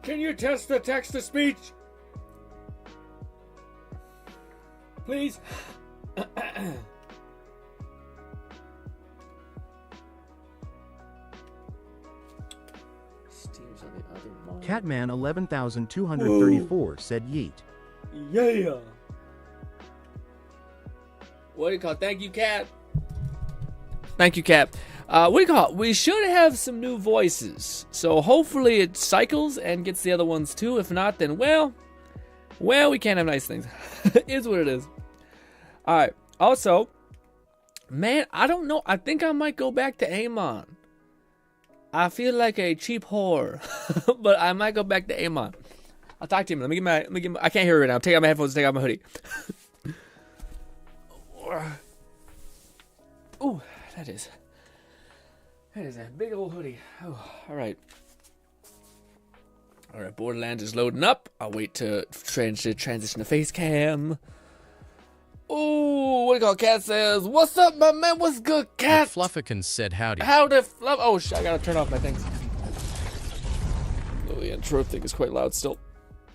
Can you test the text-to-speech? Please? Steam's on the other one. Catman 11,234 said yeet. Yeah. What do you call it? Thank you, Cat. Thank you, Cat. What do you call it? We should have some new voices. So hopefully it cycles and gets the other ones too. If not, then well, we can't have nice things. It's what it is. Alright. Also, man, I don't know. I think I might go back to Amon. I feel like a cheap whore. But I might go back to Amon. I'll talk to him. Let me get my I can't hear it right now. I'm taking out my headphones and take out my hoodie. Ooh, that is a big old hoodie. Oh, alright. Alright, Borderlands is loading up. I'll wait to transition to face cam. Ooh, what do you call it? Cat says, what's up, my man? What's good, Cat? Fluffikins said howdy. Howdy, Fluff. Oh, shit, I gotta turn off my things. Oh, the intro thing is quite loud still.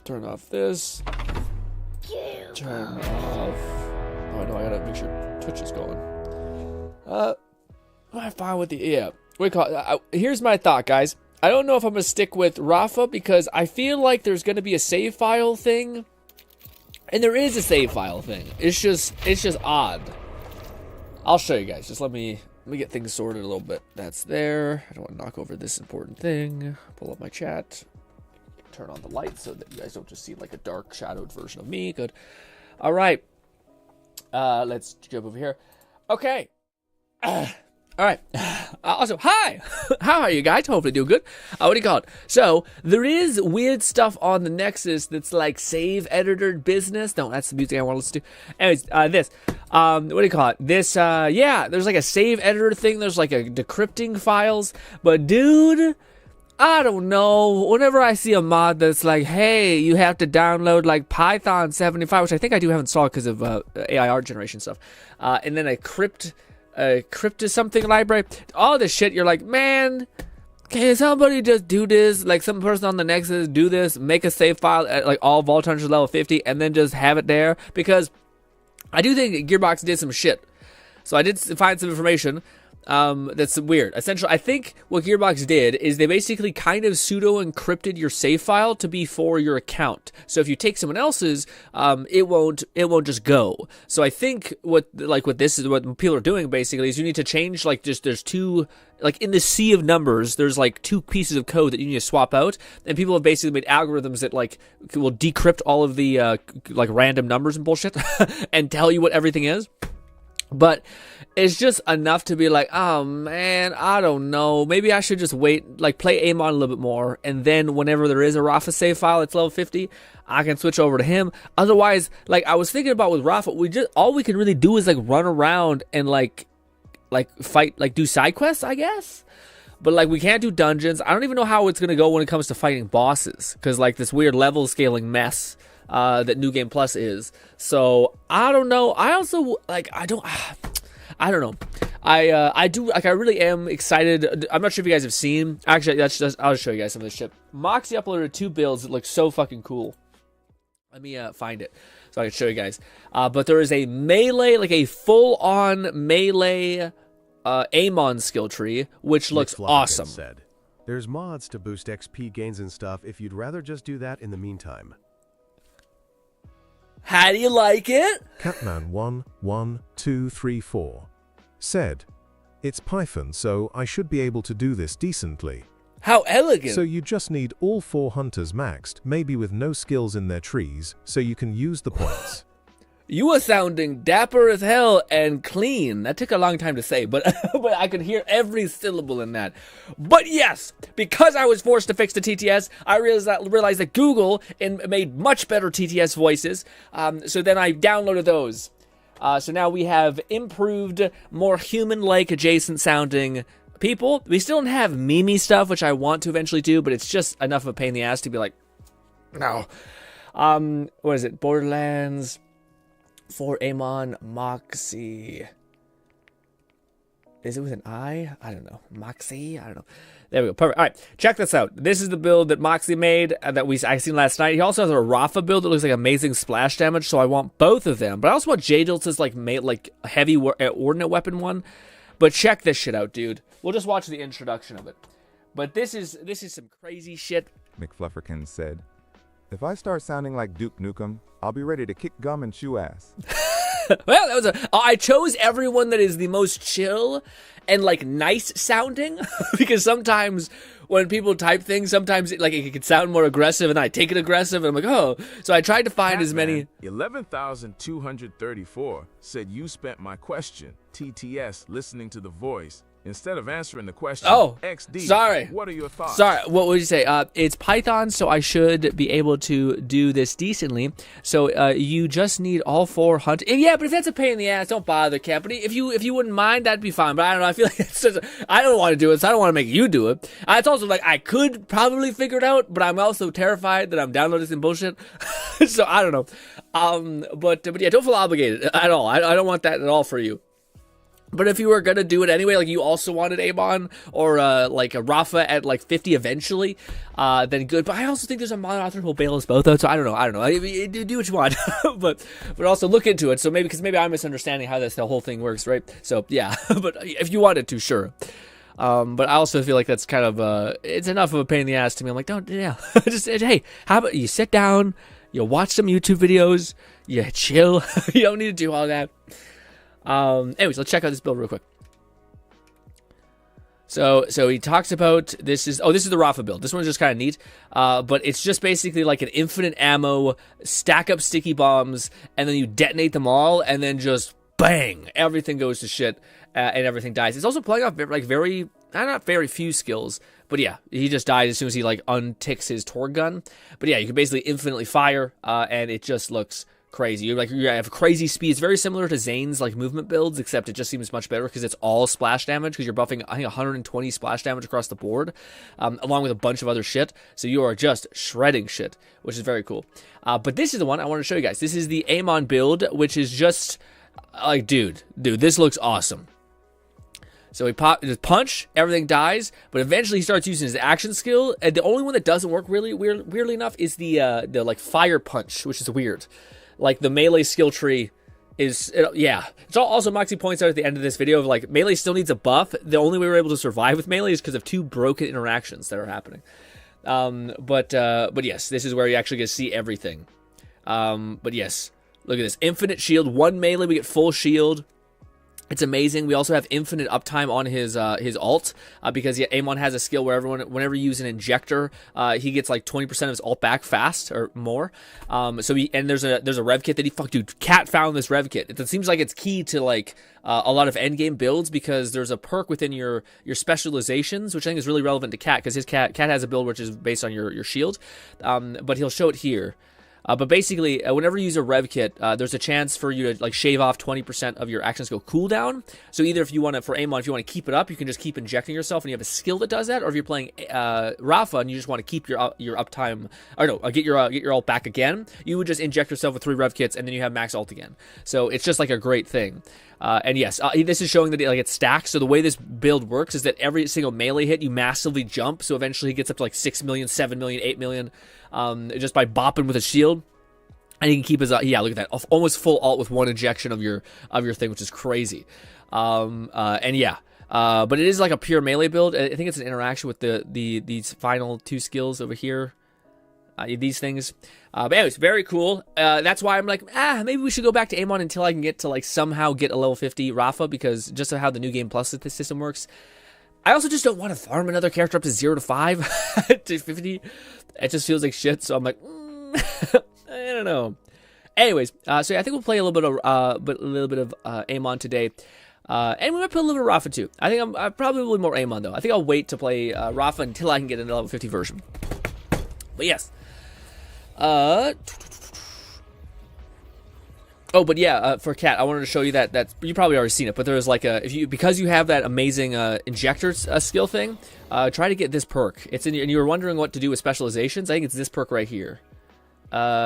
Turn off this. Turn off. Oh, no, I gotta make sure Twitch is going. I'm fine with the, yeah. What do you call it? Here's my thought, guys. I don't know if I'm gonna stick with Rafa because I feel like there's gonna be a save file thing. And there is a save file thing. It's just odd. I'll show you guys. Just let me get things sorted a little bit. That's there. I don't want to knock over this important thing. Pull up my chat. Turn on the lights so that you guys don't just see like a dark shadowed version of me. Good. All right. Let's jump over here. Okay. All right. Also, hi. How are you guys? Hopefully doing good. What do you call it? So, there is weird stuff on the Nexus that's like save editor business. No, that's the music I want to listen to. Anyways, this. What do you call it? This, yeah, there's like a save editor thing. There's like a decrypting files. But, dude, I don't know. Whenever I see a mod that's like, hey, you have to download like Python 75, which I think I do have installed because of AI art generation stuff. And then a crypt something library, all this shit, you're like, man, can somebody just do this? Like some person on the Nexus do this, make a save file at like all Vault Hunters level 50 and then just have it there, because I do think Gearbox did some shit. So I did find some information that's weird. Essentially, I think what Gearbox did is they basically kind of pseudo encrypted your save file to be for your account. So if you take someone else's, it won't just go. So I think what this is what people are doing basically is you need to change there's two, like in the sea of numbers, there's like two pieces of code that you need to swap out, and people have basically made algorithms that like will decrypt all of the like random numbers and bullshit and tell you what everything is. But it's just enough to be like, oh man, I don't know. Maybe I should just wait, like play Amon a little bit more. And then whenever there is a Rafa save file that's level 50, I can switch over to him. Otherwise, like I was thinking about with Rafa, all we can really do is like run around and like fight, like do side quests, I guess. But like we can't do dungeons. I don't even know how it's going to go when it comes to fighting bosses. Because like this weird level scaling mess that New Game Plus is. So I don't know. I also like I don't know. I do like I really am excited. I'm not sure if you guys have seen. Actually, I'll just show you guys some of this shit. Moxie uploaded 2 builds that look so fucking cool. Let me find it so I can show you guys. But there is a melee, like a full-on melee Amon skill tree, which looks awesome. Said, there's mods to boost XP gains and stuff if you'd rather just do that in the meantime. How do you like it? Catman11234 said, it's Python, so I should be able to do this decently. How elegant. So you just need all 4 hunters maxed, maybe with no skills in their trees, so you can use the points. You were sounding dapper as hell and clean. That took a long time to say, but but I could hear every syllable in that. But yes, because I was forced to fix the TTS, I realized that Google made much better TTS voices. So then I downloaded those. So now we have improved, more human-like adjacent sounding people. We still don't have Mimi stuff, which I want to eventually do, but it's just enough of a pain in the ass to be like, no. What is it? Borderlands... For Amon Moxie. Is it with an I? I don't know. Moxie? I don't know. There we go. Perfect. All right, check this out. This is the build that Moxie made that I seen last night. He also has a Rafa build that looks like amazing splash damage, so I want both of them. But I also want J-Dilt's like heavy ordnate weapon one. But check this shit out, dude. We'll just watch the introduction of it. But this is some crazy shit. McFlufferkin said, "If I start sounding like Duke Nukem, I'll be ready to kick gum and chew ass." Well, that was I chose everyone that is the most chill and like nice sounding because sometimes when people type things, sometimes it can sound more aggressive, and I take it aggressive, and I'm like, oh. So I tried to find as many. 11,234 said you spent my question, TTS, listening to the voice. Instead of answering the question, XD, sorry. What are your thoughts? Sorry, what would you say? It's Python, so I should be able to do this decently. So you just need all 4 hunt. Yeah, but if that's a pain in the ass, don't bother, Cat. But if you wouldn't mind, that'd be fine. But I don't know. I feel like I don't want to do it, so I don't want to make you do it. It's also like I could probably figure it out, but I'm also terrified that I'm downloading some bullshit. So I don't know. But yeah, don't feel obligated at all. I don't want that at all for you. But if you were going to do it anyway, like you also wanted Amon or like a Rafa at like 50 eventually, then good. But I also think there's a mod author who will bail us both out, so I don't know. Do what you want. but also look into it. So because maybe I'm misunderstanding how the whole thing works, right? So yeah, but if you wanted to, sure. But I also feel like that's kind of, it's enough of a pain in the ass to me. I'm like, just, hey, how about you sit down, you watch some YouTube videos, you chill. You don't need to do all that. Anyways, let's check out this build real quick. So he talks about this is the Rafa build. This one's just kind of neat, but it's just basically like an infinite ammo, stack up sticky bombs, and then you detonate them all, and then just bang, everything goes to shit, and everything dies. It's also playing off like not very few skills, but yeah, he just dies as soon as he like unticks his Torg gun. But yeah, you can basically infinitely fire, and it just looks crazy. You have crazy speed. It's very similar to Zane's like movement builds, except it just seems much better because it's all splash damage, because you're buffing I think 120 splash damage across the board, along with a bunch of other shit. So you are just shredding shit, which is very cool. But this is the one I want to show you guys. This is the Amon build, which is just like, dude, this looks awesome. So he just punch, everything dies, but eventually he starts using his action skill, and the only one that doesn't work weirdly enough is the like fire punch, which is weird. Like the melee skill tree is, It's also Moxie points out at the end of this video of like melee still needs a buff. The only way we're able to survive with melee is because of 2 broken interactions that are happening. But yes, this is where you actually get to see everything. But yes, look at this infinite shield, 1 melee, we get full shield. It's amazing. We also have infinite uptime on his ult, because Amon has a skill where whenever you use an injector, he gets like 20% of his ult back fast or more. There's a rev kit that dude, Cat found this rev kit. It seems like it's key to like a lot of endgame builds, because there's a perk within your specializations, which I think is really relevant to Cat, because his Cat has a build which is based on your shield, but he'll show it here. But basically, whenever you use a rev kit, there's a chance for you to like shave off 20% of your action skill cooldown. So either if you want to, for Amon, if you want to keep it up, you can just keep injecting yourself, and you have a skill that does that. Or if you're playing Rafa and you just want to keep your uptime, or no, get your ult back again, you would just inject yourself with 3 rev kits, and then you have max ult again. So it's just like a great thing. And yes, this is showing that it stacks. So the way this build works is that every single melee hit, you massively jump. So eventually he gets up to like 6 million, 7 million, 8 million, just by bopping with a shield. And he can keep his, look at that, almost full ult with 1 injection of your thing, which is crazy. But it is like a pure melee build. I think it's an interaction with these final 2 skills over here. These things. But anyways, very cool. That's why I'm like, maybe we should go back to Amon until I can get to like somehow get a level 50 Rafa, because just of how the new game plus system works. I also just don't want to farm another character up to 0 to 5 to 50. It just feels like shit. So I'm like, I don't know. Anyways, so yeah, I think we'll play a little bit of Amon today. And we might put a little bit of Rafa too. I think I'm probably more Amon though. I think I'll wait to play Rafa until I can get into level 50 version. But yes. For Cat, I wanted to show you that you probably already seen it, but there's like because you have that amazing injector skill thing, try to get this perk. It's in, and you were wondering what to do with specializations. I think it's this perk right here.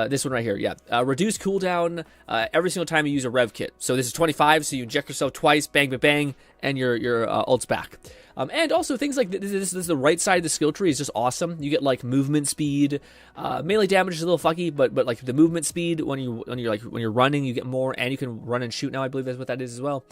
This one right here, yeah. Reduce cooldown every single time you use a rev kit. So this is 25, so you inject yourself twice, bang, bang, bang, and your ult's back. And also things like this is the right side of the skill tree is just awesome. You get like movement speed, melee damage is a little fucky, but like the movement speed when you're running, you get more, and you can run and shoot now. I believe that's what that is as well.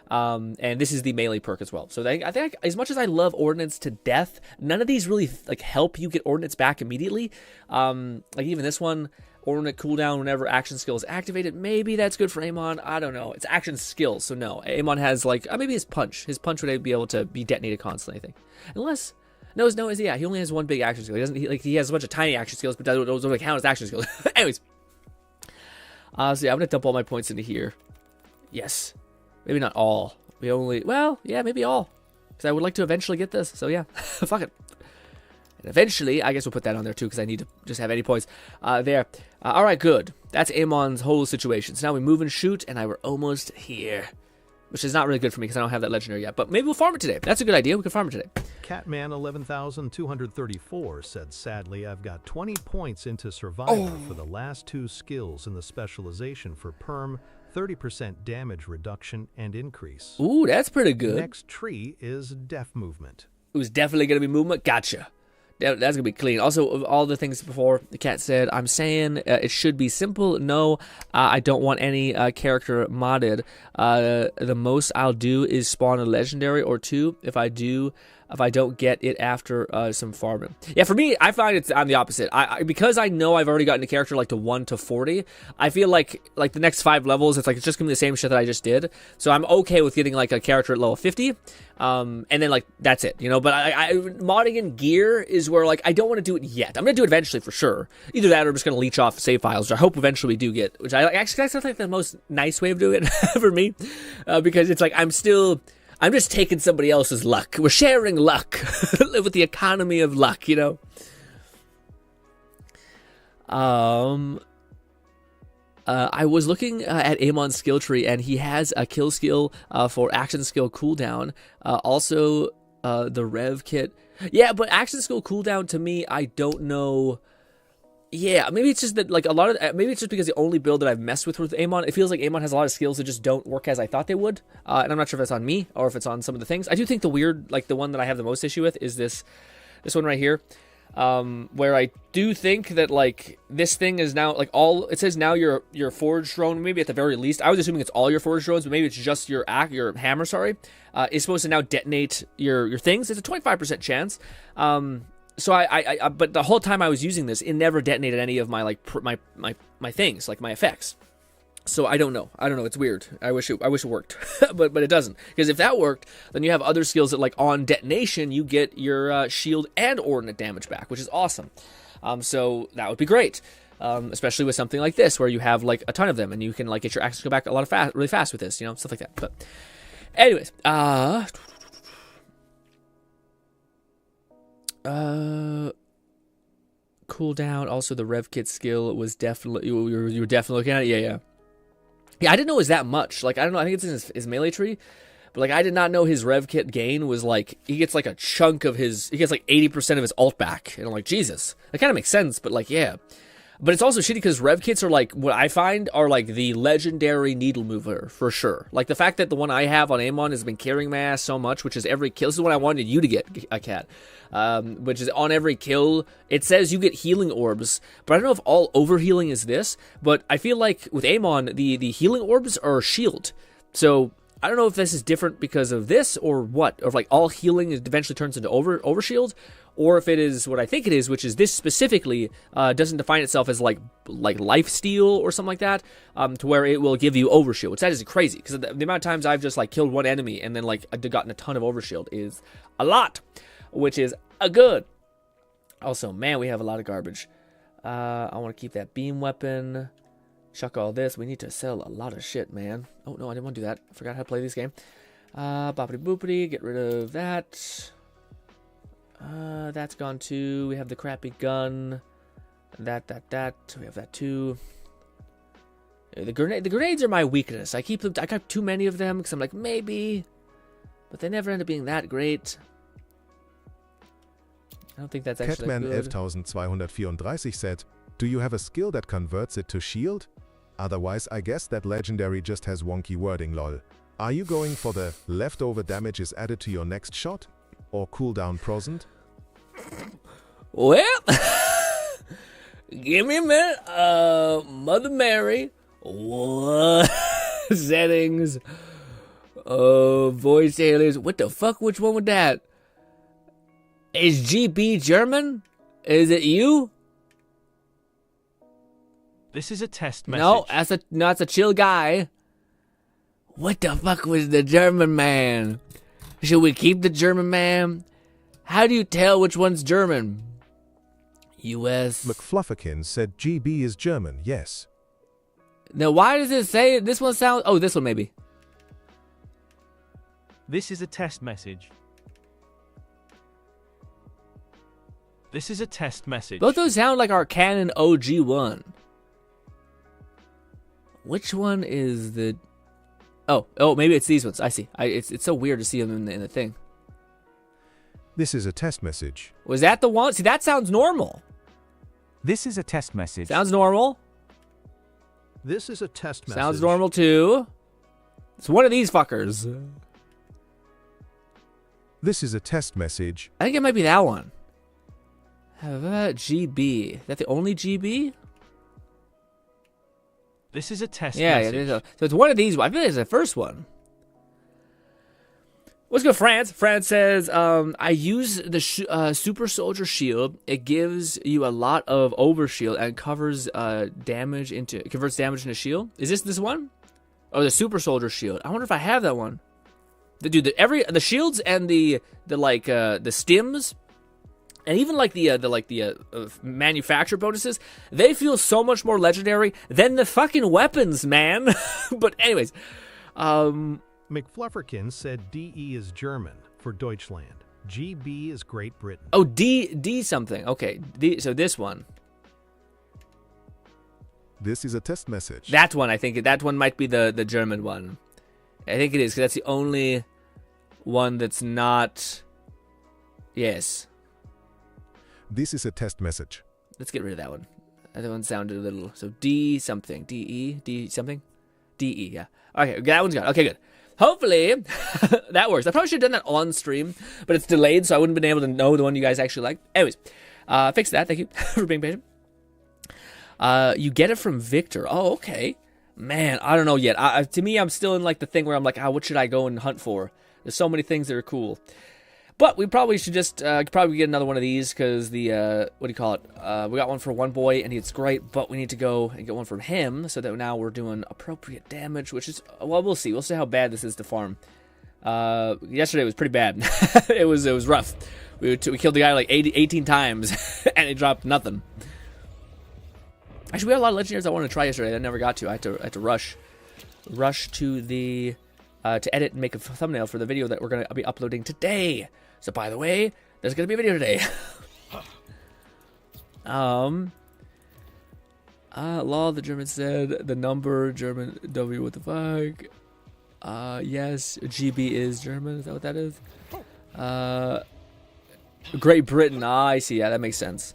And this is the melee perk as well. So I think as much as I love Ordnance to death, none of these really like help you get Ordnance back immediately. Like even this one, Ordnance cooldown whenever action skill is activated. Maybe that's good for Amon. I don't know. It's action skills, so no. Amon has like maybe his punch. His punch would be able to be detonated constantly. I think, unless yeah, he only has one big action skill. He has a bunch of tiny action skills, but those don't count as action skills. Anyways, so yeah, I'm gonna dump all my points into here. Yes. Maybe not all. Yeah, maybe all. Because I would like to eventually get this. So yeah, fuck it. And eventually, I guess we'll put that on there too, because I need to just have any points there. All right, good. That's Amon's whole situation. So now we move and shoot, and we're almost here. Which is not really good for me, because I don't have that legendary yet. But maybe we'll farm it today. That's a good idea. We can farm it today. Catman 11,234 said, sadly, I've got 20 points into Survivor for the last 2 skills in the specialization for Perm, 30% damage reduction and increase. Ooh, that's pretty good. Next tree is Def Movement. It was definitely going to be movement. Gotcha. That's going to be clean. Also, all the things before the cat said, I'm saying it should be simple. No, I don't want any character modded. The most I'll do is spawn a legendary or 2. If I don't get it after some farming. Yeah, for me, I find I'm the opposite. Because I know I've already gotten a character like to 1 to 40, I feel like the next 5 levels, it's just gonna be the same shit that I just did. So I'm okay with getting like a character at level 50, and then like that's it, you know. But I modding in gear is where like I don't want to do it yet. I'm gonna do it eventually for sure. Either that or I'm just gonna leech off save files, which I hope eventually we do get. Which actually that's like the most nice way of doing it for me, because it's like I'm just taking somebody else's luck. We're sharing luck. Live with the economy of luck, you know? I was looking at Amon's skill tree, and he has a kill skill for action skill cooldown. Also, the rev kit. Yeah, but action skill cooldown, to me, I don't know. Yeah, maybe it's just that, like, maybe it's just because the only build that I've messed with Amon, it feels like Amon has a lot of skills that just don't work as I thought they would, and I'm not sure if that's on me, or if it's on some of the things. I do think the weird, like, the one that I have the most issue with is this one right here, where I do think that, like, this thing is now, like, it says now your forged drone, maybe at the very least, I was assuming it's all your forged drones, but maybe it's just your hammer, is supposed to now detonate your things. It's a 25% chance, So but the whole time I was using this, it never detonated any of my my things, like my effects. So I don't know. It's weird. I wish it worked, but it doesn't. Because if that worked, then you have other skills that, like, on detonation, you get your shield and ordnance damage back, which is awesome. So that would be great. Especially with something like this, where you have like a ton of them, and you can like get your access go back really fast with this, you know, stuff like that. But anyways, cooldown. Also, the rev kit skill was definitely you were definitely looking at it. Yeah. I didn't know it was that much. Like, I don't know. I think it's in his melee tree, but like I did not know his rev kit gain was like he gets like a chunk of his. He gets like 80% of his ult back, and I'm like, Jesus, that kind of makes sense. But like, yeah. But it's also shitty because rev kits are like, what I find are like the legendary needle mover for sure. Like the fact that the one I have on Amon has been carrying my ass so much, which is every kill. This is what I wanted you to get, a cat. Which is on every kill. It says you get healing orbs, but I don't know if all overhealing is this. But I feel like with Amon, the healing orbs are shield. So I don't know if this is different because of this or what. Or if like all healing eventually turns into overshield. Or if it is what I think it is, which is this specifically doesn't define itself as like life steal or something like that, to where it will give you overshield, which that is crazy because the amount of times I've just like killed one enemy and then like gotten a ton of overshield is a lot, which is a good. Also, man, we have a lot of garbage. I want to keep that beam weapon. Chuck all this. We need to sell a lot of shit, man. Oh no, I didn't want to do that. I forgot how to play this game. Boppity boopity. Get rid of that. That's gone too. We have the crappy gun. That. We have that too. The grenades are my weakness. I keep them. I got too many of them because I'm like maybe, but they never end up being that great. I don't think that's actually Catman good. 11.234 said, Do you have a skill that converts it to shield? Otherwise, I guess that legendary just has wonky wording, lol. Are you going for the leftover damage is added to your next shot? Or cooldown prosent? Well, give me a minute. Mother Mary. What? Settings. Voice alias. What the fuck? Which one was that? Is GB German? Is it you? This is a test message. No, that's a chill guy. What the fuck was the German man? Should we keep the German man? How do you tell which one's German? U.S. McFlufferkin said GB is German, yes. Now, why does it say this one sounds... Oh, this one maybe. This is a test message. This is a test message. Both those sound like our canon OG one. Which one is the... Oh, maybe it's these ones. I see. It's so weird to see them in the thing. This is a test message. Was that the one? See, that sounds normal. This is a test message. Sounds normal. This is a test message. Sounds normal too. It's one of these fuckers. This is a test message. I think it might be that one. How about GB? Is that the only GB? This is a test message. Yeah, so it's one of these. I feel like it's the first one. Let's go, France. France says, I use the Super Soldier Shield. It gives you a lot of overshield and covers converts damage into shield. Is this one? Oh, the Super Soldier Shield. I wonder if I have that one. Dude, the shields and the stims, and even like the manufacturer bonuses, they feel so much more legendary than the fucking weapons, man. But anyways, McFlufferkin said DE is German for Deutschland. GB is Great Britain. Oh, D something. Okay, so this one. This is a test message. That one, I think. That one might be the German one. I think it is, because that's the only one that's not... Yes. This is a test message. Let's get rid of that one. That one sounded a little... So D something. D something? DE, yeah. Okay, that one's gone. Okay, good. Hopefully, that works. I probably should have done that on stream, but it's delayed, so I wouldn't have been able to know the one you guys actually like. Anyways, fix that. Thank you for being patient. You get it from Victor. Oh, okay. Man, I don't know yet. To me, I'm still in like the thing where I'm like, what should I go and hunt for? There's so many things that are cool. But we probably should just probably get another one of these, because the, what do you call it? We got one for one boy, and it's great, but we need to go and get one from him, so that now we're doing appropriate damage, which is, well, we'll see. We'll see how bad this is to farm. Yesterday was pretty bad. it was rough. We killed the guy like 18 times, and it dropped nothing. Actually, we had a lot of legendaries I wanted to try yesterday. I never got to. I had to rush to the to edit and make a thumbnail for the video that we're gonna be uploading today. So, by the way, there's gonna be a video today. Law, the German said the number German W. What the fuck? Yes, GB is German. Is that what that is? Great Britain. I see. Yeah, that makes sense.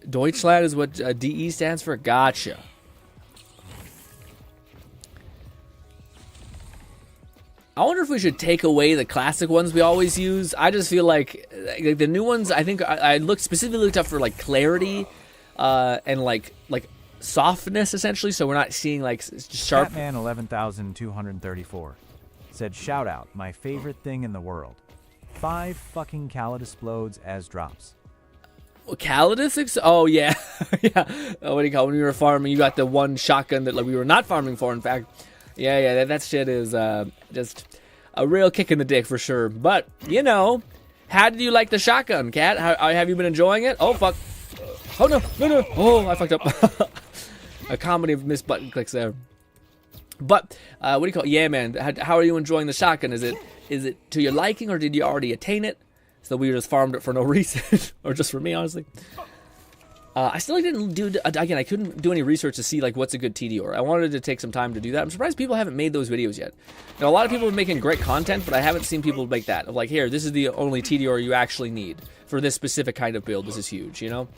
Deutschland is what DE stands for? Gotcha. I wonder if we should take away the classic ones we always use. I just feel like the new ones, I think I specifically looked up for like clarity and like softness, essentially, so we're not seeing like sharp. Batman 11,234 said, shout out, my favorite thing in the world. 5 fucking Calidus as drops. Calidus? Oh, yeah. Yeah. What do you call it? When we were farming, you got the one shotgun that like we were not farming for, in fact. Yeah, that shit is just a real kick in the dick for sure. But, you know, how did you like the shotgun, Cat? How have you been enjoying it? Oh, fuck. Oh, no. Oh, I fucked up. A comedy of missed button clicks there. But, what do you call it? Yeah, man. How are you enjoying the shotgun? Is it to your liking, or did you already attain it? So we just farmed it for no reason. Or just for me, honestly. I still didn't do, again, I couldn't do any research to see like what's a good TDR. I wanted to take some time to do that. I'm surprised people haven't made those videos yet. Now, a lot of people are making great content, but I haven't seen people make that. Of like, here, this is the only TDR you actually need for this specific kind of build. This is huge, you know?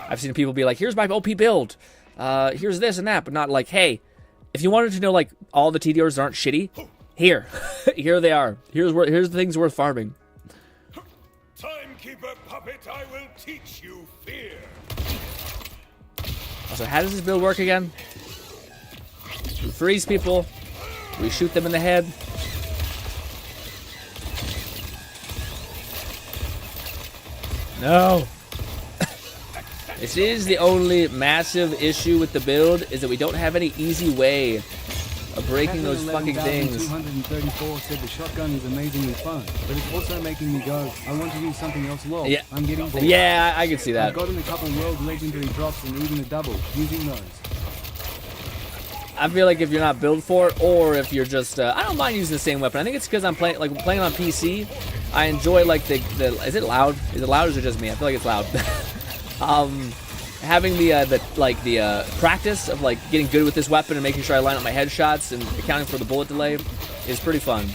I've seen people be like, here's my OP build. Here's this and that, but not like, hey, if you wanted to know like all the TDRs aren't shitty, here. Here they are. Here's the things worth farming. Timekeeper puppet, I will teach you fear. So how does this build work again? We freeze people. We shoot them in the head. No. This is the only massive issue with the build, is that we don't have any easy way of breaking those fucking things. 234 said the shotgun is amazingly fun, but it's also making me go, I want to use something else. Lol. Yeah. I'm getting bored. Yeah, I can see that. I've gotten a couple world legendary drops and even a double using those. I feel like if you're not built for it, or if you're just, I don't mind using the same weapon. I think it's because I'm playing on PC. I enjoy like the. Is it loud? Is it loud or is it just me? I feel like it's loud. Having the practice of like getting good with this weapon and making sure I line up my headshots and accounting for the bullet delay is pretty fun.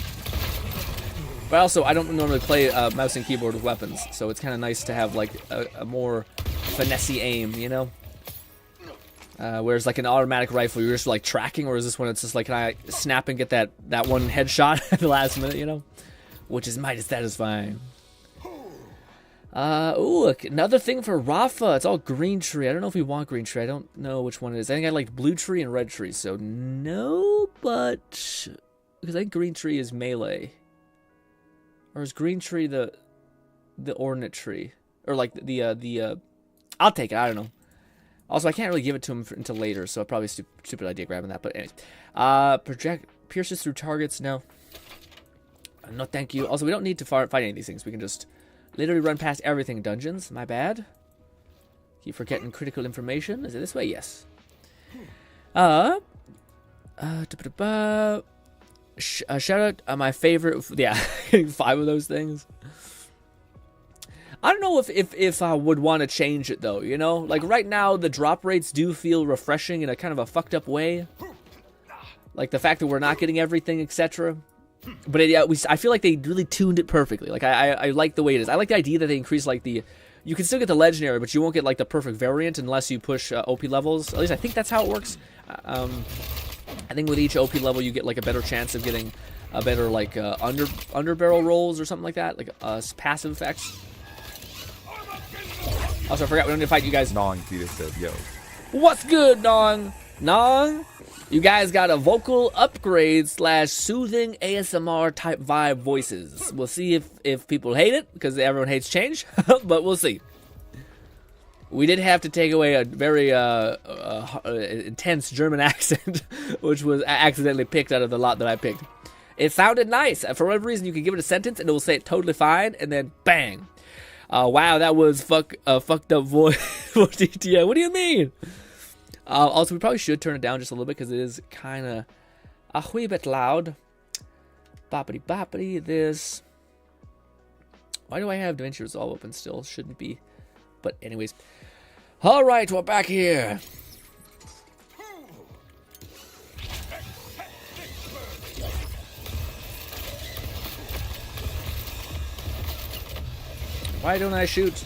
But also, I don't normally play mouse and keyboard with weapons, so it's kind of nice to have like a more finessey aim, you know. Whereas like an automatic rifle, you're just like tracking, or is this one it's just like, can I snap and get that one headshot at the last minute, you know? Which is mighty satisfying. Ooh, look, another thing for Rafa. It's all green tree. I don't know if we want green tree. I don't know which one it is. I think I like blue tree and red tree. So no, but because I think green tree is melee, or is green tree the ornate tree, or like the I'll take it. I don't know. Also, I can't really give it to him until later, so probably stupid idea grabbing that. But anyways, project pierces through targets. No, no, thank you. Also, we don't need to fight any of these things. We can just literally run past everything in dungeons. My bad. Keep forgetting critical information. Is it this way? Yes. Shout out my favorite. Yeah, 5 of those things. I don't know if I would want to change it though. You know, like right now the drop rates do feel refreshing in a kind of a fucked up way. Like the fact that we're not getting everything, etc. But I feel like they really tuned it perfectly. Like I like the way it is. I like the idea that they increase like the. You can still get the legendary, but you won't get like the perfect variant unless you push OP levels. At least I think that's how it works. I think with each OP level you get like a better chance of getting a better like under barrel rolls or something like that, like passive effects. Also, I forgot we don't need to fight you guys. Nong Tita said, yo. What's good, Nong? Nong? You guys got a vocal upgrade / soothing ASMR type vibe voices. We'll see if people hate it, because everyone hates change, but we'll see. We did have to take away a very intense German accent, which was accidentally picked out of the lot that I picked. It sounded nice. For whatever reason, you can give it a sentence and it will say it totally fine, and then bang. Wow, that was fucked up voice for DTM. What do you mean? Also, we probably should turn it down just a little bit because it is kind of a wee bit loud. Boppity boppity, this. Why do I have DaVinci Resolve open still? Shouldn't be. But anyways. Alright, we're back here. Why don't I shoot?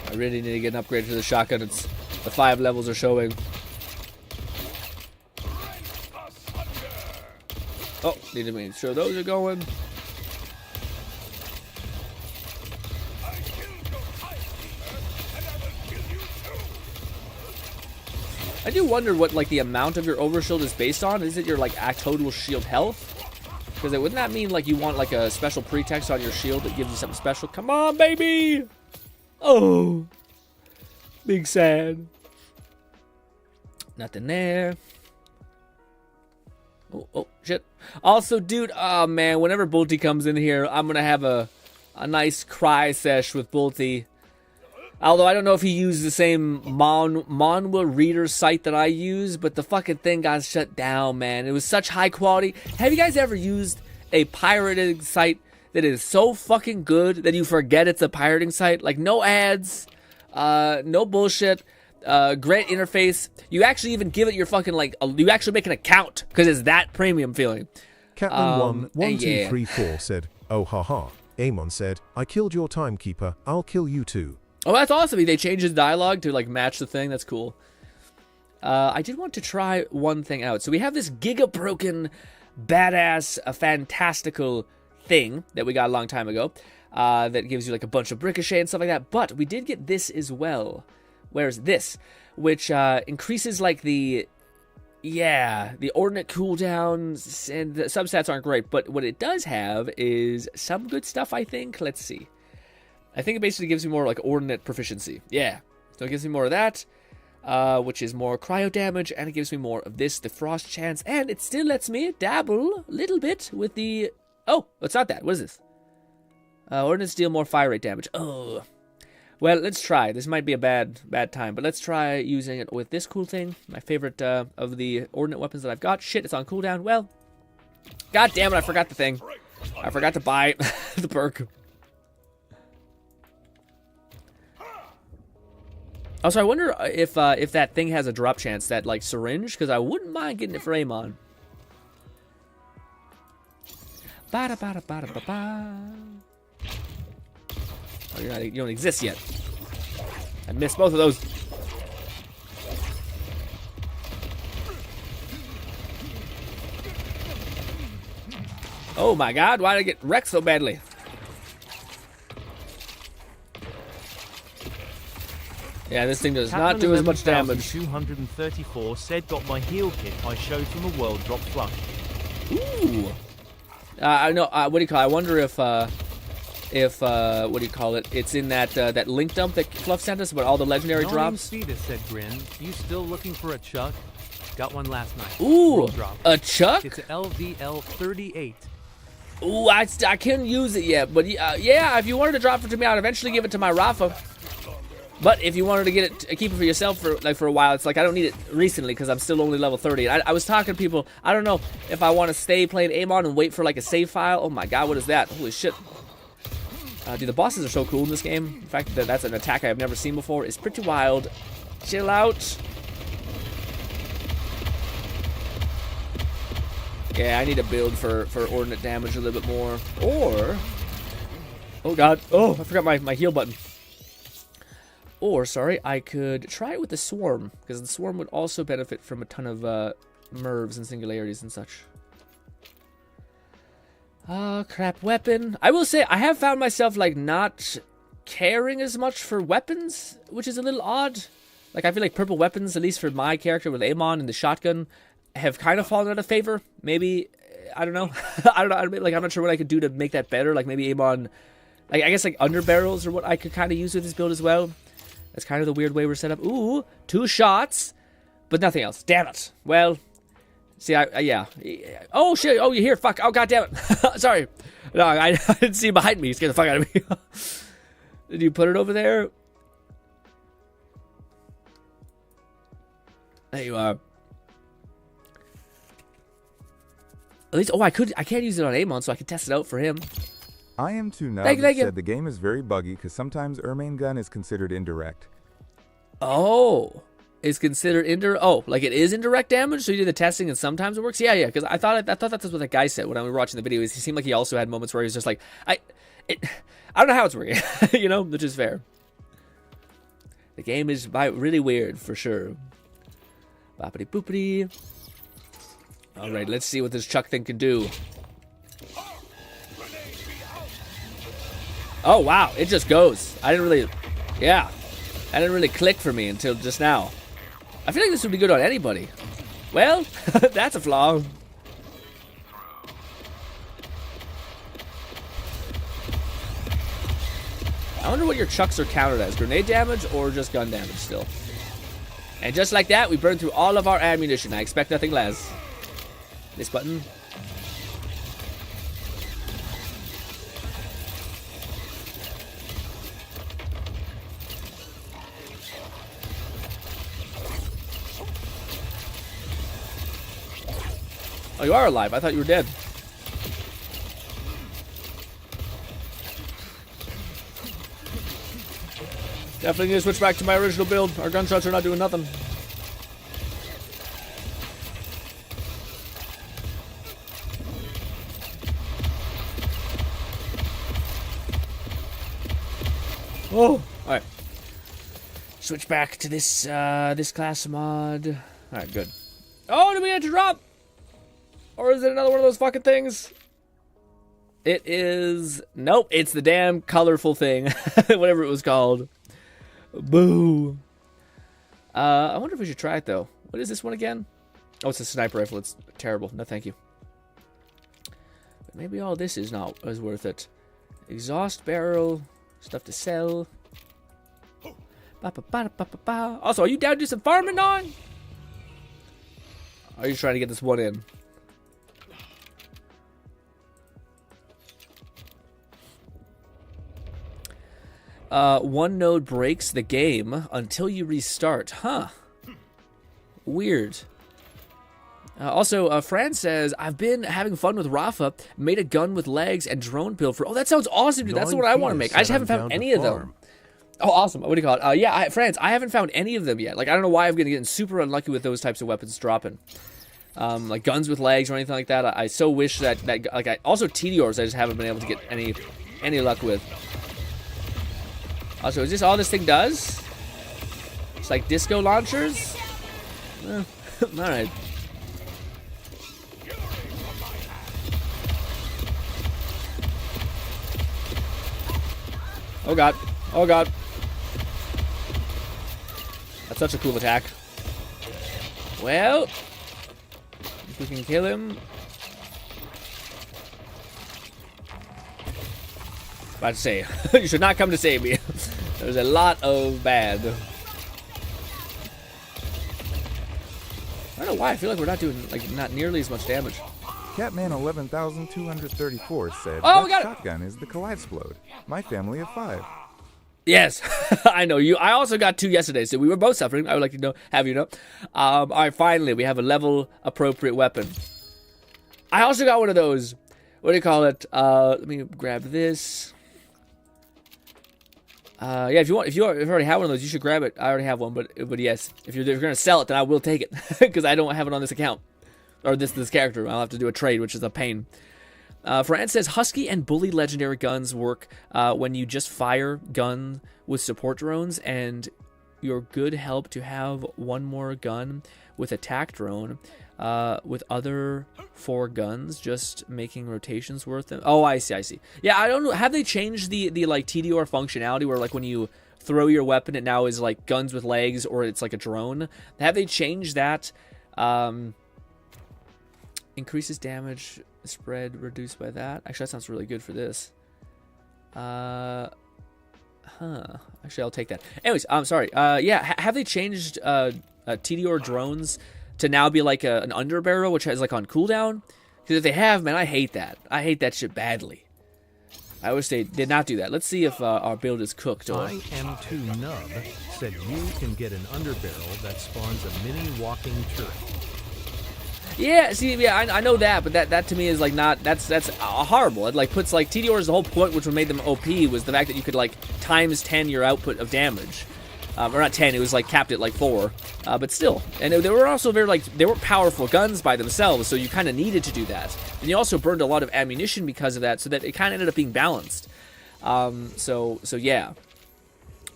I really need to get an upgrade to the shotgun. It's the 5 levels are showing. Oh, need to make sure those are going. I do wonder what like the amount of your overshield is based on. Is it your like total shield health? Because wouldn't that mean like you want like a special pretext on your shield that gives you something special? Come on, baby! Oh, big sad. Nothing there. Oh, shit. Also, dude, oh man, whenever Bolty comes in here, I'm gonna have a nice cry sesh with Bolty. Although I don't know if he used the same Manhwa reader site that I use, but the fucking thing got shut down, man. It was such high quality. Have you guys ever used a pirating site that is so fucking good that you forget it's a pirating site. Like, no ads, no bullshit, great interface. You actually even give it your fucking, like, you actually make an account because it's that premium feeling. Catlin11234 said, oh haha. Amon said, I killed your timekeeper, I'll kill you too. Oh, that's awesome. They changed his dialogue to, like, match the thing. That's cool. I did want to try one thing out. So we have this giga-broken, badass, fantastical thing that we got a long time ago that gives you, like, a bunch of ricochet and stuff like that. But we did get this as well. Where's this? Which increases, like, the ordinate cooldowns, and the substats aren't great, but what it does have is some good stuff, I think. Let's see. I think it basically gives me more, like, ordinate proficiency. Yeah. So it gives me more of that, which is more cryo damage, and it gives me more of this, the frost chance, and it still lets me dabble a little bit with the... Oh, it's not that. What is this? Ordnance deal more fire rate damage. Oh. Well, let's try. This might be a bad time, but let's try using it with this cool thing. My favorite of the ordnate weapons that I've got. Shit, it's on cooldown. Well, god damn it, I forgot the thing. I forgot to buy the perk. Also, I wonder if that thing has a drop chance, that, like, syringe, because I wouldn't mind getting it for Amon. Ba-da-ba-da-ba-da-ba-ba. Oh, you don't exist yet. I missed both of those. Oh my god, why did I get wrecked so badly? Yeah, this thing does not do as much damage. 234 said got my heal kit I showed from a world drop flush. Ooh. I know, what do you call it? I wonder if what do you call it? It's in that that link dump that Fluff sent us about all the legendary drops. Speeder said Grin. You still looking for a chuck? Got one last night. Ooh, a chuck? It's a LVL 38. Ooh, I couldn't use it yet, but yeah, if you wanted to drop it to me, I'd eventually give it to my Rafa. But if you wanted to get it, keep it for yourself for a while, it's like I don't need it recently because I'm still only level 30. I was talking to people. I don't know if I want to stay playing Amon and wait for like a save file. Oh my god, what is that? Holy shit! Dude, the bosses are so cool in this game. The fact that that's an attack I've never seen before is pretty wild. Chill out. Yeah, I need to build for ordinate damage a little bit more. Or, oh god, oh, I forgot my heal button. Or, sorry, I could try it with the Swarm, because the Swarm would also benefit from a ton of mervs and singularities and such. Crap weapon. I will say, I have found myself, like, not caring as much for weapons, which is a little odd. Like, I feel like purple weapons, at least for my character with Amon and the shotgun, have kind of fallen out of favor. Maybe, I don't know. I don't know, like, I'm not sure what I could do to make that better. Like, maybe Amon, like, I guess, like, underbarrels are what I could kind of use with this build as well. That's kind of the weird way we're set up. Ooh, 2 shots, but nothing else. Damn it. Well, see, yeah. Oh, shit. Oh, you're here. Fuck. Oh, god damn it. Sorry. No, I didn't see you behind me. You scared the fuck out of me. Did you put it over there? There you are. At least, oh, I can't use it on Amon, so I can test it out for him. I am too now thank you. said the game is very buggy because sometimes Ermain gun is considered indirect. Oh, it's considered indirect. Oh, like it is indirect damage. So you do the testing and sometimes it works. Yeah. Because I thought that's what that guy said when I was watching the video. He seemed like he also had moments where he was just like, I don't know how it's working, you know, which is fair. The game is really weird for sure. Boppity boopity. All right, let's see what this Chuck thing can do. Oh, wow. It just goes. I didn't really click for me until just now. I feel like this would be good on anybody. Well, that's a flaw. I wonder what your chucks are counted as. Grenade damage or just gun damage still. And just like that, we burned through all of our ammunition. I expect nothing less. This button. Oh, you are alive. I thought you were dead. Definitely need to switch back to my original build. Our gunshots are not doing nothing. Oh, alright. Switch back to this this class mod. Alright, good. Oh, did we get to drop? Or is it another one of those fucking things? It is... Nope, it's the damn colorful thing. Whatever it was called. Boo. I wonder if we should try it, though. What is this one again? Oh, it's a sniper rifle. It's terrible. No, thank you. But maybe all this is not as worth it. Exhaust barrel. Stuff to sell. Also, are you down to do some farming on? Or are you trying to get this one in? One node breaks the game until you restart. Huh. Weird. Also, Fran says, I've been having fun with Rafa, made a gun with legs and drone build for... Oh, that sounds awesome, dude. That's what I want to make. I just haven't found any of them. Oh, awesome. What do you call it? Yeah, Franz, I haven't found any of them yet. Like, I don't know why I'm getting super unlucky with those types of weapons dropping. Like guns with legs or anything like that. I so wish that like, also TDRs I just haven't been able to get any luck with. Also, is this all this thing does? It's like disco launchers? Alright. Oh god. Oh god. That's such a cool attack. Well, if we can kill him. About to say, you should not come to save me. There's a lot of bad. I don't know why. I feel like we're not doing not nearly as much damage. Catman 11,234 said, Oh, that shotgun is the Kaleidexplode. My family of 5. Yes, I know you. I also got 2 yesterday, so we were both suffering. I would like to have you know. All right, finally, we have a level appropriate weapon. I also got one of those. What do you call it? Let me grab this. Yeah, if you already have one of those, you should grab it. I already have one, but yes, if you're gonna sell it, then I will take it because I don't have it on this account or this character. I'll have to do a trade, which is a pain. Fran says Husky and Bully legendary guns work when you just fire gun with support drones, and you're good help to have one more gun with attack drone with other 4 guns, just making rotations worth them. Oh, I see. Yeah, I don't know. Have they changed the like TDR functionality where like when you throw your weapon, it now is like guns with legs or it's like a drone? Have they changed that? Increases damage spread reduced by that. Actually, that sounds really good for this. Actually, I'll take that. Anyways, I'm sorry. Yeah, have they changed TDR drones to now be like an underbarrel, which has like on cooldown? Because if they have, man, I hate that. I hate that shit badly. I wish they did not do that. Let's see if our build is cooked. Or... IM2Nub said you can get an underbarrel that spawns a mini walking turret. Yeah, see, yeah, I know that, but that to me is like not, that's horrible. It like puts like TDR's the whole point, which would made them OP, was the fact that you could like times 10 your output of damage. Or not 10, it was like capped at like 4, but still. And they were also very like, they were powerful guns by themselves, so you kind of needed to do that. And you also burned a lot of ammunition because of that, so that it kind of ended up being balanced. So yeah.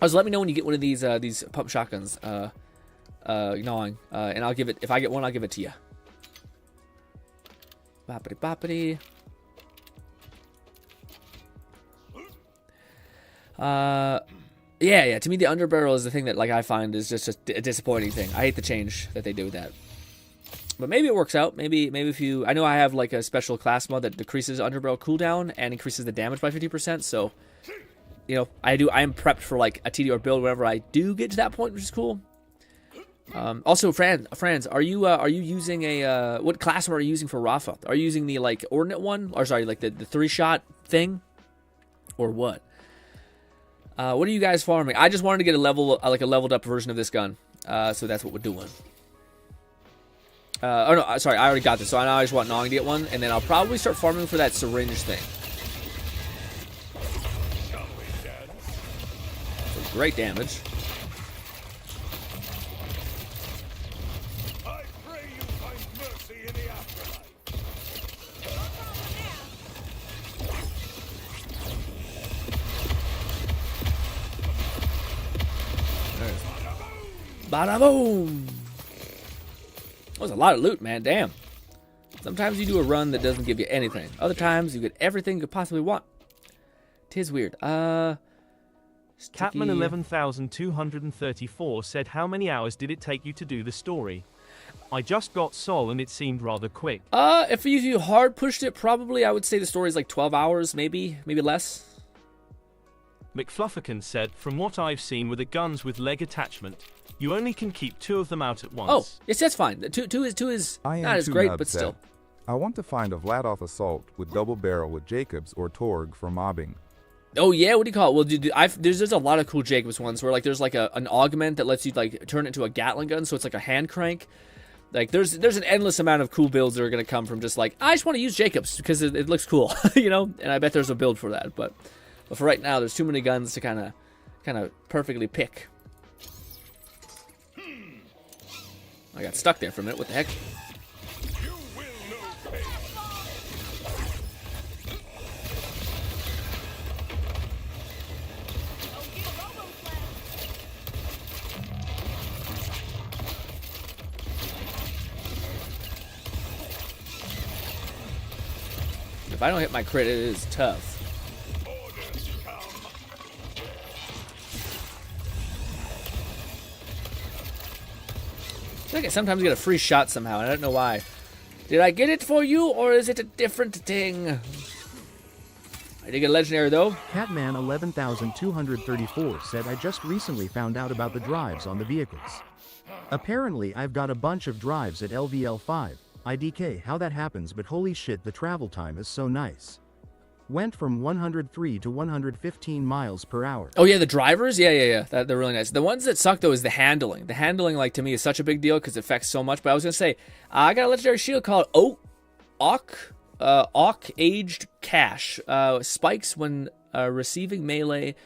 Also, let me know when you get one of these pump shotguns, gnawing, and I'll give it, if I get one, I'll give it to you. Boppity boppity. Yeah. To me, the underbarrel is the thing that like I find is just a disappointing thing. I hate the change that they do with that. But maybe it works out. Maybe if you, I know I have like a special class mod that decreases underbarrel cooldown and increases the damage by 50%. So, you know, I am prepped for like a TDR build whenever I do get to that point, which is cool. Also, Franz, are you using a what class are you using for Rafa? Are you using the like ordnate one, or sorry, like the 3-shot thing, or what? What are you guys farming? I just wanted to get a leveled up version of this gun, so that's what we're doing. Oh no, sorry, I already got this, so now I just want Nong to get one, and then I'll probably start farming for that syringe thing. So great damage. I pray you find mercy in the afterlife. Bada boom! That was a lot of loot, man. Damn. Sometimes you do a run that doesn't give you anything. Other times you get everything you could possibly want. Tis weird. Catman 11,234 said, how many hours did it take you to do the story? I just got Sol and it seemed rather quick. If you hard pushed it, probably I would say the story is like 12 hours, maybe less. McFlufferkin said, from what I've seen with the guns with leg attachment, you only can keep 2 of them out at once. Oh, yes, that's fine. Two is I am not as too great, nub but set. still. I want to find a Vladoth assault with double barrel with Jacobs or Torg for mobbing. Oh yeah, what do you call it? Well, there's a lot of cool Jacobs ones where like there's like an augment that lets you like turn it into a Gatling gun, so it's like a hand crank. Like there's an endless amount of cool builds that are gonna come from just like I just want to use Jacobs because it looks cool, you know. And I bet there's a build for that, but for right now, there's too many guns to kind of perfectly pick. I got stuck there for a minute. What the heck? You will know pain. If I don't hit my crit, it is tough. Orders come. I feel like I sometimes get a free shot somehow, and I don't know why. Did I get it for you, or is it a different thing? I did get a legendary, though. Catman 11,234 said, I just recently found out about the drives on the vehicles. Apparently I've got a bunch of drives at LVL5. IDK how that happens, but holy shit, the travel time is so nice. Went from 103 to 115 miles per hour. Oh yeah, the drivers? Yeah. They're really nice. The ones that suck, though, is the handling. The handling, like, to me, is such a big deal because it affects so much. But I was going to say, I got a legendary shield called Ock Aged Cash. Spikes when receiving melee.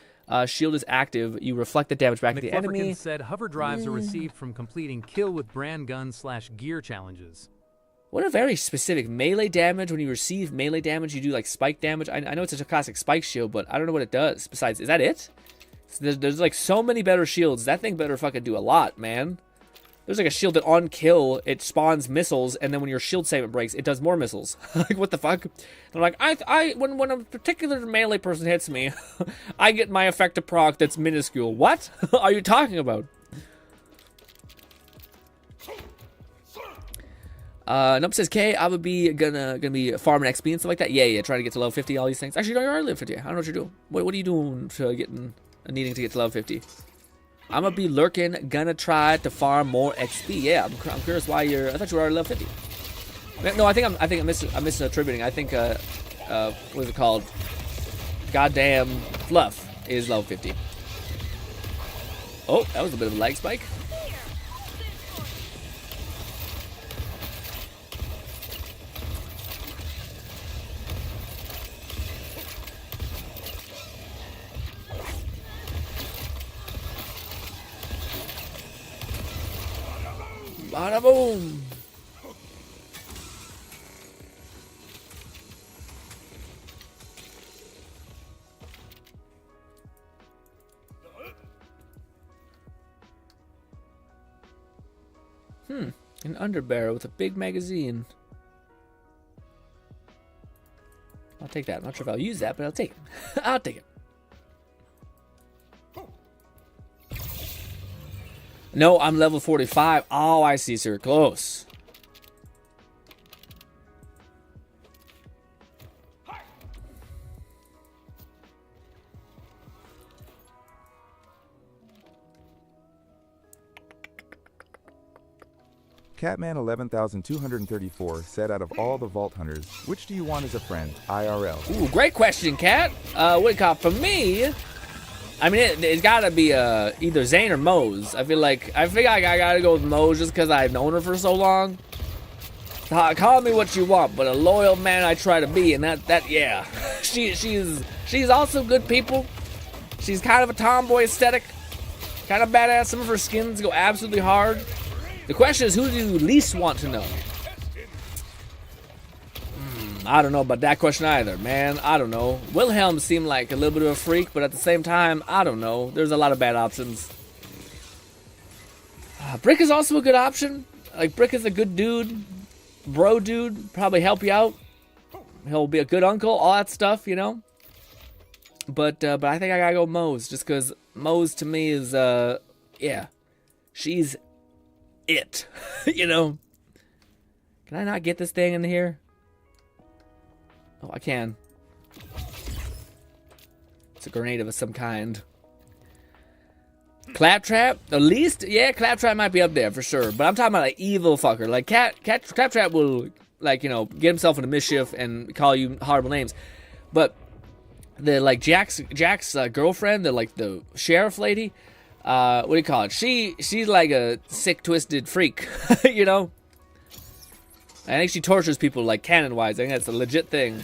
Shield is active. You reflect the damage back to the enemy. Said hover drives are received from completing kill with brand gun / gear challenges. What a very specific melee damage. When you receive melee damage, you do like spike damage. I know it's a classic spike shield, but I don't know what it does. Besides, is that it? There's like so many better shields. That thing better fucking do a lot, man. There's like a shield that on kill, it spawns missiles, and then when your shield segment breaks, it does more missiles. Like, what the fuck? They're like, when a particular melee person hits me, I get my effective proc that's minuscule. What are you talking about? Nope says K. I would be gonna be farming XP and stuff like that. Yeah, trying to get to level 50. All these things. Actually, no, you're already level 50. I don't know what you're doing. What are you doing to needing to get to level 50? I'm gonna be lurking. Gonna try to farm more XP. Yeah, I'm curious why you're. I thought you were already level 50. No, I think I'm misattributing. I think what is it called? Goddamn Fluff is level 50. Oh, that was a bit of a lag spike. Bada boom! An underbarrel with a big magazine. I'll take that. I'm not sure if I'll use that, but I'll take it. I'll take it. No, I'm level 45. Oh, I see, sir. Close. Catman 11,234 said, out of all the Vault Hunters, which do you want as a friend, IRL? Ooh, great question, Cat. What do you call it? For me, I mean, it's gotta be either Zane or Mose. I feel like I gotta go with Mose just because I've known her for so long. Call me what you want, but a loyal man I try to be, and that yeah, she's also good people. She's kind of a tomboy aesthetic, kind of badass. Some of her skins go absolutely hard. The question is, who do you least want to know? I don't know about that question either, man. I don't know. Wilhelm seemed like a little bit of a freak, but at the same time, I don't know. There's a lot of bad options. Brick is also a good option. Like, Brick is a good dude. Bro dude. Probably help you out. He'll be a good uncle. All that stuff, you know? But I think I gotta go Mose. Just because Mose to me is, yeah. She's it. You know? Can I not get this thing in here? Oh, I can. It's a grenade of some kind. Claptrap? At least? Yeah, Claptrap might be up there for sure. But I'm talking about an evil fucker. Like, Claptrap will, like, you know, get himself into mischief and call you horrible names. But the, like, Jack's girlfriend, the sheriff lady, what do you call it? She's like a sick, twisted freak, you know? I think she tortures people, like, canon-wise. I think that's a legit thing.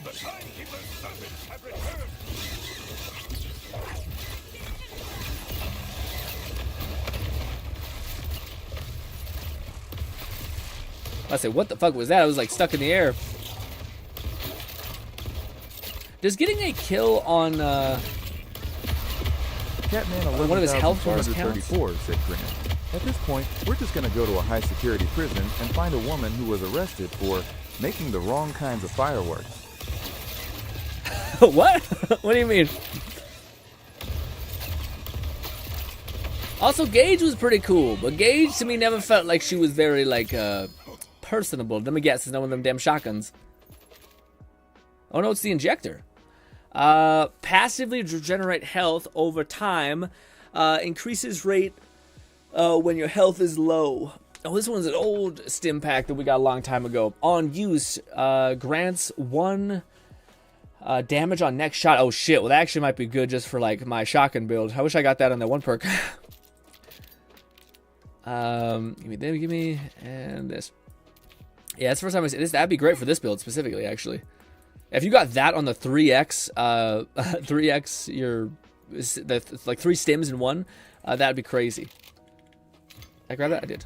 I said, what the fuck was that? I was, like, stuck in the air. Does getting a kill on, Catman one of his health bars count? said GRINN. At this point, we're just going to go to a high-security prison and find a woman who was arrested for making the wrong kinds of fireworks. What? What do you mean? Also, Gage was pretty cool, but Gage to me never felt like she was very, like, personable. Let me guess, it's one of them damn shotguns. Oh no, it's the injector. Passively regenerate health over time. Increases rate when your health is low. Oh, this one's an old stim pack that we got a long time ago. On use, grants 1 damage on next shot. Oh shit, well that actually might be good just for like my shotgun build. I wish I got that on that one perk. Give me, and this. Yeah, that's the first time I see this. That'd be great for this build specifically, actually. If you got that on the 3x, 3x, like 3 stims in one, that'd be crazy. Did I grab that? I did.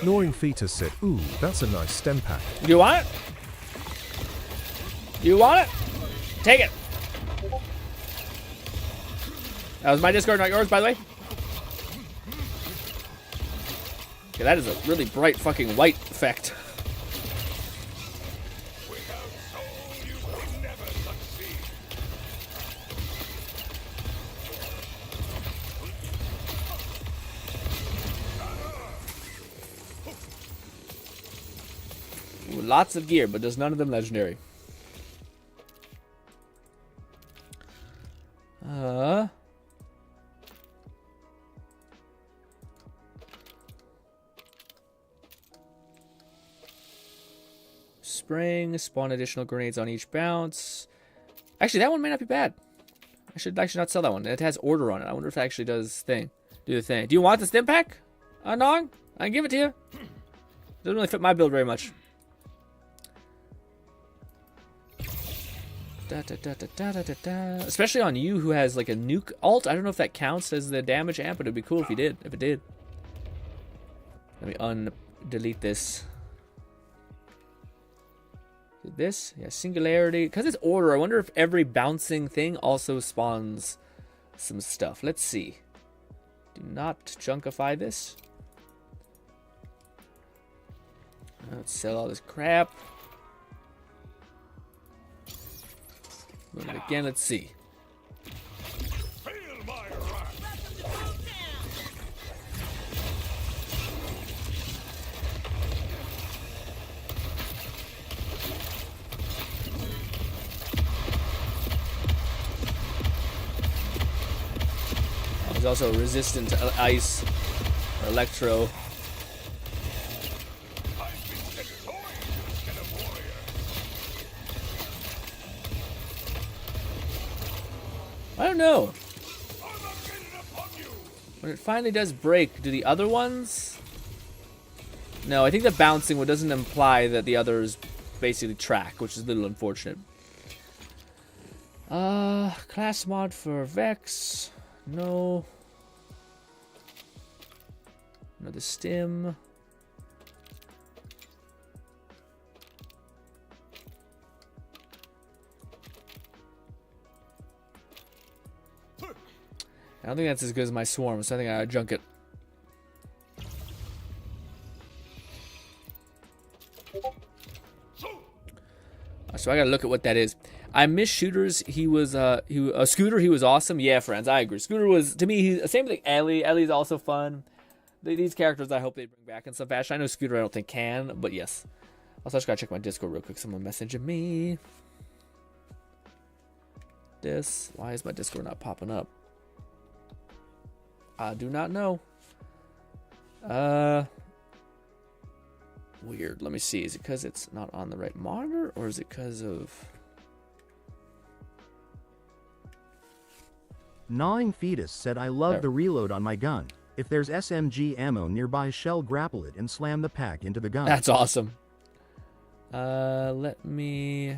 Gnawing Fetus said, ooh, that's a nice stem pack. You want it? You want it? Take it. That was my Discord, not yours, by the way. Okay, that is a really bright fucking white effect. Ooh, lots of gear, but there's none of them legendary. Spring, spawn additional grenades on each bounce. Actually, that one may not be bad. I should actually not sell that one. It has order on it. I wonder if it actually does do the thing. Do you want the stim pack? Nong? I can give it to you. Doesn't really fit my build very much. Especially on you who has like a nuke alt. I don't know if that counts as the damage amp, but it'd be cool if you did. If it did. Let me delete this. This? Yeah, singularity. Because it's order, I wonder if every bouncing thing also spawns some stuff. Let's see. Do not junkify this. Let's sell all this crap. Look it again, let's see. He's also resistant to ice or electro. I don't know. When it finally does break, do the other ones? No, I think the bouncing one doesn't imply that the others basically track, which is a little unfortunate. Class mod for Vex. No. Another stim. I don't think that's as good as my swarm, so I think I gotta junk it. So I gotta look at what that is. I miss shooters. Scooter. He was awesome. Yeah, friends, I agree. Scooter was, to me, same thing. Ellie. Ellie's also fun. These characters, I hope they bring back in some fashion. I know Scooter, I don't think can, but yes. Also, I just gotta check my Discord real quick. Someone messaging me. Why is my Discord not popping up? I do not know. Weird. Let me see. Is it because it's not on the right monitor, or is it because of... Gnawing Fetus said, I love the reload on my gun. If there's SMG ammo nearby, shell grapple it and slam the pack into the gun. That's awesome. Let me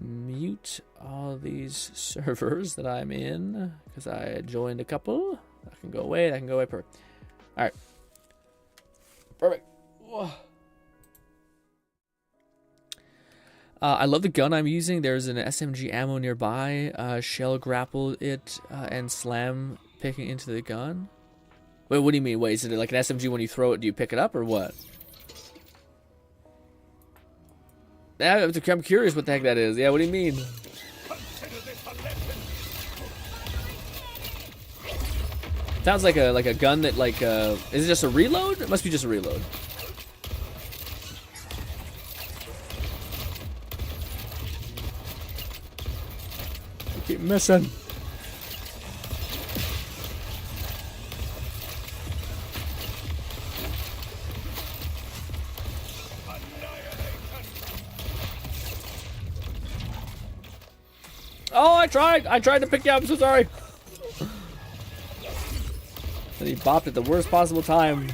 mute all these servers that I'm in, because I joined a couple. That can go away. That can go away. Perfect. All right. Perfect. Whoa. I love the gun I'm using. There's an SMG ammo nearby. Shell grapple it and slam picking into the gun. Wait, what do you mean? Wait, is it like an SMG when you throw it? Do you pick it up or what? I'm curious what the heck that is. Yeah, what do you mean? Sounds like a gun that is it just a reload? It must be just a reload. I keep missing. Oh, I tried to pick you up. I'm so sorry. And he bopped at the worst possible time.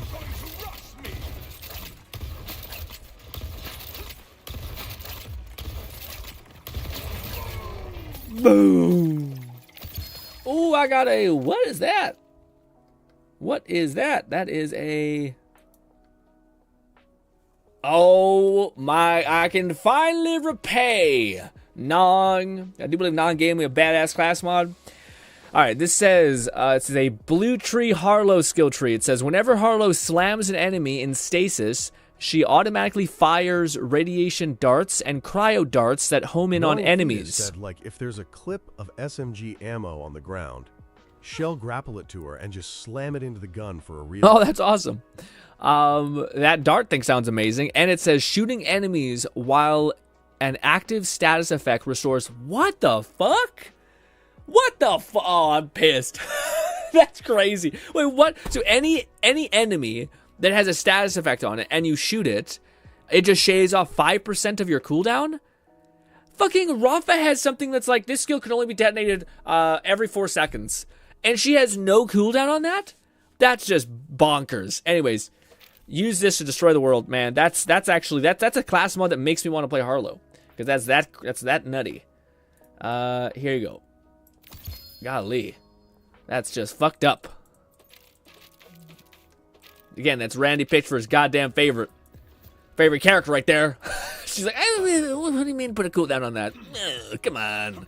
Boom. Oh, I got a... What is that? What is that? That is a... Oh my... I can finally repay. Nong. I do believe Nong gave me a badass class mod. Alright, this says, it's a Blue Tree Harlow skill tree. It says, whenever Harlow slams an enemy in stasis, she automatically fires radiation darts and cryo darts that home in on enemies. Said, like, if there's a clip of SMG ammo on the ground, shell grapple it to her and just slam it into the gun for a reload. Oh, that's awesome. That dart thing sounds amazing. And it says, shooting enemies while an active status effect restores... What the fuck? What the fuck? Oh, I'm pissed. That's crazy. Wait, what? So any enemy that has a status effect on it and you shoot it, it just shaves off 5% of your cooldown? Fucking Rafa has something that's like, this skill can only be detonated every 4 seconds. And she has no cooldown on that? That's just bonkers. Anyways, use this to destroy the world, man. That's a class mod that makes me want to play Harlow. Because that's that nutty. Here you go. Golly. That's just fucked up. Again, that's Randy picked for his goddamn favorite character right there. She's like, what do you mean put a cooldown on that? Come on.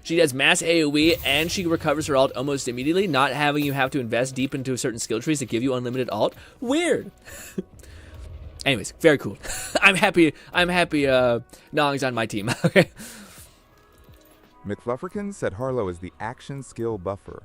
She does mass AoE and she recovers her ult almost immediately, not having you have to invest deep into certain skill trees to give you unlimited ult. Weird. Anyways, very cool. I'm happy Nong's on my team. Okay. McFlufferkin said Harlow is the action skill buffer.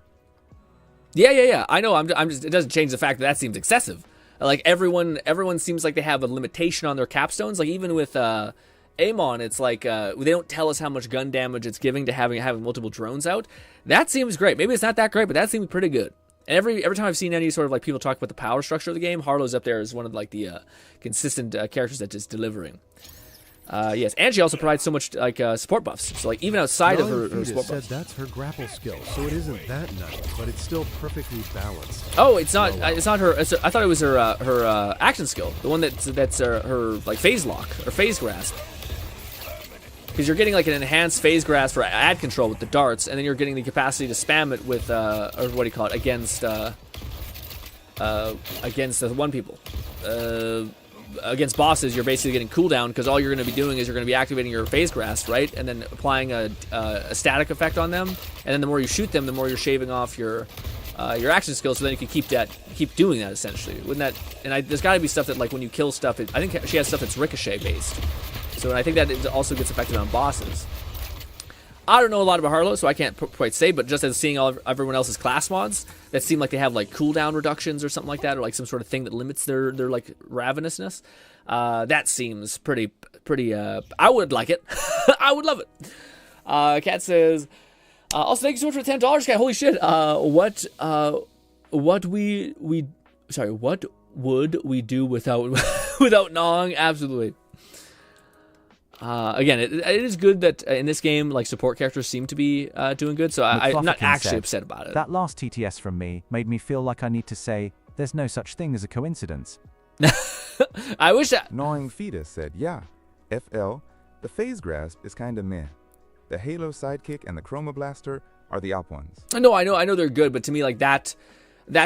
Yeah. I know. I'm just. It doesn't change the fact that seems excessive. Like everyone seems like they have a limitation on their capstones. Like even with Amon, it's like they don't tell us how much gun damage it's giving to having multiple drones out. That seems great. Maybe it's not that great, but that seems pretty good. And every time I've seen any sort of like people talk about the power structure of the game, Harlow's up there as one of like the consistent characters that's just delivering. Yes, and she also provides so much like support buffs. So like even outside of her support said buffs. that's her grapple skill, so it isn't that nutty, but it's still perfectly balanced. Oh, it's not. It's not her. I thought it was her action skill, the one that's her like phase lock or phase grasp. Because you're getting like an enhanced phase grasp for ad control with the darts, and then you're getting the capacity to spam it with or what do you call it, against the one people. Against bosses, you're basically getting cooldown because all you're going to be doing is you're going to be activating your phase grasp, right? And then applying a static effect on them. And then the more you shoot them, the more you're shaving off your action skills. So then you can keep doing that essentially. Wouldn't that? And there's got to be stuff that like when you kill stuff, I think she has stuff that's ricochet based. So I think that it also gets affected on bosses. I don't know a lot about Harlow, so I can't quite say, but just as seeing everyone else's class mods that seem like they have like cooldown reductions or something like that, or like some sort of thing that limits their like ravenousness, that seems pretty. I would like it. I would love it. Cat says, also thank you so much for the $10, Cat. Holy shit. What would we do without Nong? Absolutely. Again, it is good that in this game, like support characters seem to be doing good. So I'm not actually upset about it. That last TTS from me made me feel like I need to say, "There's no such thing as a coincidence." I wish that. Gnawing Fetus said, "Yeah, FL, the phase grasp is kinda meh. The Halo sidekick and the Chroma Blaster are the op ones." No, I know they're good, but to me, like that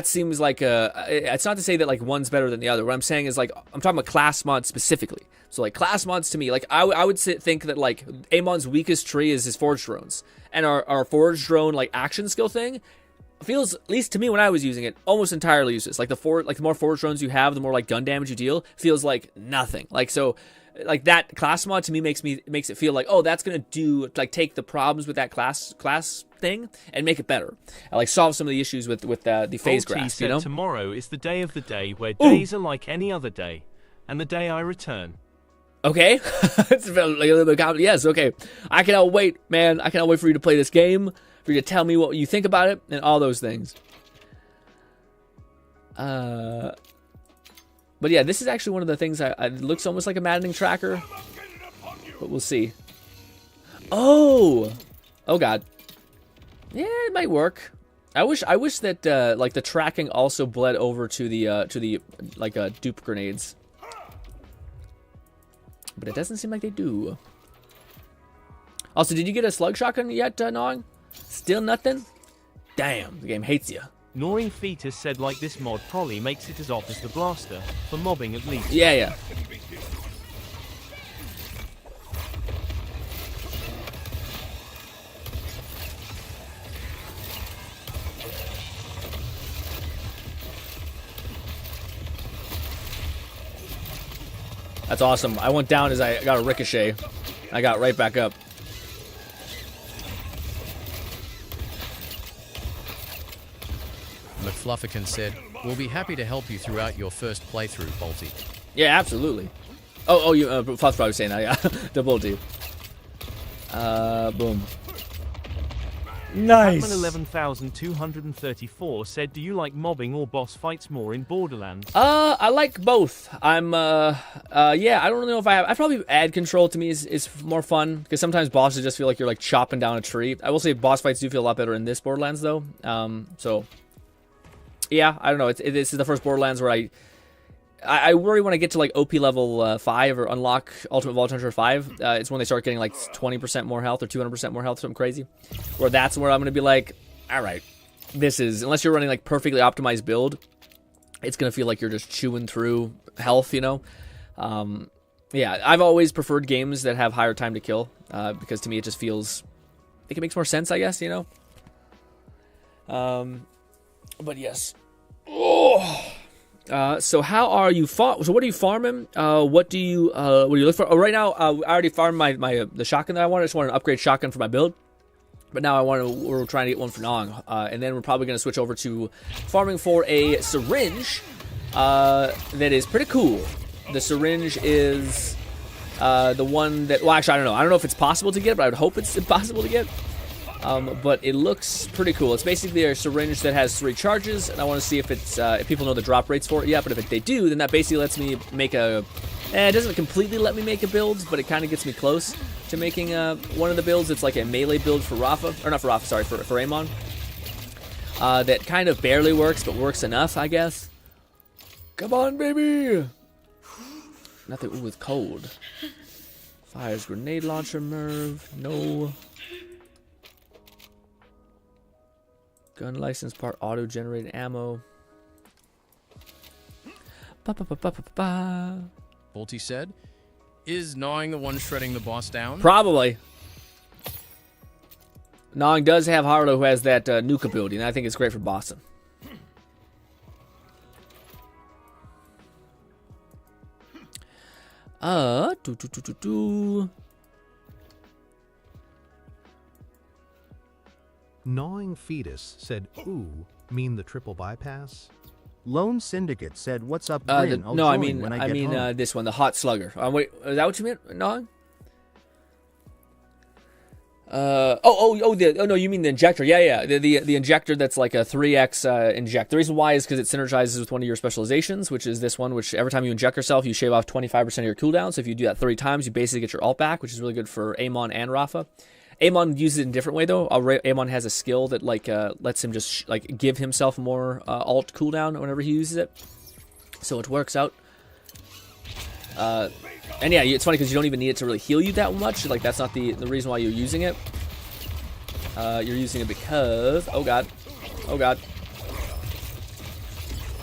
seems like it's not to say that like one's better than the other. What I'm saying is like I'm talking about class mods specifically. So like class mods to me, like I would think that like Amon's weakest tree is his forged drones, and our forged drone like action skill thing feels, at least to me when I was using it, almost entirely useless. Like the more forged drones you have, the more like gun damage you deal. Feels like nothing. Like so. Like that class mod to me makes it feel like, oh, that's gonna do like take the problems with that class thing and make it better. I like solve some of the issues with the phase grasp. You know, tomorrow is the day of the day where days are like any other day, and the day I return. Okay, it's like a little bit of yes. Okay, I cannot wait, man. I cannot wait for you to play this game, for you to tell me what you think about it, and all those things. But yeah, this is actually one of the things it looks almost like a maddening tracker, but we'll see. Oh God, yeah, it might work. I wish that like the tracking also bled over to the like dupe grenades, but it doesn't seem like they do. Also, did you get a slug shotgun yet, Gnawing? Still nothing? Damn, the game hates you. Gnawing Fetus said like this mod probably makes it as off as the blaster, for mobbing at least. Yeah. That's awesome. I went down as I got a ricochet. I got right back up. McFluffican said, "We'll be happy to help you throughout your first playthrough, Bolty." Yeah, absolutely. Oh, you Fluff probably saying that, yeah. The Bolty. Boom. Nice. Batman 11,234 said, "Do you like mobbing or boss fights more in Borderlands?" I like both. I'm yeah, I don't really know if I probably ad control to me is more fun, because sometimes bosses just feel like you're like chopping down a tree. I will say boss fights do feel a lot better in this Borderlands though. So yeah, I don't know. This is the first Borderlands where I worry when I get to like OP level 5 or unlock Ultimate Vault Hunter 5. It's when they start getting like 20% more health or 200% more health, something crazy. Where that's where I'm going to be like, all right, this is, unless you're running like perfectly optimized build, it's going to feel like you're just chewing through health, you know? Yeah, I've always preferred games that have higher time to kill, because to me it just feels, I think it makes more sense, I guess, you know? But yes. Oh. So how are you so what are you farming? What do you look for? Oh, right now, I already farmed the shotgun that I wanted. I just wanted an upgrade shotgun for my build. But now we're trying to get one for Nong. And then we're probably going to switch over to farming for a syringe that is pretty cool. The syringe is the one that, well, actually, I don't know. I don't know if it's possible to get, but I would hope it's impossible to get. But it looks pretty cool. It's basically a syringe that has 3 charges, and I want to see if it's if people know the drop rates for it yet. But if they do, then that basically lets me make a It doesn't completely let me make a build, but it kind of gets me close to making one of the builds. It's like a melee build for Rafa, or not for Rafa, sorry, for Amon. That kind of barely works, but works enough, I guess. Come on, baby! Nothing. Ooh, it's cold. Fires grenade launcher, Merv. No. Gun license part, auto-generated ammo. Bolty said, "Is gnawing the one shredding the boss down?" Probably. Gnawing does have Harlow, who has that nuke ability, and I think it's great for bossing. Gnawing Fetus said, ooh, mean the triple bypass? Lone Syndicate said, what's up, Grin? No, I mean this one, the Hot Slugger. Wait, is that what you meant, Gnawing? No, you mean the injector. Yeah. The injector that's like a 3x inject. The reason why is because it synergizes with one of your specializations, which is this one, which every time you inject yourself, you shave off 25% of your cooldown. So if you do that 3 times, you basically get your ult back, which is really good for Amon and Rafa. Amon uses it in a different way, though. Amon has a skill that like lets him just like give himself more ult cooldown whenever he uses it. So it works out. And yeah, it's funny because you don't even need it to really heal you that much. Like, that's not the reason why you're using it. You're using it because... Oh, God. Oh, God.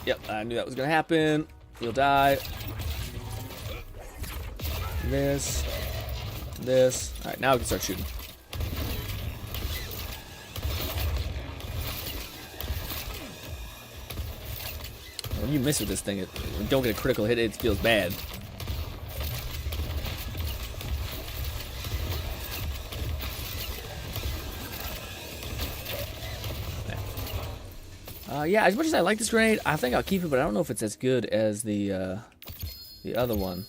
Yep, I knew that was going to happen. You'll die. This. Alright, now we can start shooting. When you miss with this thing, when you don't get a critical hit, it feels bad. Yeah, as much as I like this grenade, I think I'll keep it, but I don't know if it's as good as the other one.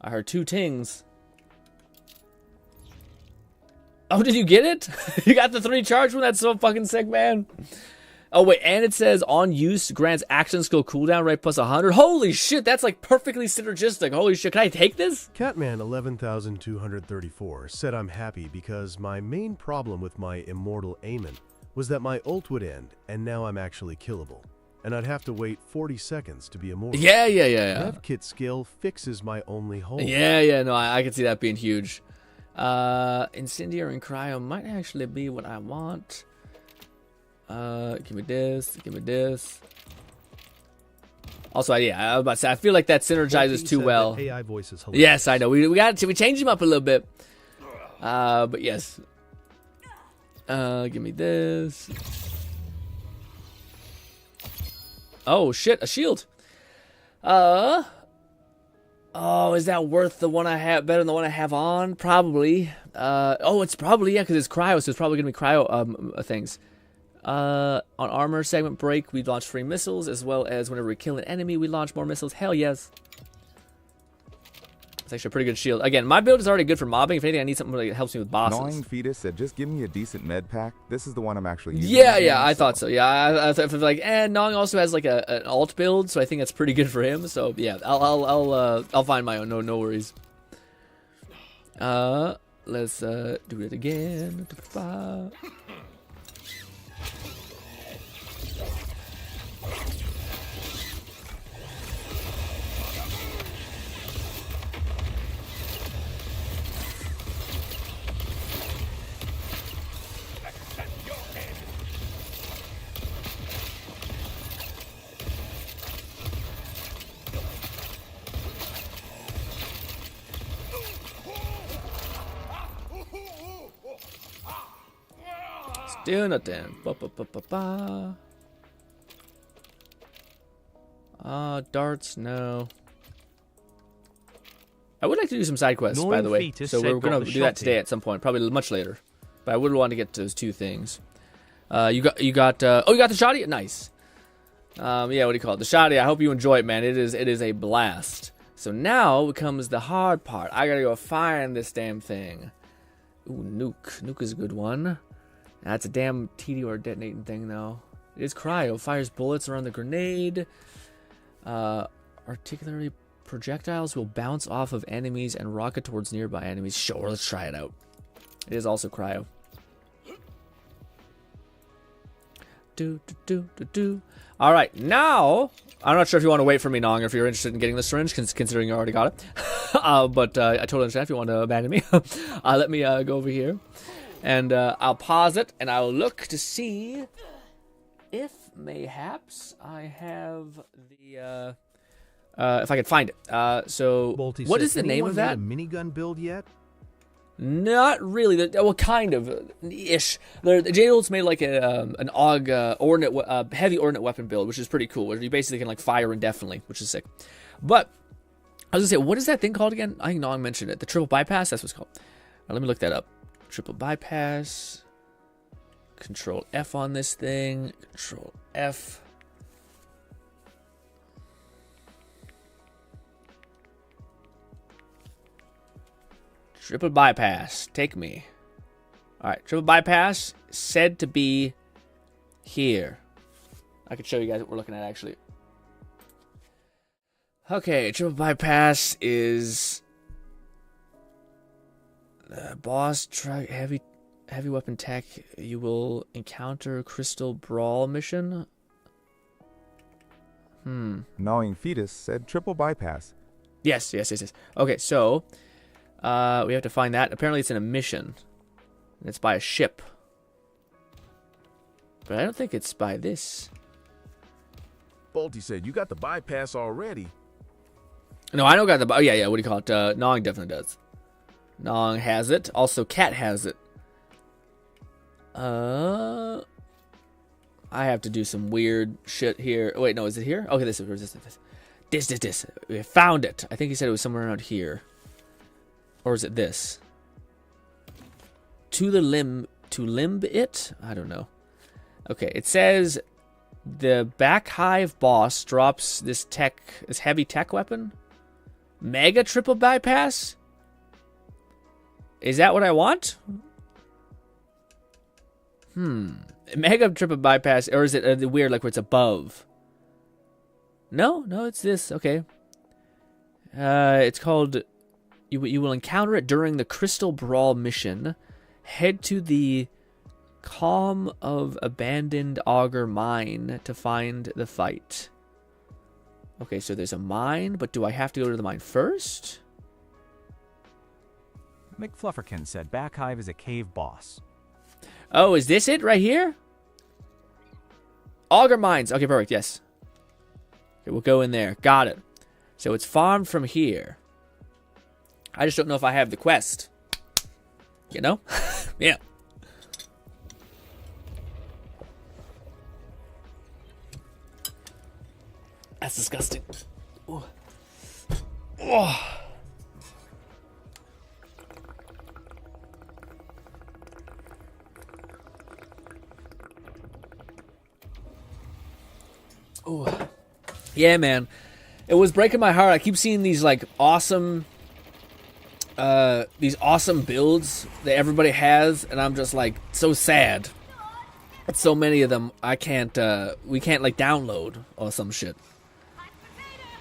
I heard 2 tings. Oh, did you get it? You got the 3 charge one? That's so fucking sick, man. Oh, wait, and it says on use grants action skill cooldown rate plus 100. Holy shit, that's like perfectly synergistic. Holy shit, can I take this? Catman 11,234 said I'm happy because my main problem with my immortal Amon was that my ult would end, and now I'm actually killable. And I'd have to wait 40 seconds to be immortal. Yeah. Rev kit skill fixes my only hole. Yeah, no, I can see that being huge. Incendiary and Cryo might actually be what I want. Give me this. Also, yeah, I was about to say, I feel like that synergizes too well. AI voice is hilarious. Yes, I know. We changed him up a little bit. But yes. Give me this. Oh shit, a shield. Oh, is that worth the one I have? Better than the one I have on? Probably. Oh, it's probably, yeah, because it's cryo, so it's probably gonna be cryo things. On armor segment break, we launch free missiles, as well as whenever we kill an enemy, we launch more missiles. Hell yes. It's actually a pretty good shield. Again, my build is already good for mobbing. If anything, I need something that helps me with bosses. Gnawing Fetus said, just give me a decent med pack. This is the one I'm actually using. Yeah, I thought so. Yeah, I thought like, Gnawing also has like an alt build, so I think that's pretty good for him. So yeah, I'll find my own. No worries. Let's do it again. Doing it then. Darts, no. I would like to do some side quests, by the way. So we're gonna do that today at some point, probably much later. But I would want to get to those 2 things. You got the shoddy? Nice. Yeah, what do you call it? The shoddy. I hope you enjoy it, man. It is a blast. So now comes the hard part. I gotta go find this damn thing. Ooh, nuke. Nuke is a good one. That's a damn TD detonating thing, though. It is cryo. Fires bullets around the grenade. Articularly Projectiles will bounce off of enemies and rocket towards nearby enemies. Sure, let's try it out. It is also cryo. All right, now I'm not sure if you want to wait for me, Nong, if you're interested in getting the syringe, considering you already got it. But I totally understand if you want to abandon me. Let me go over here, and I'll pause it, and I'll look to see if mayhaps I have the if I can find it. So Bolty what said, is the name of that? Anyone made a minigun build yet? Not really. Well, kind of ish. The J-Bolt's made like an AUG heavy ordnance weapon build, which is pretty cool. Where you basically can like fire indefinitely, which is sick. But I was gonna say, what is that thing called again? I think Nong mentioned it. The triple bypass. That's what it's called. Let me look that up. Triple bypass. Control F on this thing. Control F. Triple bypass. Take me. Alright, triple bypass said to be here. I could show you guys what we're looking at, actually. Okay, triple bypass is boss truck heavy weapon tech. You will encounter Crystal Brawl mission. Gnawing Fetus said triple bypass. Yes. Okay, so we have to find that. Apparently it's in a mission. And it's by a ship. But I don't think it's by this. Bolty said, you got the bypass already. No, I don't got the... Oh, yeah, what do you call it? Nong definitely does. Nong has it. Also, Cat has it. I have to do some weird shit here. Wait, no, is it here? Okay, this. This. We found it. I think he said it was somewhere around here. Or is it this? To limb it? I don't know. Okay, it says the back hive boss drops this heavy tech weapon. Mega triple bypass? Is that what I want? Mega triple bypass, or is it weird like where it's above? No, it's this. Okay. It's called... You will encounter it during the Crystal Brawl mission. Head to the Calm of Abandoned Auger Mine to find the fight. Okay, so there's a mine, but do I have to go to the mine first? McFlufferkin said Backhive is a cave boss. Oh, is this it right here? Auger Mines. Okay, perfect, yes. Okay, we'll go in there. Got it. So it's farmed from here. I just don't know if I have the quest. You know? Yeah. That's disgusting. Ooh. Oh. Ooh. Yeah, man. It was breaking my heart. I keep seeing these like awesome builds that everybody has, and I'm just like so sad. So many of them we can't like download or some shit.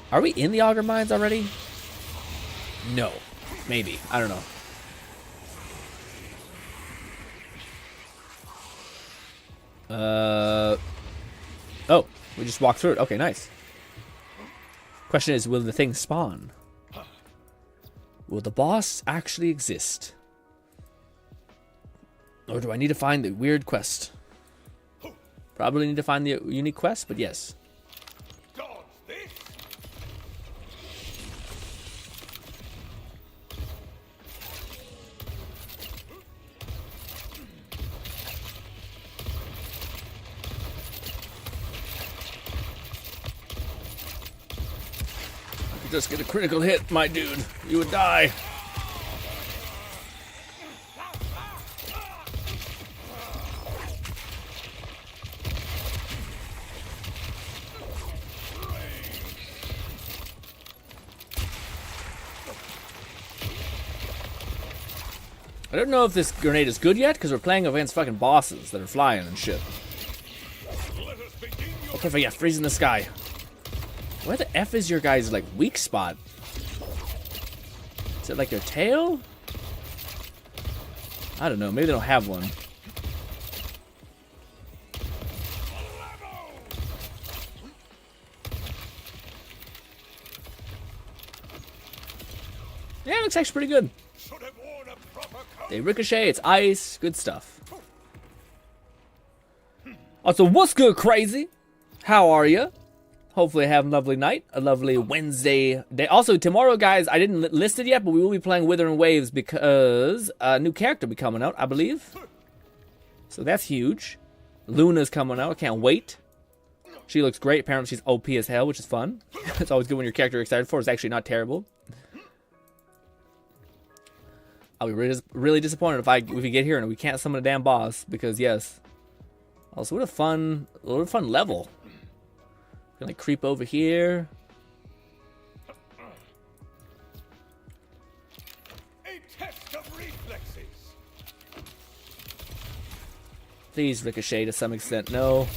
Are we in the auger mines already? No. Maybe. I don't know. Oh, we just walked through it. Okay, nice. Question is, will the thing spawn? Will the boss actually exist? Or do I need to find the weird quest? Probably need to find the unique quest, but yes. Just get a critical hit, my dude. You would die. I don't know if this grenade is good yet, because we're playing against fucking bosses that are flying and shit. Oh, perfect, yeah, freeze in the sky. Where the F is your guys' like weak spot? Is it like their tail? I don't know. Maybe they don't have one. Yeah, it looks actually pretty good. They ricochet, it's ice, good stuff. Also, what's good, crazy? How are you? Hopefully have a lovely night, a lovely Wednesday day. Also, tomorrow, guys, I didn't list it yet, but we will be playing Withering Waves because a new character will be coming out, I believe. So that's huge. Luna's coming out, I can't wait. She looks great. Apparently she's OP as hell, which is fun. It's always good when your character you're excited for is actually not terrible. I'll be really disappointed if we get here and we can't summon a damn boss, because yes. Also, what a fun level. Gonna creep over here. A test of reflexes. Please ricochet to some extent. No.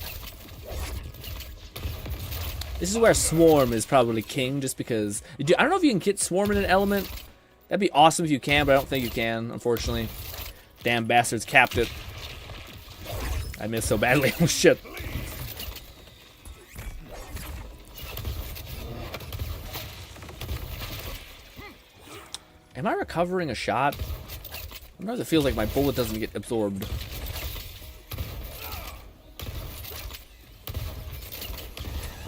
This is where Swarm is probably king, just because I don't know if you can get Swarm in an element. That'd be awesome if you can, but I don't think you can, unfortunately. Damn bastards capped it. I missed so badly. Oh shit. Am I recovering a shot? Sometimes it feels like my bullet doesn't get absorbed.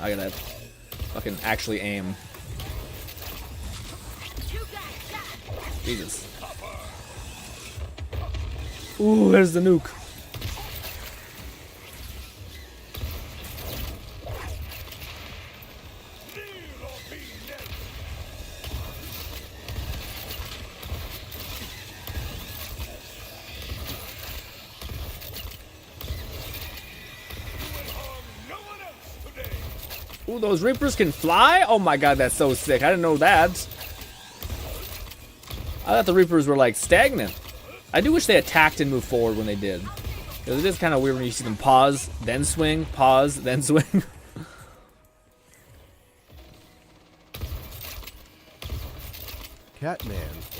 I gotta fucking actually aim. Jesus. Ooh, there's the nuke. Ooh, those Reapers can fly? Oh my god, that's so sick. I didn't know that. I thought the Reapers were like stagnant. I do wish they attacked and moved forward when they did. Because it is kind of weird when you see them pause, then swing, pause, then swing. Catman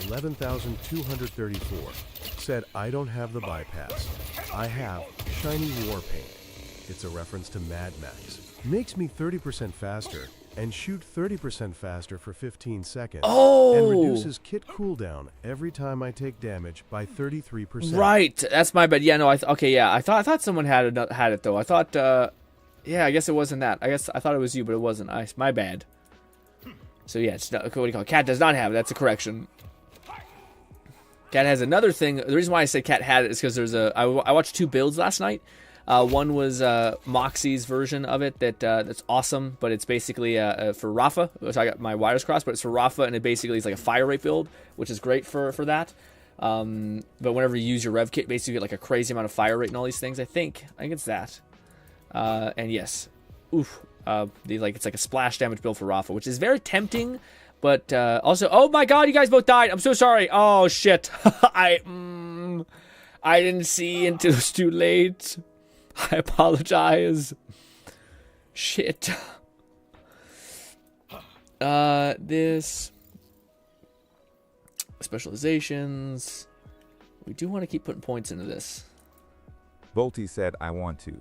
11,234 said, I don't have the bypass. I have shiny war paint. It's a reference to Mad Max. Makes me 30% faster and shoot 30% faster for 15 seconds. Oh! And reduces kit cooldown every time I take damage by 33%. Right, that's my bad. Yeah, no, okay, yeah. I thought someone had it though. I thought, yeah, I guess it wasn't that. I thought it was you, but it wasn't. My bad. So yeah, it's not, what do you call it? Cat does not have it. That's a correction. Cat has another thing. The reason why I said Cat had it is because there's I watched 2 builds last night. One was Moxie's version of it that's awesome, but it's basically for Rafa. So I got my wires crossed, but it's for Rafa, and it basically is like a fire rate build, which is great for that. But whenever you use your rev kit, basically you get like a crazy amount of fire rate and all these things. I think it's that. And yes, oof. It's like a splash damage build for Rafa, which is very tempting, but also, oh my god, you guys both died. I'm so sorry. Oh shit, I didn't see until it was too late. I apologize. Shit. This specializations. We do want to keep putting points into this. Volty said, I want to.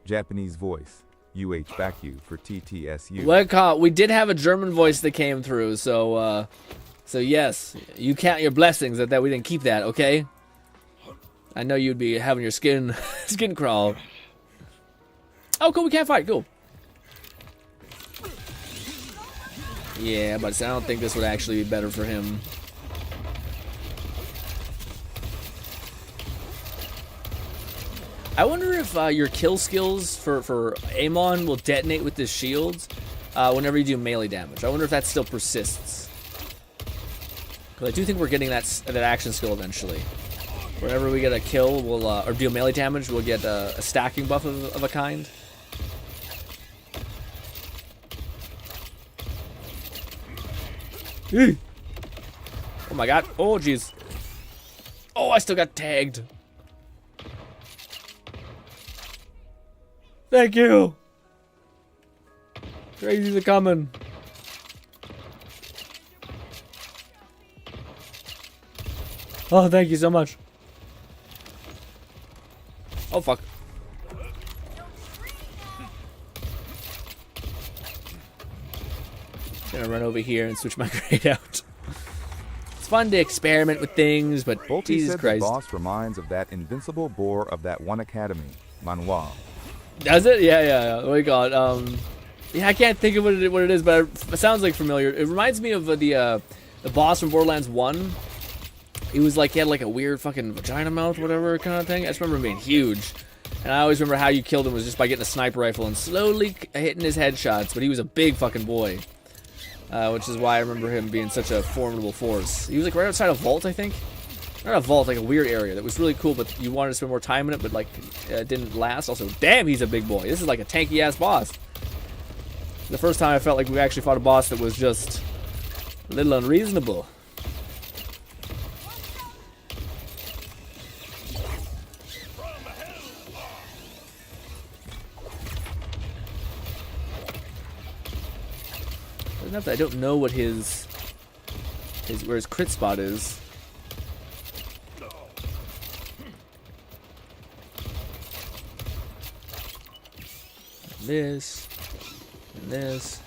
Japanese voice. UH back you for TTSU. Well, we did have a German voice that came through, so yes, you count your blessings that we didn't keep that, okay? I know you'd be having your skin crawl. Oh, cool, we can't fight, cool. Yeah, but I don't think this would actually be better for him. I wonder if your kill skills for Amon will detonate with his shields whenever you do melee damage. I wonder if that still persists. Because I do think we're getting that action skill eventually. Whenever we get a kill, we'll or do melee damage, we'll get a stacking buff of a kind. Oh my god! Oh jeez! Oh, I still got tagged. Thank you. Crazies are coming. Oh, thank you so much. Oh, fuck. Gonna run over here and switch my grade out. It's fun to experiment with things, but Bolty Jesus said Christ. The boss reminds of that invincible boar of that one academy, Manoir. Does it? Yeah. What do you call it? Yeah, I can't think of what it is, but it sounds like familiar. It reminds me of the boss from Borderlands 1. He was like, he had like a weird fucking vagina mouth, whatever kind of thing. I just remember him being huge. And I always remember how you killed him was just by getting a sniper rifle and slowly hitting his headshots, but he was a big fucking boy. Which is why I remember him being such a formidable force. He was like right outside a vault, I think. Not a vault, like a weird area that was really cool, but you wanted to spend more time in it, but like it didn't last. Also, damn, he's a big boy. This is like a tanky ass boss. The first time I felt like we actually fought a boss that was just a little unreasonable. Enough that I don't know what his where his crit spot is. This and this.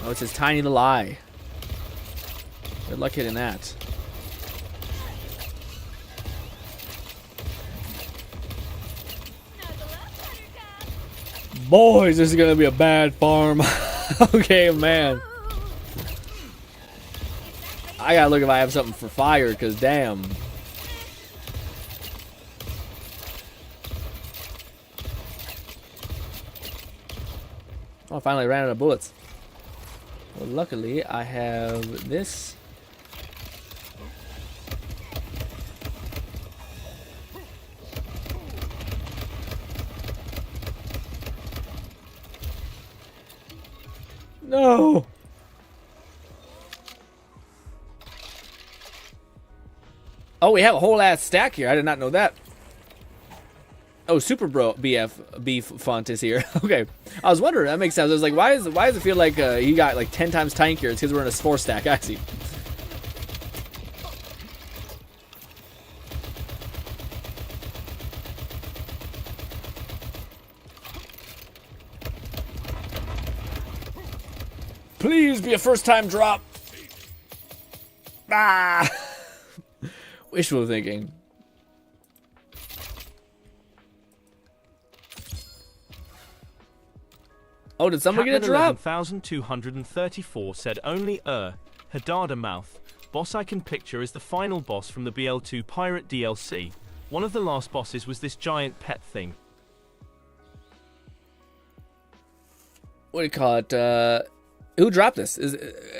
Oh, it's his tiny little eye. Good luck hitting that. Boys, this is gonna be a bad farm. Okay, man. I gotta look if I have something for fire, because damn. Oh, I finally ran out of bullets. Well, luckily, I have this. No! Oh, we have a whole ass stack here. I did not know that. Oh, Super Bro Beef Font is here. Okay. I was wondering, that makes sense. I was like, why does it feel like he got like 10 times tankier? It's because we're in a 4 stack. I see. Please be a first time drop. Ah! Wishful thinking. Oh, did somebody get a drop? 11,234 said only Hadada Mouth. Boss I can picture is the final boss from the BL2 Pirate DLC. One of the last bosses was this giant pet thing. What do you call it? Who dropped this?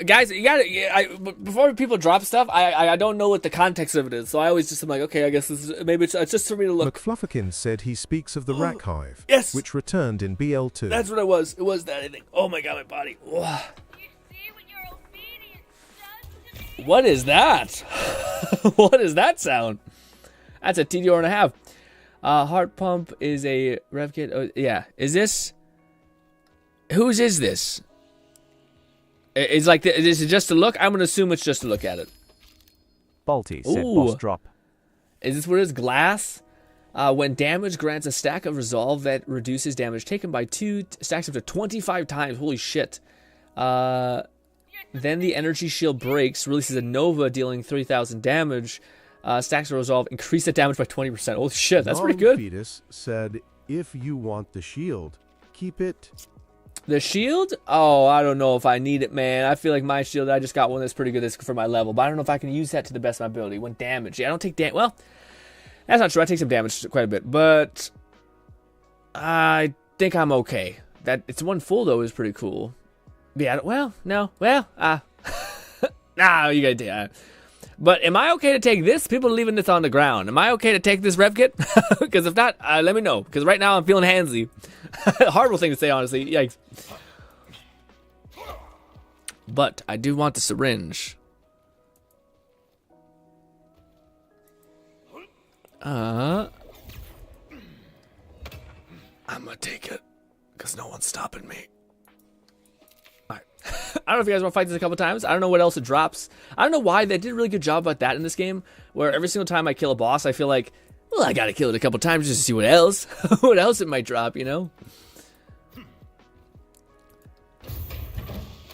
Guys, you gotta. Before people drop stuff, I don't know what the context of it is, so I always just am like, okay, I guess this is, maybe it's just for me to look. McFlufferkin said he speaks of the Rack Hive, yes, which returned in BL2. That's what it was. It was that, I think. Oh my god, my body. What is that? What is that sound? That's a TDR and a half. Heart pump is a rev kit. Oh, yeah. Is this? Whose is this? It's like, is it just to look? I'm gonna assume it's just to look at it. Balti said boss drop. Is this what it is? Glass? When damaged, grants a stack of resolve that reduces damage taken by 2 stacks up to 25 times. Holy shit. Then the energy shield breaks, releases a Nova dealing 3,000 damage. Stacks of resolve increase the damage by 20%. Holy shit, that's pretty good. Fetus said, if you want the shield, keep it. The shield? Oh, I don't know if I need it, man. I feel like my shield, I just got one that's pretty good that's for my level, but I don't know if I can use that to the best of my ability. When damage. Yeah, I don't take damage. Well, that's not true. I take some damage quite a bit, but I think I'm okay. That it's one full though is pretty cool. Yeah, well, no. Well, nah, you gotta take But am I okay to take this? People are leaving this on the ground. Am I okay to take this rev kit? Because if not, let me know. Because right now I'm feeling handsy. Horrible thing to say, honestly. Yikes. But I do want the syringe. I'm gonna take it. Because no one's stopping me. Alright. I don't know if you guys want to fight this a couple times. I don't know what else it drops. I don't know why. They did a really good job about that in this game, where every single time I kill a boss, I feel like, well, I gotta kill it a couple times just to see what else. What else it might drop, you know?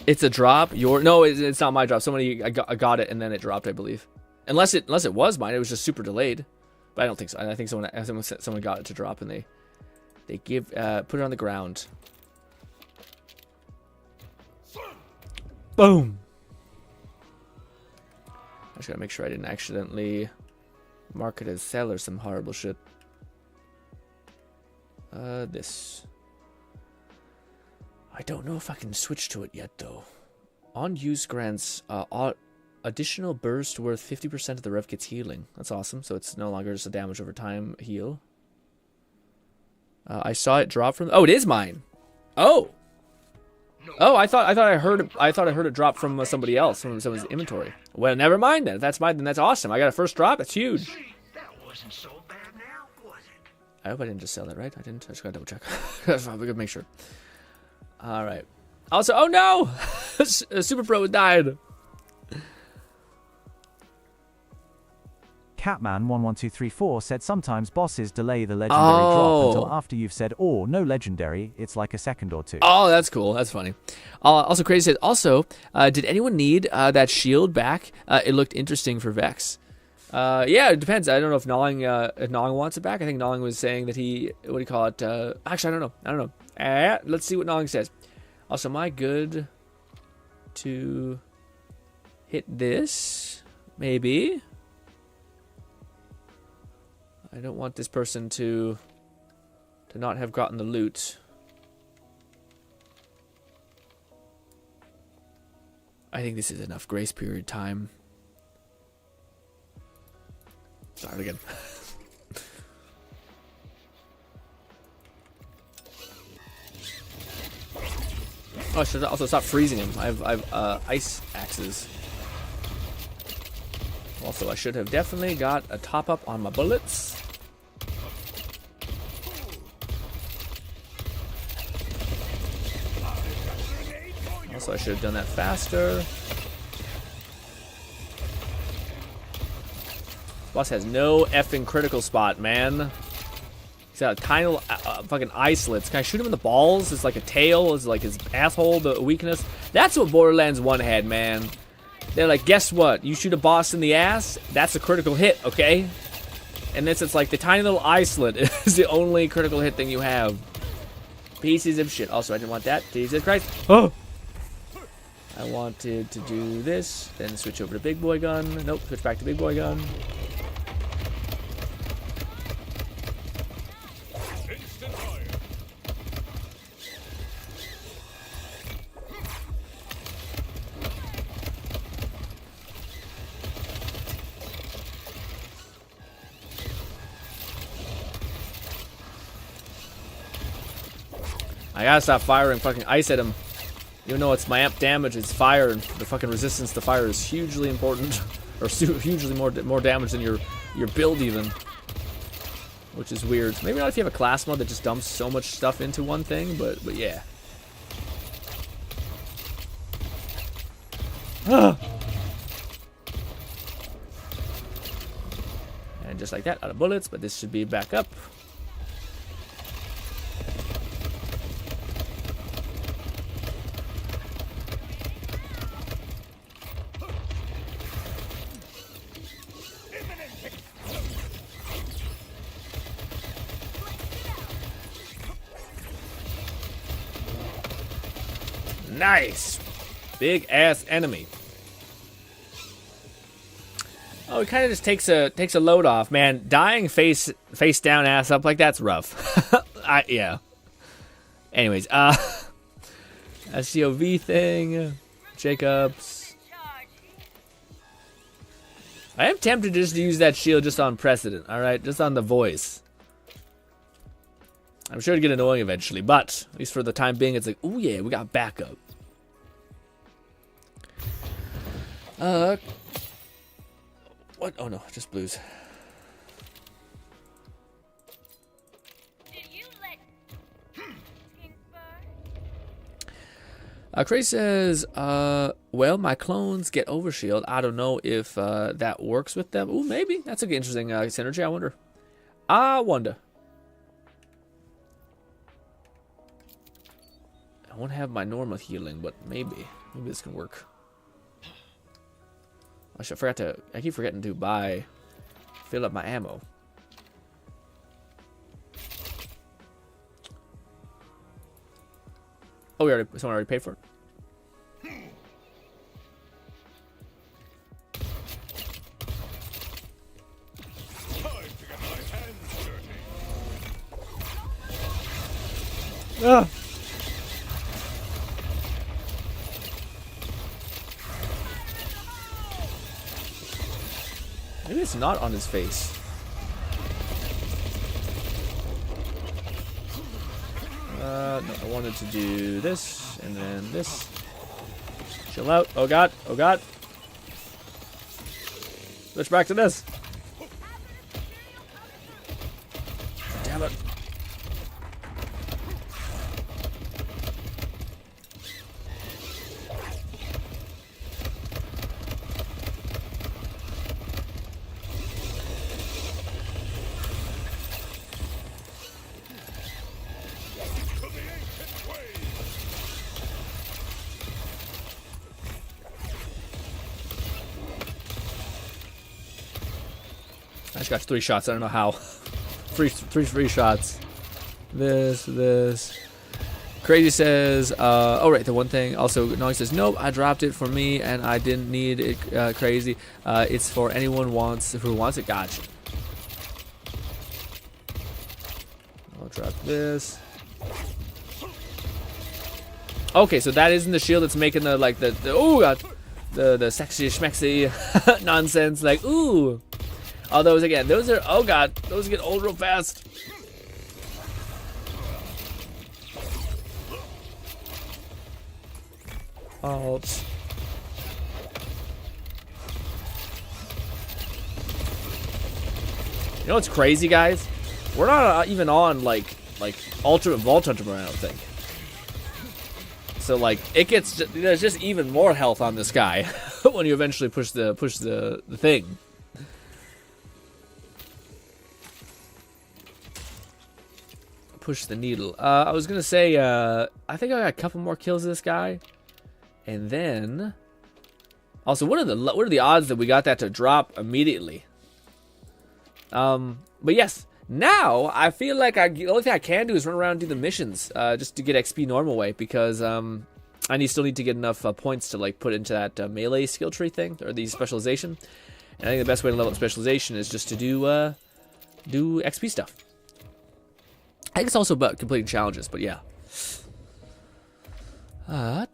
It's a drop. No, it's not my drop. Somebody I got it and then it dropped, I believe. Unless it was mine. It was just super delayed. But I don't think so. I think someone got it to drop and they put it on the ground. Boom. I just gotta make sure I didn't accidentally mark it as sell or some horrible shit. This. I don't know if I can switch to it yet, though. On use grants additional burst worth 50% of the rev gets healing. That's awesome. So it's no longer just a damage over time heal. I saw it drop from. Oh, it is mine. Oh. Oh, I thought I heard it drop from somebody else, from someone's inventory. Well, never mind then. If that's mine, then that's awesome. I got a first drop. That's huge. That wasn't so bad now, was it? I hope I didn't just sell that, right? I didn't. I just gotta double check. We gotta make sure. All right. Also, oh no! Super Pro died. Catman11234 said sometimes bosses delay the legendary drop until after you've said, "Oh, no legendary." It's like a second or two. Oh, that's cool. That's funny. Also, Crazy said, also, did anyone need that shield back? It looked interesting for Vex. Yeah, it depends. I don't know if Gnawing wants it back. I think Gnawing was saying that he, what do you call it? Actually, I don't know. Let's see what Gnawing says. Also, am I good to hit this? Maybe. I don't want this person to not have gotten the loot. I think this is enough grace period time. Start again. Oh, I should also stop freezing him. I have ice axes. Also, I should have definitely got a top up on my bullets. Also, I should have done that faster. Boss has no effing critical spot, man. He's got a tiny little fucking eye slits. Can I shoot him in the balls? It's like a tail. Is like his asshole the weakness. That's what Borderlands 1 had, man. They're like, guess what? You shoot a boss in the ass, that's a critical hit, okay? And this, it's like the tiny little eye slit is the only critical hit thing you have. Pieces of shit. Also, I didn't want that. Jesus Christ. Oh! I wanted to do this, then switch over to big boy gun. Nope, switch back to big boy gun. I gotta stop firing fucking ice at him. Even though it's my amp damage, it's fire, and the fucking resistance to fire is hugely important. Or hugely more damage than your build even. Which is weird. Maybe not if you have a class mod that just dumps so much stuff into one thing, but yeah. And just like that, out of bullets, but this should be back up. Nice! Big ass enemy. Oh, it kind of just takes a load off, man. Dying face down, ass up like that's rough. Yeah. Anyways, SCOV thing, Jacobs. I am tempted just to use that shield just on precedent. All right, just on the voice. I'm sure it'd get annoying eventually, but at least for the time being, it's like, oh yeah, we got backup. What? Oh no, just blues. Crazy says, well, my clones get overshield. I don't know if that works with them. Ooh, maybe. That's an interesting synergy. I wonder. I wonder. I won't have my normal healing, but maybe this can work. I keep forgetting to fill up my ammo. Oh, someone already paid for it. Ah. Maybe it's not on his face. No, I wanted to do this and then this. Chill out. Oh god. Oh god. Switch back to this. Damn it. I just got 3 shots. I don't know how. Three shots. This. Crazy says, oh right, the one thing. Also, Nog says, nope, I dropped it for me and I didn't need it. Crazy. It's for anyone who wants it. Gotcha. I'll drop this. Okay, so that isn't the shield that's making the oh god, the sexy schmexy nonsense. Like ooh. Oh, those again. Those are, oh god, those get old real fast. Alt. You know what's crazy, guys? We're not even on like Ultimate Vault Hunter, I don't think. So like there's just even more health on this guy when you eventually push the thing. Push the needle. I was gonna say, I think I got a couple more kills of this guy, and then also what are the odds that we got that to drop immediately? But yes, now I feel like the only thing I can do is run around and do the missions, just to get XP normal way, because I still need to get enough points to like put into that melee skill tree thing or the specialization. And I think the best way to level up specialization is just to do XP stuff. I think it's also about completing challenges, but yeah. Sell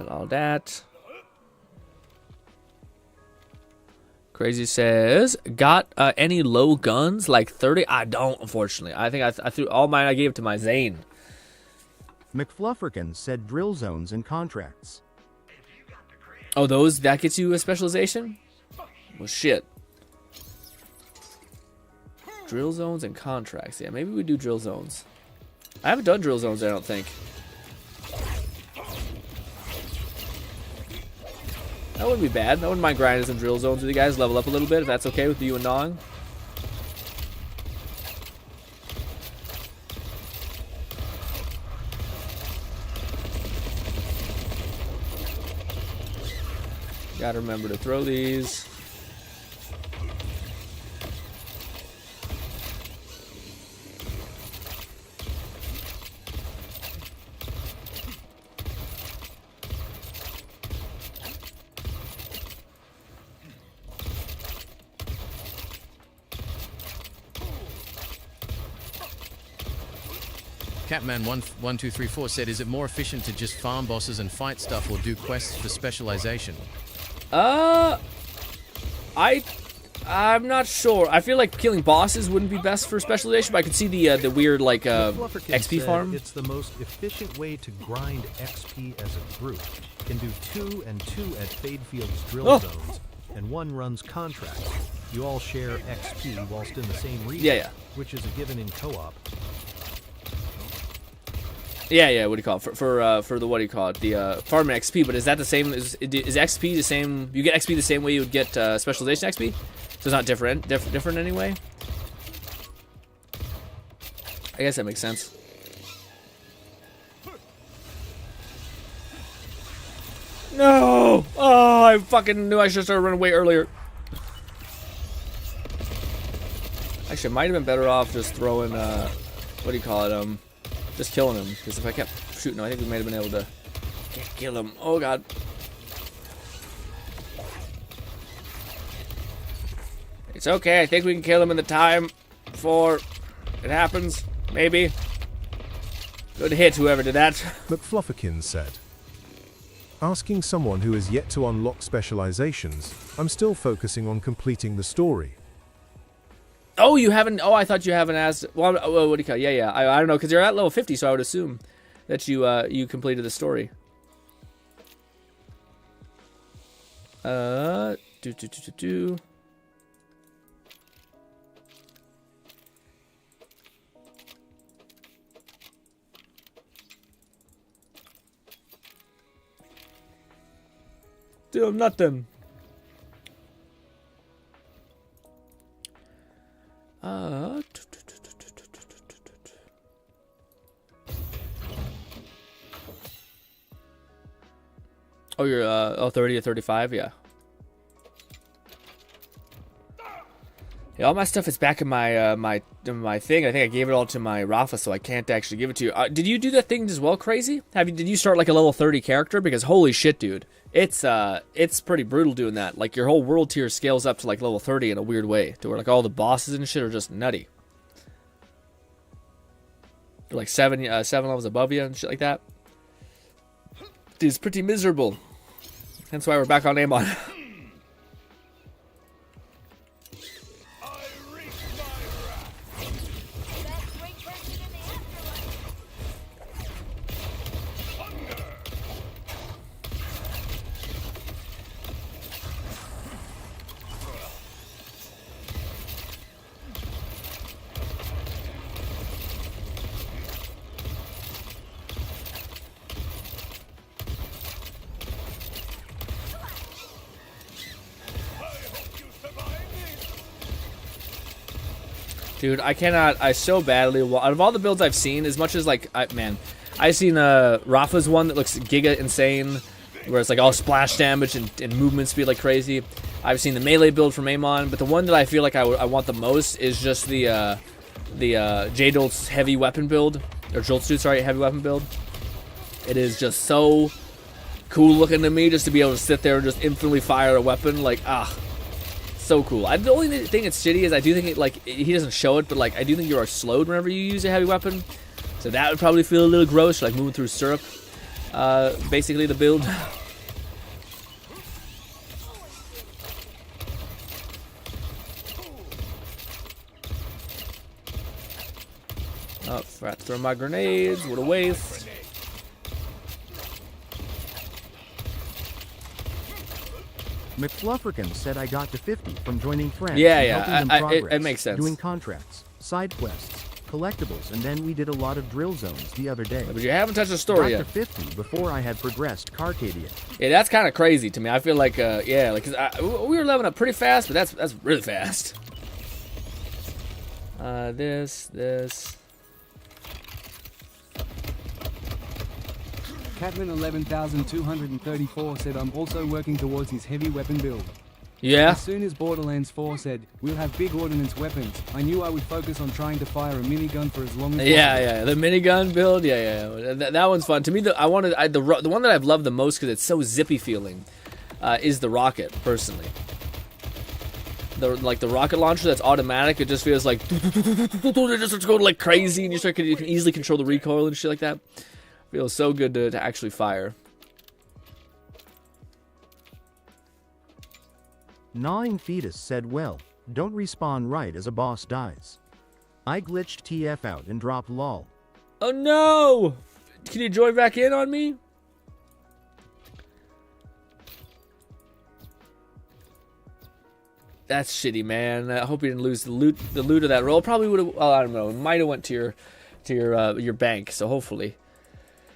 all that. Crazy says, got any low guns like 30? I don't, unfortunately. I think I threw all mine. I gave it to my Zane. McFlufferkin said drill zones and contracts. Oh, that gets you a specialization? Well, shit. Drill zones and contracts. Yeah, maybe we do drill zones. I haven't done drill zones, I don't think. That wouldn't be bad. I wouldn't mind grinding some drill zones with you guys. Level up a little bit, if that's okay with you and Nong. Gotta remember to throw these. Catman1234 said, is it more efficient to just farm bosses and fight stuff or do quests for specialization? I'm not sure. I feel like killing bosses wouldn't be best for specialization, but I could see the weird like XP farm. It's the most efficient way to grind XP as a group. Can do 2 and 2 at Fadefield's drill zones, and 1 runs contracts. You all share XP whilst in the same region, which is a given in co-op. Yeah. What do you call it? For the what do you call it? The farming XP. But is that the same? Is XP the same? You get XP the same way you would get specialization XP? So it's not different anyway. I guess that makes sense. No! Oh, I fucking knew I should have started running way earlier. Actually, I might have been better off just throwing, what do you call it, just killing him. Because if I kept shooting him, I think we might have been able to kill him. Oh, God. It's okay, I think we can kill him in the time before it happens. Maybe. Good hit, whoever did that. McFlufferkin said, asking someone who is yet to unlock specializations, I'm still focusing on completing the story. Oh, you haven't. Oh, I thought you haven't asked. Well, what do you call it? Yeah. I don't know, because you're at level 50, so I would assume that you completed the story. Still nothing. Oh, you're 30 or 35, yeah. Yeah, all my stuff is back in my my thing. I think I gave it all to my Rafa, so I can't actually give it to you. Did you do that thing as well, Crazy? Did you start like a level 30 character? Because holy shit, dude, it's pretty brutal doing that. Like your whole world tier scales up to like level 30 in a weird way, to where like all the bosses and shit are just nutty. They're like seven levels above you and shit like that. Dude, it's pretty miserable. Hence why we're back on Amon. Dude, I cannot. I so badly. Out of all the builds I've seen, as much as like, I've seen Rafa's one that looks giga insane, where it's like all splash damage and movement speed like crazy. I've seen the melee build from Amon, but the one that I feel like I want the most is just the J-Jolt's heavy weapon build, or Joltsu, sorry, heavy weapon build. It is just so cool looking to me, just to be able to sit there and just infinitely fire a weapon, like so cool. The only thing that's shitty is I do think he doesn't show it, but like I do think you are slowed whenever you use a heavy weapon, so that would probably feel a little gross, like moving through syrup. Basically the build. Oh, forgot to throw my grenades. What a waste. McFlufferkin said I got to 50 from joining friends. Yeah, it makes sense. Doing contracts, side quests, collectibles, and then we did a lot of drill zones the other day. But you haven't touched the story yet. Got to 50 before I had progressed Carcadia. Yeah, that's kind of crazy to me. I feel like, yeah, like, 'cause we were leveling up pretty fast, but that's really fast. This. Catman 11,234 said I'm also working towards his heavy weapon build. Yeah. As soon as Borderlands 4 said we'll have big ordnance weapons, I knew I would focus on trying to fire a minigun for as long as possible. Yeah, the minigun build, yeah. That one's fun to me. The one that I've loved the most because it's so zippy feeling, is the rocket. Personally, the rocket launcher that's automatic. It just feels like it just starts going like crazy, and you can easily control the recoil and shit like that. Feels so good to actually fire. 9 Fetus said, well, don't respawn right as a boss dies. I glitched TF out and dropped lol. Oh no! Can you join back in on me? That's shitty, man. I hope you didn't lose the loot of that roll. Probably would have. Well, I don't know. It might have went to your bank. So hopefully.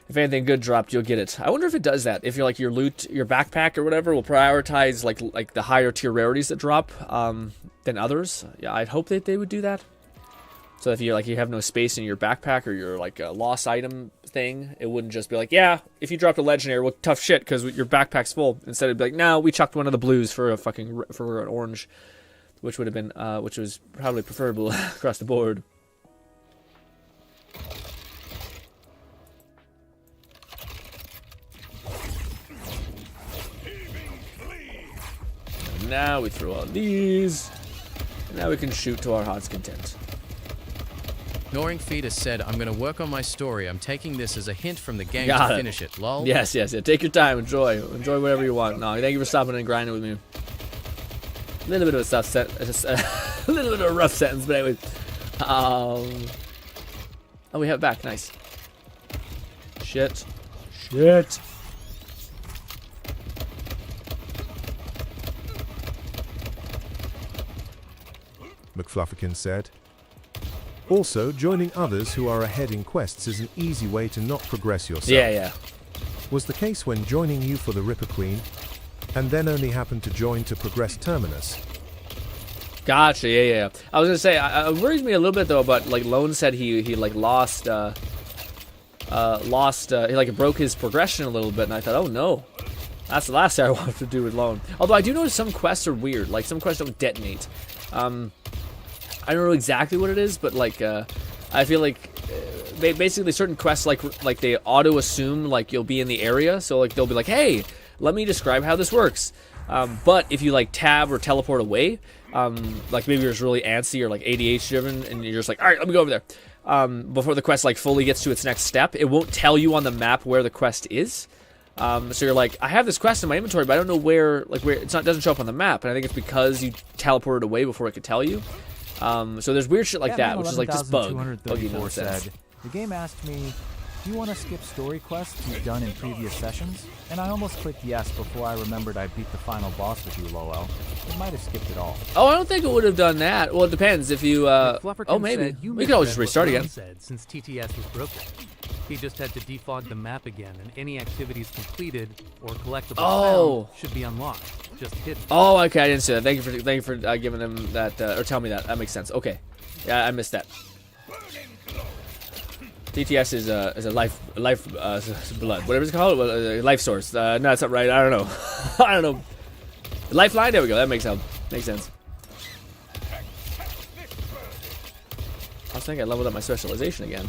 if anything good dropped, you'll get it. I wonder if it does that. If you're like your loot, your backpack or whatever will prioritize like the higher tier rarities that drop than others. Yeah, I'd hope that they would do that. So if you have no space in your backpack or your like lost item thing, it wouldn't just be like, yeah, if you dropped a legendary, well, tough shit because your backpack's full. Instead, it'd be like, no, we chucked one of the blues for an orange, which would have been which was probably preferable across the board. And now we throw on these. And now we can shoot to our heart's content. Ignoring Fetus said, I'm going to work on my story. I'm taking this as a hint from the game Got to it. finish it. Lol. Yes. Take your time. Enjoy whatever you want. No, thank you for stopping and grinding with me. A little bit of a little bit of a rough sentence, but anyway. Oh, we have it back. Nice. Shit. McFlufferkin said. Also, joining others who are ahead in quests is an easy way to not progress yourself. Yeah. Was the case when joining you for the Ripper Queen, and then only happened to join to progress Terminus. Gotcha. Yeah. I was gonna say, it worries me a little bit though. But like Lone said, he like lost. He like broke his progression a little bit, and I thought, oh no, that's the last thing I wanted to do with Lone. Although I do notice some quests are weird. Like some quests don't detonate. I don't know exactly what it is, but like I feel like basically certain quests like they auto assume like you'll be in the area, so like they'll be like, hey, let me describe how this works. But if you like tab or teleport away, like maybe you're just really antsy or like ADH driven, and you're just like, all right, let me go over there. Before the quest like fully gets to its next step, it won't tell you on the map where the quest is. So you're like, I have this quest in my inventory, but I don't know where it doesn't show up on the map, and I think it's because you teleported away before it could tell you. So there's weird shit like that, which is like just buggy nonsense. Said, the game asked me, do you want to skip story quests you've done in previous sessions? And I almost clicked yes before I remembered I beat the final boss with you, Lowell. It might have skipped it all. Oh, I don't think it would have done that. Well, it depends if you, oh, maybe. We could always just restart again. Said, since TTS was broken. He just had to defog the map again, and any activities completed or collectible found should be unlocked, just hidden. Oh, okay, I didn't see that. Thank you for giving him that, or telling me that. That makes sense. Okay, yeah, I missed that. TTS is a life blood, whatever it's called, life source. No, that's not right. I don't know. I don't know. Lifeline. There we go. That makes sense. I was thinking I leveled up my specialization again.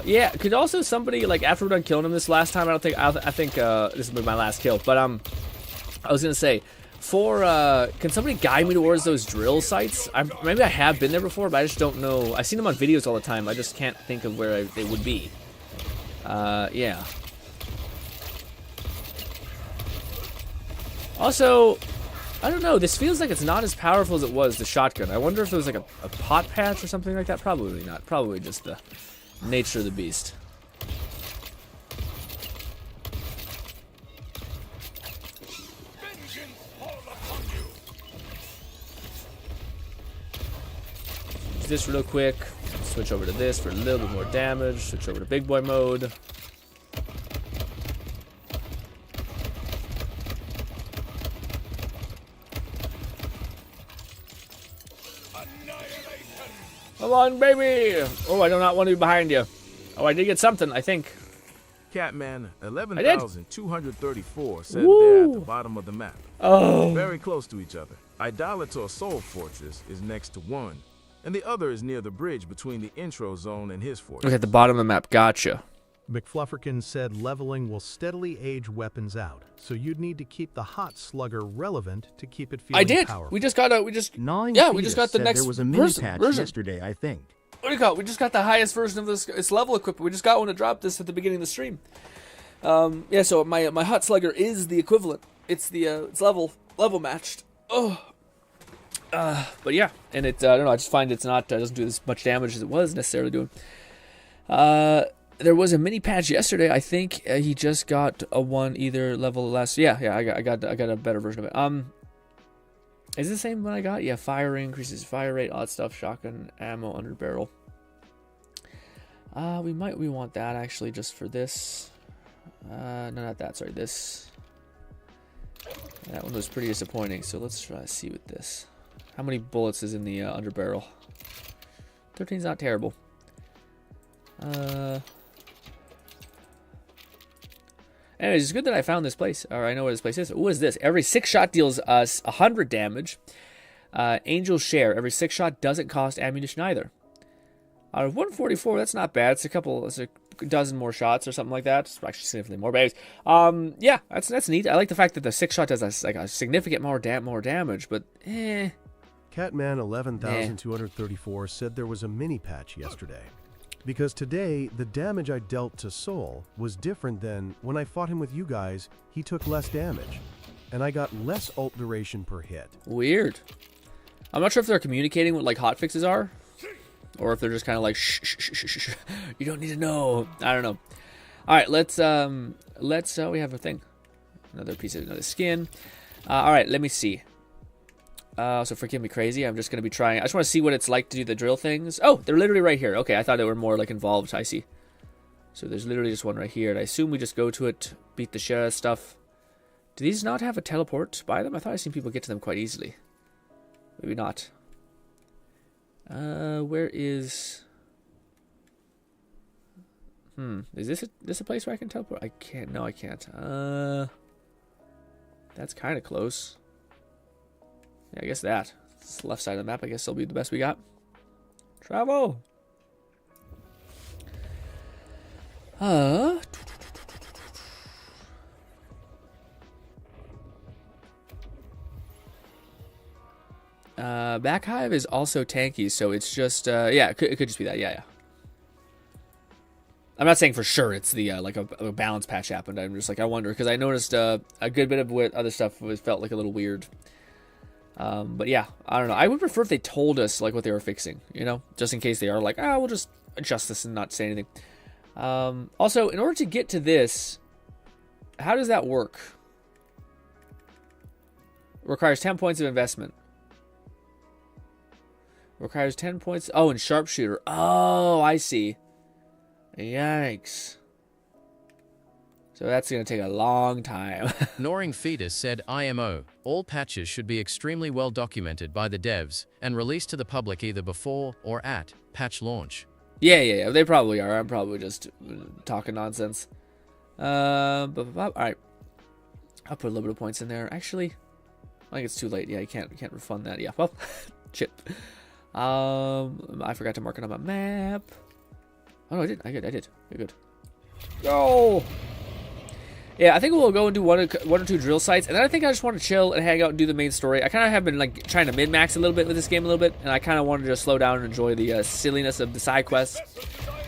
Yeah, could also somebody, like, after we're done killing him this last time, I think this will be my last kill, but, I was gonna say, can somebody guide me towards those drill sites? Maybe I have been there before, but I just don't know. I've seen them on videos all the time, I just can't think of where they would be. Yeah. Also, I don't know, this feels like it's not as powerful as it was, the shotgun. I wonder if there was, like, a pot patch or something like that? Probably not. Probably just the nature of the beast. Use this real quick. Switch over to this for a little bit more damage. Switch over to big boy mode. Come on, baby! Oh, I do not want to be behind you. Oh, I did get something, I think. Catman 11,234 said they're at the bottom of the map. Oh. Very close to each other. Idolator Soul Fortress is next to one, and the other is near the bridge between the intro zone and his fortress. Okay, at the bottom of the map. Gotcha. McFlufferkin said leveling will steadily age weapons out, so you'd need to keep the hot slugger relevant to keep it feeling I did. powerful. We just got the next there was a mini patch yesterday, I think. What do you call it? We just got the highest version of this. It's level equipment. We just got one to drop this at the beginning of the stream. Yeah. So my hot slugger is the equivalent. It's it's level matched. Oh. But yeah, and it I don't know. I just find it's not doesn't do as much damage as it was necessarily doing. There was a mini patch yesterday. I think he just got a one either level less. Yeah. I got a better version of it. Is it the same one I got? Yeah, firing, increases fire rate, all that stuff. Shotgun, ammo, under barrel. We want that actually just for this. No, not that. Sorry, this. That one was pretty disappointing. So let's try to see with this. How many bullets is in the under barrel? 13's not terrible. Anyways, it's good that I found this place, or I know where this place is. What is this? Every 6 shot deals us 100 damage. Angel Share. Every 6 shot doesn't cost ammunition either. Out of 144, that's not bad. It's a dozen more shots or something like that. It's actually significantly more, but anyways, yeah, that's neat. I like the fact that the 6 shot does a significant more damage, but Catman 11,234 said there was a mini patch yesterday. Because today, the damage I dealt to Soul was different than when I fought him with you guys, he took less damage. And I got less ult duration per hit. Weird. I'm not sure if they're communicating what like hotfixes are. Or if they're just kind of like, shh, you don't need to know. I don't know. All right, let's we have a thing. Another piece of another skin. All right, let me see. So forgive me crazy. I'm just going to be trying. I just want to see what it's like to do the drill things. Oh, they're literally right here. Okay, I thought they were more like involved. I see. So there's literally just one right here. And I assume we just go to it, beat the shit out of stuff. Do these not have a teleport by them? I thought I seen people get to them quite easily. Maybe not. Where is... Is this a place where I can teleport? I can't. No, I can't. That's kind of close. Yeah, I guess that. It's the left side of the map. I guess it'll be the best we got. Travel! Back Hive is also tanky, so it's just, yeah, it could just be that, yeah. I'm not saying for sure it's the, like a balance patch happened. I'm just like, I wonder, because I noticed, a good bit of what other stuff felt like a little weird. But yeah, I don't know. I would prefer if they told us, like, what they were fixing, you know? Just in case they are like, we'll just adjust this and not say anything. Also, in order to get to this, how does that work? Requires 10 points of investment. Requires 10 points. Oh, and sharpshooter. Oh, I see. Yikes. So that's going to take a long time. Gnawing Fetus said, IMO, all patches should be extremely well documented by the devs and released to the public either before or at patch launch. Yeah. They probably are. I'm probably just talking nonsense. All right. I'll put a little bit of points in there. Actually, I think it's too late. Yeah, you can't refund that. Yeah, well, shit. I forgot to mark it on my map. Oh, no, I did. I did. You're good. Go! Yeah, I think we'll go and do one or two drill sites, and then I think I just want to chill and hang out and do the main story. I kind of have been like trying to min-max a little bit with this game a little bit, and I kind of wanted to just slow down and enjoy the silliness of the side quests.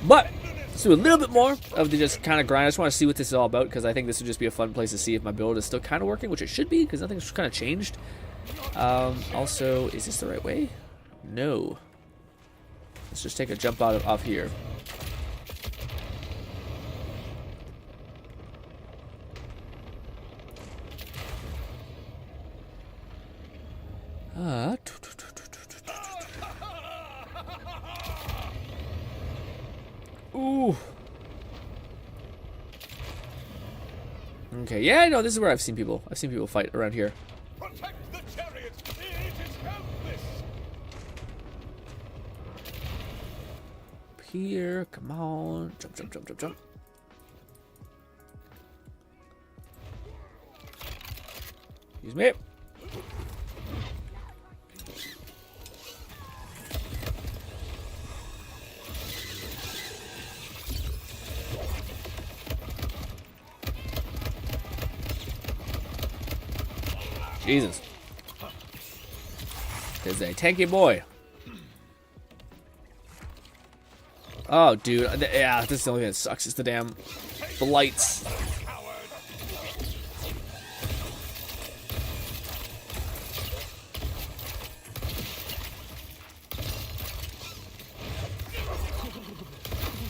But let's do a little bit more of the just kind of grind. I just want to see what this is all about, because I think this would just be a fun place to see if my build is still kind of working, which it should be, because nothing's kind of changed. Also, is this the right way? No. Let's just take a jump out off here. Ooh. Okay, yeah, no, this is where I've seen people. I've seen people fight around here. Protect the chariot. It is helpless. Up here, come on. Jump. Excuse me. Jesus. There's a tanky boy. Oh, dude. Yeah, this is the only thing that sucks. It's the damn blights.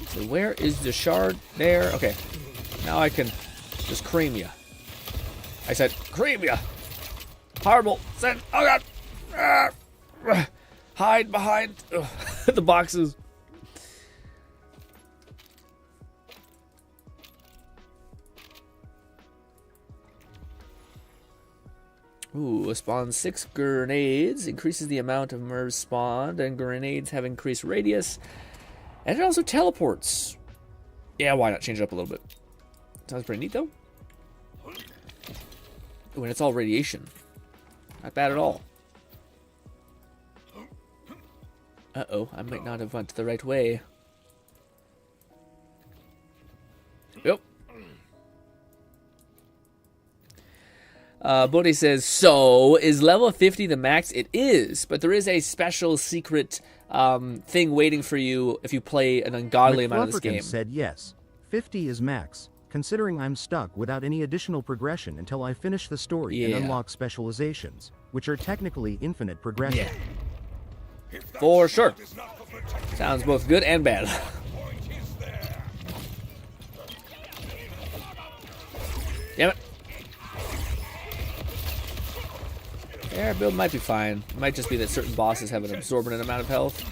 So where is the shard? There. Okay. Now I can just cream you. I said cream you. Horrible. Send. Oh god. Hide behind the boxes. Ooh, spawns 6 grenades, increases the amount of MERS spawned, and grenades have increased radius. And it also teleports. Yeah, why not change it up a little bit? Sounds pretty neat, though. Ooh, and it's all radiation. Not bad at all. Uh-oh, I might not have went the right way. Yep. Bodhi says, so, is level 50 the max? It is, but there is a special secret thing waiting for you if you play an ungodly amount of this game. Said yes. 50 is max, considering I'm stuck without any additional progression until I finish the story and unlock specializations, which are technically infinite progression. Yeah. For sure. Sounds both good and bad. Damn it. Yeah, our build might be fine. It might just be that certain bosses have an absorbent amount of health.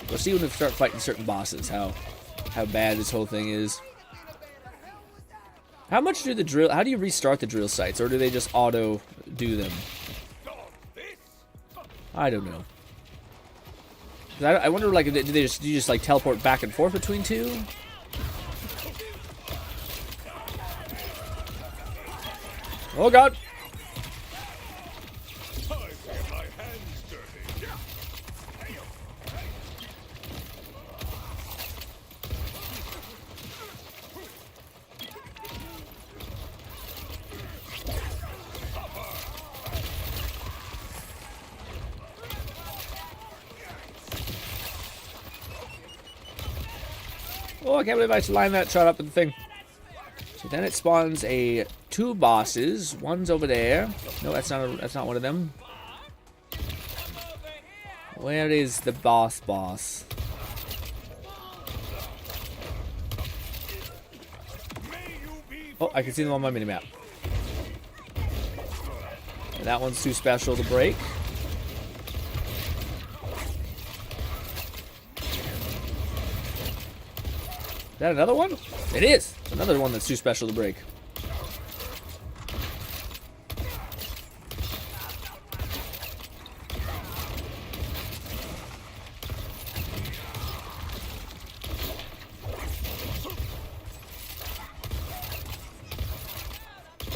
We'll see when we start fighting certain bosses how bad this whole thing is. How much do the drill? How do you restart the drill sites, or do they just auto do them? I don't know. I wonder, like, do you just like teleport back and forth between two? Oh God! Oh, I can't believe I lined that shot up with the thing. So then it spawns two bosses. One's over there. No, that's not one of them. Where is the boss? Oh, I can see them on my minimap. And that one's too special to break. Is that another one? It is! Another one that's too special to break.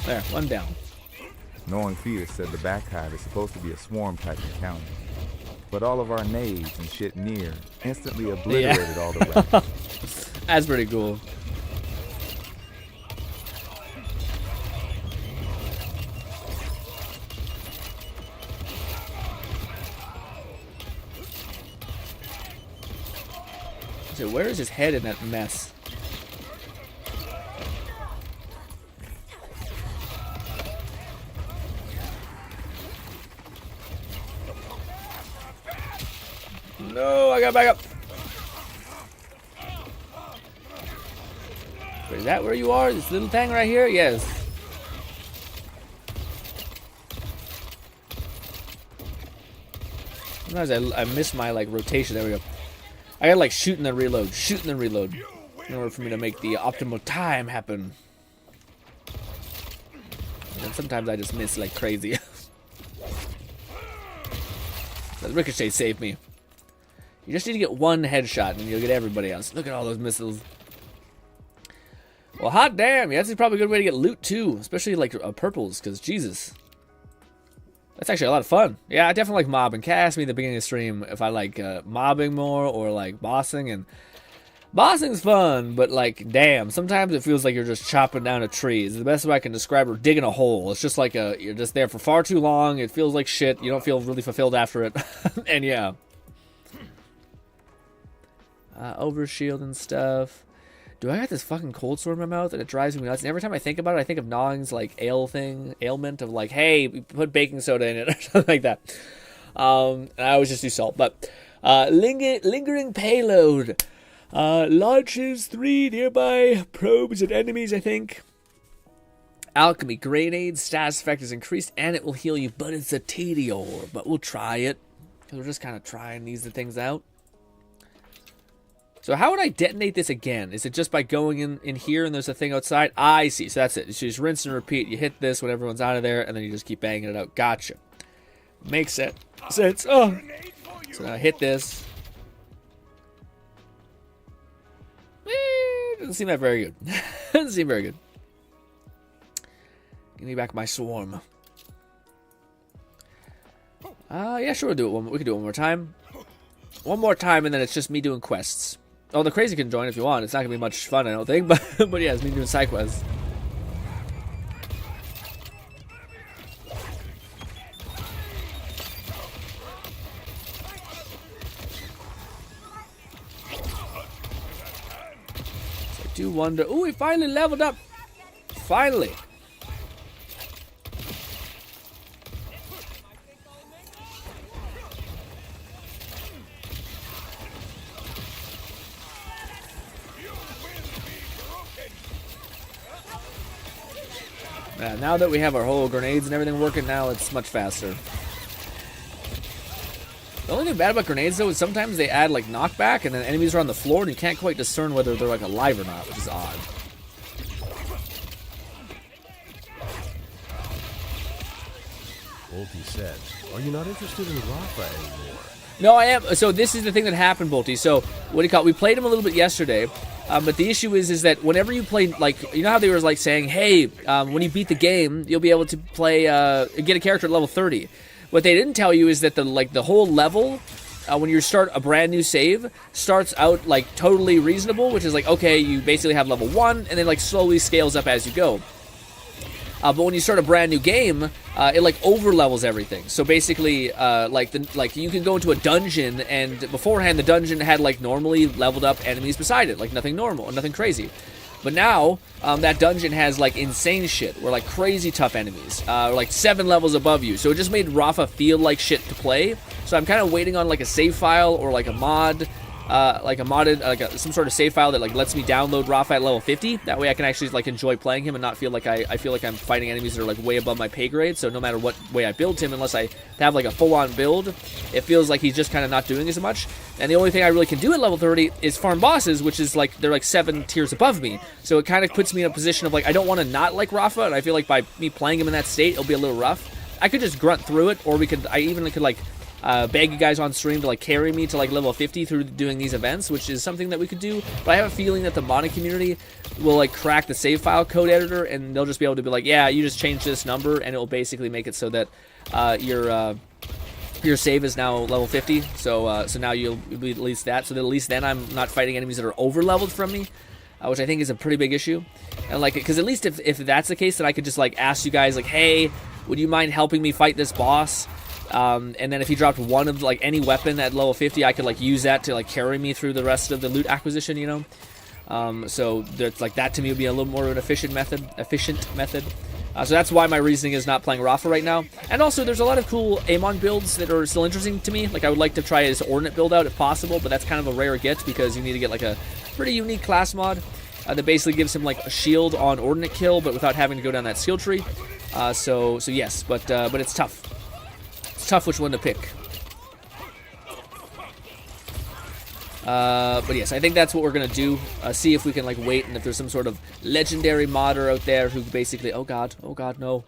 There, one down. Knowing Fetus said the back hive is supposed to be a swarm type encounter. But all of our nades and shit near instantly obliterated all the rest. That's pretty cool. So where is his head in that mess? No, I got back up. Is that where you are? This little thing right here? Yes. Sometimes I miss my like rotation. There we go. I gotta like shoot and then reload, in order for me to make the optimal time happen. And sometimes I just miss like crazy. The ricochet saved me. You just need to get one headshot and you'll get everybody else. Look at all those missiles. Well, hot damn, yeah, that's probably a good way to get loot too, especially like purples, because Jesus. That's actually a lot of fun. Yeah, I definitely like mobbing. Kat asked me at the beginning of the stream if I like mobbing more or like bossing, and bossing's fun, but like, damn, sometimes it feels like you're just chopping down a tree. It's the best way I can describe it, or digging a hole. It's just like you're just there for far too long. It feels like shit. You don't feel really fulfilled after it. And yeah. Overshield and stuff. Do I got this fucking cold sore in my mouth and it drives me nuts? And every time I think about it, I think of Nong's like ailment of like, hey, we put baking soda in it or something like that. And I always just do salt. But lingering payload launches 3 nearby probes and enemies, I think. Alchemy, grenade, status effect is increased, and it will heal you, but it's a tediore. But we'll try it, because we're just kind of trying these things out. So how would I detonate this again? Is it just by going in here and there's a thing outside? I see, so that's it. You just rinse and repeat. You hit this when everyone's out of there, and then you just keep banging it out. Gotcha. Makes sense. Oh. So now I hit this. Doesn't seem that very good. Doesn't seem very good. Give me back my swarm. Yeah, sure, we'll do it. We can do it one more time. One more time, and then it's just me doing quests. Oh, the crazy can join if you want. It's not gonna be much fun, I don't think. But yeah, it's me doing side quests. So I do wonder. Ooh, we finally leveled up. Finally. Now that we have our whole grenades and everything working, now it's much faster. The only thing bad about grenades, though, is sometimes they add, like, knockback, and then enemies are on the floor, and you can't quite discern whether they're, like, alive or not, which is odd. Bolty said, are you not interested in Rafa anymore? No, I am. So this is the thing that happened, Bolty. So, what do you call it? We played him a little bit yesterday. But the issue is that whenever you play, like, you know how they were like saying, hey, when you beat the game, you'll be able to play, get a character at level 30. What they didn't tell you is that the whole level, when you start a brand new save, starts out like totally reasonable, which is like, okay, you basically have level 1, and then like slowly scales up as you go. But when you start a brand new game, it like over levels everything. So basically, like you can go into a dungeon, and beforehand the dungeon had like normally leveled up enemies beside it, like nothing normal, nothing crazy. But now that dungeon has like insane shit, where like crazy tough enemies, like 7 levels above you. So it just made Rafa feel like shit to play. So I'm kind of waiting on like a save file or like a mod. Some sort of save file that like lets me download Rafa at level 50. That way I can actually like enjoy playing him and not feel like I feel like I'm fighting enemies that are like way above my pay grade. So no matter what way I build him, unless I have like a full-on build, it feels like he's just kind of not doing as much. And the only thing I really can do at level 30 is farm bosses, which is like they're like 7 tiers above me. So it kind of puts me in a position of like I don't want to not like Rafa, and I feel like by me playing him in that state, it'll be a little rough. I could just grunt through it, or I even could like beg you guys on stream to like carry me to like level 50 through doing these events, which is something that we could do. But I have a feeling that the modding community will like crack the save file code editor, and they'll just be able to be like, yeah, you just change this number, and it will basically make it so that your save is now level 50. So now you'll be at least that, so that at least then I'm not fighting enemies that are over leveled from me, which I think is a pretty big issue. And like, because at least if that's the case, then I could just like ask you guys like, hey, would you mind helping me fight this boss? And then if he dropped one of like any weapon at level 50, I could like use that to like carry me through the rest of the loot acquisition, you know. So that's like that to me would be a little more of an efficient method. So that's why my reasoning is not playing Rafa right now. And also, there's a lot of cool Amon builds that are still interesting to me. Like I would like to try his Ordnate build out if possible, but that's kind of a rare get because you need to get like a pretty unique class mod that basically gives him like a shield on Ordnate kill, but without having to go down that skill tree. So yes, but it's tough. It's tough which one to pick. But yes, I think that's what we're gonna do. See if we can like wait, and if there's some sort of legendary modder out there who basically, oh god, no.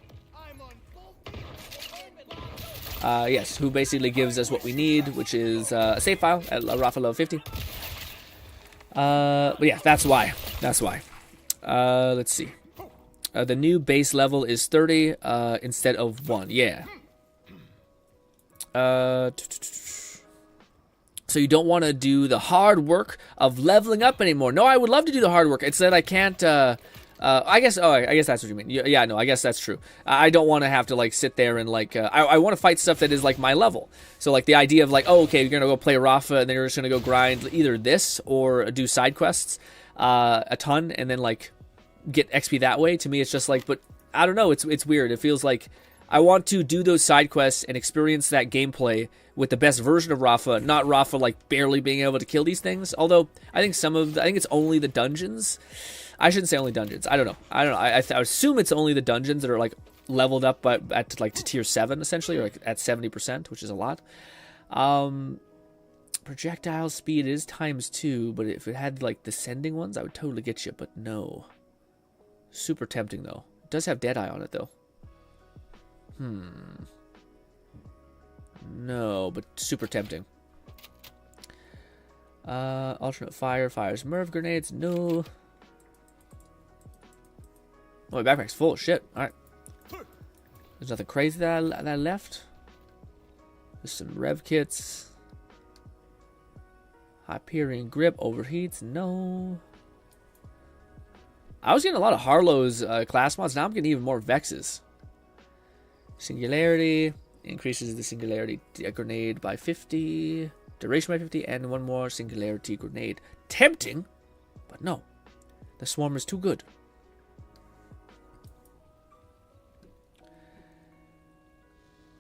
Yes, who basically gives us what we need, which is a save file at Rafa level 50. But yeah, that's why. Let's see. The new base level is 30 instead of 1. Yeah. So you don't want to do the hard work of leveling up anymore. No, I would love to do the hard work. It's that I can't, I guess that's what you mean. Yeah, no, I guess that's true. I don't want to have to, like, sit there and, like, I want to fight stuff that is, like, my level. So, like, the idea of, like, oh, okay, you're going to go play Rafa, and then you're just going to go grind either this or do side quests a ton, and then, like, get XP that way. To me, it's just, like, but I don't know. It's weird. It feels like I want to do those side quests and experience that gameplay with the best version of Rafa, not Rafa like barely being able to kill these things. Although I think I think it's only the dungeons I shouldn't say only dungeons. I don't know. I assume it's only the dungeons that are like leveled up at like to tier 7 essentially, or like at 70%, which is a lot. Projectile speed is ×2, but if it had like descending ones, I would totally get you. But no, super tempting though. It does have Deadeye on it though. No, but super tempting. Alternate fire, fires Merv grenades. No. Oh, my backpack's full. Shit. All right. There's nothing crazy that I left. There's some rev kits. Hyperion grip overheats. No. I was getting a lot of Harlow's class mods. Now I'm getting even more Vexes. Singularity increases the singularity grenade by 50. Duration by 50, and one more singularity grenade. Tempting, but no. The swarm is too good.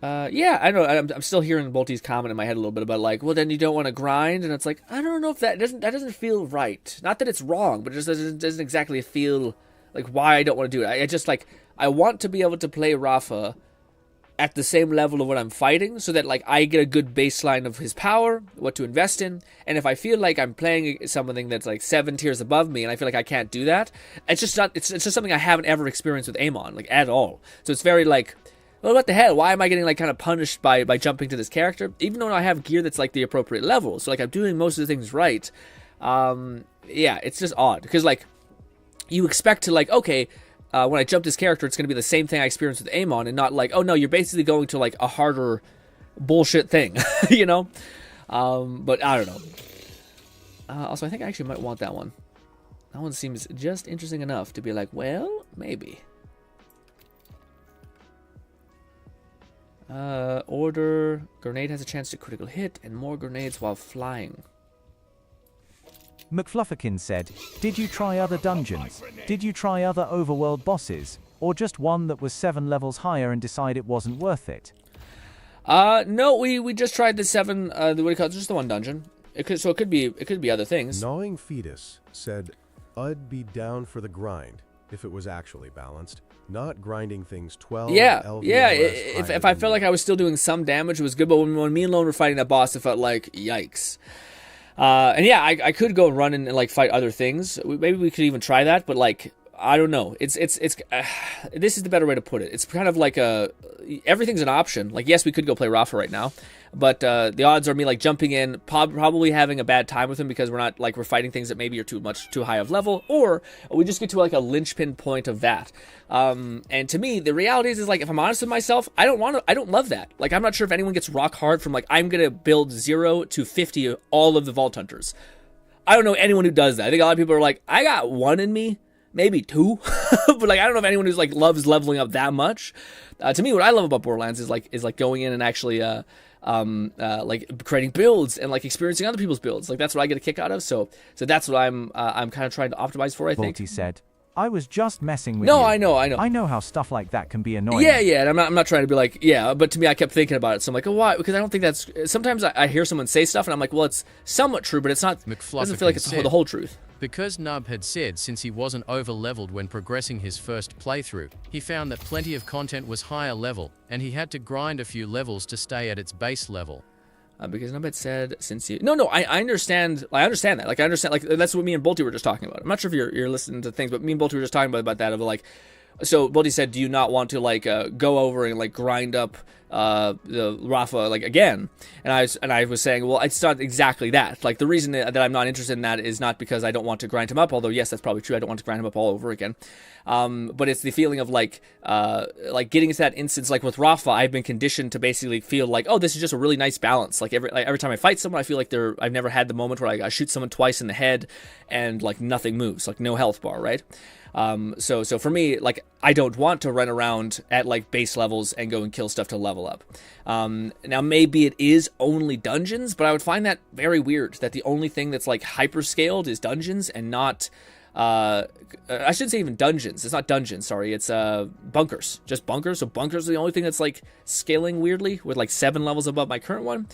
Yeah, I know. I'm still hearing Bolty's comment in my head a little bit about like, well, then you don't want to grind, and it's like, I don't know if that doesn't feel right. Not that it's wrong, but it just doesn't exactly feel like why I don't want to do it. I just like I want to be able to play Rafa at the same level of what I'm fighting, so that like I get a good baseline of his power, what to invest in, and if I feel like I'm playing something that's like 7 tiers above me, and I feel like I can't do that, it's just not. It's just something I haven't ever experienced with Amon, like at all. So it's very like, well, what the hell? Why am I getting like kind of punished by jumping to this character, even though I have gear that's like the appropriate level? So like I'm doing most of the things right. Yeah, it's just odd because like you expect to like, okay. When I jump this character, it's going to be the same thing I experienced with Amon, and not like, oh no, you're basically going to like a harder bullshit thing, you know? But I don't know. Also, I think I actually might want that one. That one seems just interesting enough to be like, well, maybe. Order. Grenade has a chance to critical hit, and more grenades while flying. McFlufferkin said, did you try other dungeons? Did you try other overworld bosses? Or just one that was 7 levels higher and decide it wasn't worth it? No, we just tried the 7, what do you call it? Just the one dungeon. It could be other things. Gnawing Fetus said, I'd be down for the grind if it was actually balanced. Not grinding things 12. Yeah. If I felt like I was still doing some damage, it was good. But when me and Lone were fighting that boss, it felt like, yikes. And yeah, I could go run and like fight other things. Maybe we could even try that, but like I don't know. It's this is the better way to put it. It's kind of like everything's an option. Like yes, we could go play Rafa right now, but the odds are me like jumping in, probably having a bad time with him because we're fighting things that maybe are too high of level, or we just get to like a linchpin point of that. And to me, the reality is like if I'm honest with myself, I don't love that. Like I'm not sure if anyone gets rock hard from like I'm gonna build 0 to 50 all of the Vault Hunters. I don't know anyone who does that. I think a lot of people are like, I got 1 in me. Maybe 2, but like I don't know if anyone who's like loves leveling up that much. To me, what I love about Borderlands is like going in and actually like creating builds and like experiencing other people's builds. Like that's what I get a kick out of. So that's what I'm kind of trying to optimize for. I think. Bolty said, "I was just messing with you." No, I know. I know how stuff like that can be annoying. Yeah. And I'm not trying to be like, yeah. But to me, I kept thinking about it. So I'm like, oh, why? Because I don't think that's. Sometimes I hear someone say stuff, and I'm like, well, it's somewhat true, but it's not. It doesn't feel like it's the whole truth. Because Nub had said since he wasn't over-leveled when progressing his first playthrough, he found that plenty of content was higher level, and he had to grind a few levels to stay at its base level. Because Nub had said since you... No, I understand. I understand that. Like, I understand. Like, that's what me and Bolty were just talking about. I'm not sure if you're listening to things, but me and Bolty were just talking about that of like... So Bolty said, do you not want to like go over and like grind up the Rafa like again? And I was saying, well, it's not exactly that. Like the reason that I'm not interested in that is not because I don't want to grind him up, although yes, that's probably true. I don't want to grind him up all over again. But it's the feeling of like getting into that instance, like with Rafa, I've been conditioned to basically feel like, oh, this is just a really nice balance. Like every time I fight someone, I feel like I've never had the moment where I shoot someone twice in the head and like nothing moves, like no health bar, right? So for me, like, I don't want to run around at like base levels and go and kill stuff to level up. Now maybe it is only dungeons, but I would find that very weird that the only thing that's like hyper scaled is dungeons and not, I shouldn't say even dungeons. It's not dungeons. Sorry. It's, bunkers, just bunkers. So bunkers are the only thing that's like scaling weirdly with like 7 levels above my current one.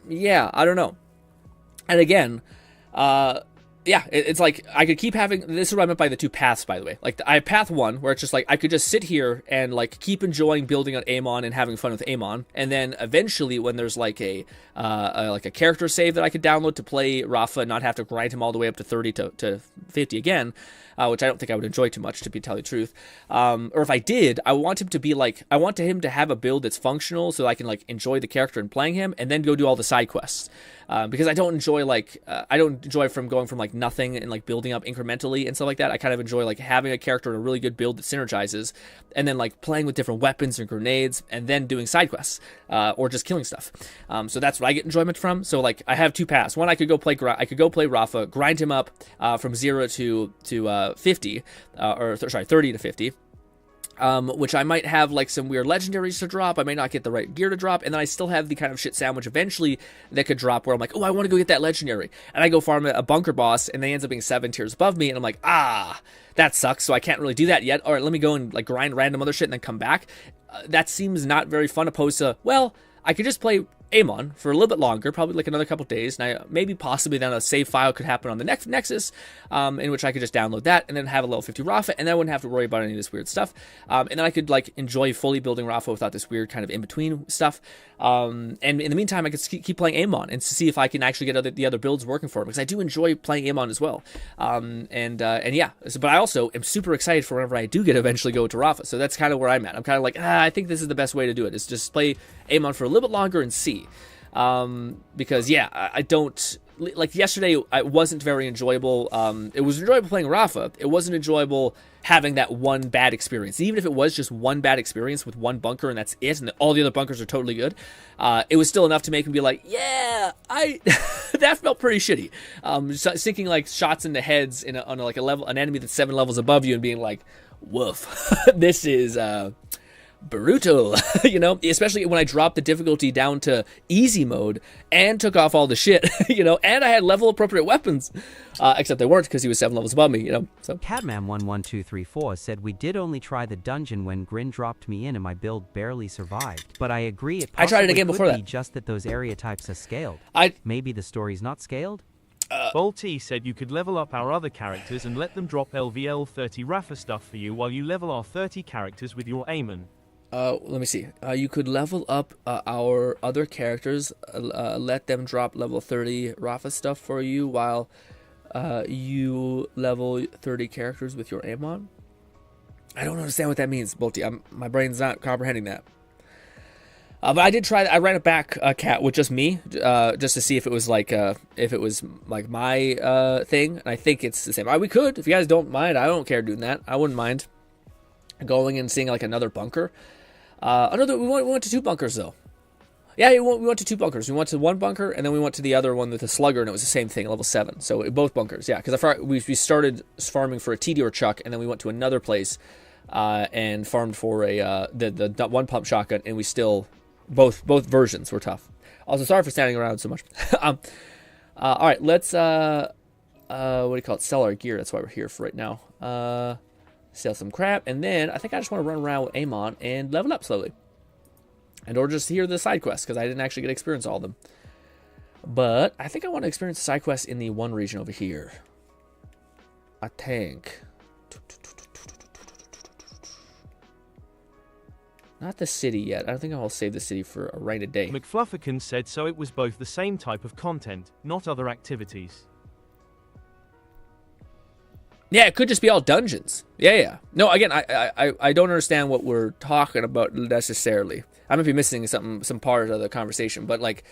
Yeah, I don't know. And again, yeah, it's like I could keep having. This is what I meant by the two paths, by the way. Like I have path one, where it's just like I could just sit here and like keep enjoying building on Amon and having fun with Amon, and then eventually when there's like a character save that I could download to play Rafa and not have to grind him all the way up to 30 to 50 again, which I don't think I would enjoy too much, to be tell you the truth. Or if I did, I want him to be like, I want him to have a build that's functional so I can like enjoy the character and playing him, and then go do all the side quests. Because I don't enjoy from going from like nothing and like building up incrementally and stuff like that. I kind of enjoy like having a character and a really good build that synergizes, and then like playing with different weapons and grenades, and then doing side quests or just killing stuff. So that's what I get enjoyment from. So like I have two paths. One, I could go play Rafa, grind him up from 0 to 50, 30 to 50. Which I might have like some weird legendaries to drop. I may not get the right gear to drop, and then I still have the kind of shit sandwich eventually that could drop where I'm like, oh, I want to go get that legendary, and I go farm a bunker boss, and they ends up being 7 tiers above me, and I'm like, that sucks. So I can't really do that yet. All right, let me go and like grind random other shit and then come back. That seems not very fun. Opposed to, well, I could just play Amon for a little bit longer, probably like another couple days, and maybe possibly then a save file could happen on the next Nexus, in which I could just download that and then have a level 50 Rafa, and then I wouldn't have to worry about any of this weird stuff, and then I could like enjoy fully building Rafa without this weird kind of in-between stuff, and in the meantime I could keep playing Amon and see if I can actually get the other builds working for him, because I do enjoy playing Amon as well, and yeah, but I also am super excited for whenever I do get eventually go to Rafa, so that's kind of where I'm at. I'm kind of like, I think this is the best way to do it, is just play Amon for a little bit longer and see. Because yeah, I don't like yesterday. It wasn't very enjoyable. It was enjoyable playing Rafa. It wasn't enjoyable having that one bad experience. Even if it was just one bad experience with one bunker and that's it, and all the other bunkers are totally good, it was still enough to make me be like, yeah, that felt pretty shitty. Sinking like shots in the heads on like an enemy that's 7 levels above you and being like, woof, this is brutal, you know, especially when I dropped the difficulty down to easy mode and took off all the shit, you know, and I had level appropriate weapons, except they weren't because he was 7 levels above me, you know. So Catman11234 said we did only try the dungeon when GRINN dropped me in and my build barely survived, but I agree I tried it again before that. Just that those area types are scaled. Maybe the story's not scaled. Bolty said you could level up our other characters and let them drop LVL 30 Rafa stuff for you while you level our 30 characters with your Amon. Let me see. You could level up our other characters, let them drop level 30 Rafa stuff for you while you level 30 characters with your Amon. I don't understand what that means, Bolty. My brain's not comprehending that. But I did try. I ran it back, Cat, with just me, just to see if it was like my thing. And I think it's the same. We could, if you guys don't mind. I don't care doing that. I wouldn't mind going and seeing like another bunker. We went to 2 bunkers though. Yeah, we went to 2 bunkers. We went to one bunker and then we went to the other one with a slugger, and it was the same thing, level 7. So both bunkers, yeah. Because we started farming for a TD or Chuck, and then we went to another place and farmed for the one pump shotgun, and we still both versions were tough. Also, sorry for standing around so much. All right, let's what do you call it? Sell our gear. That's why we're here for right now. Sell some crap, and then I think I just want to run around with Amon and level up slowly. And or just hear the side quests, because I didn't actually get to experience all of them. But I think I want to experience the side quests in the one region over here. I think. Not the city yet. I don't think I'll save the city for a rainy day. McFlufferkin said so it was both the same type of content, not other activities. Yeah, it could just be all dungeons. Yeah. No, again, I don't understand what we're talking about necessarily. I might be missing some part of the conversation, but like,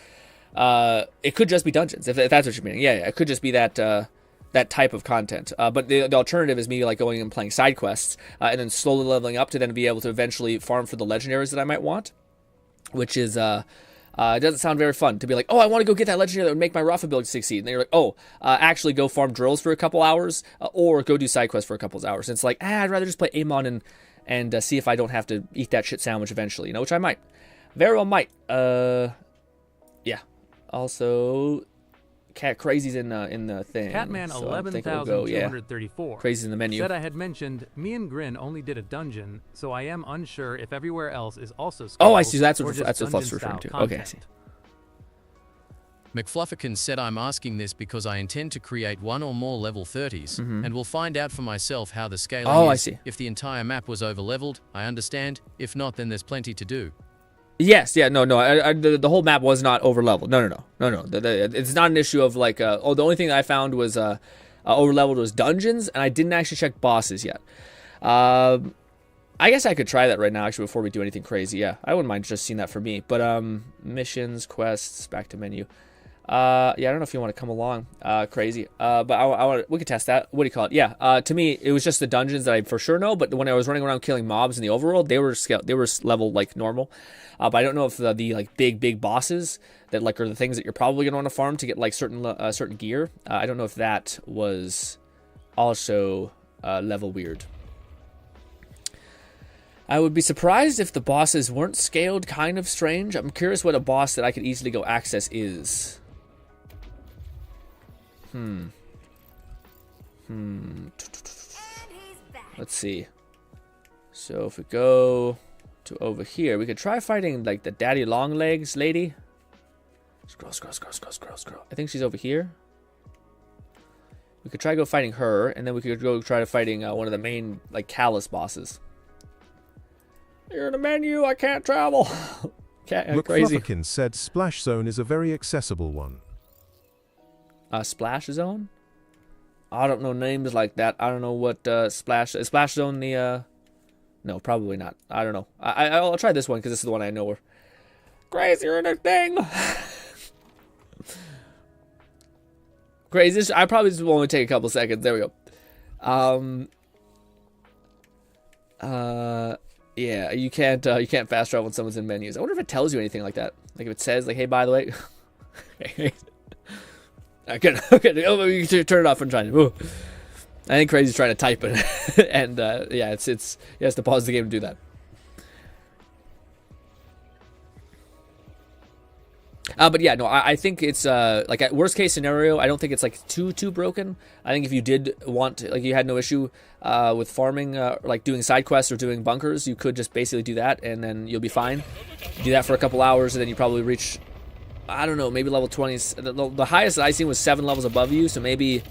it could just be dungeons if that's what you're meaning. Yeah, it could just be that type of content. But the alternative is me like going and playing side quests and then slowly leveling up to then be able to eventually farm for the legendaries that I might want, which is it doesn't sound very fun to be like, oh, I want to go get that legendary that would make my Rafa build succeed. And then you're like, oh, actually go farm drills for a couple hours or go do side quests for a couple hours. And it's like, I'd rather just play Amon and see if I don't have to eat that shit sandwich eventually, you know, which I might. Very well might. Yeah. Also, Crazy's in the thing. Catman so 11,234. Crazy's in the menu. Said I had mentioned me and GRINN only did a dungeon, so I am unsure if everywhere else is also. Oh, I see. That's what Fluff's referring to. Okay, I see. McFlufferkin said I'm asking this because I intend to create one or more level 30s, and will find out for myself how the scaling is. I see. If the entire map was over-leveled, I understand. If not, then there's plenty to do. Yes, yeah, no. The whole map was not over-leveled. No. It's not an issue of like, the only thing that I found was over-leveled was dungeons, and I didn't actually check bosses yet. I guess I could try that right now, actually, before we do anything crazy. Yeah, I wouldn't mind just seeing that for me. But missions, quests, back to menu. Yeah, I don't know if you want to come along, crazy. But we could test that. What do you call it? Yeah. To me, it was just the dungeons that I for sure know. But when I was running around killing mobs in the overworld, they were leveled like normal. But I don't know if the like big bosses that like are the things that you're probably gonna want to farm to get like certain gear. I don't know if that was also level weird. I would be surprised if the bosses weren't scaled kind of strange. I'm curious what a boss that I could easily go access is. Let's see. So if we go to over here, we could try fighting like the daddy long legs lady. Scroll. I think she's over here. We could try go fighting her, and then we could go try to fighting one of the main like callous bosses. You're in the menu. I can't travel. Crazy. McFlufferkin said Splash Zone is a very accessible one. Splash Zone? I don't know names like that. I don't know what Splash Zone the no, probably not. I don't know. I'll try this one because this is the one I know. Crazy, you're in a thing. Crazy. I probably just will only take a couple seconds. There we go. Yeah, you can't fast travel when someone's in menus. I wonder if it tells you anything like that. Like if it says like, hey, by the way. Okay, you can turn it off and try to. Ooh. I think Crazy's trying to type it, and yeah, he has to pause the game to do that. But yeah, no, I think it's like at worst case scenario, I don't think it's like too broken. I think if you did want, like you had no issue with farming, like doing side quests or doing bunkers, you could just basically do that, and then you'll be fine. Do that for a couple hours, and then you probably reach, I don't know, maybe level 20. The highest that I seen was 7 levels above you, so maybe,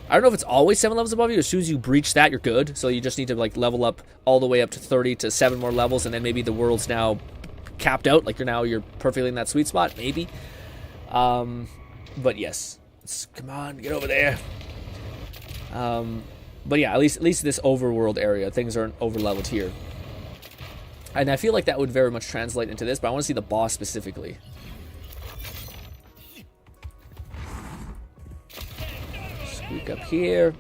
I don't know if it's always 7 levels above you. As soon as you breach that, you're good. So you just need to like level up all the way up to 30 to 7 more levels, and then maybe the world's now capped out, like you're perfectly in that sweet spot, maybe. But yes, come on, get over there. But yeah, at least this overworld area, things aren't over leveled here, and I feel like that would very much translate into this. But I want to see the boss specifically. Squeak up here.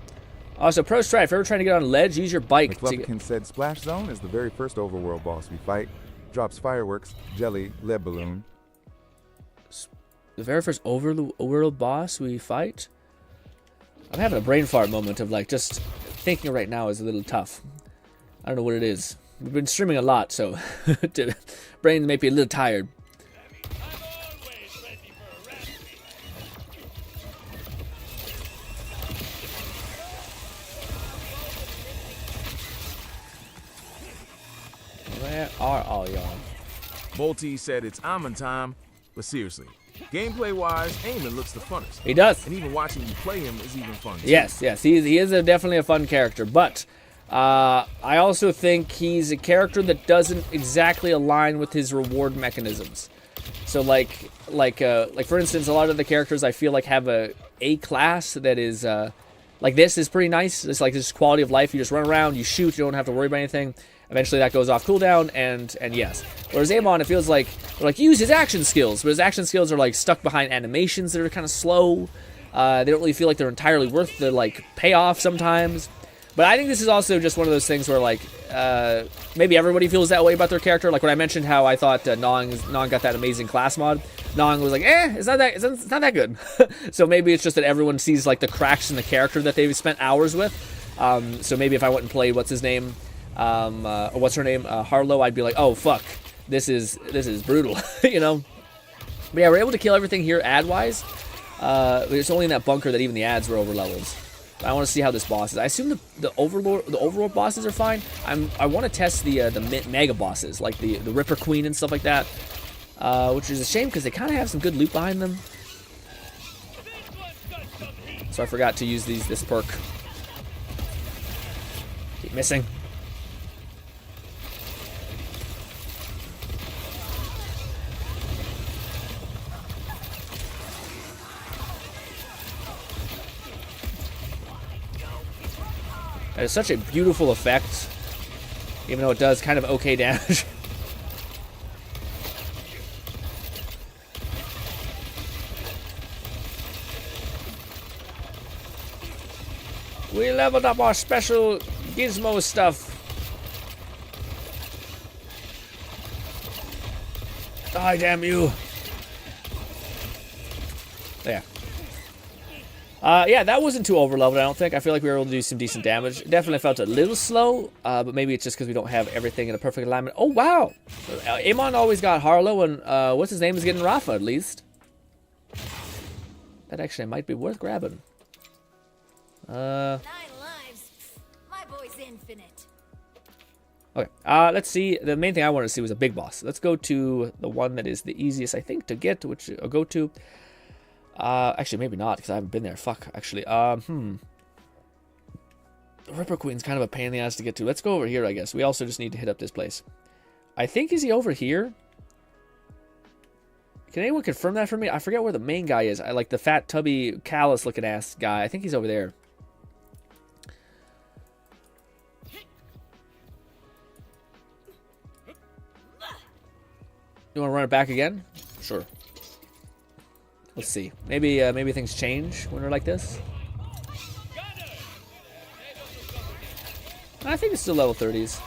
Also, pro strat, if you're ever trying to get on a ledge, use your bike. McFlufferkin said Splash Zone is the very first overworld boss we fight. Drops fireworks, jelly, lead balloon. The very first overworld boss we fight? I'm having a brain fart moment of like just thinking right now is a little tough. I don't know what it is. We've been streaming a lot, so brain may be a little tired. Where are all y'all? Multi said it's Amon time, but seriously, gameplay-wise, Eamon looks the funnest. He does. And even watching you play him is even fun. Yes, he is definitely a fun character, but I also think he's a character that doesn't exactly align with his reward mechanisms. So like for instance, a lot of the characters I feel like have a class that is like this is pretty nice. It's like this quality of life. You just run around, you shoot, you don't have to worry about anything. Eventually that goes off cooldown, and yes. Whereas Amon, it feels like use his action skills, but his action skills are like stuck behind animations that are kind of slow. They don't really feel like they're entirely worth the like payoff sometimes. But I think this is also just one of those things where like maybe everybody feels that way about their character. Like when I mentioned how I thought Nong got that amazing class mod, Nong was like, it's not that good. So maybe it's just that everyone sees like the cracks in the character that they've spent hours with. So maybe if I went and played what's her name, Harlow, I'd be like, oh fuck, this is brutal, you know. But yeah, we're able to kill everything here ad-wise. It's only in that bunker that even the ads were over levels. I want to see how this boss is. I assume the overworld bosses are fine. I want to test the mega bosses, like the Ripper Queen and stuff like that, which is a shame because they kind of have some good loot behind them. so I forgot to use this perk. Keep missing. That is such a beautiful effect, even though it does kind of okay damage. We leveled up our special gizmo stuff. Die, damn you. There. Yeah, that wasn't too overleveled, I don't think. I feel like we were able to do some decent damage. It definitely felt a little slow, but maybe it's just because we don't have everything in a perfect alignment. Oh, wow! Amon always got Harlow, and what's his name is getting Rafa, at least. That actually might be worth grabbing. 9 lives. My boy's infinite. Okay, let's see. The main thing I wanted to see was a big boss. Let's go to the one that is the easiest, I think, to get, which I'll go to. Actually, maybe not, because I haven't been there. Fuck, actually. The Ripper Queen's kind of a pain in the ass to get to. Let's go over here, I guess. We also just need to hit up this place. I think, is he over here? Can anyone confirm that for me? I forget where the main guy is. I like the fat, tubby, callous-looking ass guy. I think he's over there. You want to run it back again? Sure. Let's see. Maybe maybe things change when they're like this. I think it's still level 30s.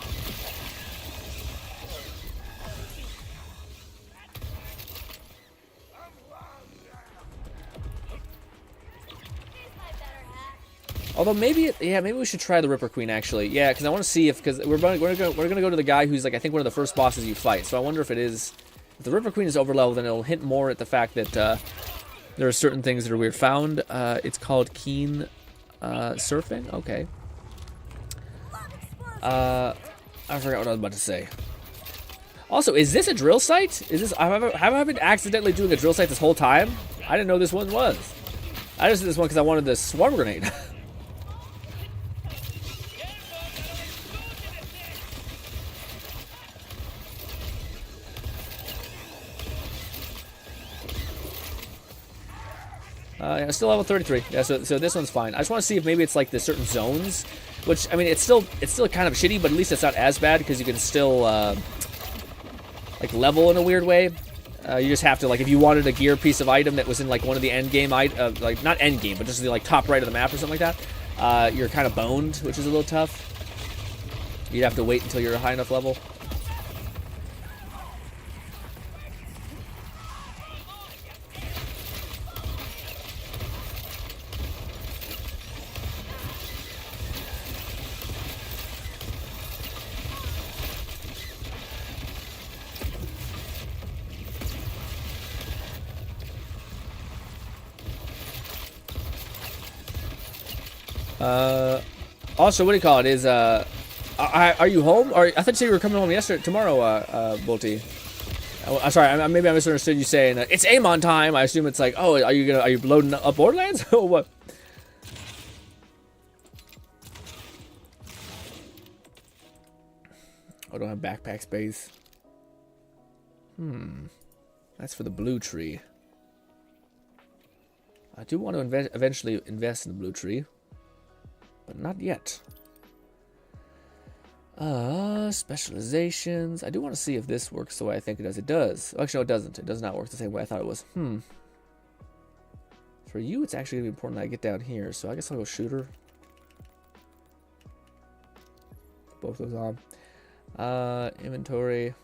Although maybe, maybe we should try the Ripper Queen actually. Yeah, because I want to see if, because we're gonna go to the guy who's like, I think one of the first bosses you fight. So I wonder if it is, if the Ripper Queen is overleveled, then it'll hint more at the fact that there are certain things that are weird. Found. It's called Keen Surfing. Okay. I forgot what I was about to say. Also, is this a drill site? Is this? Have I been accidentally doing a drill site this whole time? I didn't know this one was. I just did this one because I wanted the swarm grenade. Yeah, still level 33. Yeah, so this one's fine. I just want to see if maybe it's like the certain zones, which I mean it's still kind of shitty, but at least it's not as bad because you can still like level in a weird way. You just have to, like, if you wanted a gear piece of item that was in like one of the end game like not end game, but just the like top right of the map or something like that, you're kind of boned, which is a little tough. You'd have to wait until you're a high enough level. Also, what do you call it? Is are you home? Or I thought you said you were coming home tomorrow, Bolty. I'm sorry, maybe I misunderstood you saying it's Amon time. I assume it's like, oh, are you loading up Borderlands or what? I don't have backpack space. That's for the blue tree. I do want to eventually invest in the blue tree. But not yet. Specializations. I do want to see if this works the way I think it does. It does. Actually, no, it doesn't. It does not work the same way I thought it was. For you, it's actually going to be important that I get down here. So I guess I'll go shooter. Both those on. Inventory.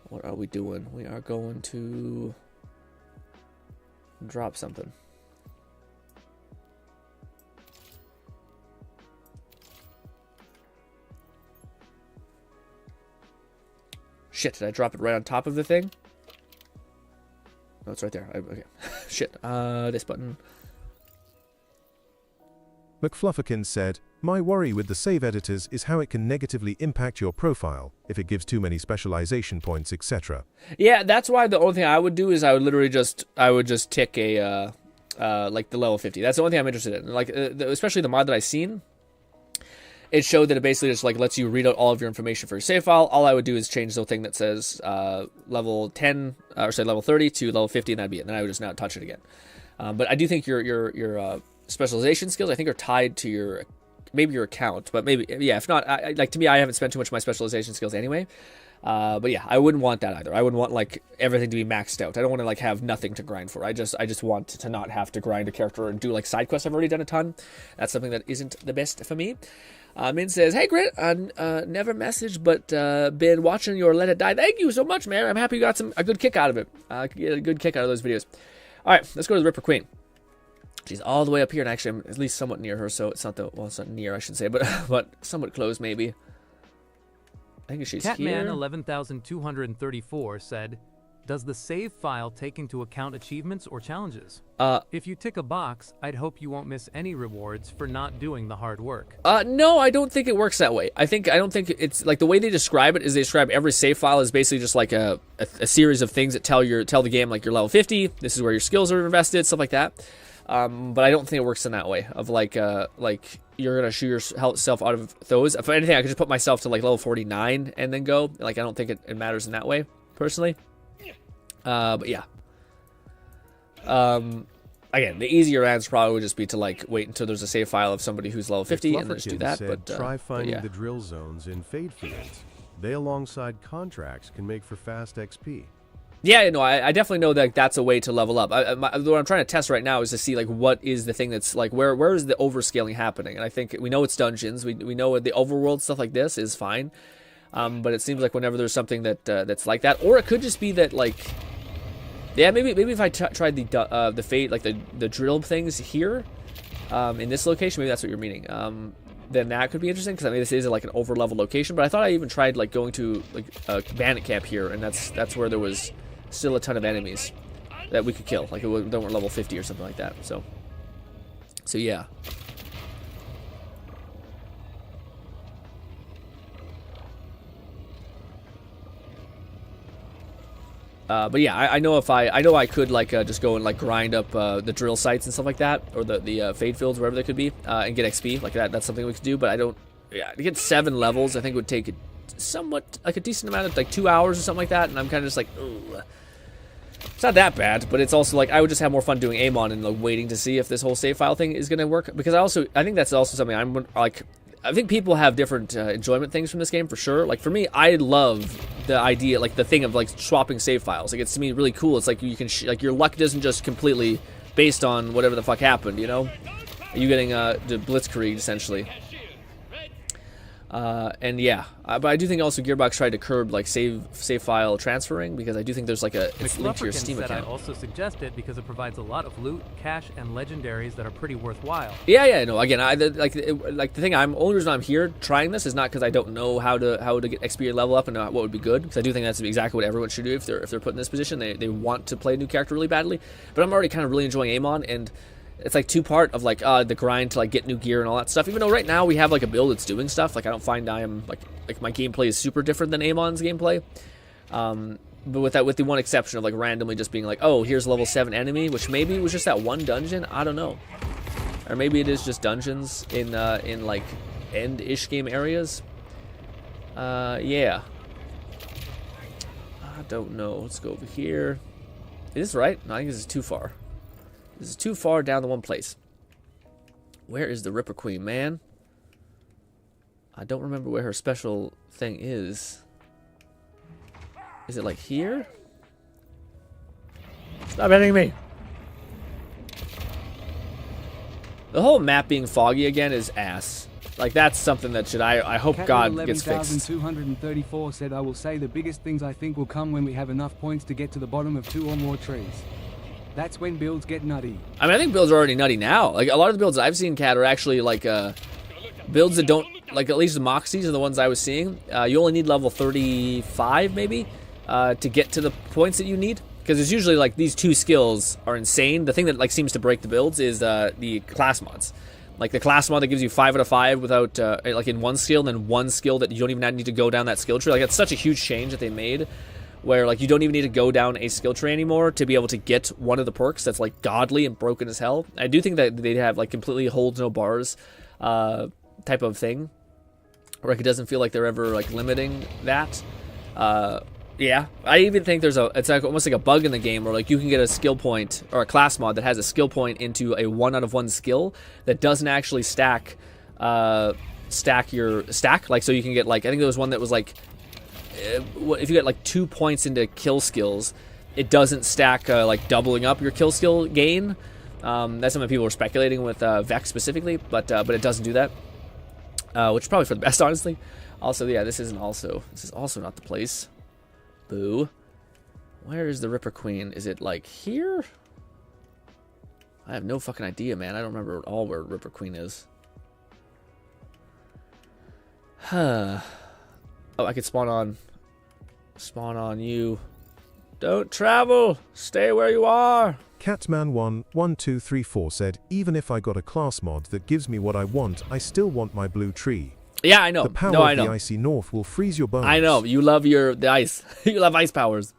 What are we doing? We are going to drop something. Shit, did I drop it right on top of the thing? No, it's right there. Okay. Shit. This button. McFlufferkin said, "My worry with the save editors is how it can negatively impact your profile if it gives too many specialization points, etc." Yeah, that's why the only thing I would do is I would literally just tick a like the level 50. That's the only thing I'm interested in. Like especially the mod that I seen. It showed that it basically just like lets you read out all of your information for your save file. All I would do is change the thing that says level 10 or say level 30 to level 50, and that'd be it. And then I would just not touch it again. But I do think your specialization skills I think are tied to your maybe your account, but maybe yeah. If not, like to me, I haven't spent too much of my specialization skills anyway. But yeah, I wouldn't want that either. I wouldn't want like everything to be maxed out. I don't want to like have nothing to grind for. I just want to not have to grind a character and do like side quests. I've already done a ton. That's something that isn't the best for me. Min says, "Hey Grit, never messaged, but been watching your Let It Die. Thank you so much, man. I'm happy you got a good kick out of it. Get a good kick out of those videos. All right, let's go to the Ripper Queen. She's all the way up here, and actually I'm at least somewhat near her, so it's not it's not near, I should say, but somewhat close maybe. I think she's here. Catman11234 said, "Does the save file take into account achievements or challenges? If you tick a box, I'd hope you won't miss any rewards for not doing the hard work." No, I don't think it works that way. I don't think it's like the way they describe it is they describe every save file is basically just like a series of things that tell the game like you're level 50. This is where your skills are invested, stuff like that. But I don't think it works in that way of like you're gonna shoot yourself out of those. If anything, I could just put myself to like level 49 and then go. Like I don't think it matters in that way personally. But yeah. Again, the easier answer probably would just be to like wait until there's a save file of somebody who's level 50 and then just do that. Said, but try finding yeah. the drill zones in Fade Fields. They, alongside contracts, can make for fast XP. Yeah, no, I definitely know that that's a way to level up. What I'm trying to test right now is to see like what is the thing that's like where is the overscaling happening? And I think we know it's dungeons. We know the overworld stuff like this is fine, but it seems like whenever there's something that's like that, or it could just be that like, yeah, maybe if I tried the fate like the drill things here, in this location, maybe that's what you're meaning. Then that could be interesting because I mean this is like an over level location. But I thought I even tried like going to like a bandit camp here, and that's where there was still a ton of enemies that we could kill. Like they weren't level 50 or something like that. So yeah. But yeah, I know I could like just go and like grind up the drill sites and stuff like that, or the fade fields, wherever they could be, and get XP like that. That's something we could do. But I don't. Yeah, to get 7 levels, I think would take somewhat like a decent amount of like 2 hours or something like that. And I'm kind of just like, ugh. It's not that bad, but it's also like I would just have more fun doing Amon and like waiting to see if this whole save file thing is gonna work. Because I think that's also something I'm like. I think people have different enjoyment things from this game for sure. Like for me, I love the idea, like the thing of like swapping save files. Like it's to me really cool. It's like you can like your luck doesn't just completely based on whatever the fuck happened. You know, you getting the blitzkrieg essentially. And yeah, but I do think also Gearbox tried to curb like save file transferring because I do think there's like it's linked to your Steam account. I also suggest it because it provides a lot of loot, cash, and legendaries that are pretty worthwhile. Yeah, no. Again, the thing only reason I'm here trying this is not because I don't know how to get XP and level up and what would be good, because I do think that's exactly what everyone should do if they're put in this position. They want to play a new character really badly, but I'm already kind of really enjoying Amon, and it's like 2-part of like the grind to like get new gear and all that stuff. Even though right now we have like a build that's doing stuff, like I don't find I am like my gameplay is super different than Amon's gameplay. But with the one exception of like randomly just being like, oh, here's level 7 enemy, which maybe it was just that one dungeon. I don't know, or maybe it is just dungeons in like end-ish game areas. Yeah, I don't know. Let's go over here. Is this right? No, I think this is too far. This is too far down the one place. Where is the Ripper Queen, man? I don't remember where her special thing is. Is it like here? Stop hitting me. The whole map being foggy again is ass. Like that's something that I hope God gets fixed. 11,234 said, I will say the biggest things I think will come when we have enough points to get to the bottom of 2 or more trees. That's when builds get nutty. I mean, I think builds are already nutty now. Like, a lot of the builds I've seen, Cat, are actually, like, builds that don't, like, at least the Moxies are the ones I was seeing. You only need level 35, maybe, to get to the points that you need. Because it's usually, like, these 2 skills are insane. The thing that, like, seems to break the builds is the class mods. Like, the class mod that gives you 5 out of 5 without, like, in one skill, and then one skill that you don't even need to go down that skill tree. Like, it's such a huge change that they made. where like you don't even need to go down a skill tree anymore to be able to get one of the perks that's like godly and broken as hell. I do think that they'd have like completely holds no bars type of thing, where like it doesn't feel like they're ever like limiting that. Yeah, I even think it's like almost like a bug in the game where like you can get a skill point or a class mod that has a skill point into a 1 out of 1 skill that doesn't actually stack your stack. Like, so you can get like, I think there was one that was like, if you get like 2 points into kill skills, it doesn't stack like doubling up your kill skill gain. That's something people were speculating with Vex specifically, but it doesn't do that, which is probably for the best, honestly. Also, yeah, this is also not the place. Boo. Where is the Ripper Queen? Is it like here? I have no fucking idea, man. I don't remember at all where Ripper Queen is. Huh. Oh, I could spawn on you. Don't travel. Stay where you are. Catman11234 said, even if I got a class mod that gives me what I want, I still want my blue tree. Yeah, I know. The power of the icy north will freeze your bones. I know. You love the ice. You love ice powers.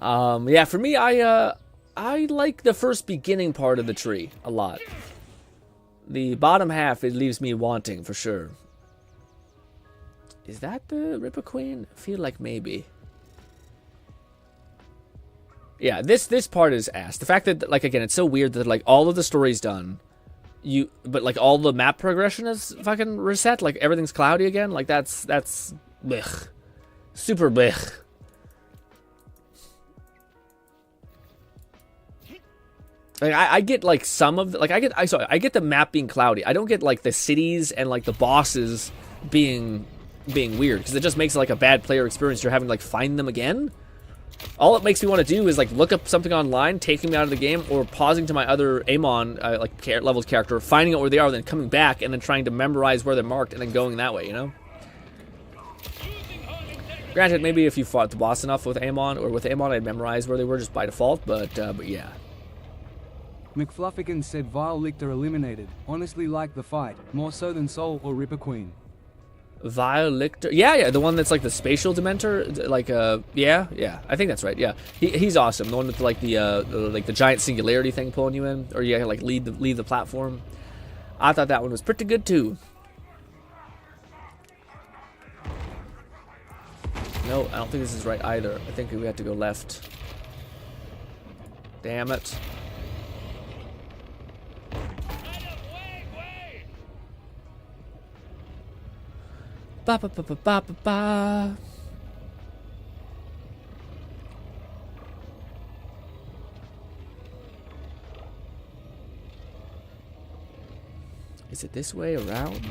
Yeah, for me, I like the first beginning part of the tree a lot. The bottom half, it leaves me wanting for sure. Is that the Ripper Queen? I feel like maybe. Yeah, this part is ass. The fact that, like, again, it's so weird that like all of the story's done. But like all the map progression is fucking reset. Like everything's cloudy again. Like that's blech. Super blech. Like I get like some of the, like I get the map being cloudy. I don't get like the cities and like the bosses being weird, because it just makes it like a bad player experience. You're having to like find them again. All it makes me want to do is like look up something online, taking me out of the game, or pausing to my other Amon levels character, finding out where they are, then coming back and then trying to memorize where they're marked and then going that way, you know? Granted, maybe if you fought the boss enough with Amon, or with Amon, I'd memorize where they were just by default, but yeah. McFluffigan said Vile Lictor eliminated. Honestly like the fight, more so than Soul or Ripper Queen. Vile Lictor, yeah, the one that's like the spatial Dementor, like yeah, I think that's right. Yeah, he's awesome. The one with like the giant singularity thing pulling you in, or you like leave the platform. I thought that one was pretty good too. No, I don't think this is right either. I think we have to go left. Damn it. Ba ba ba ba ba ba ba. Is it this way around?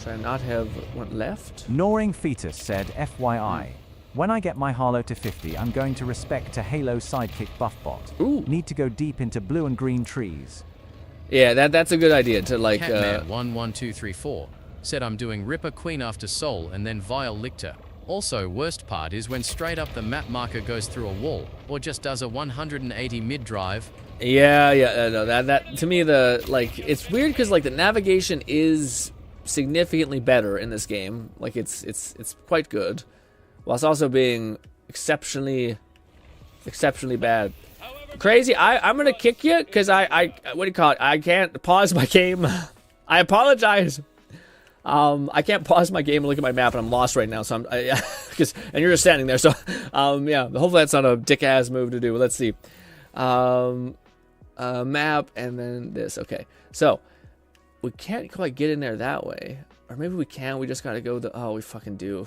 Should I not have went left? Gnawing Fetus said, FYI, when I get my Harlow to 50, I'm going to respect a Halo sidekick buff bot. Ooh. Need to go deep into blue and green trees. Yeah, that's a good idea to like. Catman11234 said I'm doing Ripper Queen after Soul and then Vile Lictor. Also, worst part is when straight up the map marker goes through a wall, or just does a 180 mid drive. Yeah, no, that to me it's weird because like the navigation is significantly better in this game. Like it's quite good, whilst also being exceptionally bad. Crazy, I'm gonna kick you because I what do you call it? I can't pause my game. I apologize. I can't pause my game and look at my map, and I'm lost right now. So and you're just standing there. So, yeah. Hopefully that's not a dick-ass move to do. Let's see. Map and then this. Okay. So we can't quite get in there that way, or maybe we can. We just gotta go we fucking do.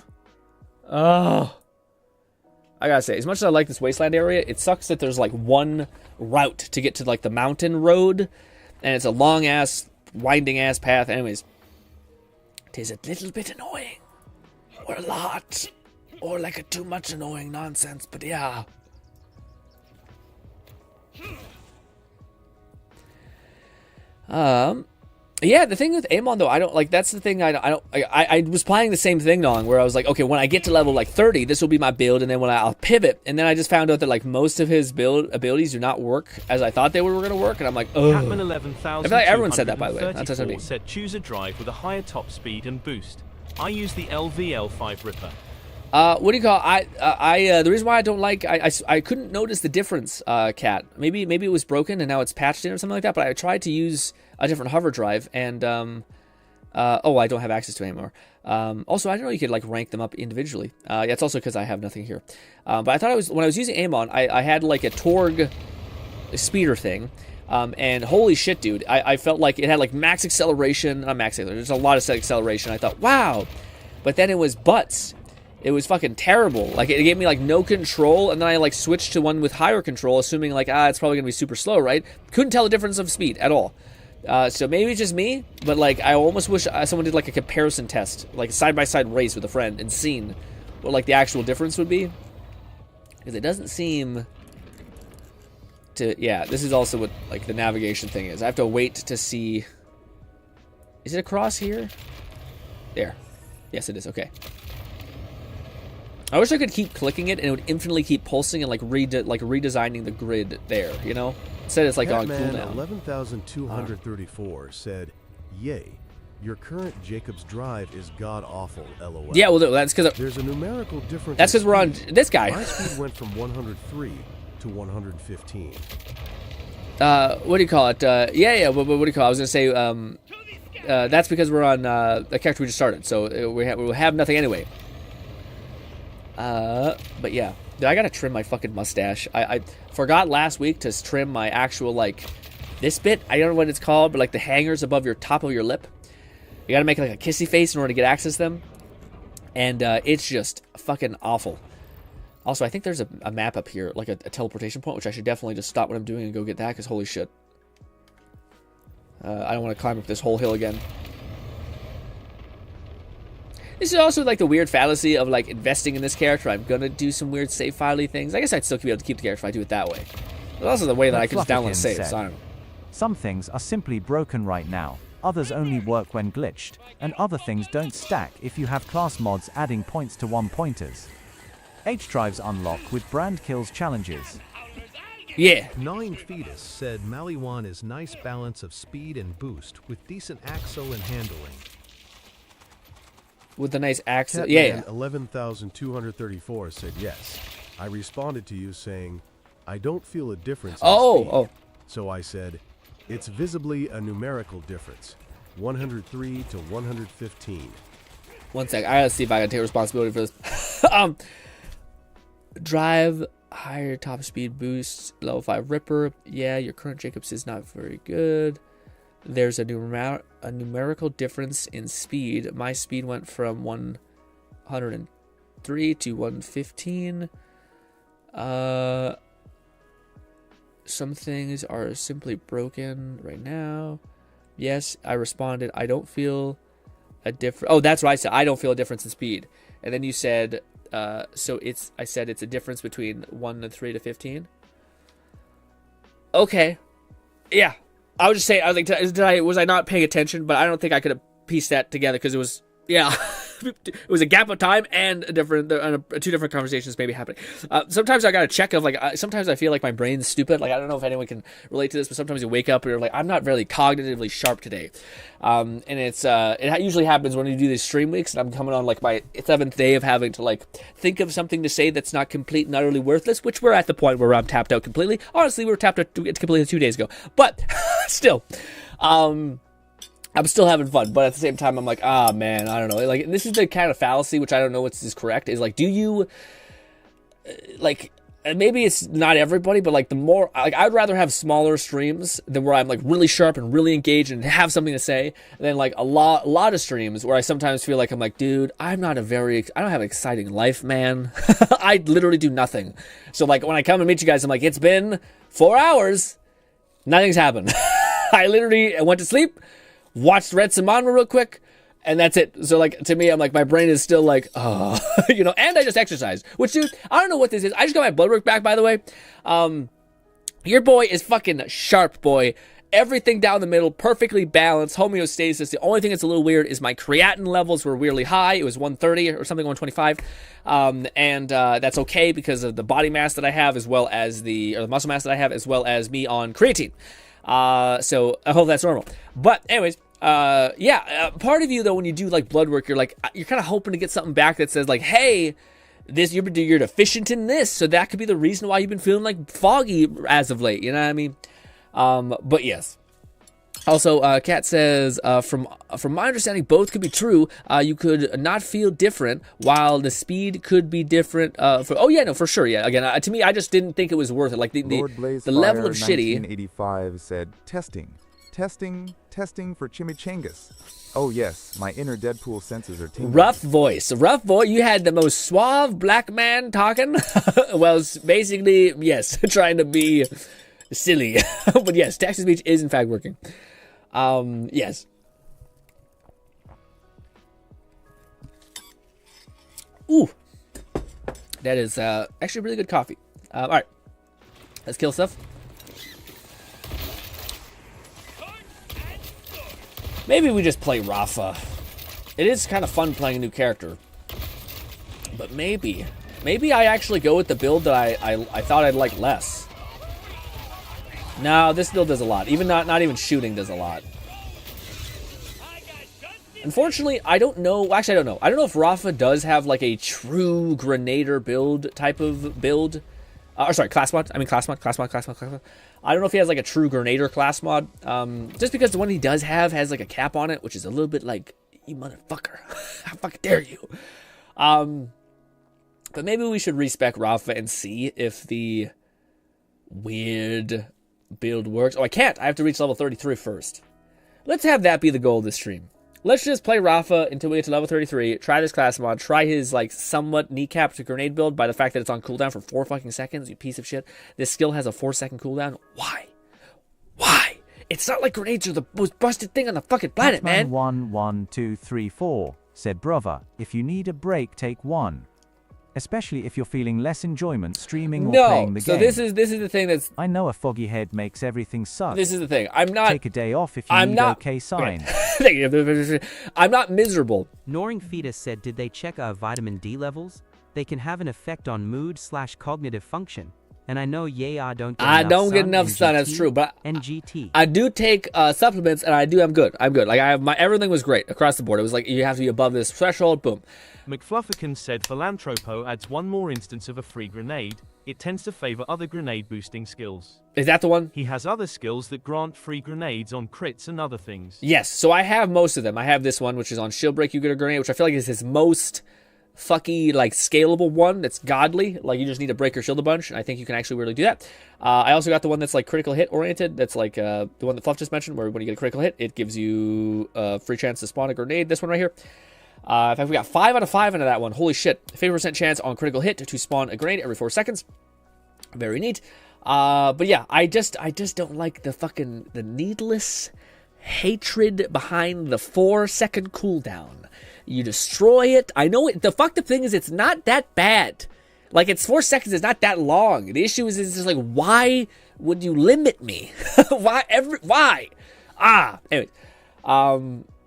Oh, I gotta say, as much as I like this wasteland area, it sucks that there's like one route to get to like the mountain road, and it's a long ass, winding ass path. Anyways. It is a little bit annoying, or a lot, or like a too much annoying nonsense, but yeah. Yeah, the thing with Amon though, I don't like. That's the thing. I was planning the same thing, Nong, where I was like, okay, when I get to level like 30, this will be my build, and then when I'll pivot, and then I just found out that like most of his build abilities do not work as I thought they were going to work, and I'm like, oh. Catman 11,000. I feel like everyone said that, by the way. That's what I mean. Said choose a drive with a higher top speed and boost. I use the LVL5 Ripper. What do you call? The reason why I don't like I couldn't notice the difference, Cat. Maybe it was broken and now it's patched in or something like that. But I tried to use a different hover drive and oh, I don't have access to it anymore. Also, I didn't know you could like rank them up individually. Yeah, it's also because I have nothing here. But I thought when I was using Amon, I had like a Torg speeder thing. And holy shit, dude, I felt like it had like max acceleration, not max acceleration, there's a lot of acceleration. I thought, wow, but then it was butts. It was fucking terrible. Like, it gave me, like, no control, and then I, like, switched to one with higher control, assuming, like, it's probably gonna be super slow, right? Couldn't tell the difference of speed at all. So maybe it's just me, but, like, I almost wish someone did, like, a comparison test, like a side-by-side race with a friend, and seen what, like, the actual difference would be. Because it doesn't seem to... Yeah, this is also what, like, the navigation thing is. I have to wait to see... Is it across here? There. Yes, it is. Okay. I wish I could keep clicking it and it would infinitely keep pulsing and like redesigning the grid there, you know? Instead it's like on cooldown. 11,234 said, "Yay, your current Jacob's drive is god awful, lol." Yeah, well that's because there's a numerical difference. That's because we're on this guy. My speed went from 103 to 115. What do you call it? Yeah, what do you call it? I was gonna say, that's because we're on the character we just started, so we'll have nothing anyway. But yeah, dude, I gotta trim my fucking mustache. I forgot last week to trim my actual, like, this bit. I don't know what it's called, but like the hangers above your top of your lip. You gotta make like a kissy face in order to get access to them. And it's just fucking awful. Also, I think there's a map up here, like a teleportation point, which I should definitely just stop what I'm doing and go get that, because holy shit. I don't want to climb up this whole hill again. This is also like the weird fallacy of like investing in this character. I'm gonna do some weird save filey things. I guess I'd still be able to keep the character if I do it that way. But also the way that I can just download saves. So I don't know. Some things are simply broken right now. Others only work when glitched, and other things don't stack if you have class mods adding points to one-pointers. H drives unlock with brand kills challenges. Yeah. 9 Fetus said Maliwan is nice balance of speed and boost with decent axle and handling. With the nice accent. Catman Yeah. 11,234 said yes. I responded to you saying, I don't feel a difference in Oh. So I said, it's visibly a numerical difference. 103 to 115. One sec. I gotta see if I can take responsibility for this. Drive higher top speed boost, level 5 Ripper. Yeah, your current Jacobs is not very good. There's a numerical difference in speed. My speed went from 103 to 115. Some things are simply broken right now. Yes, I responded. I don't feel a difference. Oh, that's what I said. I don't feel a difference in speed. And then you said, I said it's a difference between 103 to 15. Okay. Yeah. I would just say, I was like, was I not paying attention? But I don't think I could have pieced that together because it was, yeah, it was a gap of time and two different conversations maybe happening. Sometimes I gotta check of like, sometimes I feel like my brain's stupid. Like I don't know if anyone can relate to this, but sometimes you wake up and you're like, I'm not really cognitively sharp today. And it usually happens when you do these stream weeks, and I'm coming on like my 7th day of having to like think of something to say that's not complete and utterly worthless. Which we're at the point where I'm tapped out completely. Honestly, we were tapped out completely 2 days ago, but still, I'm still having fun, but at the same time, I'm like, man, I don't know. Like, this is the kind of fallacy, which I don't know what's correct, is like, do you, like, maybe it's not everybody, but like the more, like, I'd rather have smaller streams than where I'm like really sharp and really engaged and have something to say, than like a lot of streams where I sometimes feel like I'm like, dude, I don't have an exciting life, man. I literally do nothing. So like, when I come and meet you guys, I'm like, it's been 4 hours, nothing's happened. I literally went to sleep, watched Red Samana real quick, and that's it. So, like, to me, I'm like, my brain is still like, you know, and I just exercised. Which, dude, I don't know what this is. I just got my blood work back, by the way. Your boy is fucking sharp, boy. Everything down the middle, perfectly balanced, homeostasis. The only thing that's a little weird is my creatinine levels were weirdly high. It was 130 or something, 125. That's okay because of the body mass that I have, as well as the muscle mass that I have, as well as me on creatine. So I hope that's normal. But anyways, part of you though, when you do like blood work, you're kind of hoping to get something back that says like, hey, this you're deficient in this, so that could be the reason why you've been feeling like foggy as of late. You know what I mean? But yes. Also, Kat says, from my understanding, both could be true. You could not feel different, while the speed could be different. For sure. Yeah. Again, to me, I just didn't think it was worth it. Like the level of shitty. 1985 said testing for chimichangas. Oh yes, my inner Deadpool senses are tingling. Rough voice. You had the most suave black man talking. Well, basically, yes, trying to be silly. But yes, text-to-speech is in fact working. Yes. Ooh. That is actually really good coffee. All right. Let's kill stuff. Maybe we just play Rafa. It is kind of fun playing a new character. But maybe I actually go with the build that I thought I'd like less. No, this build does a lot. Even not even shooting does a lot. Unfortunately, I don't know. Actually, I don't know. I don't know if Rafa does have like a true Grenader build type of build. Class mod. Class mod. I don't know if he has like a true Grenader class mod. Just because the one he does have has like a cap on it, which is a little bit like, you motherfucker. How fucking dare you? But maybe we should respec Rafa and see if the weird build works. Oh, I can't. I have to reach level 33 first. Let's have that be the goal of this stream. Let's just play Rafa until we get to level 33, try this class mod, try his, like, somewhat kneecapped grenade build by the fact that it's on cooldown for 4 fucking seconds, you piece of shit. This skill has a 4-second cooldown. Why? Why? It's not like grenades are the most busted thing on the fucking planet, man. 11234 said, brother, if you need a break, take one. Especially if you're feeling less enjoyment streaming or playing the game. So this is the thing that's... I know a foggy head makes everything suck. This is the thing. I'm not... Take a day off if you need okay sign. I'm not miserable. Noring Fetus said, did they check vitamin D levels? They can have an effect on mood/cognitive function. And I know I don't get enough sun, that's true. But NGT. I do take supplements, and I'm good. Like, everything was great across the board. It was like, you have to be above this threshold, boom. McFlufferkin said Philanthropo adds one more instance of a free grenade. It tends to favor other grenade boosting skills. Is that the one? He has other skills that grant free grenades on crits and other things. Yes, so I have most of them. I have this one, which is on shield break, you get a grenade, which I feel like is his most fucky, like, scalable one that's godly. Like, you just need to break your shield a bunch, and I think you can actually really do that. I also got the one that's, like, critical hit oriented. That's, like, the one that Fluff just mentioned, where when you get a critical hit, it gives you a free chance to spawn a grenade. This one right here. In fact, we got 5 out of 5 into that one. Holy shit. 50% chance on critical hit to spawn a grenade every 4 seconds. Very neat. But yeah, I just don't like the needless hatred behind the 4-second cooldown. You destroy it. I know it. The fucked up thing is it's not that bad. Like, it's 4 seconds. It's not that long. The issue is it's just like, why would you limit me? Why? Anyways.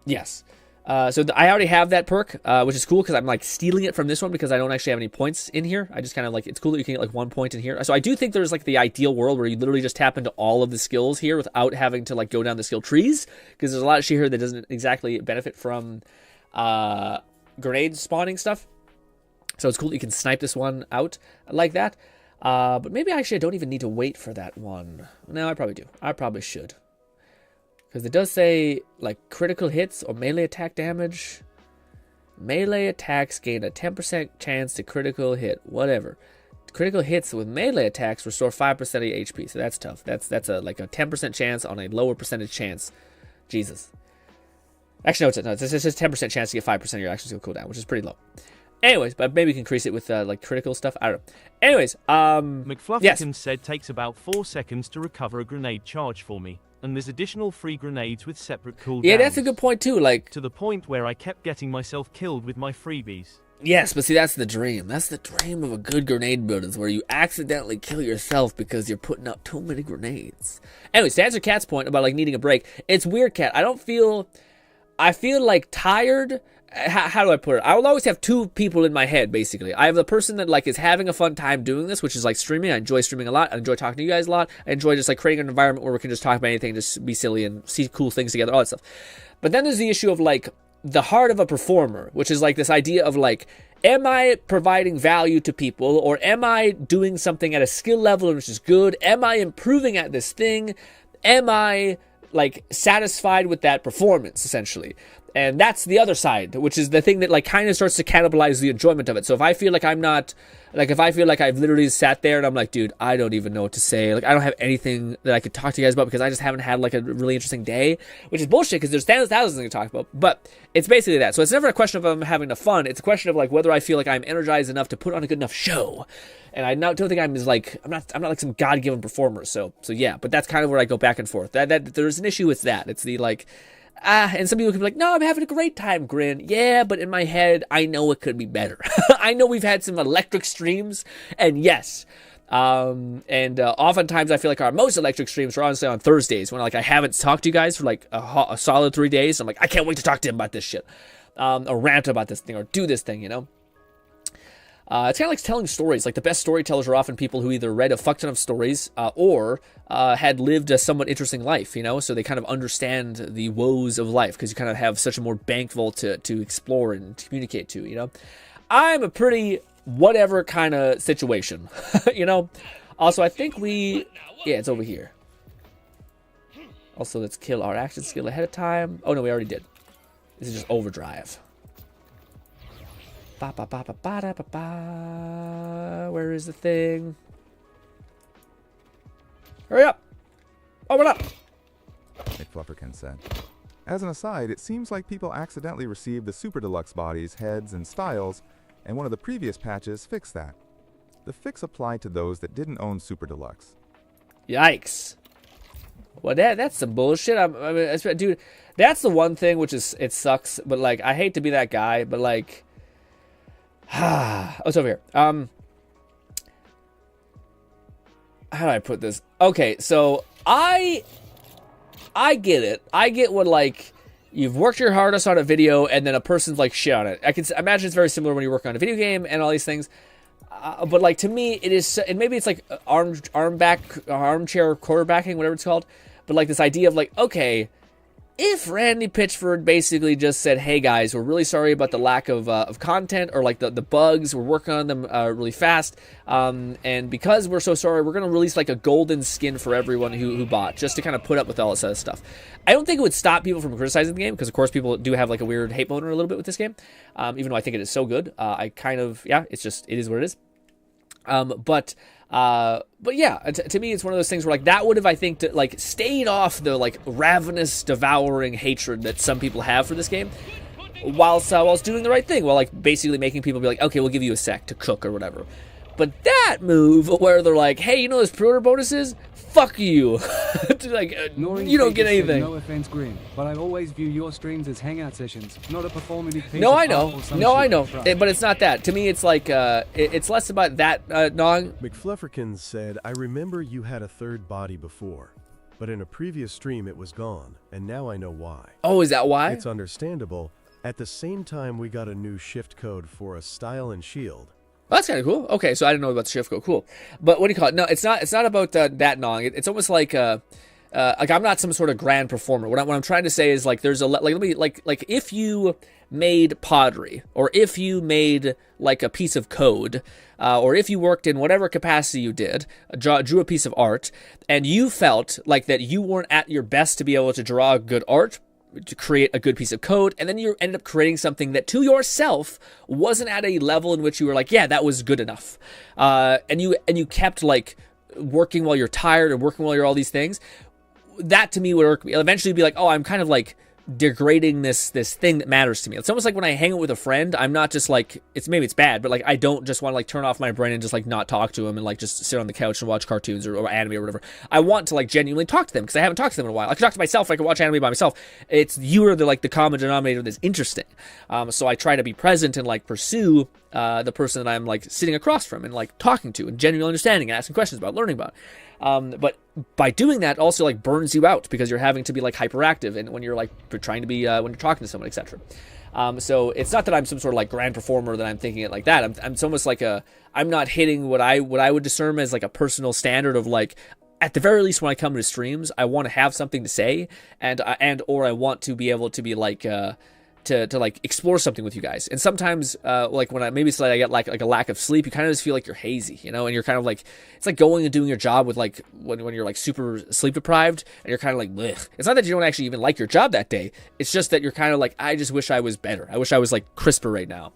Yes. So I already have that perk, which is cool because I'm like stealing it from this one because I don't actually have any points in here. I just kind of like, it's cool that you can get like 1 point in here. So I do think there's like the ideal world where you literally just tap into all of the skills here without having to like go down the skill trees, because there's a lot of shit here that doesn't exactly benefit from grenade spawning stuff. So it's cool that you can snipe this one out like that. But maybe actually I don't even need to wait for that one. No, I probably do. I probably should. Because it does say, like, critical hits or melee attack damage. Melee attacks gain a 10% chance to critical hit. Whatever. Critical hits with melee attacks restore 5% of your HP. So that's tough. That's like a 10% chance on a lower percentage chance. Jesus. Actually, no, it's just 10% chance to get 5% of your action skill cooldown, which is pretty low. Anyways, but maybe we can increase it with, like, critical stuff. I don't know. Anyways, McFlufferkin said takes about 4 seconds to recover a grenade charge for me. And there's additional free grenades with separate cooldowns. Yeah, that's a good point too. Like, to the point where I kept getting myself killed with my freebies. Yes, but see, that's the dream. That's the dream of a good grenade build, is where you accidentally kill yourself because you're putting up too many grenades. Anyways, to answer Kat's point about like needing a break, it's weird, Kat. I feel like tired how do I put it? I will always have two people in my head, basically. I have the person that like is having a fun time doing this, which is like streaming. I enjoy streaming a lot. I enjoy talking to you guys a lot. I enjoy just like creating an environment where we can just talk about anything, just be silly and see cool things together, all that stuff. But then there's the issue of like the heart of a performer, which is like this idea of like, am I providing value to people, or am I doing something at a skill level which is good? Am I improving at this thing? Am I like satisfied with that performance, essentially? And that's the other side, which is the thing that like kind of starts to cannibalize the enjoyment of it. So if I feel like I'm not, like if I feel like I've literally sat there and I'm like, dude, I don't even know what to say. Like I don't have anything that I could talk to you guys about because I just haven't had like a really interesting day, which is bullshit because there's thousands of things to talk about. But it's basically that. So it's never a question of I'm having the fun. It's a question of like whether I feel like I'm energized enough to put on a good enough show. And I don't think I'm not like some God-given performer. So yeah, but that's kind of where I go back and forth. That there's an issue with that. It's the like, and some people can be like, no, I'm having a great time, Grin. Yeah, but in my head, I know it could be better. I know we've had some electric streams, and yes. Oftentimes I feel like our most electric streams are honestly on Thursdays when like I haven't talked to you guys for like a solid 3 days. I'm like, I can't wait to talk to him about this shit. Or rant about this thing, or do this thing, you know? It's kind of like telling stories. Like the best storytellers are often people who either read a fuck ton of stories or had lived a somewhat interesting life, you know? So they kind of understand the woes of life because you kind of have such a more bankroll to explore and to communicate to, you know? I'm a pretty whatever kind of situation, you know? Also, I think yeah, it's over here. Also, let's kill our action skill ahead of time. Oh, no, we already did. This is just overdrive. Where is the thing? Hurry up! Open up! McFlufferkin said. As an aside, it seems like people accidentally received the Super Deluxe bodies, heads, and styles, and one of the previous patches fixed that. The fix applied to those that didn't own Super Deluxe. Yikes. Well, that's some bullshit. I mean, dude, that's the one thing which is, it sucks, but like, I hate to be that guy, but like, oh, it's over here. How do I put this? Okay, so I get it. I get what, like, you've worked your hardest on a video and then a person's like shit on it. I can imagine it's very similar when you're working on a video game and all these things. But like, to me, it is, and maybe it's like armchair quarterbacking, whatever it's called. But like this idea of like, okay, if Randy Pitchford basically just said, hey guys, we're really sorry about the lack of content or like the bugs, we're working on them really fast, and because we're so sorry, we're going to release like a golden skin for everyone who bought, just to kind of put up with all this other stuff. I don't think it would stop people from criticizing the game, because of course people do have like a weird hate boner a little bit with this game, even though I think it is so good. I kind of, yeah, it's just, it is what it is. But yeah, to me, it's one of those things where like that would have, I think, like stayed off the like ravenous, devouring hatred that some people have for this game, whilst doing the right thing, while like basically making people be like, okay, we'll give you a sec to cook or whatever. But that move where they're like, hey, you know those pre-order bonuses? Fuck you. Like, you don't get anything. No offense, Grin, but I always view your streams as hangout sessions, not a performative piece No, of I know. art or some No, shit. I know. But it's not that. To me, it's like, it's less about that, Nog. McFlufferkin said, I remember you had a third body before, but in a previous stream it was gone, and now I know why. Oh, is that why? It's understandable. At the same time, we got a new shift code for a style and shield. Well, that's kind of cool. Okay, so I didn't know about the shift code. Cool. But what do you call it? No, it's not about that Nog. It's almost like I'm not some sort of grand performer. What I'm trying to say is like there's a like if you made pottery, or if you made like a piece of code, or if you worked in whatever capacity you did, drew a piece of art, and you felt like that you weren't at your best to be able to draw good art, to create a good piece of code, and then you ended up creating something that to yourself wasn't at a level in which you were like, yeah, that was good enough, and you kept like working while you're tired and working while you're all these things. That to me would work. Eventually be like, oh, I'm kind of like degrading this thing that matters to me. It's almost like when I hang out with a friend, I'm not just like, maybe it's bad, but like I don't just want to like turn off my brain and just like not talk to him and like just sit on the couch and watch cartoons or anime or whatever. I want to like genuinely talk to them, because I haven't talked to them in a while. I can talk to myself, I can watch anime by myself. It's you are the common denominator that's interesting. So I try to be present and like pursue the person that I'm like sitting across from and like talking to and genuinely understanding and asking questions about, learning about. But by doing that also like burns you out, because you're having to be like hyperactive and when you're like trying to be when you're talking to someone, etc. So it's not that I'm some sort of like grand performer that I'm thinking it like that. It's almost like I'm not hitting what I would discern as like a personal standard of like, at the very least when I come to streams, I want to have something to say and or I want to be able to be like to like explore something with you guys. And sometimes like when maybe it's like I get like a lack of sleep, you kind of just feel like you're hazy, you know, and you're kind of like, it's like going and doing your job with like when you're like super sleep deprived and you're kind of like, blech. It's not that you don't actually even like your job that day. It's just that you're kind of like, I just wish I was better. I wish I was like crisper right now.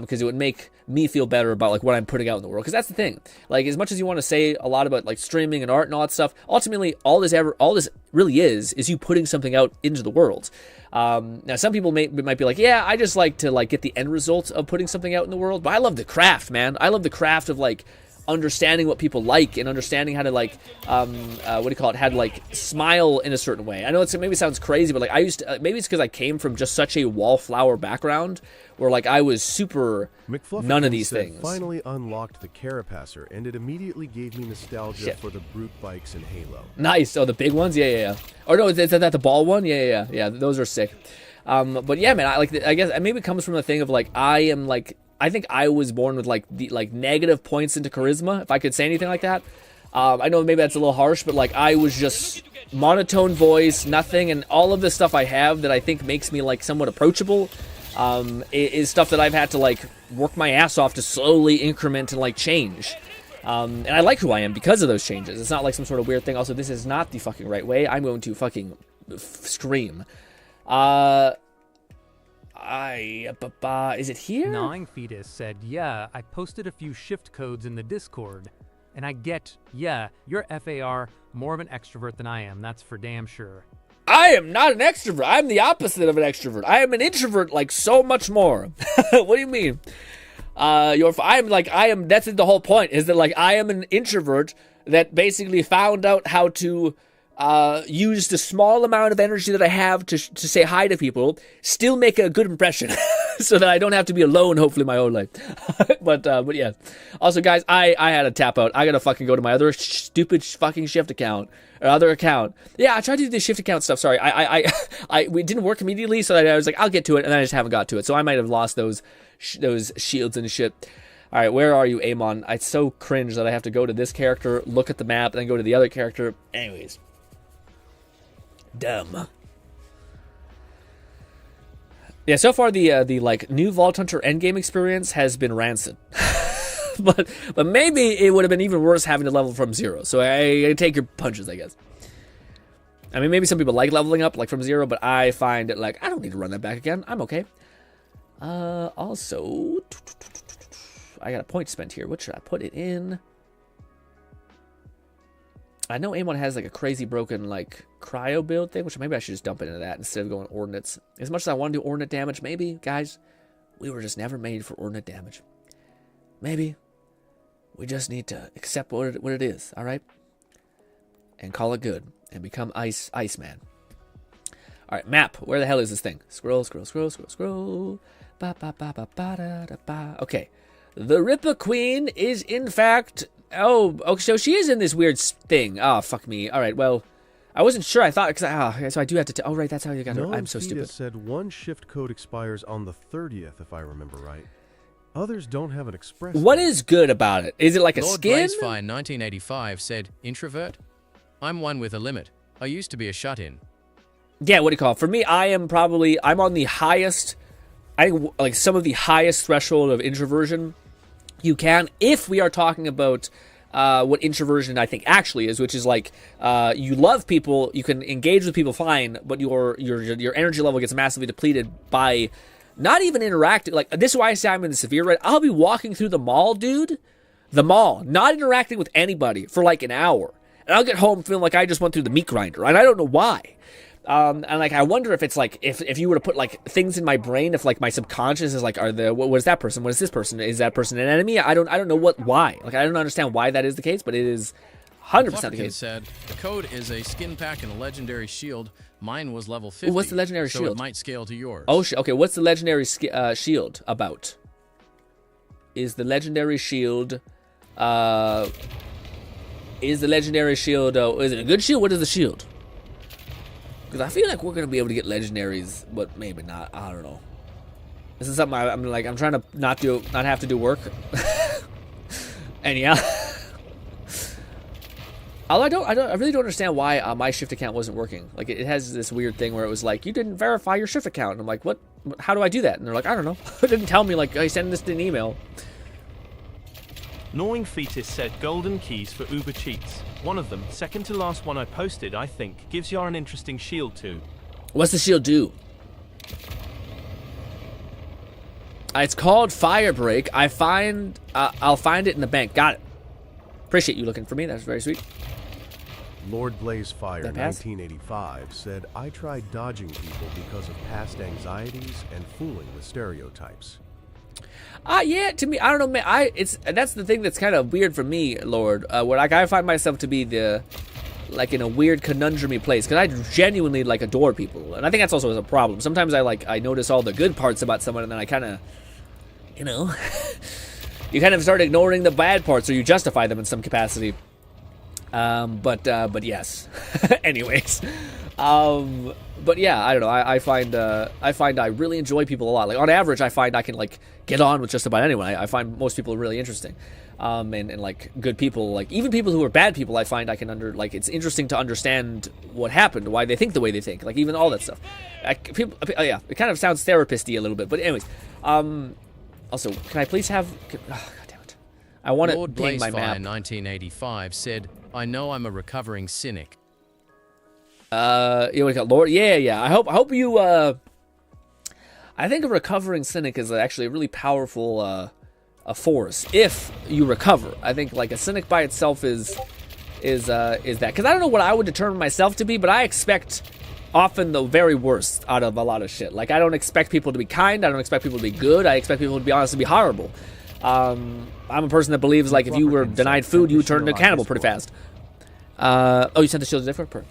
Because it would make me feel better about like what I'm putting out in the world. Because that's the thing. Like as much as you want to say a lot about like streaming and art and all that stuff, ultimately all this really is you putting something out into the world. Now some people might be like, yeah, I just like to like get the end result of putting something out in the world. But I love the craft, man. I love the craft of like understanding what people like and understanding how to like how to like smile in a certain way. I know maybe it sounds crazy, but like I used to, maybe it's because I came from just such a wallflower background where like I was super none of these things. Finally unlocked the Carapacer and it immediately gave me nostalgia for the brute bikes in Halo. Nice. Oh, the big ones? Yeah. Or no, is that the ball one? Yeah. Those are sick. But yeah, man, I guess maybe it comes from the thing of like I think I was born with like the negative points into charisma, if I could say anything like that. I know maybe that's a little harsh, but like I was just monotone voice, nothing, and all of the stuff I have that I think makes me like somewhat approachable is stuff that I've had to like work my ass off to slowly increment and like change. And I like who I am because of those changes. It's not like some sort of weird thing. Also, this is not the fucking right way. I'm going to fucking scream. Is it here? Gnawing Fetus said, yeah, I posted a few shift codes in the Discord. And I get, yeah, you're FAR, more of an extrovert than I am. That's for damn sure. I am not an extrovert. I'm the opposite of an extrovert. I am an introvert, like so much more. What do you mean? That's the whole point, is that like I am an introvert that basically found out how to use the small amount of energy that I have to say hi to people, still make a good impression, so that I don't have to be alone, hopefully, my whole life. but yeah. Also, guys, I had to tap out. I gotta fucking go to my other stupid fucking shift account, or other account. Yeah, I tried to do the shift account stuff. Sorry, we didn't work immediately, so I was like, I'll get to it, and then I just haven't got to it. So I might have lost those shields and shit. All right, where are you, Amon? It's so cringe that I have to go to this character, look at the map, and then go to the other character. Anyways. Dumb. Yeah, so far the like new Vault Hunter endgame experience has been rancid. but maybe it would have been even worse having to level from 0. So I take your punches, I guess. I mean, maybe some people like leveling up like from 0, but I find it like I don't need to run that back again. I'm okay. Also, I got a point spent here. What should I put it in? I know Amon has like a crazy broken like cryo build thing, which maybe I should just dump it into that instead of going ordnance. As much as I want to do ordnance damage, maybe, guys, we were just never made for ordnance damage. Maybe we just need to accept what it is, all right? And call it good and become Iceman. All right, map. Where the hell is this thing? Scroll. Okay. The Ripper Queen is in fact... Oh, so she is in this weird thing. Oh, fuck me. All right, well, I wasn't sure. I thought, so I do have to... Oh, right, that's how you got her. I'm so stupid. Said one shift code expires on the 30th, if I remember right. Others don't have an express. What is good about it? Is it like a Lord skin? Blazefire 1985 said, introvert? I'm one with a limit. I used to be a shut-in. Yeah, what do you call it? For me, I'm on the highest... I think, like, some of the highest threshold of introversion you can, if we are talking about what introversion I think actually is, which is like you love people, you can engage with people fine, but your energy level gets massively depleted by not even interacting. Like, this is why I say I'm in the severe red. I'll be walking through the mall, dude, not interacting with anybody for like an hour, and I'll get home feeling like I just went through the meat grinder, and I don't know why. And like, I wonder if it's like, if you were to put like things in my brain, if like my subconscious is like, what is that person? What is this person? Is that person an enemy? I don't know why. Like, I don't understand why that is the case, but it is 100% the case. Said, the code is a skin pack and a legendary shield. Mine was level 50. What's the legendary shield? So it might scale to yours. Oh, okay. What's the legendary shield about? Is the legendary shield, is it a good shield? What is the shield? Because I feel like we're going to be able to get legendaries, but maybe not. I don't know. This is something I'm trying to not have to do work. And yeah. I really don't understand why my shift account wasn't working. Like, it has this weird thing where it was like, you didn't verify your shift account. And I'm like, what? How do I do that? And they're like, I don't know. It didn't tell me, like, I send this in an email. Gnawing Fetus said golden keys for Uber cheats. One of them, second to last one I posted, I think, gives you an interesting shield too. What's the shield do? It's called Fire Break. I'll find it in the bank. Got it. Appreciate you looking for me. That's very sweet. Lord Blazefire 1985 said, I tried dodging people because of past anxieties and fooling with stereotypes. Yeah, to me, I don't know, man. That's the thing that's kind of weird for me, Lord. Where like I find myself to be in a weird conundrum-y place, because I genuinely like adore people, and I think that's also a problem. Sometimes I notice all the good parts about someone, and then I kind of, you know, you kind of start ignoring the bad parts, or you justify them in some capacity. But yes. Anyways, but yeah, I don't know. I find I really enjoy people a lot. Like on average, I find I can like get on with just about anyone. I find most people really interesting, and like good people, like even people who are bad people, I find I can it's interesting to understand what happened, why they think the way they think, like even all that stuff. Yeah, it kind of sounds therapist-y a little bit, but anyways, also, can I please have? God damn it! I want to ping my map. 1985 said, "I know I'm a recovering cynic." You want to call Lord? Yeah. I hope you. I think a recovering cynic is actually a really powerful a force if you recover. I think like a cynic by itself is that, because I don't know what I would determine myself to be, but I expect often the very worst out of a lot of shit. Like I don't expect people to be kind. I don't expect people to be good. I expect people to be honest, to be horrible. I'm a person that believes like if you were denied food, you would turn into a cannibal pretty fast. Oh, you sent the shield to different person.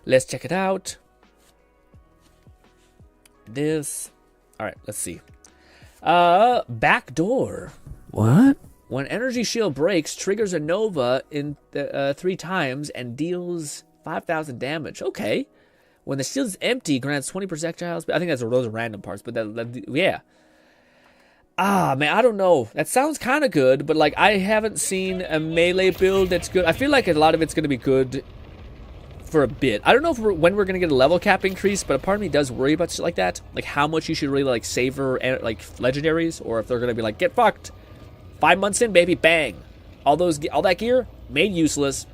Let's check it out. This. All right, let's see. Back door. What? When energy shield breaks, triggers a nova in 3 times and deals 5,000 damage. Okay. When the shield is empty, grants 20 projectiles. I think those are random parts, but yeah. Ah, man, I don't know. That sounds kind of good, but like I haven't seen a melee build that's good. I feel like a lot of it's going to be good for a bit. I don't know when we're going to get a level cap increase, but a part of me does worry about shit like that. Like how much you should really like savor like legendaries, or if they're going to be like, get fucked. 5 months in, baby, bang. All that gear made useless.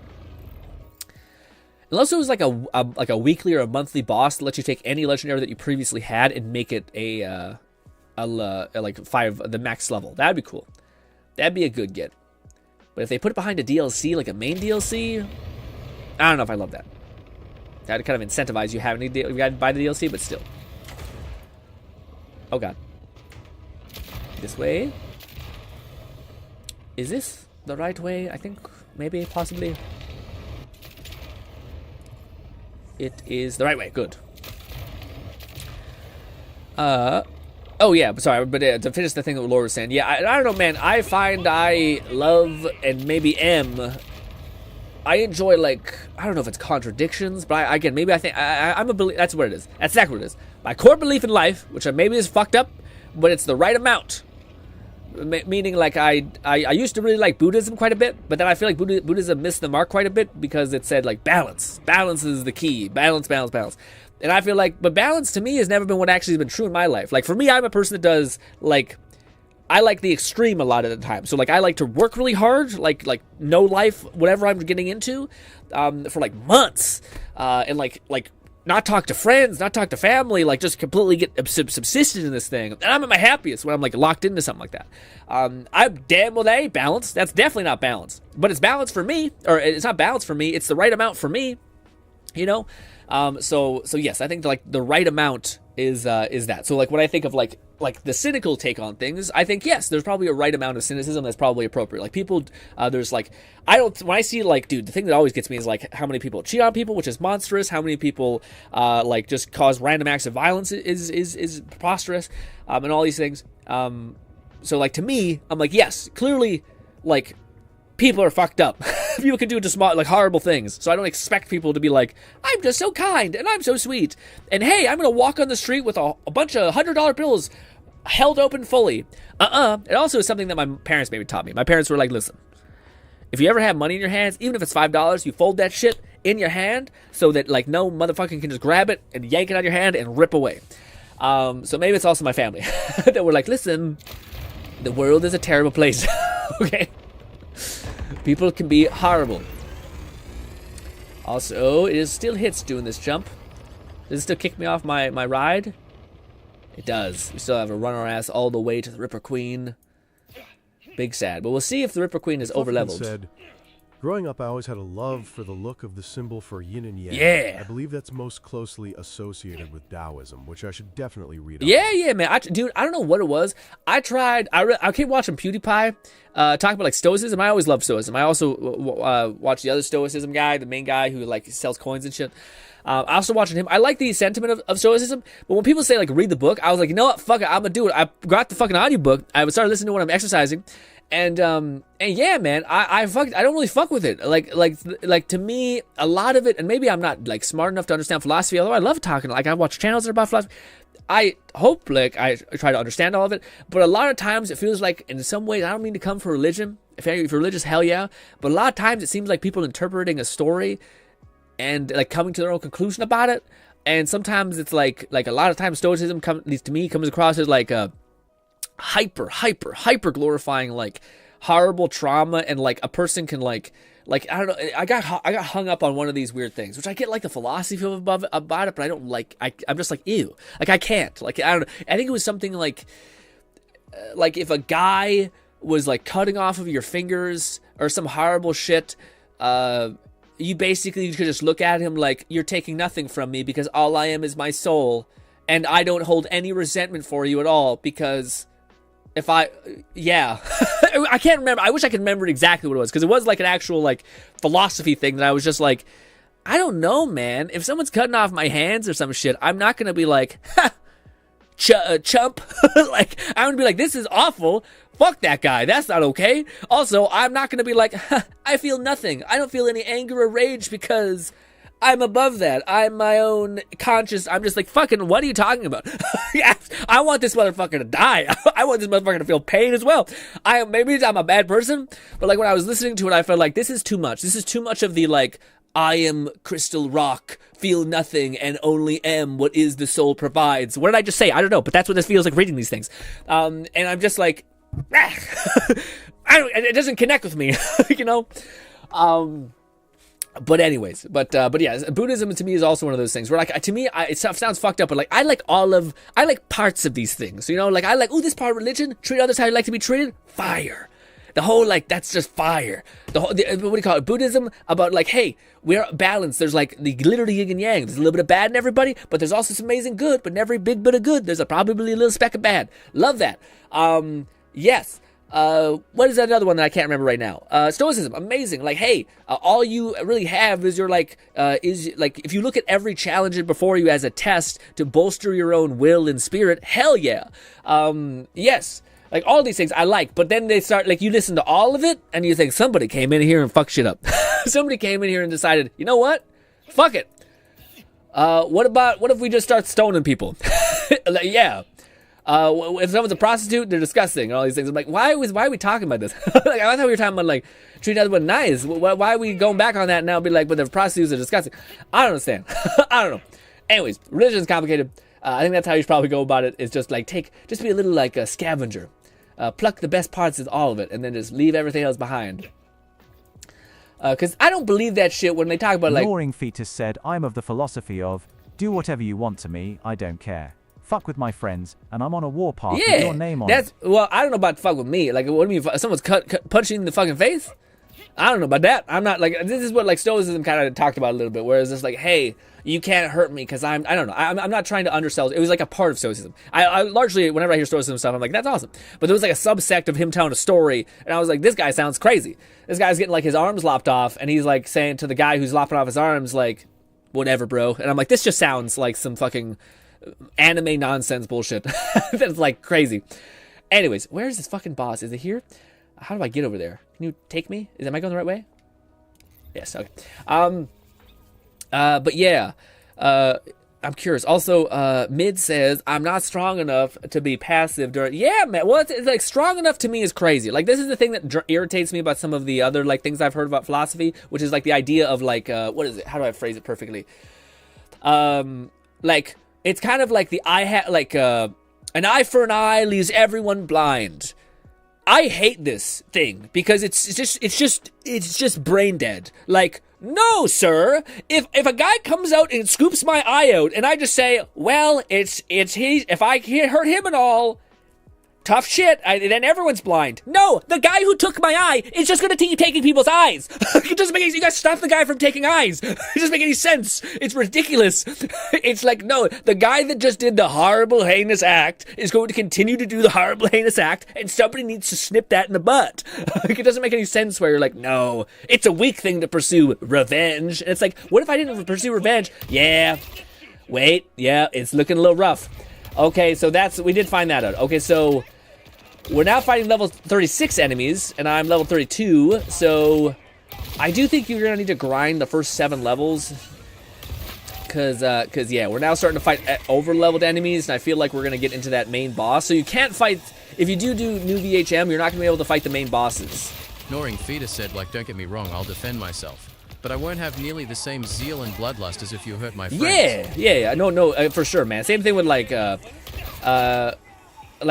Unless it was like a weekly or a monthly boss that lets you take any legendary that you previously had and make it a like 5 the max level. That'd be cool. That'd be a good get. But if they put it behind a DLC, like a main DLC, I don't know if I love that. That'd kind of incentivize you having to buy the DLC, but still. Oh god. This way. Is this the right way? I think maybe, possibly. It is the right way. Good. Oh yeah, sorry, but to finish the thing that Laura was saying, yeah, I don't know, man. I find I love and maybe I enjoy, like, I don't know if it's contradictions, but again, maybe I think I'm a belief. That's what it is. That's exactly what it is. My core belief in life, which maybe is fucked up, but it's the right amount. Meaning, like, I used to really like Buddhism quite a bit, but then I feel like Buddhism missed the mark quite a bit because it said, like, balance. Balance is the key. Balance. And I feel like, but balance to me has never been what actually has been true in my life. Like, for me, I'm a person that does, like, I like the extreme a lot of the time. So, like, I like to work really hard, like no life, whatever I'm getting into, for, like, months. And, like, not talk to friends, not talk to family, like, just completely get subsisted in this thing. And I'm at my happiest when I'm, like, locked into something like that. I'm damn well, that ain't balance. That's definitely not balance. But it's balance for me, or it's not balance for me. It's the right amount for me, you know? So yes, I think, like, the right amount is that. So, like, when I think of, like the cynical take on things, I think, yes, there's probably a right amount of cynicism that's probably appropriate. Like, people, there's, like, when I see, like, dude, the thing that always gets me is, like, how many people cheat on people, which is monstrous. How many people, like, just cause random acts of violence is preposterous, and all these things. So, like, to me, I'm like, yes, clearly, like, people are fucked up. People can do just like horrible things. So I don't expect people to be like, I'm just so kind and I'm so sweet. And hey, I'm going to walk on the street with a bunch of $100 bills held open fully. It also is something that my parents maybe taught me. My parents were like, listen, if you ever have money in your hands, even if it's $5, you fold that shit in your hand so that like no motherfucker can just grab it and yank it out of your hand and rip away. So maybe it's also my family that were like, listen, the world is a terrible place. Okay? People can be horrible. Also, it is still hits doing this jump. Does it still kick me off my ride? It does. We still have to run our ass all the way to the Ripper Queen. Big sad. But we'll see if the Ripper Queen is overleveled. Said, growing up, I always had a love for the look of the symbol for yin and yang. Yeah. I believe that's most closely associated with Taoism, which I should definitely read up. Yeah, man. Dude, I don't know what it was. I keep watching PewDiePie talk about like stoicism. I always love stoicism. I also watch the other stoicism guy, the main guy who like sells coins and shit. I also watching him. I like the sentiment of stoicism, but when people say like read the book, I was like, you know what, fuck it, I'm gonna do it. I got the fucking audiobook. I would start listening to it when I'm exercising, and yeah, man, I don't really fuck with it. Like to me, a lot of it, and maybe I'm not like smart enough to understand philosophy. Although I love talking, like I watch channels that are about philosophy. I hope like I try to understand all of it, but a lot of times it feels like in some ways I don't mean to come for religion. If you're religious, hell yeah, but a lot of times it seems like people interpreting a story and like coming to their own conclusion about it. And sometimes it's like a lot of times stoicism at least to me comes across as like a hyper glorifying like horrible trauma, and like a person can like I don't know, I got hung up on one of these weird things, which I get like the philosophy of about it, but I don't like, I'm just like, ew, like I can't, like I don't know. I think it was something like if a guy was like cutting off of your fingers or some horrible shit, you basically could just look at him like, you're taking nothing from me because all I am is my soul, and I don't hold any resentment for you at all because I can't remember. I wish I could remember exactly what it was, because it was like an actual like philosophy thing that I was just like, I don't know, man. If someone's cutting off my hands or some shit, I'm not gonna be like, ha, chump. Like, I'm gonna be like, this is awful. Fuck that guy. That's not okay. Also, I'm not gonna be like, ha, I feel nothing. I don't feel any anger or rage because I'm above that. I'm my own conscious. I'm just like, fucking, what are you talking about? I want this motherfucker to die. I want this motherfucker to feel pain as well. Maybe I'm a bad person, but like when I was listening to it, I felt like this is too much. This is too much of the like, I am crystal rock, feel nothing, and only am what is the soul provides. What did I just say? I don't know, but that's what this feels like reading these things. And I'm just like, it doesn't connect with me, you know? But anyways, but yeah, Buddhism to me is also one of those things where like, to me, it sounds fucked up, but like, I like parts of these things, you know? Like, I like, this part of religion, treat others how you like to be treated, fire. The whole, like, that's just fire. What do you call it? Buddhism about, like, hey, we're balanced. There's, like, literally yin and yang. There's a little bit of bad in everybody, but there's also some amazing good, but in every big bit of good, there's probably a little speck of bad. Love that. Yes. What is that another one that I can't remember right now? Stoicism, amazing. Like, hey, all you really have is your if you look at every challenge before you as a test to bolster your own will and spirit, hell yeah. Yes. Like, all these things I like, but then they start, like, you listen to all of it, and you think, somebody came in here and fucked shit up. Somebody came in here and decided, you know what? Fuck it. What if we just start stoning people? Like, yeah. If someone's a prostitute, they're disgusting, and all these things. I'm like, why are we talking about this? Like, I thought we were talking about, like, treating everyone nice. Why are we going back on that now and be like, but the prostitutes are disgusting? I don't understand. I don't know. Anyways, religion's complicated. I think that's how you should probably go about it, is just, like, just be a little, like, a scavenger. Pluck the best parts of all of it, and then just leave everything else behind. Because I don't believe that shit when they talk about, like... Roaring Fetus said, I'm of the philosophy of, do whatever you want to me, I don't care. Fuck with my friends, and I'm on a warpath with your name on it. Well, I don't know about fuck with me. Like, what do you mean? Someone's punching you in the fucking face? I don't know about that. I'm not, like, this is what, like, Stoicism kind of talked about a little bit, whereas it's like, hey, you can't hurt me because I don't know. I'm not trying to undersell. It was like a part of Stoicism. I largely, whenever I hear Stoicism stuff, I'm like, that's awesome. But there was like a subsect of him telling a story, and I was like, this guy sounds crazy. This guy's getting, like, his arms lopped off, and he's, like, saying to the guy who's lopping off his arms, like, whatever, bro. And I'm like, this just sounds like some fucking anime nonsense bullshit. That's, like, crazy. Anyways, where's this fucking boss? Is it here? How do I get over there? Can you take me? Am I going the right way? Yes, okay. But yeah. I'm curious. Also, Mid says, I'm not strong enough to be passive during... Yeah, man. Well, it's like, strong enough to me is crazy. Like, this is the thing that irritates me about some of the other, like, things I've heard about philosophy, which is, like, the idea of, like, what is it? How do I phrase it perfectly? Like, it's kind of like an eye for an eye leaves everyone blind. I hate this thing because it's just brain dead. Like, no, sir. If a guy comes out and scoops my eye out, and I just say, well, it's he. If I hurt him at all, tough shit. Then everyone's blind. No, the guy who took my eye is just gonna keep taking people's eyes. It doesn't make any. You guys stop the guy from taking eyes. It doesn't make any sense. It's ridiculous. It's like, no, the guy that just did the horrible, heinous act is going to continue to do the horrible, heinous act, and somebody needs to snip that in the butt. It doesn't make any sense where you're like, no, it's a weak thing to pursue revenge. And it's like, what if I didn't pursue revenge? Yeah. Wait. Yeah, it's looking a little rough. Okay, so we did find that out. Okay, so we're now fighting level 36 enemies, and I'm level 32, so I do think you're going to need to grind the first 7 levels, because yeah, we're now starting to fight over-leveled enemies, and I feel like we're going to get into that main boss, so you can't fight, if you do new VHM, you're not going to be able to fight the main bosses. Ignoring Fetus said, like, don't get me wrong, I'll defend myself, but I won't have nearly the same zeal and bloodlust as if you hurt my friends. Yeah, no, for sure, man. Same thing with, like,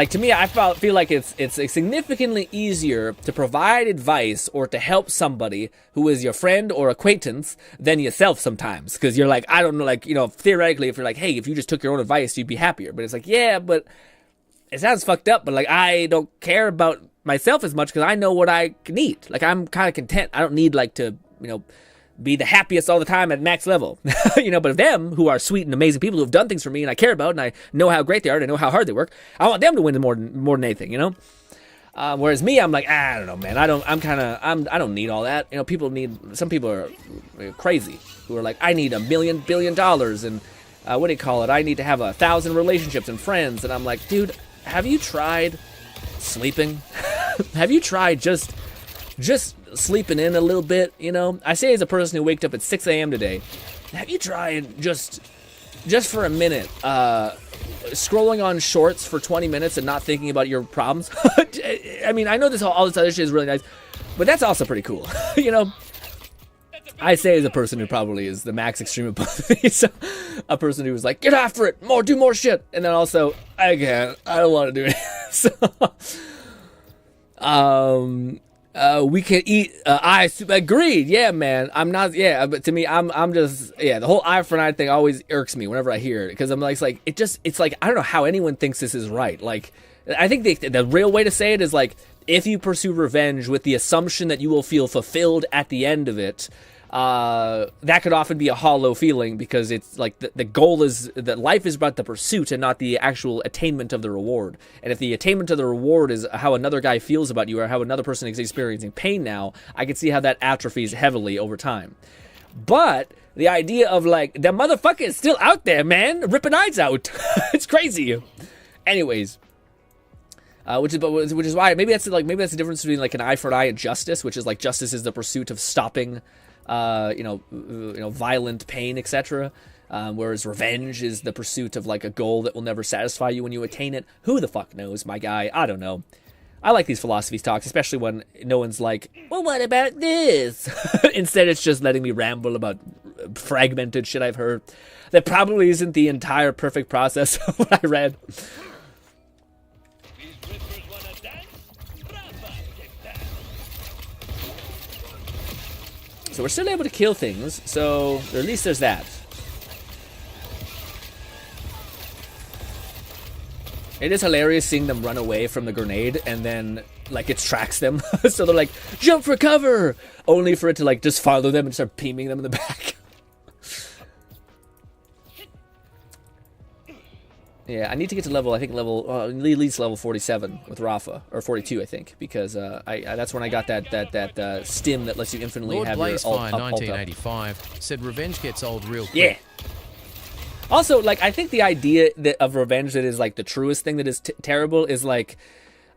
to me, I feel like it's significantly easier to provide advice or to help somebody who is your friend or acquaintance than yourself sometimes. Because you're like, I don't know, like, you know, theoretically, if you're like, hey, if you just took your own advice, you'd be happier. But it's like, yeah, but it sounds fucked up. But, like, I don't care about myself as much because I know what I need. Like, I'm kind of content. I don't need, like, to, you know, be the happiest all the time at max level. You know, but them who are sweet and amazing people who have done things for me and I care about and I know how great they are and I know how hard they work, I want them to win more than anything, you know? Whereas me, I'm like, I don't know, man. I don't need all that. You know, some people are crazy who are like, I need $1 billion and what do you call it? I need to have 1,000 relationships and friends. And I'm like, dude, have you tried sleeping? Have you tried just sleeping in a little bit, you know? I say as a person who waked up at 6 a.m. today, have you tried just for a minute, scrolling on shorts for 20 minutes and not thinking about your problems? I mean, I know all this other shit is really nice, but that's also pretty cool, you know? I say as a person who probably is the max extreme of both of these, a person who was like, get after it, do more shit, and then also, I don't want to do it. So, we can eat eye soup. Agreed. Yeah, man. I'm not. Yeah, but to me, I'm just. Yeah, the whole eye for an eye thing always irks me whenever I hear it because I'm like, it's like I don't know how anyone thinks this is right. Like, I think the real way to say it is like if you pursue revenge with the assumption that you will feel fulfilled at the end of it. That could often be a hollow feeling because it's like the goal is that life is about the pursuit and not the actual attainment of the reward. And if the attainment of the reward is how another guy feels about you or how another person is experiencing pain now, I can see how that atrophies heavily over time. But the idea of like, the motherfucker is still out there, man, ripping eyes out. It's crazy. Anyways. Which is why maybe that's the difference between like an eye for an eye and justice, which is like justice is the pursuit of stopping violent pain, etc. Whereas revenge is the pursuit of like a goal that will never satisfy you when you attain it. Who the fuck knows, my guy? I don't know. I like these philosophy talks, especially when no one's like, well, what about this? Instead, it's just letting me ramble about fragmented shit I've heard. That probably isn't the entire perfect process of what I read. So we're still able to kill things, so at least there's that. It is hilarious seeing them run away from the grenade and then, like, it tracks them. So they're like, jump for cover! Only for it to, like, just follow them and start beaming them in the back. Yeah, I need to get to level, at least level 47 with Rafa, or 42, I think, because that's when I got that stim that lets you infinitely Lord have Blazefire your ult up. 1985 said revenge gets old real quick. Yeah. Also, like, I think the idea of revenge that is, like, the truest thing that is terrible is, like,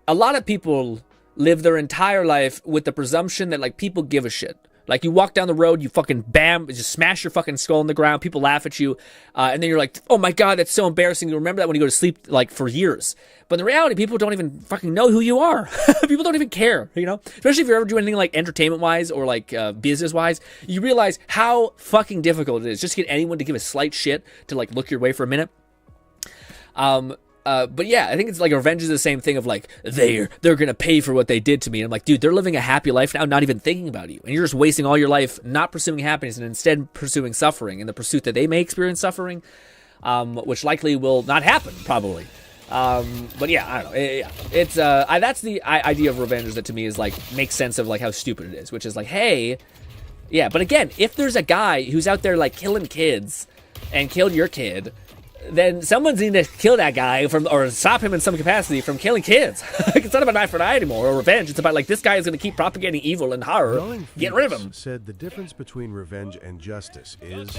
a lot of people live their entire life with the presumption that, like, people give a shit. Like, you walk down the road, you fucking bam, just smash your fucking skull on the ground, people laugh at you, and then you're like, oh my god, that's so embarrassing. You remember that when you go to sleep, like, for years. But in reality, people don't even fucking know who you are. People don't even care, you know? Especially if you're ever doing anything like entertainment-wise or like business-wise, you realize how fucking difficult it is just to get anyone to give a slight shit to like look your way for a minute. But yeah, I think it's like revenge is the same thing of like, they're gonna pay for what they did to me. And I'm like, dude, they're living a happy life now, not even thinking about you. And you're just wasting all your life not pursuing happiness and instead pursuing suffering in the pursuit that they may experience suffering, which likely will not happen, probably. But yeah, I don't know. It's, that's the idea of revenge that to me is like, makes sense of like how stupid it is, which is like, hey, yeah, but again, if there's a guy who's out there like killing kids and killed your kid, then someone's need to kill that guy or stop him in some capacity from killing kids. It's not about eye for an eye anymore or revenge. It's about like, this guy is going to keep propagating evil and horror. Get rid of him. Said the difference between revenge and justice is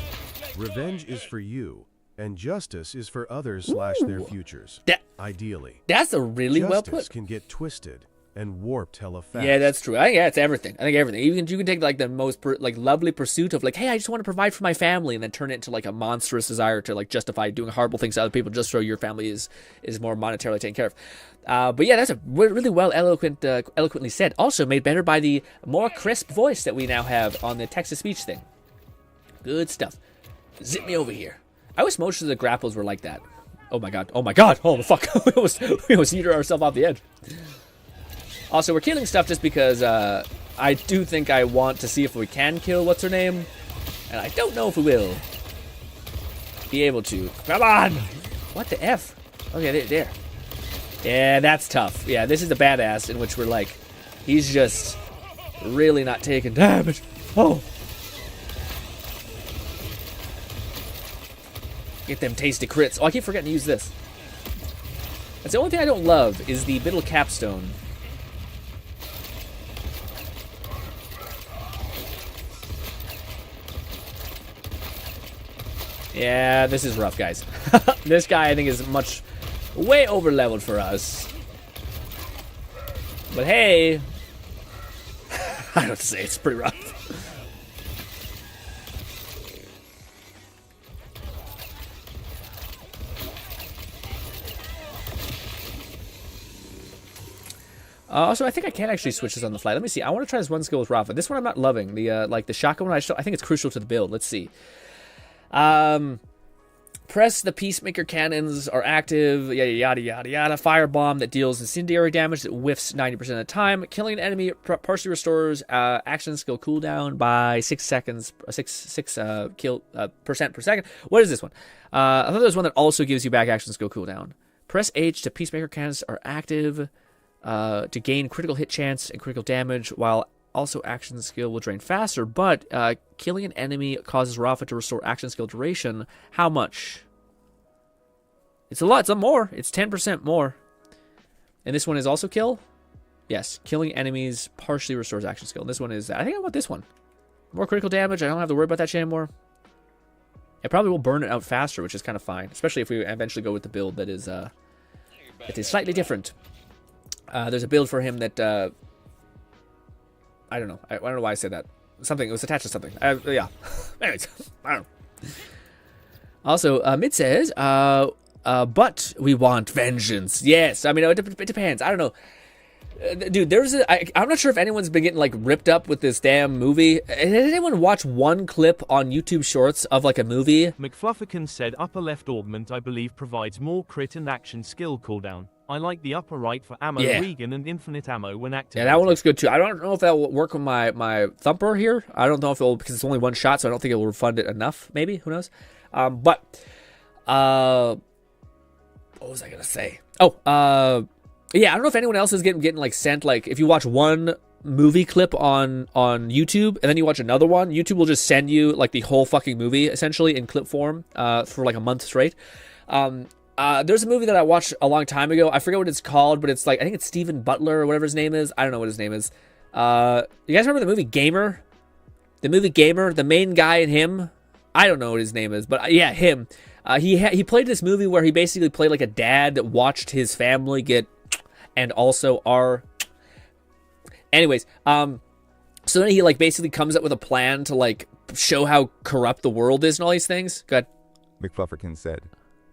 revenge is for you and justice is for others / their futures. Ideally. That's a really well put. Justice can get twisted and warped hella fast. Yeah, that's true. Yeah, it's everything. I think everything. Even you can take like the most like lovely pursuit of like, hey, I just want to provide for my family, and then turn it into like a monstrous desire to like justify doing horrible things to other people just so your family is more monetarily taken care of. But yeah, that's a really well eloquently said. Also made better by the more crisp voice that we now have on the text-to-speech thing. Good stuff. Zip me over here. I wish most of the grapples were like that. Oh my god. Oh my god. Oh the fuck. we almost yeeted ourselves off the edge. Also, we're killing stuff just because I do think I want to see if we can kill what's her name, and I don't know if we will be able to. Come on! What the F? Okay, there. Yeah, that's tough. Yeah, this is the badass in which we're like, he's just really not taking damage. Oh! Get them tasty crits. Oh, I keep forgetting to use this. That's the only thing I don't love is the middle capstone. Yeah, this is rough, guys. This guy, I think, is way over-leveled for us. But hey, I don't know what to say, it's pretty rough. Also, I think I can actually switch this on the fly. Let me see. I want to try this one skill with Rafa. This one I'm not loving. The like the shotgun one, I think it's crucial to the build. Let's see. Press the Peacemaker cannons are active, yada yada yada yada. Firebomb that deals incendiary damage that whiffs 90% of the time. Killing an enemy partially restores action skill cooldown by 6 seconds, 6 kill percent per second. What is this one? I thought there was one that also gives you back action skill cooldown. Press H to Peacemaker cannons are active to gain critical hit chance and critical damage, while also action skill will drain faster, but killing an enemy causes Rafa to restore action skill duration. How much? It's a lot. It's more. It's 10% more. And this one is also kill? Yes. Killing enemies partially restores action skill. And this one is, I think I want this one. More critical damage. I don't have to worry about that shit anymore. It probably will burn it out faster, which is kind of fine. Especially if we eventually go with the build that is slightly different. There's a build for him that... I don't know. I don't know why I said that. Something. It was attached to something. Yeah. Anyways. I don't know. Also, Mid says, but we want vengeance. Yes. I mean, it depends. I don't know. Dude, I'm not sure if anyone's been getting, like, ripped up with this damn movie. Did anyone watch one clip on YouTube Shorts of, like, a movie? McFlufferkin said upper left augment, I believe, provides more crit and action skill cooldown. I like the upper right for ammo regen and infinite ammo when activated. Yeah, that one looks good too. I don't know if that will work with my thumper here. I don't know if it will, because it's only one shot, so I don't think it will refund it enough. Maybe, who knows? What was I gonna say? Oh, yeah, I don't know if anyone else is getting like sent, like, if you watch one movie clip on YouTube and then you watch another one, YouTube will just send you like the whole fucking movie essentially in clip form for like a month straight. There's a movie that I watched a long time ago. I forget what it's called, but it's like, I think it's Steven Butler or whatever his name is. I don't know what his name is. You guys remember the movie Gamer? The movie Gamer, the main guy in him? I don't know what his name is, but yeah, him. He played this movie where he basically played like a dad that watched his family get, and also are. Anyways, so So then he like basically comes up with a plan to like show how corrupt the world is and all these things. Go ahead. McFlufferkin said,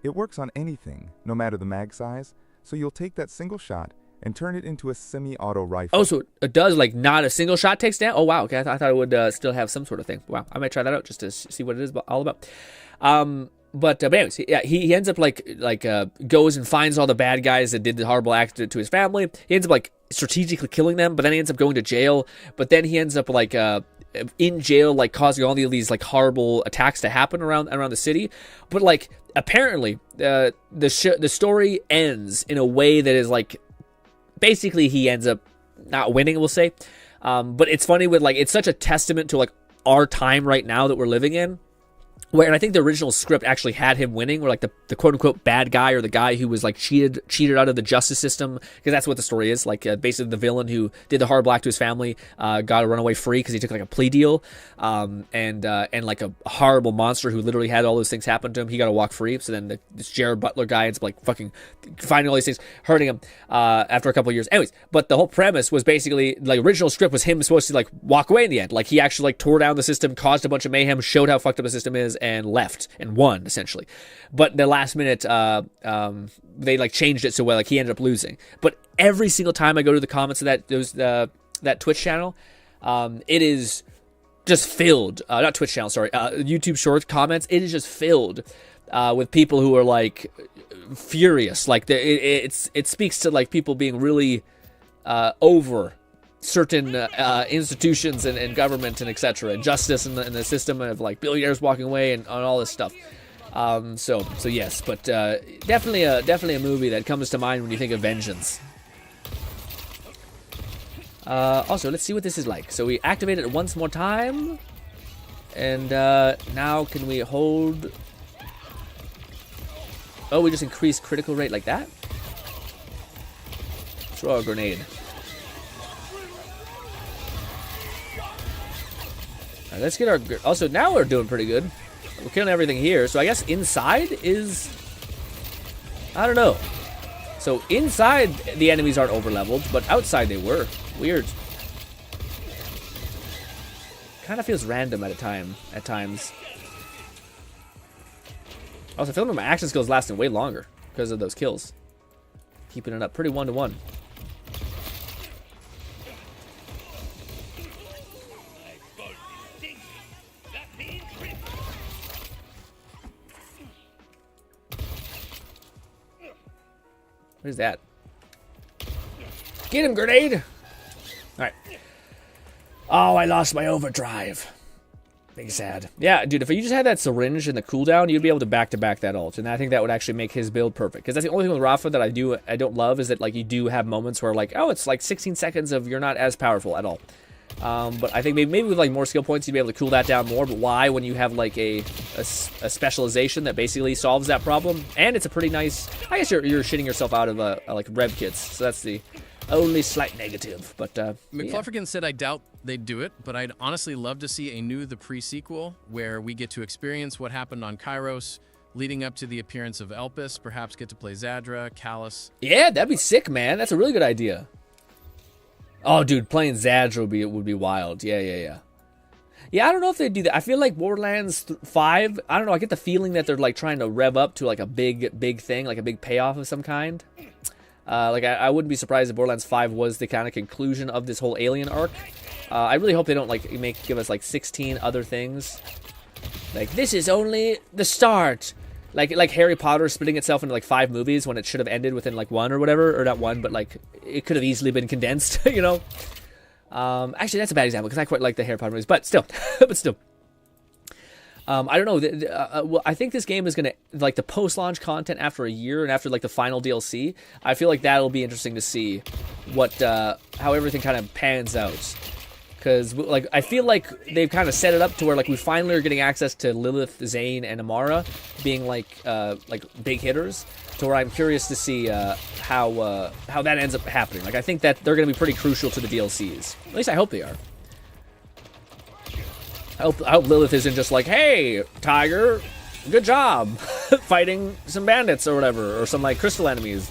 "It works on anything, no matter the mag size, so you'll take that single shot and turn it into a semi-auto rifle." Oh, so it does like not a single shot takes down? Oh, wow. Okay, I thought it would still have some sort of thing. Wow, I might try that out just to see what it is all about. But anyways, yeah, he ends up like goes and finds all the bad guys that did the horrible act to his family. He ends up like strategically killing them, but then he ends up going to jail. But then he ends up like in jail, like causing all these like horrible attacks to happen around the city. But like apparently, the story ends in a way that is like basically he ends up not winning, we'll say. But it's funny with like it's such a testament to like our time right now that we're living in. And I think the original script actually had him winning, where like the quote unquote bad guy or the guy who was like cheated out of the justice system, because that's what the story is. Like basically the villain who did the horrible act to his family got to run away free because he took like a plea deal, and like a horrible monster who literally had all those things happen to him, he got to walk free. So then this Jared Butler guy ends up like fucking finding all these things, hurting him after a couple of years. Anyways, but the whole premise was basically like original script was him supposed to like walk away in the end. Like he actually like tore down the system, caused a bunch of mayhem, showed how fucked up the system is, and left and won essentially. But the last minute they like changed it so well like he ended up losing. But every single time I go to the comments of that Twitch channel, it is just filled, not Twitch channel, sorry, YouTube Shorts comments, it is just filled with people who are like furious. Like it speaks to like people being really over certain institutions and government and etc. and justice and the system of like billionaires walking away and all this stuff. So yes, but definitely a movie that comes to mind when you think of Vengeance. Also, let's see what this is like. So we activate it once more time, and now can we hold? Oh, we just increase critical rate like that. Throw a grenade. Right, let's get our... Also, now we're doing pretty good. We're killing everything here. So I guess inside is... I don't know. So inside, the enemies aren't over-leveled, but outside they were. Weird. Kind of feels random at times. Also, I feel like my action skills lasting way longer because of those kills. Keeping it up pretty one-to-one. What is that? Get him, grenade! Alright. Oh, I lost my overdrive. Big sad. Yeah, dude, if you just had that syringe and the cooldown, you'd be able to back-to-back that ult. And I think that would actually make his build perfect. Because that's the only thing with Rafa that I don't love, is that like you do have moments where like, oh, it's like 16 seconds of you're not as powerful at all. But I think maybe with like more skill points, you'd be able to cool that down more. But why, when you have like a specialization that basically solves that problem? And it's a pretty nice... I guess you're shitting yourself out of like rev kits. So that's the only slight negative. But McFlufferkin said, I doubt they'd do it, but I'd honestly love to see a new The Pre-sequel where we get to experience what happened on Kairos, leading up to the appearance of Elpis, perhaps get to play Zadra, Callus. Yeah, that'd be sick, man. That's a really good idea. Oh, dude, playing Zadra would be wild. Yeah. Yeah, I don't know if they'd do that. I feel like Borderlands 5, I don't know, I get the feeling that they're like trying to rev up to like a big thing, like a big payoff of some kind. Like I wouldn't be surprised if Borderlands 5 was the kind of conclusion of this whole alien arc. I really hope they don't like give us like 16 other things. Like, this is only the start. Like Harry Potter splitting itself into like 5 movies when it should have ended within like 1 or whatever, or not 1, but like it could have easily been condensed, you know. Actually, that's a bad example because I quite like the Harry Potter movies, but still, I don't know. Well, I think this game is gonna like the post-launch content after a year and after like the final DLC. I feel like that'll be interesting to see what how everything kind of pans out. Because like I feel like they've kind of set it up to where like we finally are getting access to Lilith, Zane, and Amara being like big hitters. To where I'm curious to see how that ends up happening. Like I think that they're going to be pretty crucial to the DLCs. At least I hope they are. I hope Lilith isn't just like, hey, Tiger, good job fighting some bandits or whatever, or some like crystal enemies.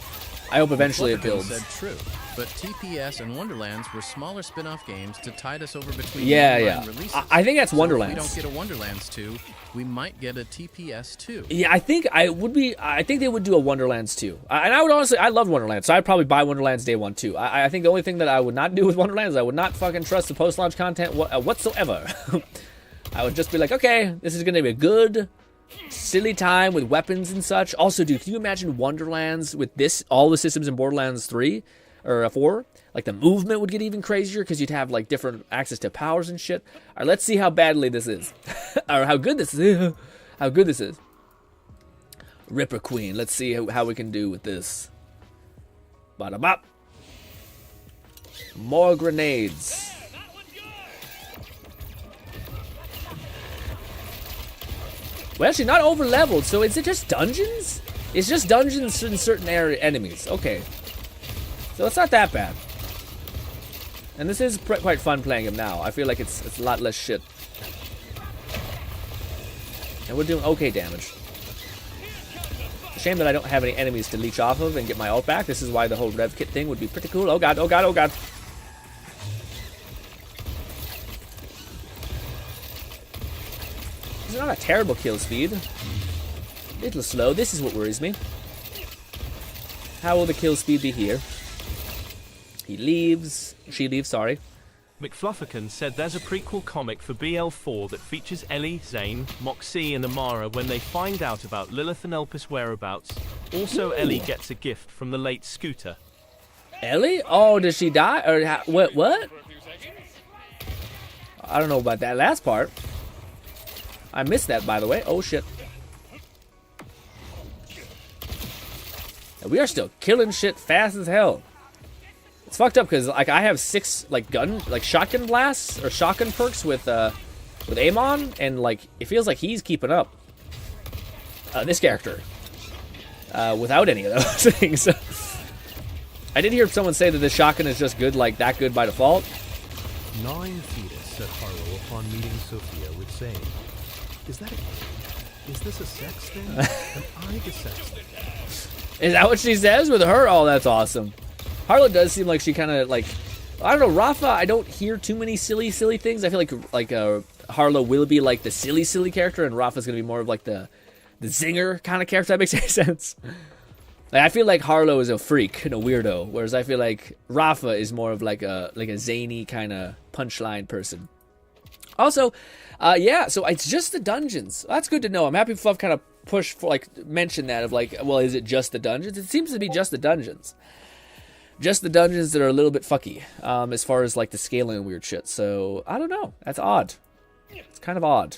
I hope eventually it builds. Said true. but TPS and Wonderlands were smaller spin-off games to tide us over between releases. I think that's Wonderlands. If we don't get a Wonderlands 2, we might get a TPS 2. Yeah, I think they would do a Wonderlands 2. And I would honestly, I love Wonderlands, so I'd probably buy Wonderlands day one too. I think the only thing that I would not do with Wonderlands, I would not fucking trust the post-launch content whatsoever. I would just be like, okay, this is gonna be a good, silly time with weapons and such. Also, dude, can you imagine Wonderlands with all the systems in Borderlands 3 or 4? Like, the movement would get even crazier because you'd have, like, different access to powers and shit. All right, let's see how badly this is. Or how good this is. How good this is. Ripper Queen. Let's see how we can do with this. Bada bop. More grenades. Well, actually, not over-leveled, so is it just dungeons? It's just dungeons in certain enemies. Okay. So it's not that bad. And this is quite fun playing him now. I feel like it's a lot less shit. And we're doing okay damage. It's a shame that I don't have any enemies to leech off of and get my ult back. This is why the whole rev kit thing would be pretty cool. Oh god, oh god, oh god. It's not a terrible kill speed. A little slow. This is what worries me. How will the kill speed be here? He leaves. She leaves, sorry. McFlufferkin said there's a prequel comic for BL4 that features Ellie, Zane, Moxie, and Amara when they find out about Lilith and Elpis' whereabouts. Also, Ellie gets a gift from the late Scooter. Ellie? Oh, does she die? Or what? I don't know about that last part. I missed that, by the way. Oh, shit. And we are still killing shit fast as hell. It's fucked up because like I have 6 shotgun blasts or shotgun perks with Amon, and like it feels like he's keeping up. This character without any of those things. I did hear someone say that this shotgun is just good, like that good by default. 9 fetus, said Harlow upon meeting Sophia with Zane. Is this a sex thing? Am I the sex thing? Is that what she says with her? Oh, that's awesome. Harlow does seem like she kind of like, I don't know, Rafa, I don't hear too many silly things. I feel like Harlow will be like the silly character, and Rafa's gonna be more of like the zinger kind of character. That makes any sense. Like, I feel like Harlow is a freak and a weirdo, whereas I feel like Rafa is more of like a zany kind of punchline person. Also, yeah, so it's just the dungeons. That's good to know. I'm happy Fluff kind of pushed for mention that of like, well, is it just the dungeons? It seems to be just the dungeons. Just the dungeons that are a little bit fucky, as far as like the scaling and weird shit. So I don't know. That's odd. It's kind of odd.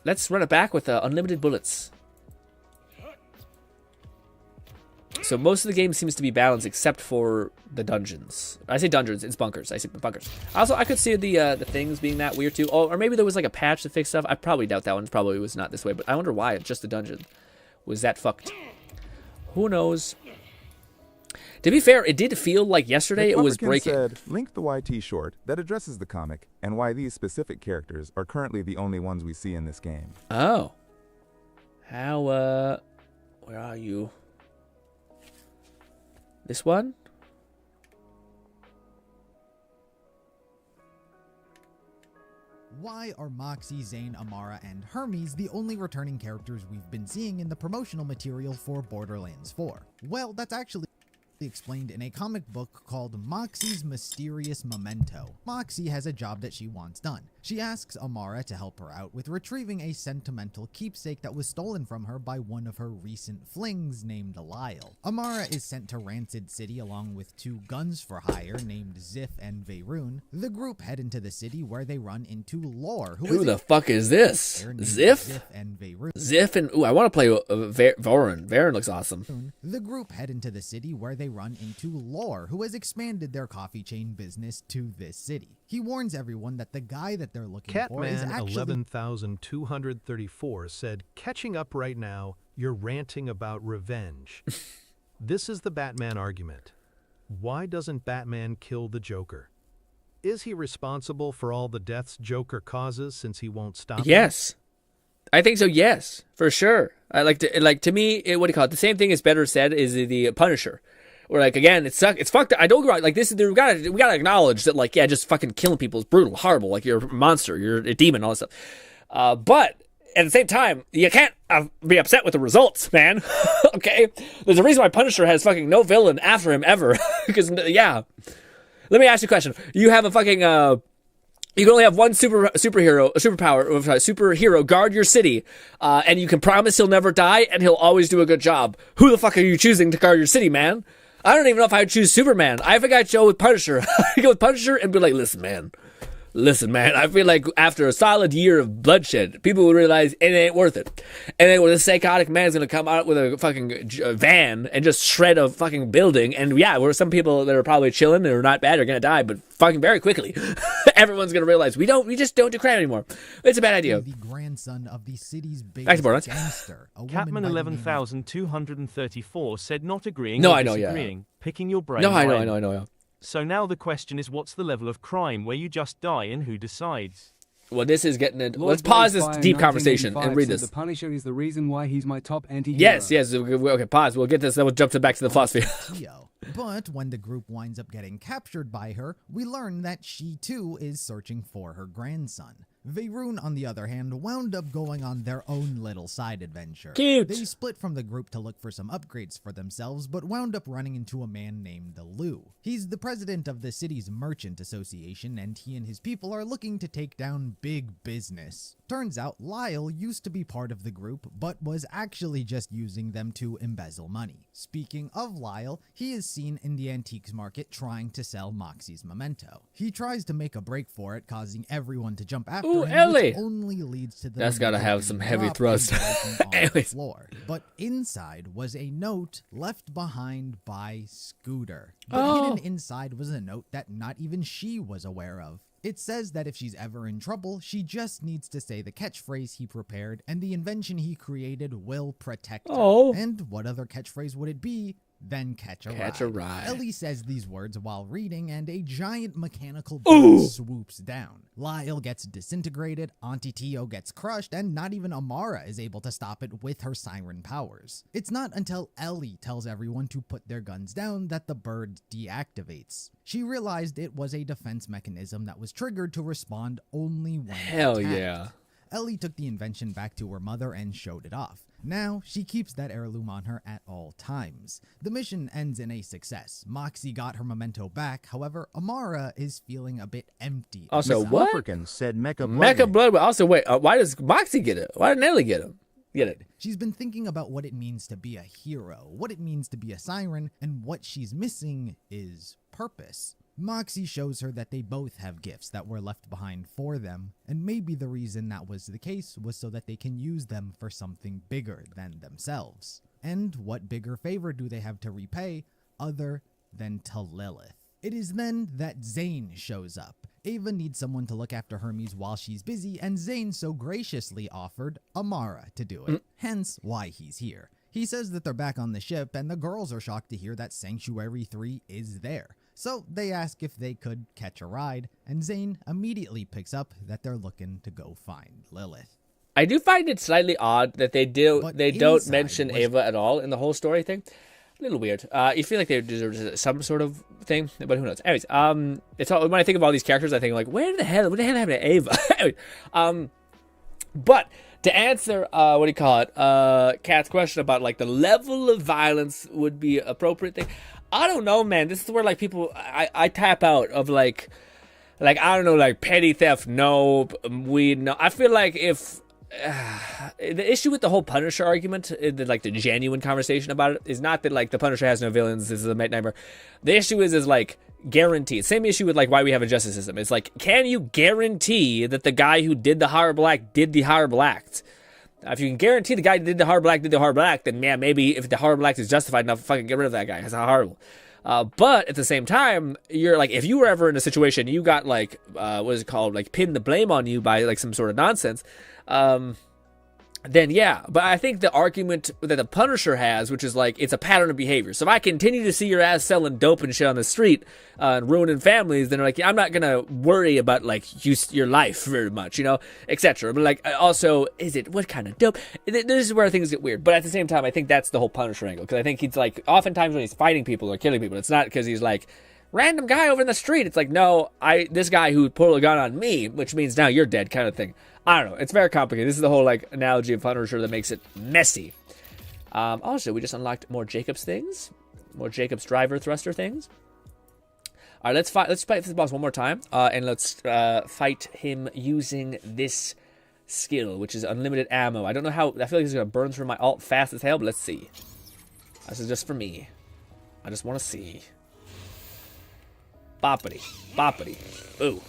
Let's run it back with unlimited bullets. So most of the game seems to be balanced except for the dungeons. I say dungeons, it's bunkers. I say bunkers. Also, I could see the things being that weird too. Oh, or maybe there was like a patch to fix stuff. I probably doubt that one probably was not this way, but I wonder why just the dungeon was that fucked. Who knows? To be fair, it did feel like yesterday it was breaking. Said, link the YT short that addresses the comic and why these specific characters are currently the only ones we see in this game. Oh. How, where are you? This one? Why are Moxie, Zane, Amara, and Hermes the only returning characters we've been seeing in the promotional material for Borderlands 4? Well, that's actually explained in a comic book called Moxie's Mysterious Memento. Moxie has a job that she wants done. She asks Amara to help her out with retrieving a sentimental keepsake that was stolen from her by one of her recent flings named Lyle. Amara is sent to Rancid City along with 2 guns for hire named Ziff and Veyroon. The group head into the city where they run into Lore, who the fuck is this? Ziff? And Veyroon. Ziff and ooh, I want to play Veyroon. Veyroon looks awesome. The group head into the city where they run into Lore, who has expanded their coffee chain business to this city. He warns everyone that the guy that they're looking for is actually... 11,234 said, catching up right now, you're ranting about revenge. This is the Batman argument. Why doesn't Batman kill the Joker? Is he responsible for all the deaths Joker causes since he won't stop Yes. I think so, yes, for sure. I to me, what do you call it? The same thing as Better said is the Punisher. Where like again, it's fucked. I don't get wrong. Like this is we gotta acknowledge that like yeah, just fucking killing people is brutal, horrible. Like you're a monster, you're a demon, all this stuff. But at the same time, you can't be upset with the results, man. Okay, there's a reason why Punisher has fucking no villain after him ever. Because yeah, let me ask you a question. You have a fucking you can only have one superhero guard your city, and you can promise he'll never die and he'll always do a good job. Who the fuck are you choosing to guard your city, man? I don't even know if I would choose Superman. I think I'd go with Punisher. I go with Punisher and be like, listen, man. I feel like after a solid year of bloodshed, people will realize it ain't worth it. And then when this psychotic man's gonna come out with a fucking van and just shred a fucking building, and yeah, where some people that are probably chilling and are not bad are gonna die, but fucking very quickly, everyone's gonna realize we just don't do crime anymore. It's a bad idea. The grandson of the city's biggest Back to Borderlands. gangster, a Catman woman by the name 11,234 said not agreeing No, or I know, yeah. disagreeing, picking your brain. No, I by know. Yeah. So now the question is, what's the level of crime where you just die and who decides? Well, this is getting it. Lord Let's pause this Blazefire deep conversation 1985 and read said this. The Punisher is the reason why he's my top anti-hero. Yes. Okay, pause. We'll get this. Then we'll jump back to the philosophy. But when the group winds up getting captured by her, we learn that she too is searching for her grandson. Veyron, on the other hand, wound up going on their own little side adventure. Cute. They split from the group to look for some upgrades for themselves, but wound up running into a man named Lou. He's the president of the city's merchant association, and he and his people are looking to take down big business. Turns out Lyle used to be part of the group, but was actually just using them to embezzle money. Speaking of Lyle, he is seen in the antiques market trying to sell Moxie's memento. He tries to make a break for it, causing everyone to jump after him, Ellie. which only leads to the That's gotta have some heavy drop thrust. and breaking on the floor. But inside was a note left behind by Scooter. But hidden inside was a note that not even she was aware of. It says that if she's ever in trouble, she just needs to say the catchphrase he prepared, and the invention he created will protect her. And what other catchphrase would it be? Then catch a ride. Ellie says these words while reading, and a giant mechanical bird swoops down. Lyle gets disintegrated, Auntie Tio gets crushed, and not even Amara is able to stop it with her siren powers. It's not until Ellie tells everyone to put their guns down that the bird deactivates. She realized it was a defense mechanism that was triggered to respond only when Hell attacked. yeah. Ellie took the invention back to her mother and showed it off. Now, she keeps that heirloom on her at all times. The mission ends in a success. Moxie got her memento back, however, Amara is feeling a bit empty. Also, what? Said Mecha Blood. Also, wait, why does Moxie get it? Why didn't Ellie get him? Get it? She's been thinking about what it means to be a hero, what it means to be a siren, and what she's missing is purpose. Moxie shows her that they both have gifts that were left behind for them, and maybe the reason that was the case was so that they can use them for something bigger than themselves. And what bigger favor do they have to repay other than to Lilith? It is then that Zane shows up. Ava needs someone to look after Hermes while she's busy, and Zane so graciously offered Amara to do it, hence why he's here. He says that they're back on the ship, and the girls are shocked to hear that Sanctuary 3 is there. So they ask if they could catch a ride, and Zane immediately picks up that they're looking to go find Lilith. I do find it slightly odd that they don't mention Ava at all in the whole story thing. A little weird. You feel like they deserve some sort of thing, but who knows? Anyways, it's all, when I think of all these characters, I think like, what the hell happened to Ava? Anyway, but to answer, Kat's question about like the level of violence would be appropriate thing. I don't know, man. This is where like people, I tap out of like I don't know, like petty theft. No, weed. No, I feel like if the issue with the whole Punisher argument, like the genuine conversation about it, is not that like the Punisher has no villains. This is a nightmare. The issue is like guaranteed. Same issue with like why we have a justice system. It's like, can you guarantee that the guy who did the horrible act did the horrible act? If you can guarantee the guy who did the horrible act, then yeah, maybe if the horrible act is justified enough, fucking get rid of that guy. It's not horrible. But at the same time, you're like, if you were ever in a situation, you got like, what is it called? Like pin the blame on you by like some sort of nonsense. then yeah. But I think the argument that the Punisher has, which is like, it's a pattern of behavior. So if I continue to see your ass selling dope and shit on the street and ruining families, then like, I'm not going to worry about like your life very much, you know, etc. But like, also, what kind of dope? This is where things get weird. But at the same time, I think that's the whole Punisher angle. Because I think he's like, oftentimes when he's fighting people or killing people, it's not because he's like, random guy over in the street. It's like, no, this guy who pulled a gun on me, which means now you're dead kind of thing. I don't know. It's very complicated. This is the whole like analogy of Punisher that makes it messy. Also, we just unlocked more Jacob's things, more Jacob's driver thruster things. All right, let's fight this boss one more time, and let's fight him using this skill, which is unlimited ammo. I don't know how. I feel like he's gonna burn through my ult fast as hell, but let's see. This is just for me. I just want to see. Boppity, boppity. Ooh.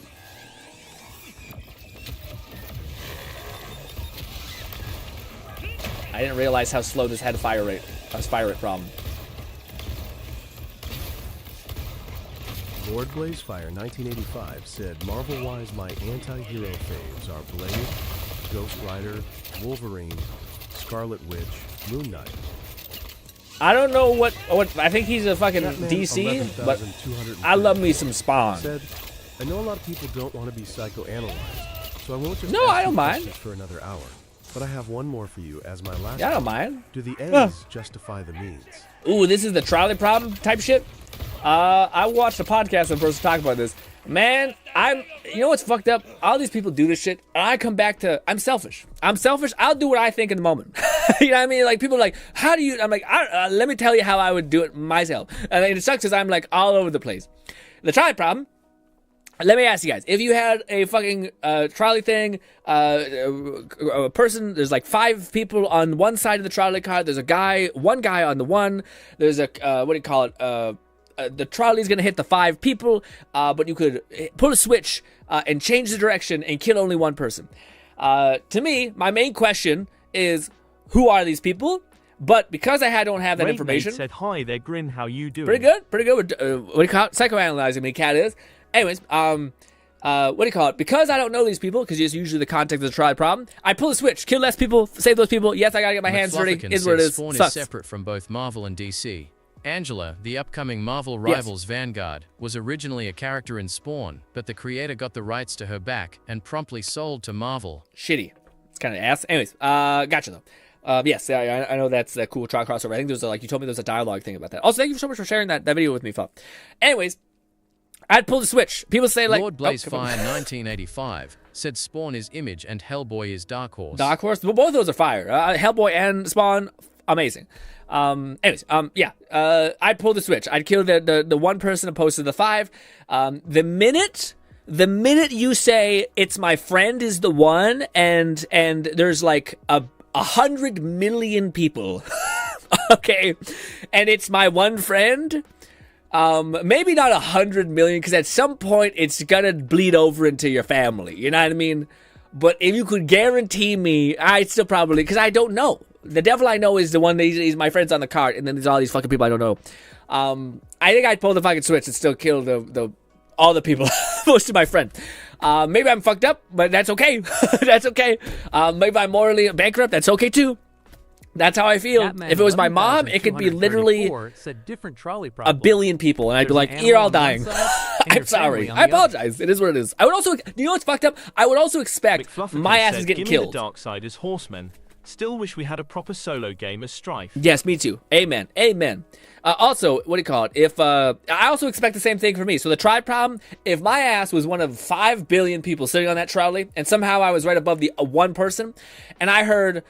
I didn't realize how slow this had fire rate problem. Lord Blazefire 1985 said, Marvel-wise, my anti-hero faves are Blade, Ghost Rider, Wolverine, Scarlet Witch, Moon Knight. I don't know what I think he's a fucking DC, but I love me some Spawn. Said, I know a lot of people don't want to be psychoanalyzed, so I won't just I don't mind for another hour. But I have one more for you as my last. Yeah, I don't mind. Do the ends justify the means? Ooh, this is the trolley problem type shit. I watched a podcast of a person talk about this. Man, you know what's fucked up? All these people do this shit, and I come back to, I'm selfish. I'll do what I think in the moment. You know what I mean? Like, people are like, how do you, I'm like, let me tell you how I would do it myself. And it sucks because I'm like all over the place. The trolley problem, let me ask you guys, if you had a fucking trolley thing, a person, there's like 5 people on one side of the trolley car, there's one guy on the one, there's a, the trolley's gonna hit the 5 people, but you could pull a switch and change the direction and kill only one person. To me, my main question is, who are these people? But because I don't have that information, said, hi there, Grin, how you doing? Pretty good. What do you call it? Psychoanalyzing me, cat is. Anyways, what do you call it? Because I don't know these people, because it's usually the context of the trolley problem, I pull a switch, kill less people, save those people. Yes, I gotta get my hands dirty. Is what it is. Spawn Sucks. is separate from both Marvel and DC. Angela, the upcoming Marvel Rivals Vanguard, was originally a character in Spawn, but the creator got the rights to her back and promptly sold to Marvel. Shitty. It's kind of ass. Anyways, gotcha though. Yes, I know that's a cool trial crossover. I think there's you told me there's a dialogue thing about that. Also, thank you so much for sharing that video with me, Fub. Anyways, I'd pull the switch. People say like Lord Blazefire 1985 said Spawn is Image and Hellboy is Dark Horse. Dark Horse? Well, both of those are fire. Hellboy and Spawn, amazing. Anyways, I'd pull the switch. I'd kill the one person opposed to the 5. The minute you say it's my friend is the one, and there's like 100 million people, okay, and it's my one friend. Maybe not 100 million, because at some point it's gonna bleed over into your family. You know what I mean? But if you could guarantee me, I'd still probably, because I don't know. The devil I know is the one that he's my friend's on the cart, and then there's all these fucking people I don't know. I think I'd pull the fucking switch and still kill all the people, most of my friend. Maybe I'm fucked up, but that's okay. That's okay. Maybe I'm morally bankrupt. That's okay too. That's how I feel. If it was my mom, it could be literally different trolley a billion people, and I'd be like, you're all dying. I'm sorry. I apologize. It is what it is. I would also, you know what's fucked up? I would also expect my ass is getting killed. The dark side is horsemen. Still wish we had a proper solo game as Strife. Yes, me too. Amen. Amen. Also, what do you call it? If I also expect the same thing for me. So the trolley problem, if my ass was one of 5 billion people sitting on that trolley, and somehow I was right above the one person, and I heard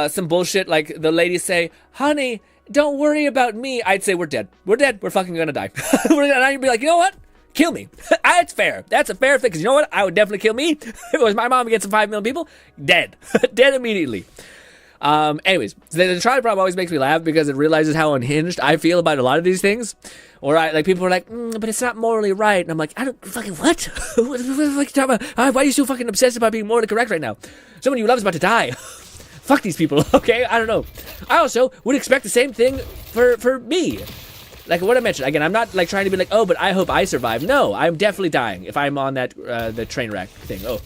some bullshit like the lady say, honey, don't worry about me. I'd say, we're dead. We're dead. We're fucking gonna die. And I'd be like, you know what? Kill me. That's fair. That's a fair thing, because you know what? I would definitely kill me. If it was my mom against some 5 million people, dead. Dead immediately. Anyways, the trolley problem always makes me laugh because it realizes how unhinged I feel about a lot of these things. Or like people are like, but it's not morally right. And I'm like, I don't fucking what? What the fuck are you talking about? Why are you so fucking obsessed about being morally correct right now? Someone you love is about to die. Fuck these people, okay? I don't know. I also would expect the same thing for me. Like what I mentioned, again, I'm not like trying to be like, oh, but I hope I survive. No, I'm definitely dying if I'm on that the train wreck thing. Oh.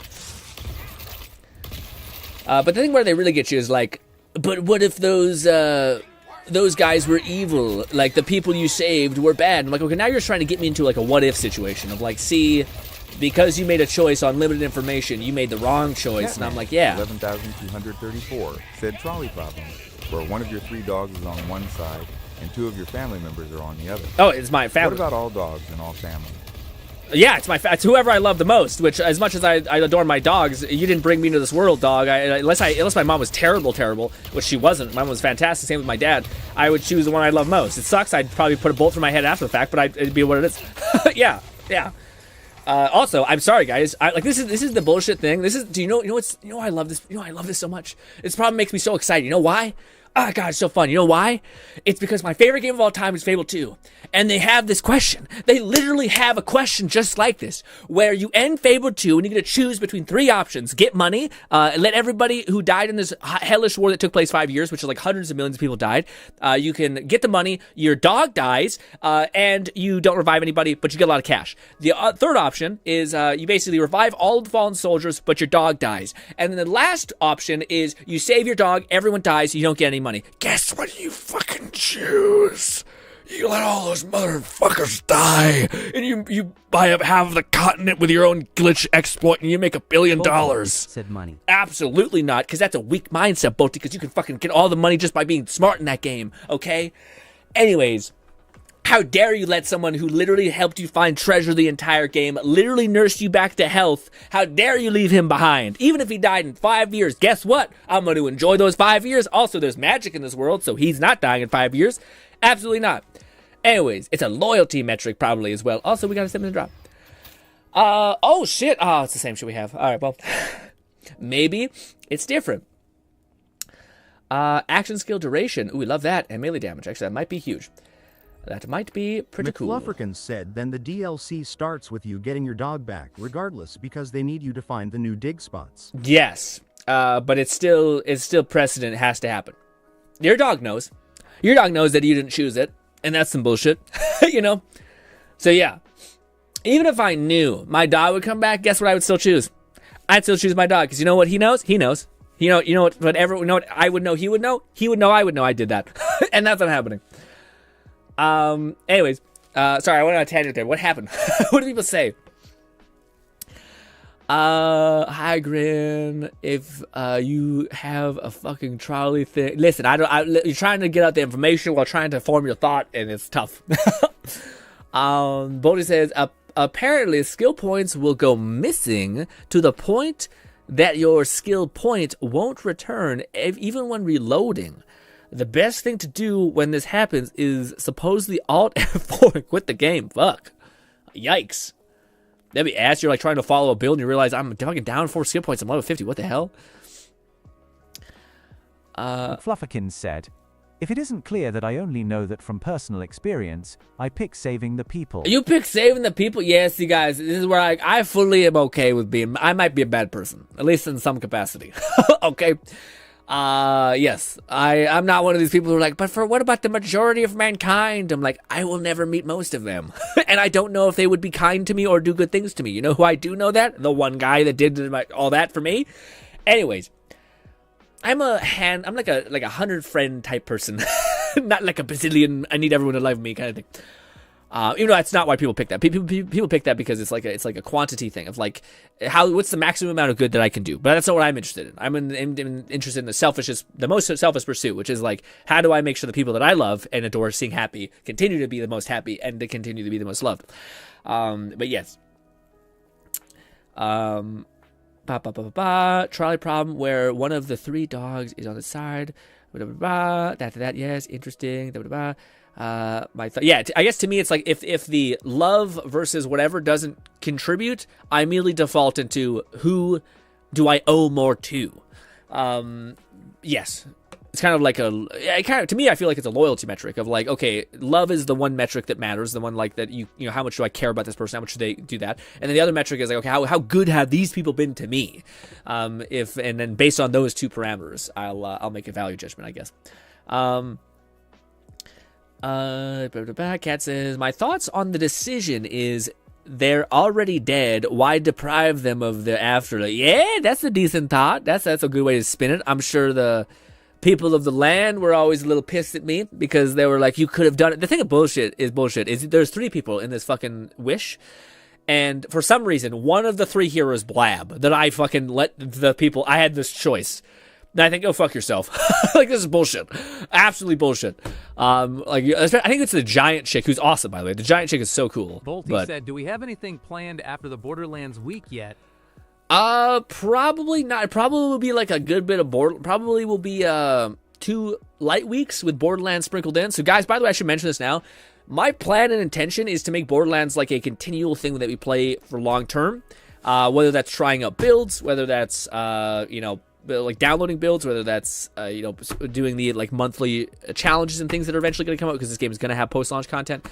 But the thing where they really get you is like, but what if those guys were evil? Like, the people you saved were bad. I'm like, okay, now you're trying to get me into like a what if situation of like, see, because you made a choice on limited information, you made the wrong choice. And I'm like, yeah. 11,234 said trolley problem, where one of your 3 dogs is on one side and 2 of your family members are on the other. Oh, it's my family. What about all dogs and all families? Yeah, it's whoever I love the most. Which, as much as I adore my dogs, you didn't bring me into this world, dog. Unless my mom was terrible, which she wasn't. My mom was fantastic. Same with my dad. I would choose the one I love most. It sucks. I'd probably put a bullet through my head after the fact, but it'd be what it is. Yeah. Also, I'm sorry, guys. This is the bullshit thing. I love this. I love this so much. This probably makes me so excited. You know why? Ah, God, it's so fun. You know why? It's because my favorite game of all time is Fable 2. And they have this question. They literally have a question just like this, where you end Fable 2 and you get to choose between 3 options. Get money, let everybody who died in this hellish war that took place 5 years, which is like hundreds of millions of people died. You can get the money, your dog dies, and you don't revive anybody, but you get a lot of cash. The third option is you basically revive all of the fallen soldiers, but your dog dies. And then the last option is you save your dog, everyone dies, you don't get any money. Guess what you fucking choose? You let all those motherfuckers die, and you buy up half of the continent with your own glitch exploit, and you make $1 billion. Said money. Absolutely not, because that's a weak mindset, Boaty, because you can fucking get all the money just by being smart in that game, okay? Anyways, how dare you let someone who literally helped you find treasure the entire game, literally nursed you back to health, how dare you leave him behind? Even if he died in 5 years, guess what? I'm going to enjoy those 5 years. Also, there's magic in this world, so he's not dying in 5 years. Absolutely not. Anyways, it's a loyalty metric probably as well. Also, we got a 7-minute drop. Oh, shit. Oh, it's the same shit we have. All right, well, maybe it's different. Action skill duration. Ooh, we love that. And melee damage. Actually, that might be huge. That might be pretty cool. McFlufferkin said then the DLC starts with you getting your dog back, regardless, because they need you to find the new dig spots. Yes, but it's still precedent. It has to happen. Your dog knows. Your dog knows that you didn't choose it, and that's some bullshit, you know? So yeah, even if I knew my dog would come back, guess what I would still choose? I'd still choose my dog, because you know what he knows? He knows. You know what I would know, he would know? He would know, I would know I did that. And that's not happening. Anyways, sorry, I went on a tangent there. What happened? What do people say? Hi, Grin. If, you have a fucking trolley thing. Listen, you're trying to get out the information while trying to form your thought, and it's tough. Bodhi says, apparently skill points will go missing to the point that your skill point won't return even when reloading. The best thing to do when this happens is supposedly Alt F4 and quit the game. Fuck. Yikes. That'd be ass. You're like trying to follow a build and you realize I'm fucking down 4 skill points. I'm level 50. What the hell? Flufferkin said, if it isn't clear that I only know that from personal experience, I pick saving the people. You pick saving the people? Yes, you guys. This is where I fully am okay with being. I might be a bad person. At least in some capacity. Okay. Yes, I'm not one of these people who are like, but what about the majority of mankind? I'm like, I will never meet most of them. And I don't know if they would be kind to me or do good things to me. You know who I do know that? The one guy that did all that for me. Anyways, I'm like a 100 friend type person. Not like a bazillion, I need everyone to love me kind of thing. Even though that's not why people pick that. People pick that because it's like a quantity thing of like what's the maximum amount of good that I can do. But that's not what I'm interested in. I'm interested in the most selfish pursuit, which is like how do I make sure the people that I love and adore seeing happy continue to be the most happy and to continue to be the most loved. But yes. Trolley problem where one of the 3 dogs is on the side. That yes, interesting. I guess to me it's like if the love versus whatever doesn't contribute, I immediately default into who do I owe more to. Yes, it's kind of like to me I feel like it's a loyalty metric of like, okay, love is the one metric that matters, the one like that you know how much do I care about this person, how much do they do that, and then the other metric is like, okay, how good have these people been to me, and then based on those 2 parameters I'll make a value judgment, I guess. Cat says, my thoughts on the decision is they're already dead. Why deprive them of their afterlife? Yeah, that's a decent thought. That's a good way to spin it. I'm sure the people of the land were always a little pissed at me because they were like, you could have done it. The thing of bullshit is there's 3 people in this fucking wish. And for some reason, one of the 3 heroes blab that I fucking let the people, I had this choice. And I think, go fuck yourself. Like, this is bullshit. Absolutely bullshit. I think it's the giant chick, who's awesome, by the way. The giant chick is so cool. Bolty said, do we have anything planned after the Borderlands week yet? Probably not. It probably will be like a good bit of probably will be 2 light weeks with Borderlands sprinkled in. So guys, by the way, I should mention this now. My plan and intention is to make Borderlands like a continual thing that we play for long term. Whether that's trying out builds, whether that's like downloading builds, whether that's doing the like monthly challenges and things that are eventually going to come out, because this game is going to have post-launch content.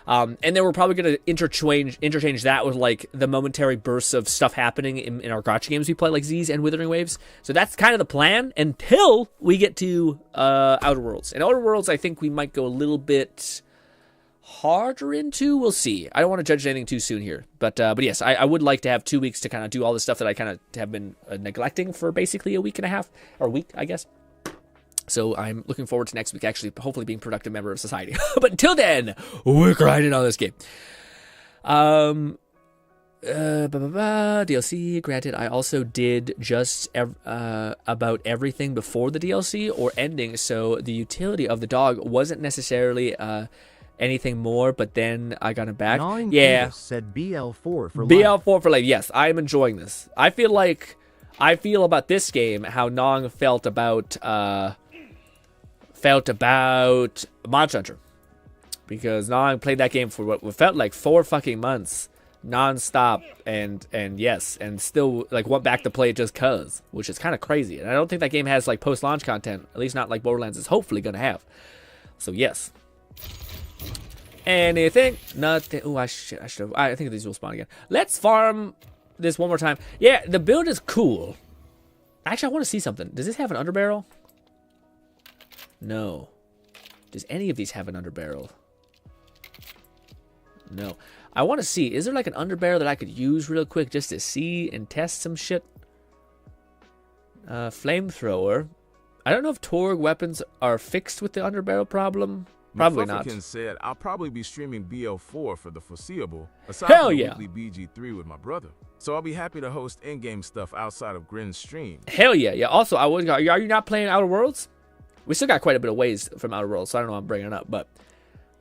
And then we're probably going to interchange that with like the momentary bursts of stuff happening in our gotcha games we play, like Z's and Withering Waves. So that's kind of the plan until we get to Outer Worlds. And Outer Worlds, I think we might go a little bit harder into. We'll see. I don't want to judge anything too soon here, but yes, I would like to have 2 weeks to kind of do all the stuff that I kind of have been neglecting for basically a week and a half, or a week, I guess. So I'm looking forward to next week actually hopefully being a productive member of society. But until then, we're grinding on this game. DLC granted. I also did just about everything before the DLC or ending, so the utility of the dog wasn't necessarily anything more, but then I got it back. Yeah, said BL4 for BL4 for life. Yes, I am enjoying this. I feel about this game how Nong felt about Monster Hunter, because Nong played that game for what felt like 4 fucking months non-stop, and yes, and still like went back to play it just cause, which is kind of crazy. And I don't think that game has like post-launch content, at least not like Borderlands is hopefully gonna have. So yes. Anything? Nothing. Oh, I think these will spawn again. Let's farm this one more time. Yeah, the build is cool. Actually, I want to see something. Does this have an underbarrel? No. Does any of these have an underbarrel? No. I want to see. Is there like an underbarrel that I could use real quick just to see and test some shit? Flamethrower. I don't know if Torg weapons are fixed with the underbarrel problem. Probably not. Said I'll probably be streaming BL4 for the foreseeable, aside Hell from yeah. weekly BG3 with my brother. So I'll be happy to host EndGame stuff outside of GRINN's stream. Hell yeah, yeah. Also, are you not playing Outer Worlds? We still got quite a bit of ways from Outer Worlds, so I don't know why I'm bringing it up, but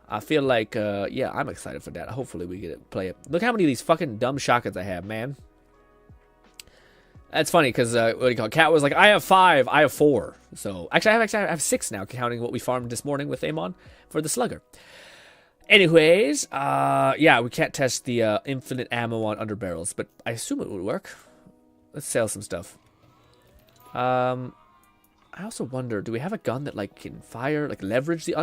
I feel like, yeah, I'm excited for that. Hopefully we get to play it. Look how many of these fucking dumb shotguns I have, man. That's funny, because, what do you call it? Cat was like, I have 5, I have 4. So, actually, I have 6 now, counting what we farmed this morning with Amon for the Slugger. Anyways, yeah, we can't test the infinite ammo on underbarrels, but I assume it would work. Let's sell some stuff. I also wonder, do we have a gun that like can fire, like leverage the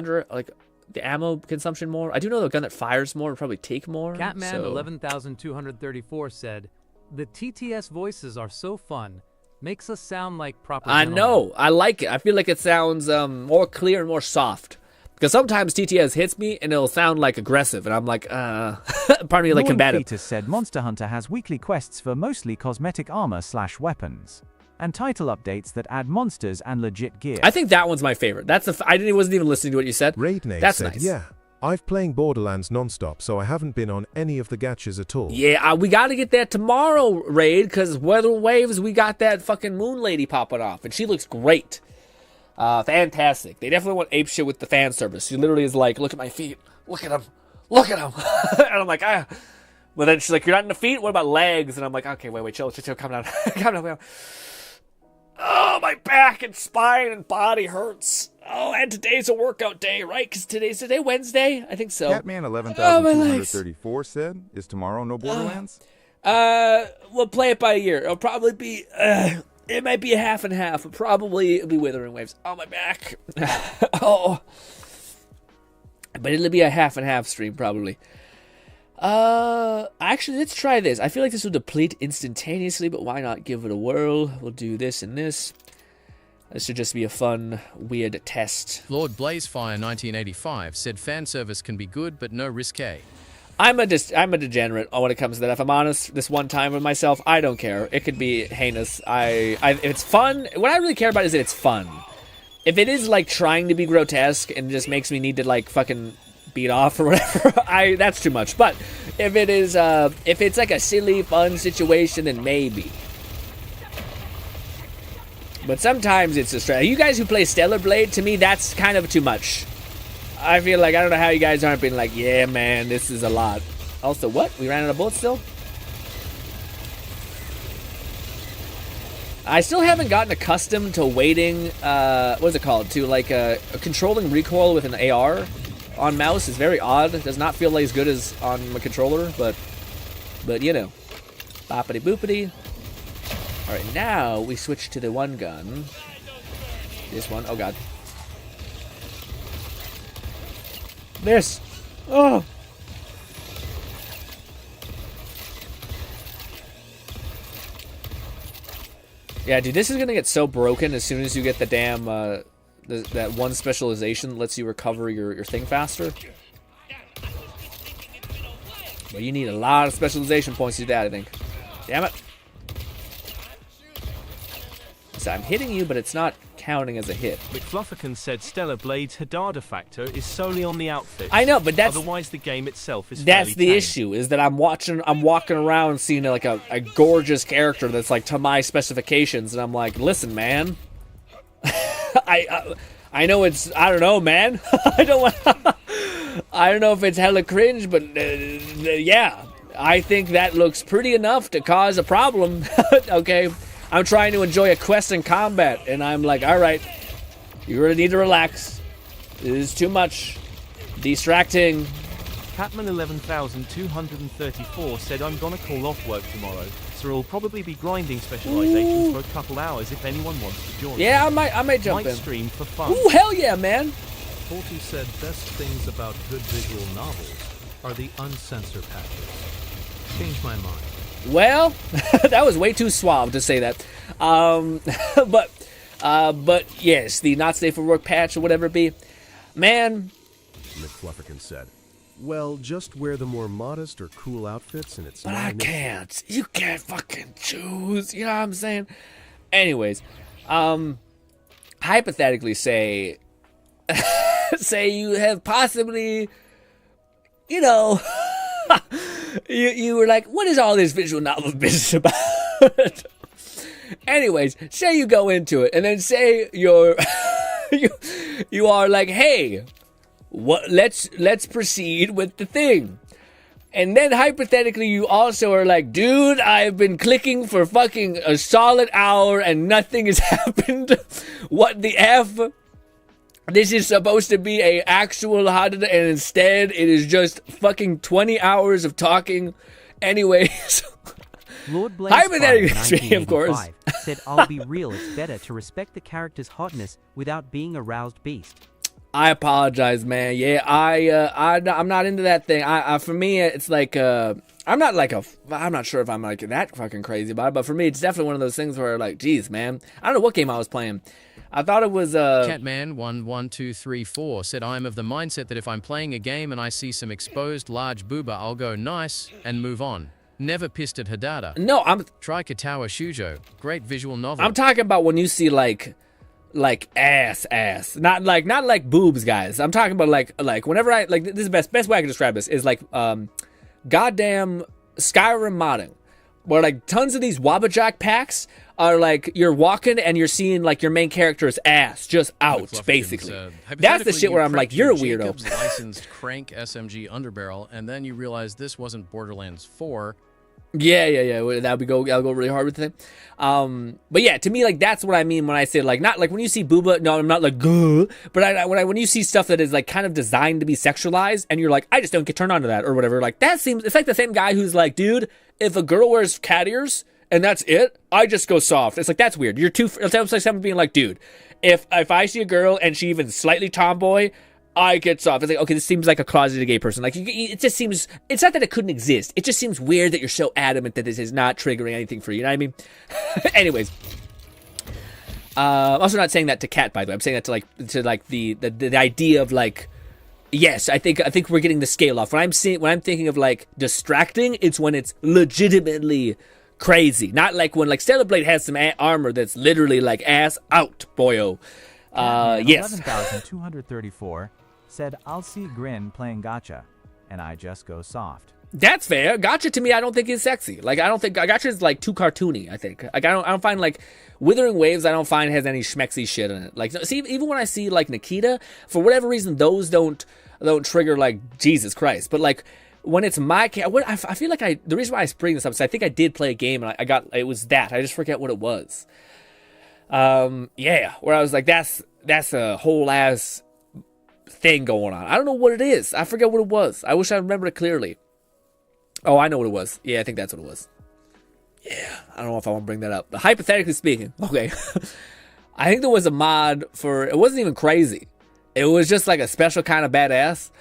the ammo consumption more? I do know the gun that fires more would probably take more. Catman 11,234 said, "The TTS voices are so fun. Makes us sound like proper gentlemen." I know. I like it. I feel like it sounds more clear and more soft. Because sometimes TTS hits me and it'll sound like aggressive, and I'm like, pardon me, like combative. Peter said Monster Hunter has weekly quests for mostly cosmetic armor/weapons, and title updates that add monsters and legit gear. I think that one's my favorite. I wasn't even listening to what you said. That's said, nice. Yeah, I've playing Borderlands non-stop, so I haven't been on any of the gachas at all. Yeah, we got to get that tomorrow, Raid, because Weather Waves, we got that fucking moon lady popping off, and she looks great. Fantastic. They definitely want ape shit with the fan service. She literally is like, look at my feet. Look at them. Look at them. And I'm like, ah. But then she's like, you're not in the feet? What about legs? And I'm like, okay, wait, chill, calm down. Calm down. Oh, my back and spine and body hurts. Oh, and today's a workout day, right? Because today Wednesday? I think so. Catman 11,234 said, is tomorrow no Borderlands? We'll play it by ear. It'll probably be, it might be a half and half, but probably it'll be Withering Waves. Oh, my back. Oh. But it'll be a half and half stream, probably. Actually, let's try this. I feel like this will deplete instantaneously, but why not give it a whirl? We'll do this and this. This should just be a fun, weird test. Lord Blazefire 1985 said fan service can be good, but no risque. I'm a degenerate when it comes to that. If I'm honest, this one time with myself, I don't care. It could be heinous. If it's fun, what I really care about is that it's fun. If it is like trying to be grotesque and just makes me need to like fucking beat off or whatever, that's too much. But if it is, if it's like a silly, fun situation, then maybe. But sometimes it's a stress. You guys who play Stellar Blade, to me, that's kind of too much. I feel like, I don't know how you guys aren't being like, yeah, man, this is a lot. Also, what? We ran out of bullets still? I still haven't gotten accustomed to waiting, what is it called? To, like, controlling recoil with an AR on mouse is very odd. It does not feel like as good as on my controller, but you know. Boppity boopity. Alright, now we switch to the one gun. This one. Oh, God. This. Oh. Yeah, dude, this is gonna get so broken as soon as you get the damn, that one specialization that lets you recover your thing faster. But you need a lot of specialization points to do that, I think. Damn it. So I'm hitting you, but it's not counting as a hit. McFlufferkin said Stellar Blade's Hadada factor is solely on the outfit. I know, but that's... Otherwise, the game itself is That's the tame. issue, is that I'm walking around seeing like a gorgeous character that's like to my specifications, and I'm like, listen, man. I know it's... I don't know, man. I don't know if it's hella cringe, but yeah. I think that looks pretty enough to cause a problem. Okay. I'm trying to enjoy a quest in combat, and I'm like, all right, you're gonna need to relax. It is too much. Distracting. Catman 11234 said I'm gonna call off work tomorrow, so I'll probably be grinding specializations for a couple hours if anyone wants to join. Yeah, I might jump in. Stream for fun. Ooh, hell yeah, man. Forty said best things about good visual novels are the uncensored patches. Changed my mind. Well, that was way too suave to say that. But yes, the not safe for work patch or whatever it be. Man. McFlufferkin said, well, just wear the more modest or cool outfits and it's... But I can't. You can't fucking choose. You know what I'm saying? Anyways, hypothetically say you have possibly, you know... you were like, what is all this visual novel business about? Anyways, say you go into it, and then say you're you are like, hey, what? Let's proceed with the thing. And then hypothetically, you also are like, dude, I've been clicking for fucking a solid hour and nothing has happened. What the F? This is supposed to be a actual Hadada, and instead it is just fucking 20 hours of talking. Anyways, Lord Blaze hypothetically, of course, said, "I'll be real. It's better to respect the character's hotness without being a roused beast." I apologize, man. Yeah, I'm not into that thing. For me, it's like I'm not sure if I'm like that fucking crazy about it, but for me, it's definitely one of those things where like, geez, man, I don't know what game I was playing. I thought it was Catman11234 said I'm of the mindset that if I'm playing a game and I see some exposed large booba, I'll go nice and move on. Never pissed at Hadada. No, Try Katawa Shujo. Great visual novel. I'm talking about when you see like ass, not like boobs, guys. I'm talking about like whenever I like, this is the best way I can describe this is like goddamn Skyrim modding, where like tons of these Wabbajack packs are like you're walking and you're seeing like your main character's ass just out, basically. That's the shit where I'm like, you're a weirdo. Jacob's licensed crank SMG underbarrel, and then you realize this wasn't Borderlands 4. Yeah. I'll go really hard with the thing. But yeah, to me, like that's what I mean when I say like, not like when you see booba. No, I'm not like gah, but when you see stuff that is like kind of designed to be sexualized, and you're like, I just don't get turned on to that or whatever. Like that seems, it's like the same guy who's like, dude, if a girl wears cat ears and that's it, I just go soft. It's like, that's weird. You're too. It's like someone being like, dude, if I see a girl and she even slightly tomboy, I get soft. It's like, okay, this seems like a closeted gay person. Like, it just seems, it's not that it couldn't exist. It just seems weird that you're so adamant that this is not triggering anything for you. You know what I mean? Anyways. I'm also not saying that to Kat, by the way. I'm saying that to the idea of like Yes, I think we're getting the scale off. When I'm thinking of like distracting, it's when it's legitimately crazy. Not like when like Stellar Blade has some armor that's literally like ass out, boyo. Yes. 11,234 said, I'll see GRINN playing Gotcha, and I just go soft. That's fair. Gotcha to me, I don't think is sexy. Like, I don't think Gotcha is like too cartoony. I think. Like, I don't find like Withering Waves. I don't find has any schmexy shit in it. Like, see, even when I see like Nikita, for whatever reason, those don't trigger like Jesus Christ. But like when it's my I feel like the reason why I bring this up is I think I did play a game and it was that. I just forget what it was. Yeah, where I was like, that's a whole ass thing going on. I don't know what it is. I forget what it was. I wish I remembered it clearly. Oh, I know what it was. Yeah, I think that's what it was. Yeah, I don't know if I want to bring that up. But hypothetically speaking, okay. I think there was a mod for, it wasn't even crazy. It was just like a special kind of badass.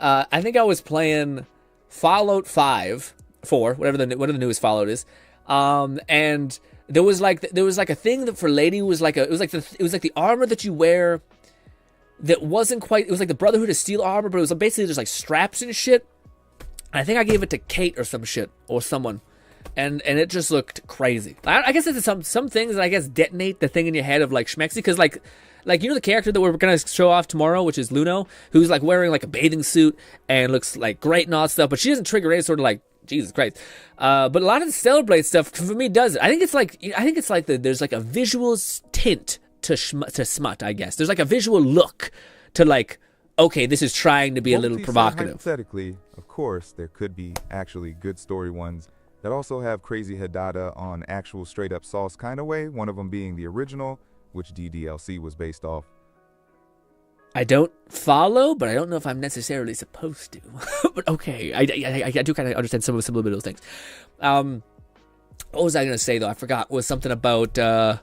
I think I was playing Fallout 4, whatever the newest Fallout is. And there was like a thing that for lady was like it was like the armor that you wear that wasn't quite, it was like the Brotherhood of Steel armor, but it was basically just like straps and shit. I think I gave it to Kate or some shit or someone, and it just looked crazy. I guess it's some things that I guess detonate the thing in your head of like schmexy, because like you know the character that we're gonna show off tomorrow, which is Luno, who's like wearing like a bathing suit and looks like great and all that stuff, but she doesn't trigger any sort of like Jesus Christ. But a lot of the Stellar Blade stuff for me does it. I think it's like there's like a visual tint to smut. I guess there's like a visual look to like, okay, this is trying to be a little provocative. Hypothetically, of course, there could be actually good story ones that also have crazy head data on actual straight up sauce kind of way, one of them being the original, which DDLC was based off. I don't follow, but I don't know if I'm necessarily supposed to. But okay, I do kind of understand some of those things. What was I going to say, though? I forgot. It was something about, I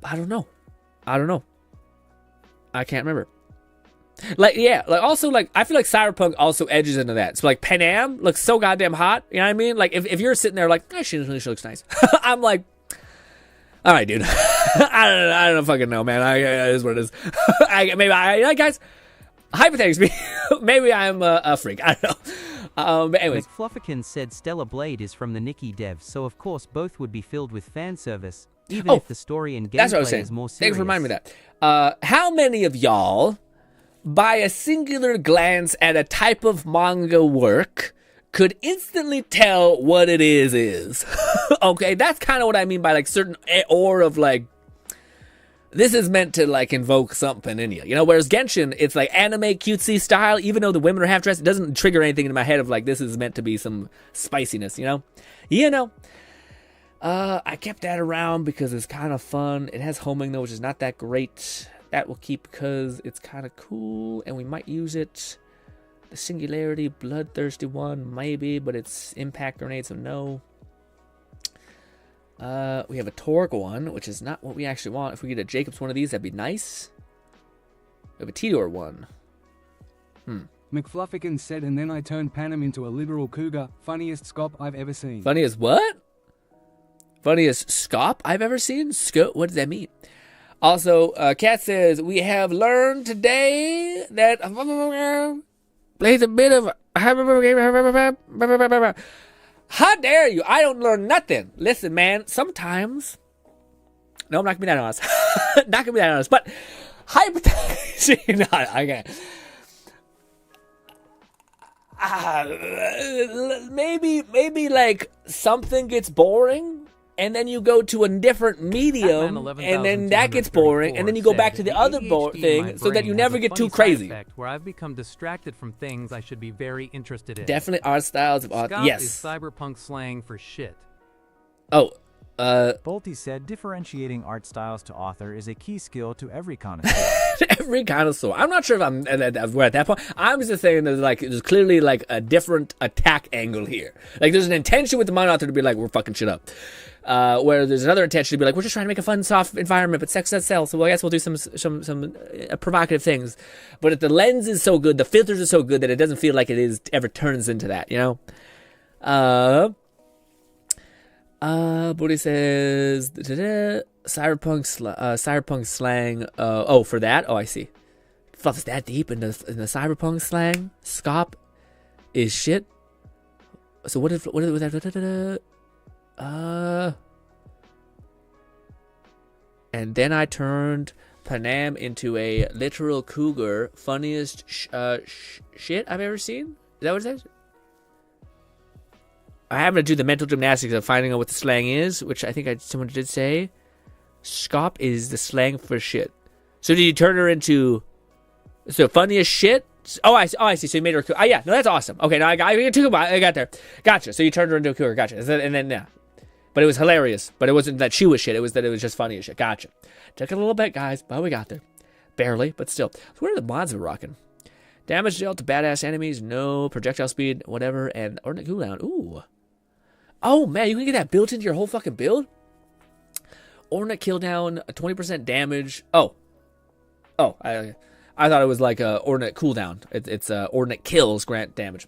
don't know. I can't remember. Like, yeah, like also, like, I feel like Cyberpunk also edges into that. So, like, Panam looks so goddamn hot, you know what I mean? Like, if you're sitting there like, she looks nice. I'm like, all right, dude. I don't fucking know, man. It is what it is. Guys, hypothetically speaking, maybe I'm a freak. I don't know. But anyways. McFluffican said Stellar Blade is from the Nikki dev, so of course both would be filled with fan service, even if the story and gameplay is more serious. Thanks for reminding me that. How many of y'all, by a singular glance at a type of manga work, could instantly tell what it is? Okay, that's kind of what I mean by like certain aura of like, this is meant to like invoke something in you, you know. Whereas Genshin, it's like anime cutesy style. Even though the women are half dressed, it doesn't trigger anything in my head of like this is meant to be some spiciness, you know. I kept that around because it's kind of fun. It has homing though, which is not that great. That will keep because it's kind of cool, and we might use it. The Singularity, Bloodthirsty one, maybe, but it's Impact Grenade, so no. We have a Torque one, which is not what we actually want. If we get a Jacobs one of these, that'd be nice. We have a Tidor one. McFluffican said, and then I turned Panem into a literal cougar. Funniest scop I've ever seen. Funniest what? Funniest scop I've ever seen? What does that mean? Also, Kat says, we have learned today that plays a bit of... How dare you? I don't learn nothing. Listen, man, sometimes... No, I'm not going to be that honest. Not going to be that honest, but... Hypothetically... No, okay. Maybe like something gets boring, and then you go to a different medium, and then that gets boring, and then you go back to the other thing, so that you never get too crazy. Where I've become distracted from things I should be very interested in. Definitely art styles of art. Yes. Is cyberpunk slang for shit. Oh. Bolty said differentiating art styles to author is a key skill to every connoisseur. Every connoisseur. I'm not sure if we're at that point. I'm just saying there's clearly like a different attack angle here. Like there's an intention with the manga author to be like, we're fucking shit up. Where there's another intention to be like, we're just trying to make a fun, soft environment, but sex does sell, so I guess we'll do some provocative things. But if the lens is so good, the filters are so good that it doesn't feel like it ever turns into that, you know? Booty says cyberpunk slang. For that. Oh, I see. Fluff is that deep in the cyberpunk slang. Scop is shit. So what was that? And then I turned Panam into a literal cougar. Funniest shit I've ever seen. Is that what it says? I happen to do the mental gymnastics of finding out what the slang is, which I think someone did say. Scop is the slang for shit. So did you turn her into funniest shit? Oh, I see. So you made her. Oh, yeah. No, that's awesome. Okay, now I got there. Gotcha. So you turned her into a cougar. Gotcha. And then yeah. But it was hilarious. But it wasn't that she was shit. It was that it was just funny as shit. Gotcha. Took a little bit, guys, but we got there. Barely, but still. So what are the mods we're rocking? Damage dealt to badass enemies. No. Projectile speed. Whatever. And ordinate cooldown. Ooh. Oh, man. You can get that built into your whole fucking build? Ordinate cooldown. 20% damage. Oh. I thought it was like a ordinate cooldown. It's ordinate kills grant damage.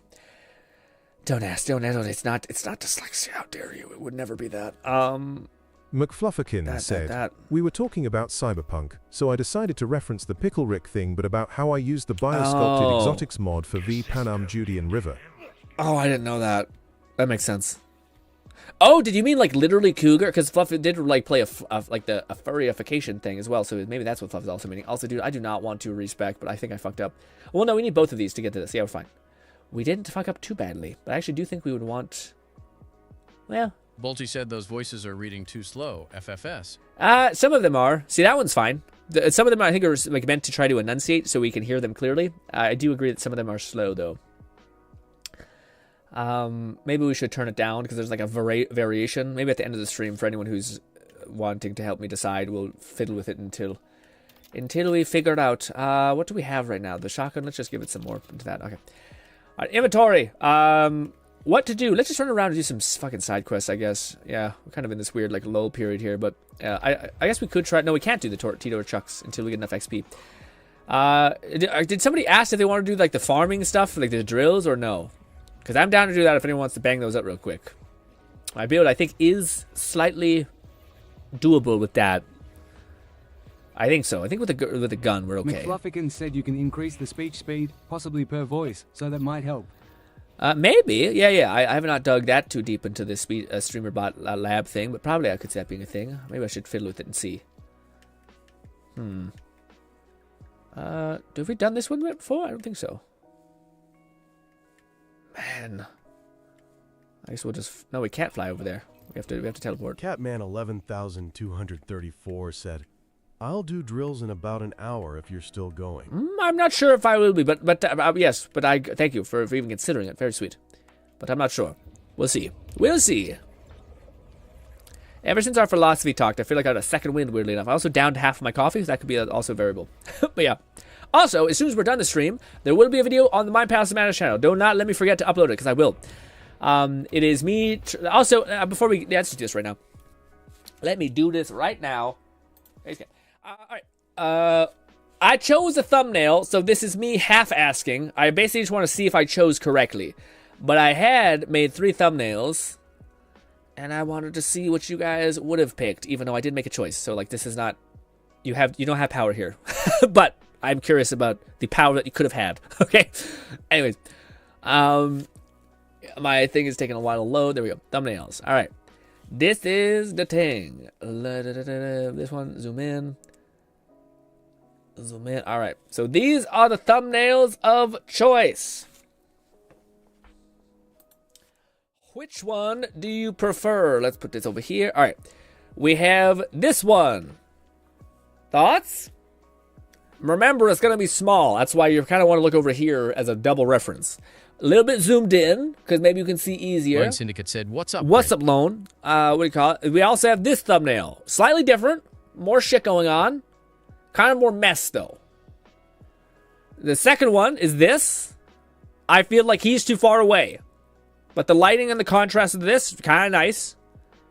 Don't ask. It's not dyslexia. How dare you? It would never be that. McFlufferkin said, we were talking about cyberpunk, so I decided to reference the Pickle Rick thing, but about how I used the biosculpted exotics mod for V Panam Judean River. Oh, I didn't know that. That makes sense. Oh, did you mean like literally cougar? Because Fluff did like play a furryification thing as well, so maybe that's what Fluff is also meaning. Also, dude, I do not want to respec, but I think I fucked up. Well, no, we need both of these to get to this. Yeah, we're fine. We didn't fuck up too badly, but I actually do think we would want... Well... Bolty said those voices are reading too slow. FFS. Some of them are. See, that one's fine. Some of them I think are like meant to try to enunciate so we can hear them clearly. I do agree that some of them are slow, though. Maybe we should turn it down because there's like a variation. Maybe at the end of the stream, for anyone who's wanting to help me decide, we'll fiddle with it until we figure it out. What do we have right now? The shotgun. Let's just give it some more into that. Okay. All right, inventory. What to do? Let's just run around and do some fucking side quests, I guess. Yeah, we're kind of in this weird like lull period here, but I guess we could try. No, we can't do the Tito or Chucks until we get enough XP. Did somebody ask if they want to do like the farming stuff, like the drills, or no? Because I'm down to do that if anyone wants to bang those up real quick. My build, I think, is slightly doable with that. I think so. I think with the gun, we're okay. McFlufferkin said you can increase the speech speed, possibly per voice, so that might help. Maybe. Yeah. I have not dug that too deep into this streamer bot lab thing, but probably I could see that being a thing. Maybe I should fiddle with it and see. Have we done this one before? I don't think so. Man. I guess we'll just... No, we can't fly over there. We have to teleport. Catman 11,234 said, I'll do drills in about an hour if you're still going. I'm not sure if I will be, but yes, but I thank you for even considering it. Very sweet. But I'm not sure. We'll see. We'll see. Ever since our philosophy talked, I feel like I had a second wind, weirdly enough. I also downed half of my coffee, so that could be also a variable. But yeah. Also, as soon as we're done the stream, there will be a video on the Mind Palace of Madness channel. Do not let me forget to upload it, because I will. It is me... Also, before we... Let's just do this right now. Let me do this right now. Alright. I chose a thumbnail, so this is me half-asking. I basically just want to see if I chose correctly. But I had made 3 thumbnails, and I wanted to see what you guys would have picked, even though I did make a choice. So, like, this is not... You don't have power here. But I'm curious about the power that you could have had. Okay? Anyways. My thing is taking a while to load. There we go. Thumbnails. Alright. This is the thing. This one, zoom in. Zoom in. Alright. So these are the thumbnails of choice. Which one do you prefer? Let's put this over here. Alright. We have this one. Thoughts? Remember, it's going to be small. That's why you kind of want to look over here as a double reference. A little bit zoomed in, because maybe you can see easier. Lone Syndicate said, what's up, What's up, Lone? What do you call it? We also have this thumbnail. Slightly different. More shit going on. Kind of more mess, though. The second one is this. I feel like he's too far away. But the lighting and the contrast of this, kind of nice.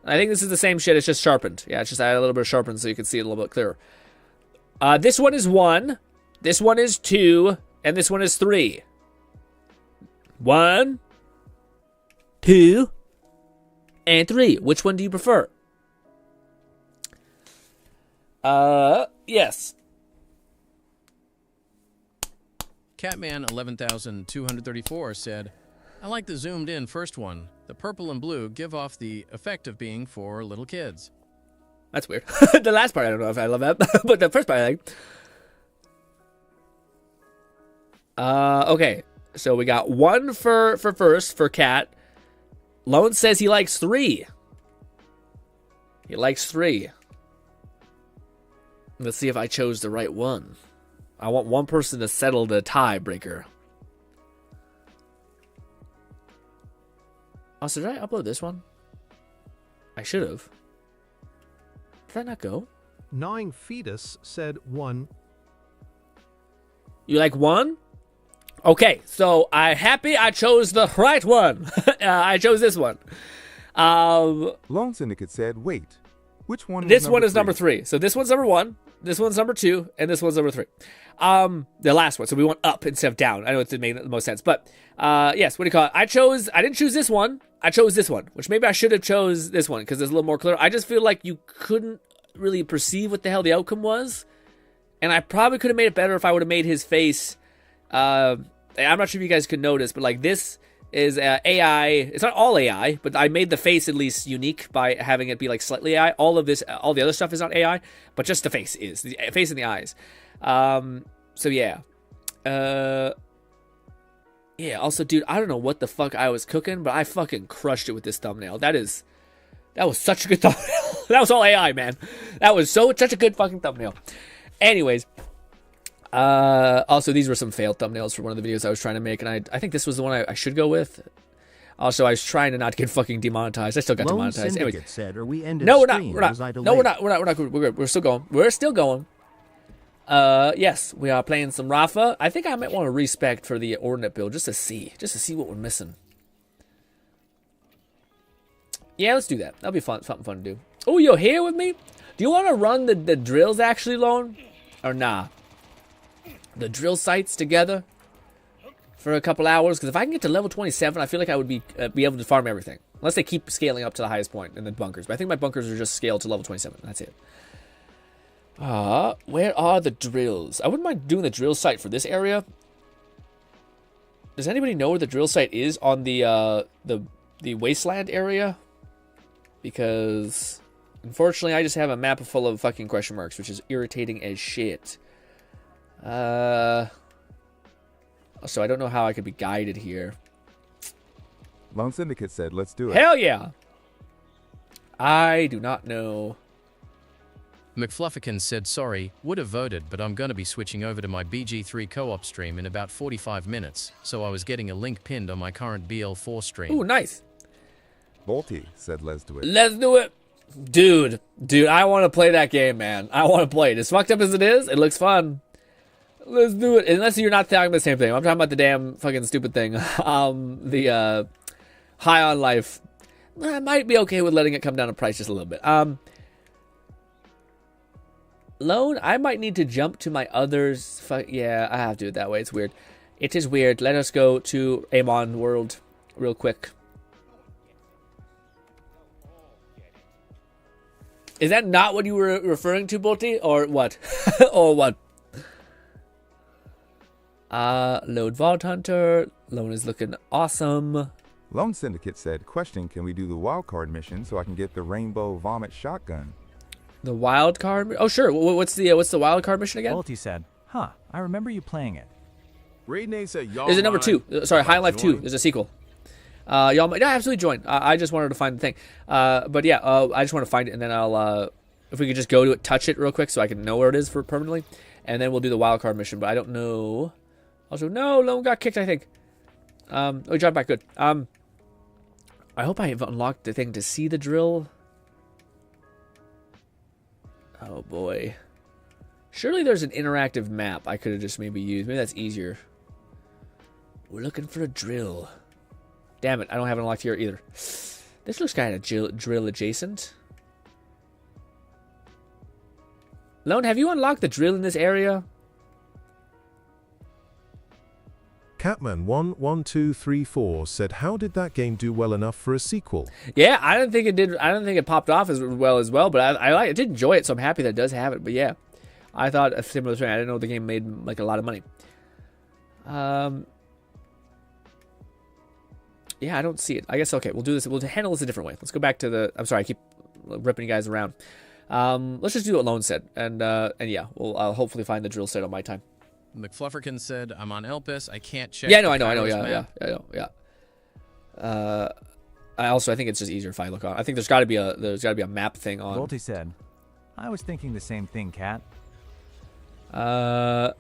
I think this is the same shit, it's just sharpened. Yeah, it's just added a little bit of sharpened so you can see it a little bit clearer. This one is 1. This one is 2. And this one is 3. 1, 2, and 3. Which one do you prefer? Yes. Catman 11234 said, I like the zoomed in first one. The purple and blue give off the effect of being for little kids. That's weird. The last part, I don't know if I love that, but the first part I like. Okay. So we got 1 for first for Cat. Lone says he likes 3. He likes 3. Let's see if I chose the right one. I want one person to settle the tiebreaker. Oh, so did I upload this one? I should have. Did that not go? Gnawing Fetus said 1. You like 1? Okay, so I'm happy I chose the right one. I chose this one. Lone Syndicate said, wait, which one? This one is number 3. So this one's number 1. This one's number 2, and this one's number 3. The last one. So we went up instead of down. I know it didn't make the most sense, but yes. What do you call it? I didn't choose this one. I chose this one, which maybe I should have chose this one because it's a little more clear. I just feel like you couldn't really perceive what the hell the outcome was, and I probably could have made it better if I would have made his face. I'm not sure if you guys could notice, but like this is AI. It's not all AI, but I made the face at least unique by having it be like slightly AI. All of this, all the other stuff is not AI, but just the face is the face and the eyes. So yeah. Yeah, also, dude, I don't know what the fuck I was cooking, but I fucking crushed it with this thumbnail. That was such a good thumbnail. That was all AI, man. That was such a good fucking thumbnail. Anyways, also, these were some failed thumbnails for one of the videos I was trying to make, and I think this was the one I should go with. Also, I was trying to not get fucking demonetized. I still got demonetized. Anyways, said, or we ended no, we're not. stream, We're not. No, we're not. We're good. We're good. We're still going. We're still going. Yes, we are playing some Rafa. I think I might want to respec for the ordinate build just to see what we're missing. Yeah, let's do that. That'll be fun, something fun to do. Oh, you're here with me? Do you want to run the drills actually, Lone? Or nah? The drill sites together for a couple hours? Because if I can get to level 27, I feel like I would be able to farm everything. Unless they keep scaling up to the highest point in the bunkers. But I think my bunkers are just scaled to level 27. That's it. Where are the drills? I wouldn't mind doing the drill site for this area. Does anybody know where the drill site is on the wasteland area? Because unfortunately, I just have a map full of fucking question marks, which is irritating as shit. So I don't know how I could be guided here. Lone Syndicate said, let's do it. Hell yeah! I do not know. McFluffican said, sorry, would have voted, but I'm going to be switching over to my BG3 co-op stream in about 45 minutes, so I was getting a link pinned on my current BL4 stream. Ooh, nice. Volty said, let's do it. Let's do it. Dude, I want to play that game, man. I want to play it. As fucked up as it is, it looks fun. Let's do it. Unless you're not talking about the same thing. I'm talking about the damn fucking stupid thing. The High on Life. I might be okay with letting it come down in price just a little bit. Lone, I might need to jump to my others. Yeah, I have to do it that way. It's weird. It is weird. Let us go to Amon World real quick. Is that not what you were referring to, Bolty? Or what? Or what? Load Vault Hunter. Lone is looking awesome. Lone Syndicate said, question, can we do the wildcard mission so I can get the Rainbow Vomit Shotgun? The wild card? Oh, sure. What's the wild card mission again? Quality said, huh, I remember you playing it. Raiden said, y'all There's a number 2. Sorry, High Life 2. There's a sequel. Y'all might absolutely join. I just wanted to find the thing. But yeah, I just want to find it, and then I'll, if we could just go to it, touch it real quick so I can know where it is for permanently, and then we'll do the wild card mission, but I don't know. Also, no, Lone got kicked, I think. Oh, he dropped back, good. I hope I have unlocked the thing to see the drill. Oh boy. Surely there's an interactive map I could have just maybe used. Maybe that's easier. We're looking for a drill. Damn it, I don't have it unlocked here either. This looks kind of drill adjacent. Lone, have you unlocked the drill in this area? Catman11234 said, how did that game do well enough for a sequel? Yeah, I don't think it did. I don't think it popped off as well, but I did enjoy it, so I'm happy that it does have it. But yeah, I thought a similar thing. I didn't know the game made like a lot of money. Yeah, I don't see it. I guess, okay, we'll do this. We'll handle this a different way. Let's go back to the... I'm sorry, I keep ripping you guys around. Let's just do what Lone said. And yeah, I'll hopefully find the drill site on my time. McFlufferkin said, I'm on Elpis. I can't check. Yeah, no, I know. Yeah. I think it's just easier if I look on. I think there's got to be a map thing on. Volty said, I was thinking the same thing, Cat. I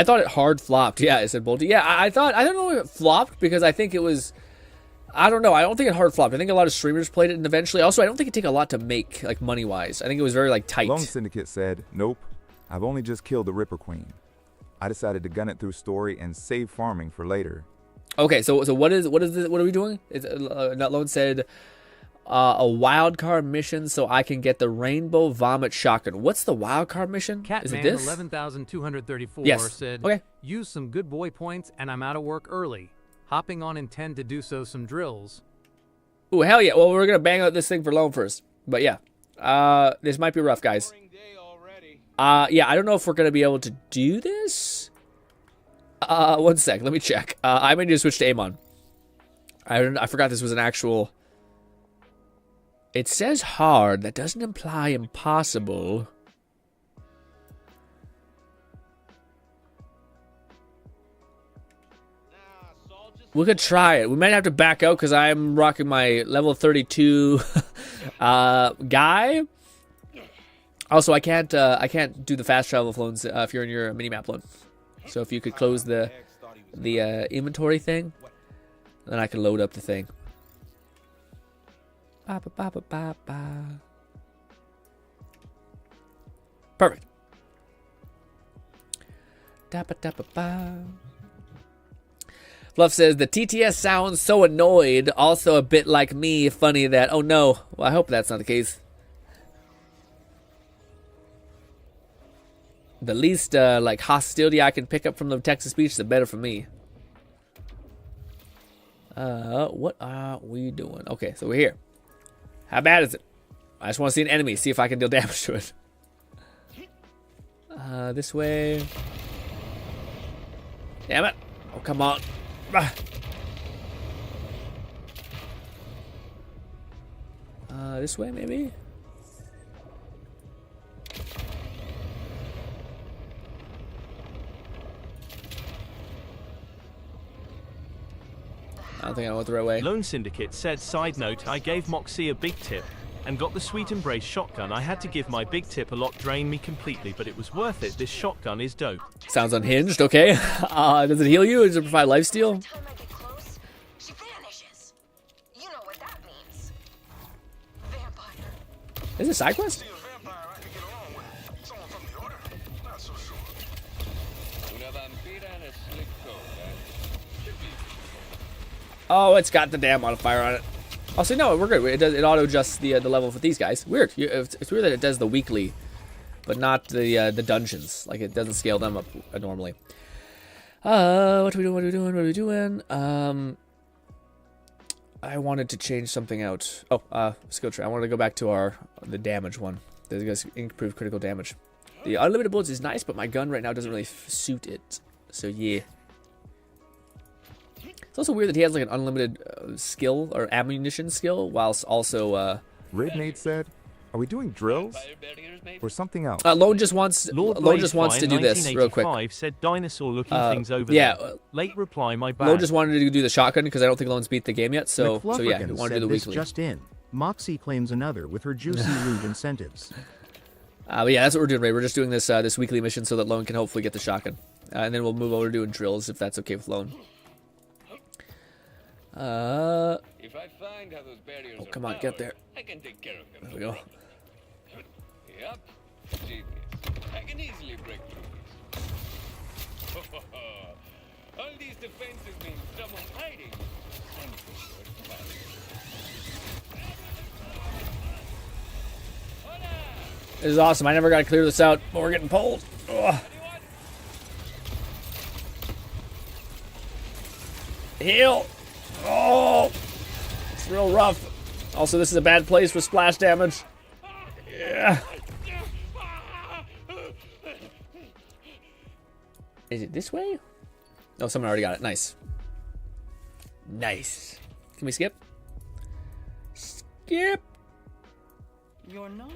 thought it hard flopped. Yeah, it said Bolty. Yeah, I don't know if it flopped because I think it was... I don't know. I don't think it hard flopped. I think a lot of streamers played it, and eventually... Also, I don't think it take a lot to make, like, money-wise. I think it was very, like, tight. Lone Syndicate said, nope. I've only just killed the Ripper Queen. I decided to gun it through story and save farming for later. Okay, so what is this? What are we doing? Lone said... a wild card mission so I can get the Rainbow Vomit Shotgun. What's the wild card mission? Is it this? 11,234 yes. said, okay. Use some good boy points and I'm out of work early. Hopping on intend to do some drills. Ooh, hell yeah. Well, we're going to bang out this thing for Lone first. But yeah, this might be rough, guys. Yeah, I don't know if we're going to be able to do this. 1 sec. Let me check. I may need to switch to Amon. I forgot this was an actual... It says hard. That doesn't imply impossible. We could try it. We might have to back out because I'm rocking my level 32 guy. Also, I can't do the fast travel loans if you're in your mini-map loan. So if you could close the inventory thing, then I can load up the thing. Ba, ba, ba, ba, ba, ba. Perfect. Da, ba, da, ba, ba. Fluff says, the TTS sounds so annoyed, also a bit like me, funny that, oh no, well, I hope that's not the case. The least, like, hostility I can pick up from the Texas beach, the better for me. What are we doing? Okay, so we're here. How bad is it? I just want to see an enemy, see if I can deal damage to it. This way. Damn it. Oh, come on. This way, maybe? I don't think I went the right way. Lone Syndicate said, side note, I gave Moxie a big tip and got the Sweet Embrace shotgun. I had to give my big tip a lot, drain me completely, but it was worth it. This shotgun is dope. Sounds unhinged, okay. Does it heal you or does it provide lifesteal? Is it a side quest? Oh, it's got the damn modifier on it. Oh, so no, we're good. It auto adjusts the level for these guys. Weird. It's weird that it does the weekly, but not the dungeons. Like it doesn't scale them up normally. What are we doing? I wanted to change something out. Oh, skill tree. I wanted to go back to the damage one. There's improved critical damage. The unlimited bullets is nice, but my gun right now doesn't really suit it. So yeah. It's also weird that he has like an unlimited skill or ammunition skill, whilst also. Raidnade said, "Are we doing drills or something else?" Lone just wants to do this real quick. Said dinosaur-looking things over yeah. there. Late reply, my bad. Lone just wanted to do the shotgun because I don't think Lone's beat the game yet. So yeah, he wanted to do the weekly. Just in, Moxie claims another with her juicy loot incentives. But yeah, that's what we're doing, Ray. We're just doing this this weekly mission so that Lone can hopefully get the shotgun, and then we'll move over to doing drills if that's okay with Lone. If I find how those barriers come on, get there. I can take care of them. There we go. Yep. Genius. I can easily break through these. All these defenses mean someone hiding. This is awesome. I never got to clear this out, but we're getting pulled. Ugh. Heal. Oh, it's real rough. Also, this is a bad place for splash damage. Yeah. Is it this way? Oh, someone already got it. Nice. Nice. Can we skip? Skip. You're not.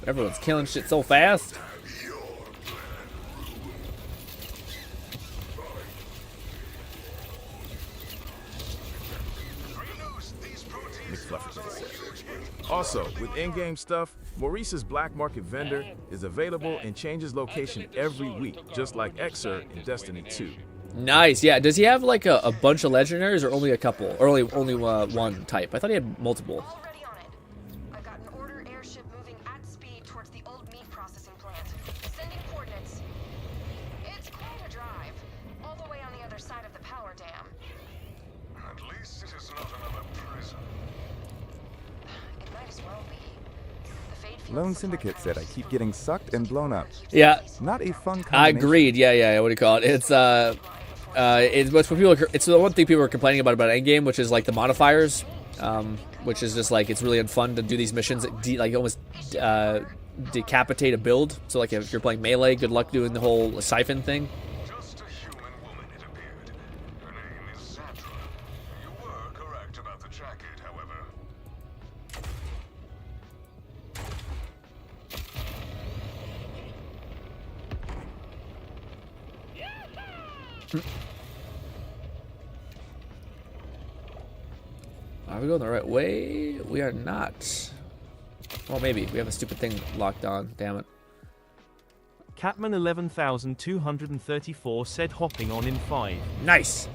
Everyone's killing shit so fast. Also, with endgame stuff, Maurice's black market vendor is available and changes location every week, just like Xer in Destiny 2. Nice, yeah. Does he have like a bunch of legendaries or only a couple? Or only one type? I thought he had multiple. Lone Syndicate said I keep getting sucked and blown up. Yeah. Not a fun combination. I agreed. Yeah. What do you call it? It's what people. It's the one thing people are complaining about endgame, which is like the modifiers, which is just like it's really fun to do these missions that like almost decapitate a build. So like if you're playing melee, good luck doing the whole siphon thing. Are we going the right way? We are not. Well, maybe. We have a stupid thing locked on. Damn it. Catman 11,234 said hopping on in 5. Nice.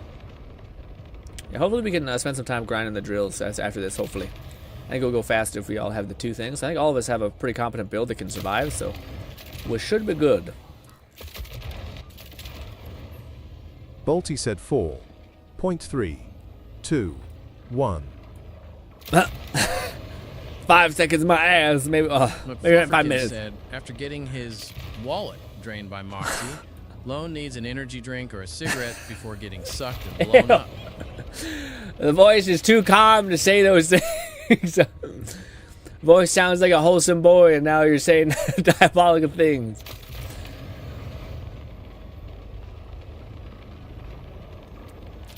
Yeah, hopefully we can spend some time grinding the drills after this, hopefully. I think it'll go faster if we all have the two things. I think all of us have a pretty competent build that can survive, so we should be good. Bolty said 4.3, 2, 1. 5 seconds, my ass. Maybe, maybe 5 minutes. Said, after getting his wallet drained by Moxie, Lone needs an energy drink or a cigarette before getting sucked and blown up. The voice is too calm to say those things. Voice sounds like a wholesome boy, and now you're saying diabolical things.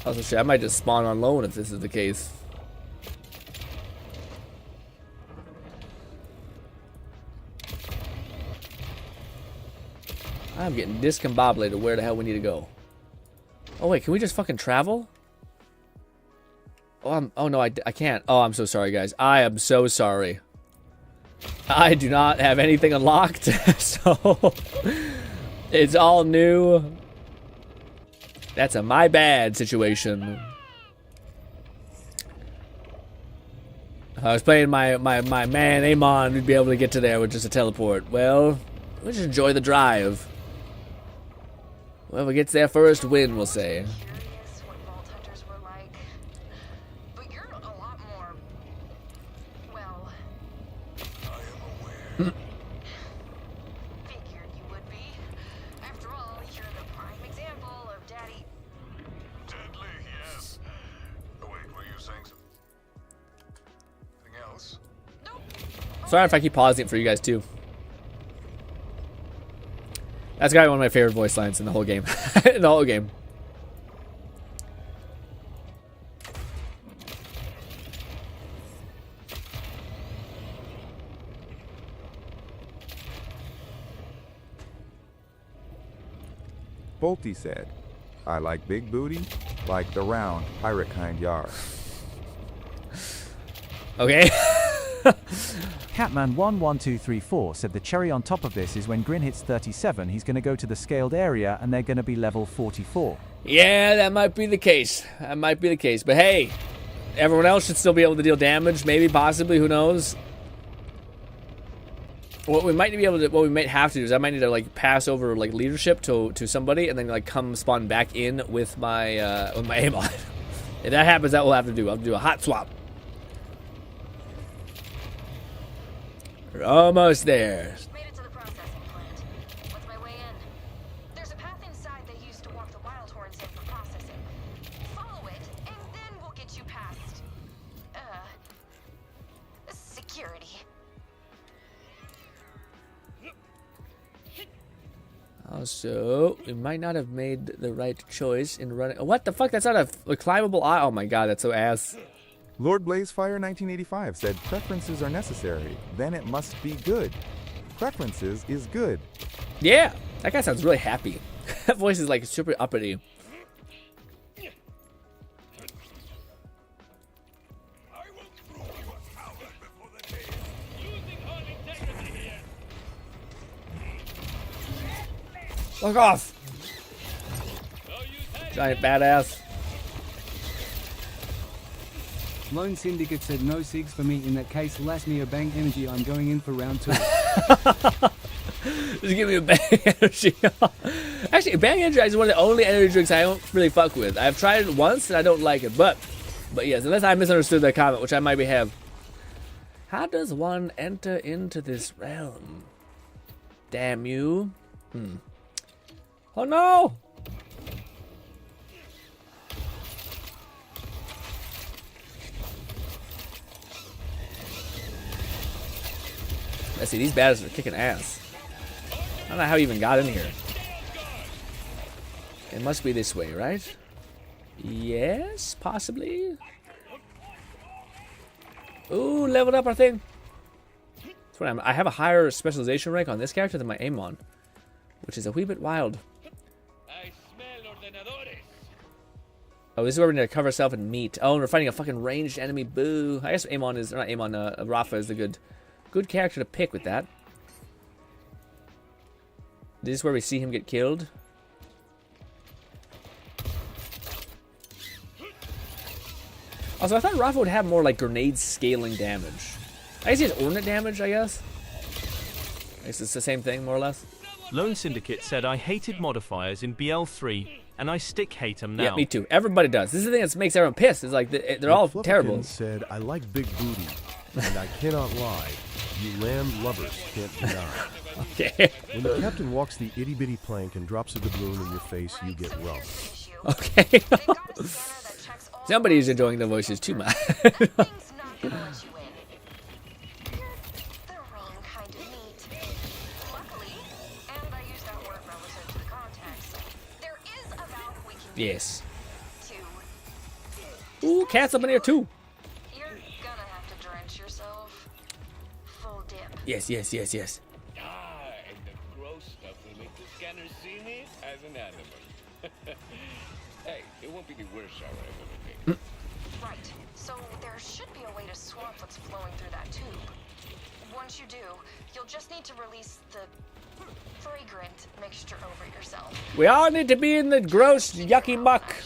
Also, shit, I might just spawn on Lone if this is the case. I'm getting discombobulated where the hell we need to go. Oh wait, can we just fucking travel? Oh no, I can't. Oh, I'm so sorry, guys. I am so sorry. I do not have anything unlocked, so it's all new. That's a my bad situation. If I was playing my man Amon, we'd be able to get to there with just a teleport. Well, let's just enjoy the drive. Whoever gets there first win, we'll say. Sorry if I keep pausing it for you guys too. That's gotta be one of my favorite voice lines in the whole game. In the whole game. Bolty said, I like big booty, like the round, pirate kind yar. Okay. Catman11234 said the cherry on top of this is when Grin hits 37, he's going to go to the scaled area and they're going to be level 44. Yeah, that might be the case. That might be the case. But hey, everyone else should still be able to deal damage. Maybe, possibly, who knows? What we might be able to, what we might have to do is I might need to like pass over like leadership to somebody and then like come spawn back in with my Amon. If that happens, that will have to do. I'll do a hot swap. We're almost there. Made it to the processing plant. What's my way in? There's a path inside they used to walk the wild horns in for processing. Follow it, and then we'll get you past... security. Also, we might not have made the right choice in running... What the fuck? That's not a climbable eye. Oh my god, that's so ass. Lord Blazefire 1985 said preferences are necessary, then it must be good. Preferences is good. Yeah, that guy sounds really happy. That voice is like super uppity. Fuck off! Giant badass. Lone Syndicate said no SIGs for me. In that case, last me a bang energy. I'm going in for round 2. Just give me a bang energy. Actually, bang energy is one of the only energy drinks I don't really fuck with. I've tried it once and I don't like it, but yes, unless I misunderstood that comment, which I might have. How does one enter into this realm? Damn you. Oh no! Let's see, these badasses are kicking ass. I don't know how he even got in here. It must be this way, right? Yes, possibly. Ooh, leveled up our thing. That's what I have a higher specialization rank on this character than my Amon, which is a wee bit wild. Oh, this is where we're gonna cover ourselves in meat. Oh, and we're fighting a fucking ranged enemy. Boo! I guess Amon is, or not Amon. Rafa is the good character to pick with that. This is where we see him get killed. Also, I thought Rafa would have more like grenade scaling damage. I guess he has ordnance damage, I guess. I guess it's the same thing, more or less. Lone Syndicate said I hated modifiers in BL3, and I stick hate them now. Yeah, me too. Everybody does. This is the thing that makes everyone pissed. It's like they're all terrible. Said I like big booty, and I cannot lie. You lamb lovers can't deny. Okay. When the captain walks the itty bitty plank and drops a doubloon in your face, you get rough. Okay. Somebody's enjoying the voices too much. Yes. Ooh, cats up in here too. You're gonna have to drench yourself. Full dip. Yes, yes, yes, yes. And the gross stuff will make the scanner see me as an animal. Hey, it won't be the worst shower I've ever taken. Right. So there should be a way to swamp what's flowing through that tube. Once you do, you'll just need to release the fragrant mixture over yourself. We all need to be in the gross, yucky muck.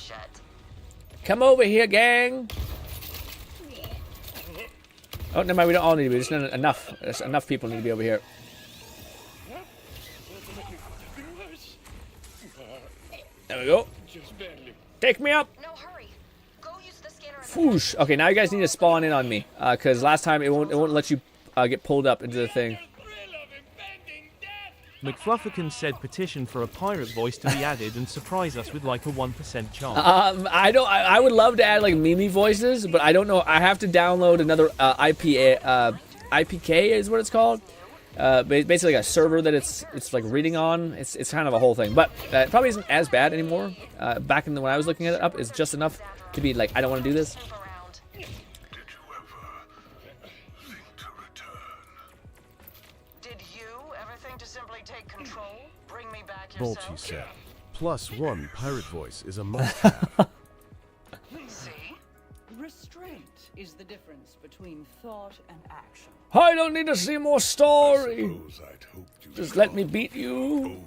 Come over here, gang. Oh, never mind. We don't all need to be. There's not enough. There's enough people need to be over here. There we go. Take me up. No hurry. Go use the scanner. Foosh. Okay, now you guys need to spawn in on me, because last time it won't let you get pulled up into the thing. McFlufferkin said petition for a pirate voice to be added and surprise us with like a 1% chance. I would love to add like Mimi voices, but I don't know. I have to download another IPK is what it's called. Basically like a server that it's like reading on. It's kind of a whole thing, but it probably isn't as bad anymore. Back in when I was looking at it up, it's just enough to be like, I don't want to do this. Bolchi said, +1 pirate voice is a must-have. See? Restraint is the difference between thought and action. I don't need to see more story. Just let me beat you.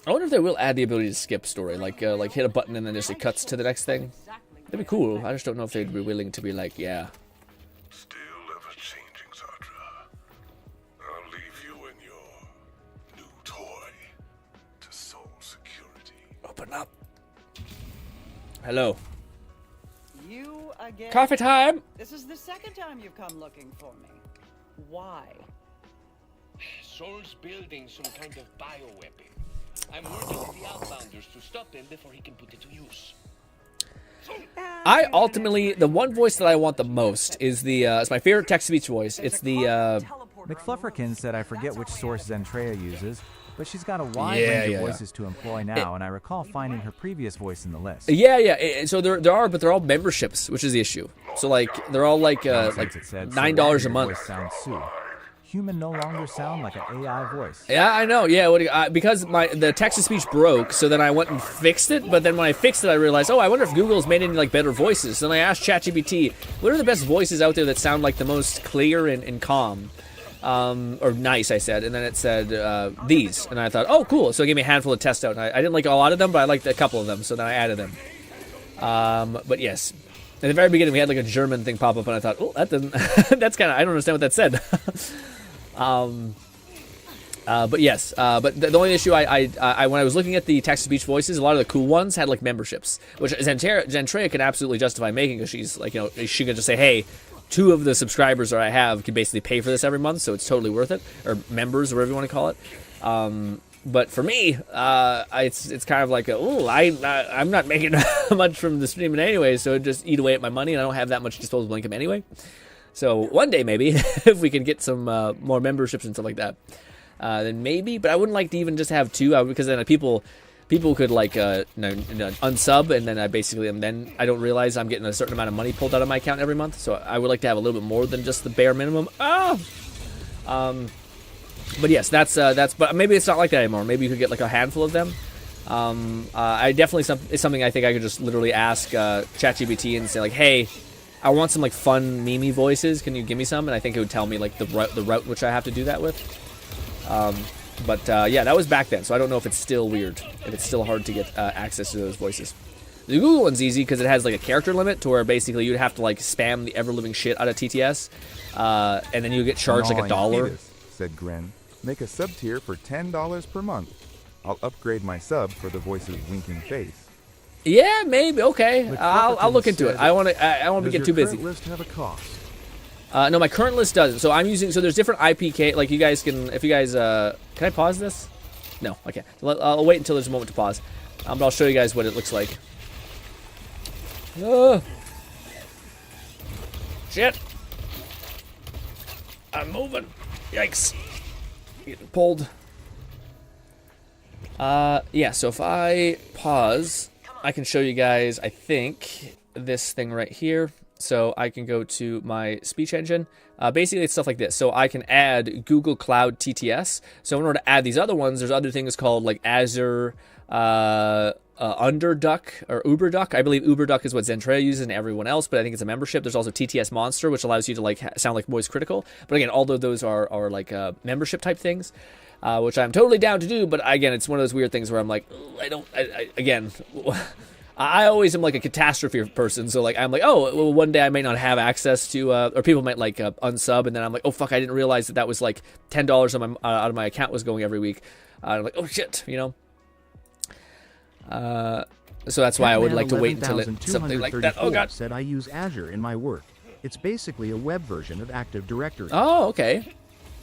I wonder if they will add the ability to skip story, like hit a button and then just it cuts to the next thing. That'd be cool. I just don't know if they'd be willing to be like, yeah. Still ever changing, Zadra. I'll leave you and your new toy to Soul Security. Open up. Hello. You again? Coffee time. This is the second time you've come looking for me. Why? Soul's building some kind of bioweapon. I'm working with the Outbounders to stop him before he can put it to use. I ultimately, the one voice that I want the most is it's my favorite text-to-speech voice. It's the, McFlufferkin said I forget which source Zentrea uses, but she's got a wide range of voices to employ now, and I recall finding her previous voice in the list. So there are, but they're all memberships, which is the issue. So like they're all like $9 a month. Sounds Sue. Human no longer sound like an AI voice. Yeah, I know. Yeah, because the text-to-speech broke, so then I went and fixed it. But then when I fixed it, I realized, I wonder if Google's made any like better voices. Then I asked ChatGPT, what are the best voices out there that sound like the most clear and calm, or nice? I said, and then it said these, and I thought, oh, cool. So it gave me a handful to test out. And I didn't like a lot of them, but I liked a couple of them, so then I added them. But yes. In the very beginning, we had like a German thing pop up, and I thought, oh, that doesn't. That's kind of. I don't understand what that said. But yes. But the only issue I when I was looking at the text-to-speech voices, a lot of the cool ones had like memberships, which Zentrea can absolutely justify making, because she's like, she could just say, hey, 2 of the subscribers that I have can basically pay for this every month, so it's totally worth it, or members, or whatever you want to call it. But for me, it's kind of like, I'm not making much from the streaming anyway, so it just eat away at my money, and I don't have that much disposable income anyway. So one day maybe, if we can get some more memberships and stuff like that, then maybe. But I wouldn't like to even just have 2, because then people could like unsub, and then then I don't realize I'm getting a certain amount of money pulled out of my account every month. So I would like to have a little bit more than just the bare minimum. But yes, but maybe it's not like that anymore. Maybe you could get like a handful of them. I definitely it's something I think I could just literally ask ChatGPT and say like, hey, I want some like fun meme voices. Can you give me some? And I think it would tell me like the route which I have to do that with. Yeah, that was back then, so I don't know if it's still weird, if it's still hard to get access to those voices. The Google one's easy because it has like a character limit to where basically you'd have to like spam the ever-living shit out of TTS, and then you get charged like $1. Said GRINN. Make a sub tier for $10 per month. I'll upgrade my sub for the voice's winking face. Yeah, maybe. Okay, I'll look into it. I want to get too busy. Does your current list have a cost? No, my current list doesn't. So I'm using. So there's different IPK. Like you guys can, if you guys, can I pause this? No, I can't. I'll wait until there's a moment to pause. But I'll show you guys what it looks like. Shit! I'm moving. Yikes! Getting pulled. Yeah. So if I pause, I can show you guys. I think this thing right here. So I can go to my speech engine. Basically, it's stuff like this. So I can add Google Cloud TTS. So in order to add these other ones, there's other things called like Azure Underduck or UberDuck. I believe UberDuck is what Zentrea uses and everyone else, but I think it's a membership. There's also TTS Monster, which allows you to like sound like voice critical. But again, all of those are like membership type things, which I'm totally down to do. But again, it's one of those weird things where I'm like, again. I always am like a catastrophe person, so like I'm like, oh, well, one day I might not have access to, or people might like unsub, and then I'm like, oh fuck, I didn't realize that was like $10 on out of my account was going every week. I'm like, oh shit, you know. So that's why I would like to wait until something like that. Oh god. Said I use Azure in my work. It's basically a web version of Active Directory. Oh, okay.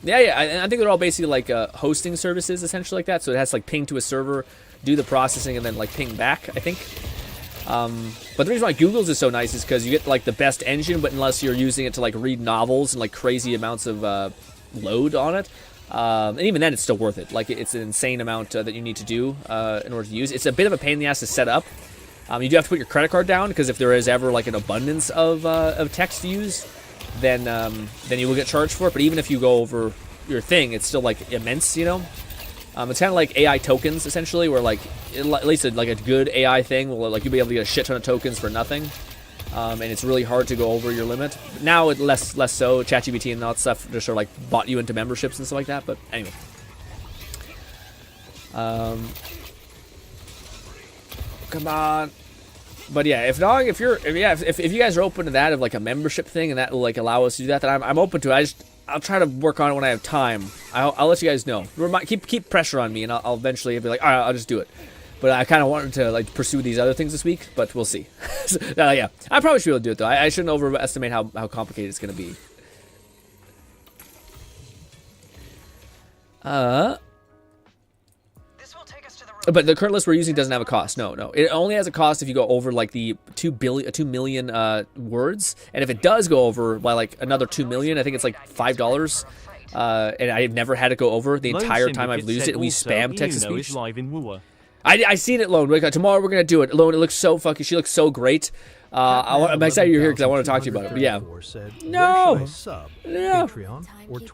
Yeah. I think they're all basically like hosting services, essentially like that. So it has to like ping to a server, do the processing, and then like ping back, I think. But the reason why Google's is so nice is because you get like the best engine, but unless you're using it to like read novels and like crazy amounts of load on it, and even then it's still worth it. Like it's an insane amount that you need to do in order to use. It's a bit of a pain in the ass to set up. You do have to put your credit card down because if there is ever like an abundance of text to use, then you will get charged for it. But even if you go over your thing, it's still like immense, you know. It's kind of like AI tokens, essentially, where like at least like a good AI thing will like you'll be able to get a shit ton of tokens for nothing, and it's really hard to go over your limit. But now it less so. ChatGPT and all that stuff just sort of like bought you into memberships and stuff like that. But anyway, come on. But yeah, if you guys are open to that of like a membership thing and that will like allow us to do that, then I'm open to it. I'll try to work on it when I have time. I'll let you guys know. Keep pressure on me, and I'll eventually be like, all right, I'll just do it. But I kind of wanted to like pursue these other things this week, but we'll see. So, yeah, I probably should be able to do it though. I shouldn't overestimate how complicated it's going to be. But the current list we're using doesn't have a cost. No. It only has a cost if you go over like the 2 million words. And if it does go over by like another 2 million, I think it's like $5. And I've never had it go over the entire time I've used it. And we spam text-to-speech. I seen it, Lone. Tomorrow we're gonna do it. Lone, it looks so fucking. She looks so great. I'm excited you're here because I want to talk to you about it. But yeah. No. Patreon or Twitch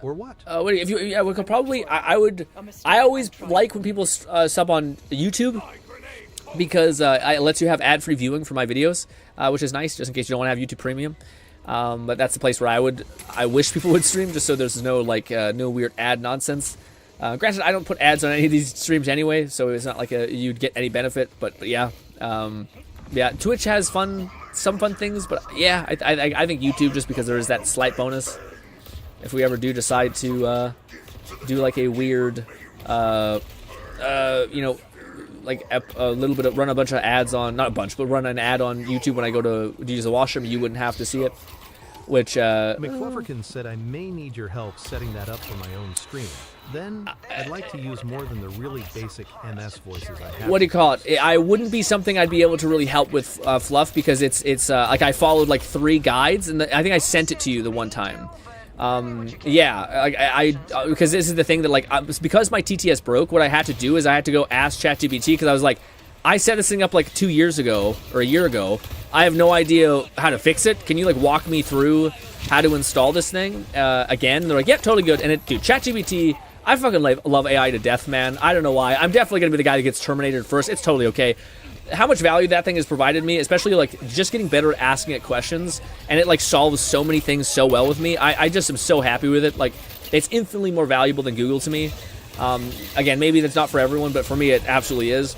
or what? If you, yeah, we could probably. I would. I always like when people sub on YouTube because it lets you have ad-free viewing for my videos, which is nice, just in case you don't want to have YouTube Premium. But that's the place where I wish people would stream, just so there's no no weird ad nonsense. Granted, I don't put ads on any of these streams anyway, so it's not like you'd get any benefit. But yeah. Yeah, Twitch has some fun things, but yeah, I think YouTube, just because there is that slight bonus. If we ever do decide to do like a weird, you know, like a little bit of run a bunch of ads on, not a bunch, but run an ad on YouTube when I go to use the washroom, you wouldn't have to see it. Which McFlufferkin said I may need your help setting that up for my own stream. Then I'd like to use more than the really basic MS voices I have. What do you call it? I wouldn't be something I'd be able to really help with Fluff, because it's like I followed like 3 guides, and I think I sent it to you the one time. Yeah, because this is the thing that like because my TTS broke, what I had to do is I had to go ask ChatGPT, because I was like, I set this thing up like 2 years ago or a year ago. I have no idea how to fix it. Can you like walk me through how to install this thing again? And they're like, yeah, totally good. And dude, ChatGPT, I fucking love AI to death, man. I don't know why. I'm definitely gonna be the guy that gets terminated first. It's totally okay. How much value that thing has provided me, especially like just getting better at asking it questions, and it like solves so many things so well with me. I just am so happy with it. Like, it's infinitely more valuable than Google to me. Again, maybe that's not for everyone, but for me it absolutely is.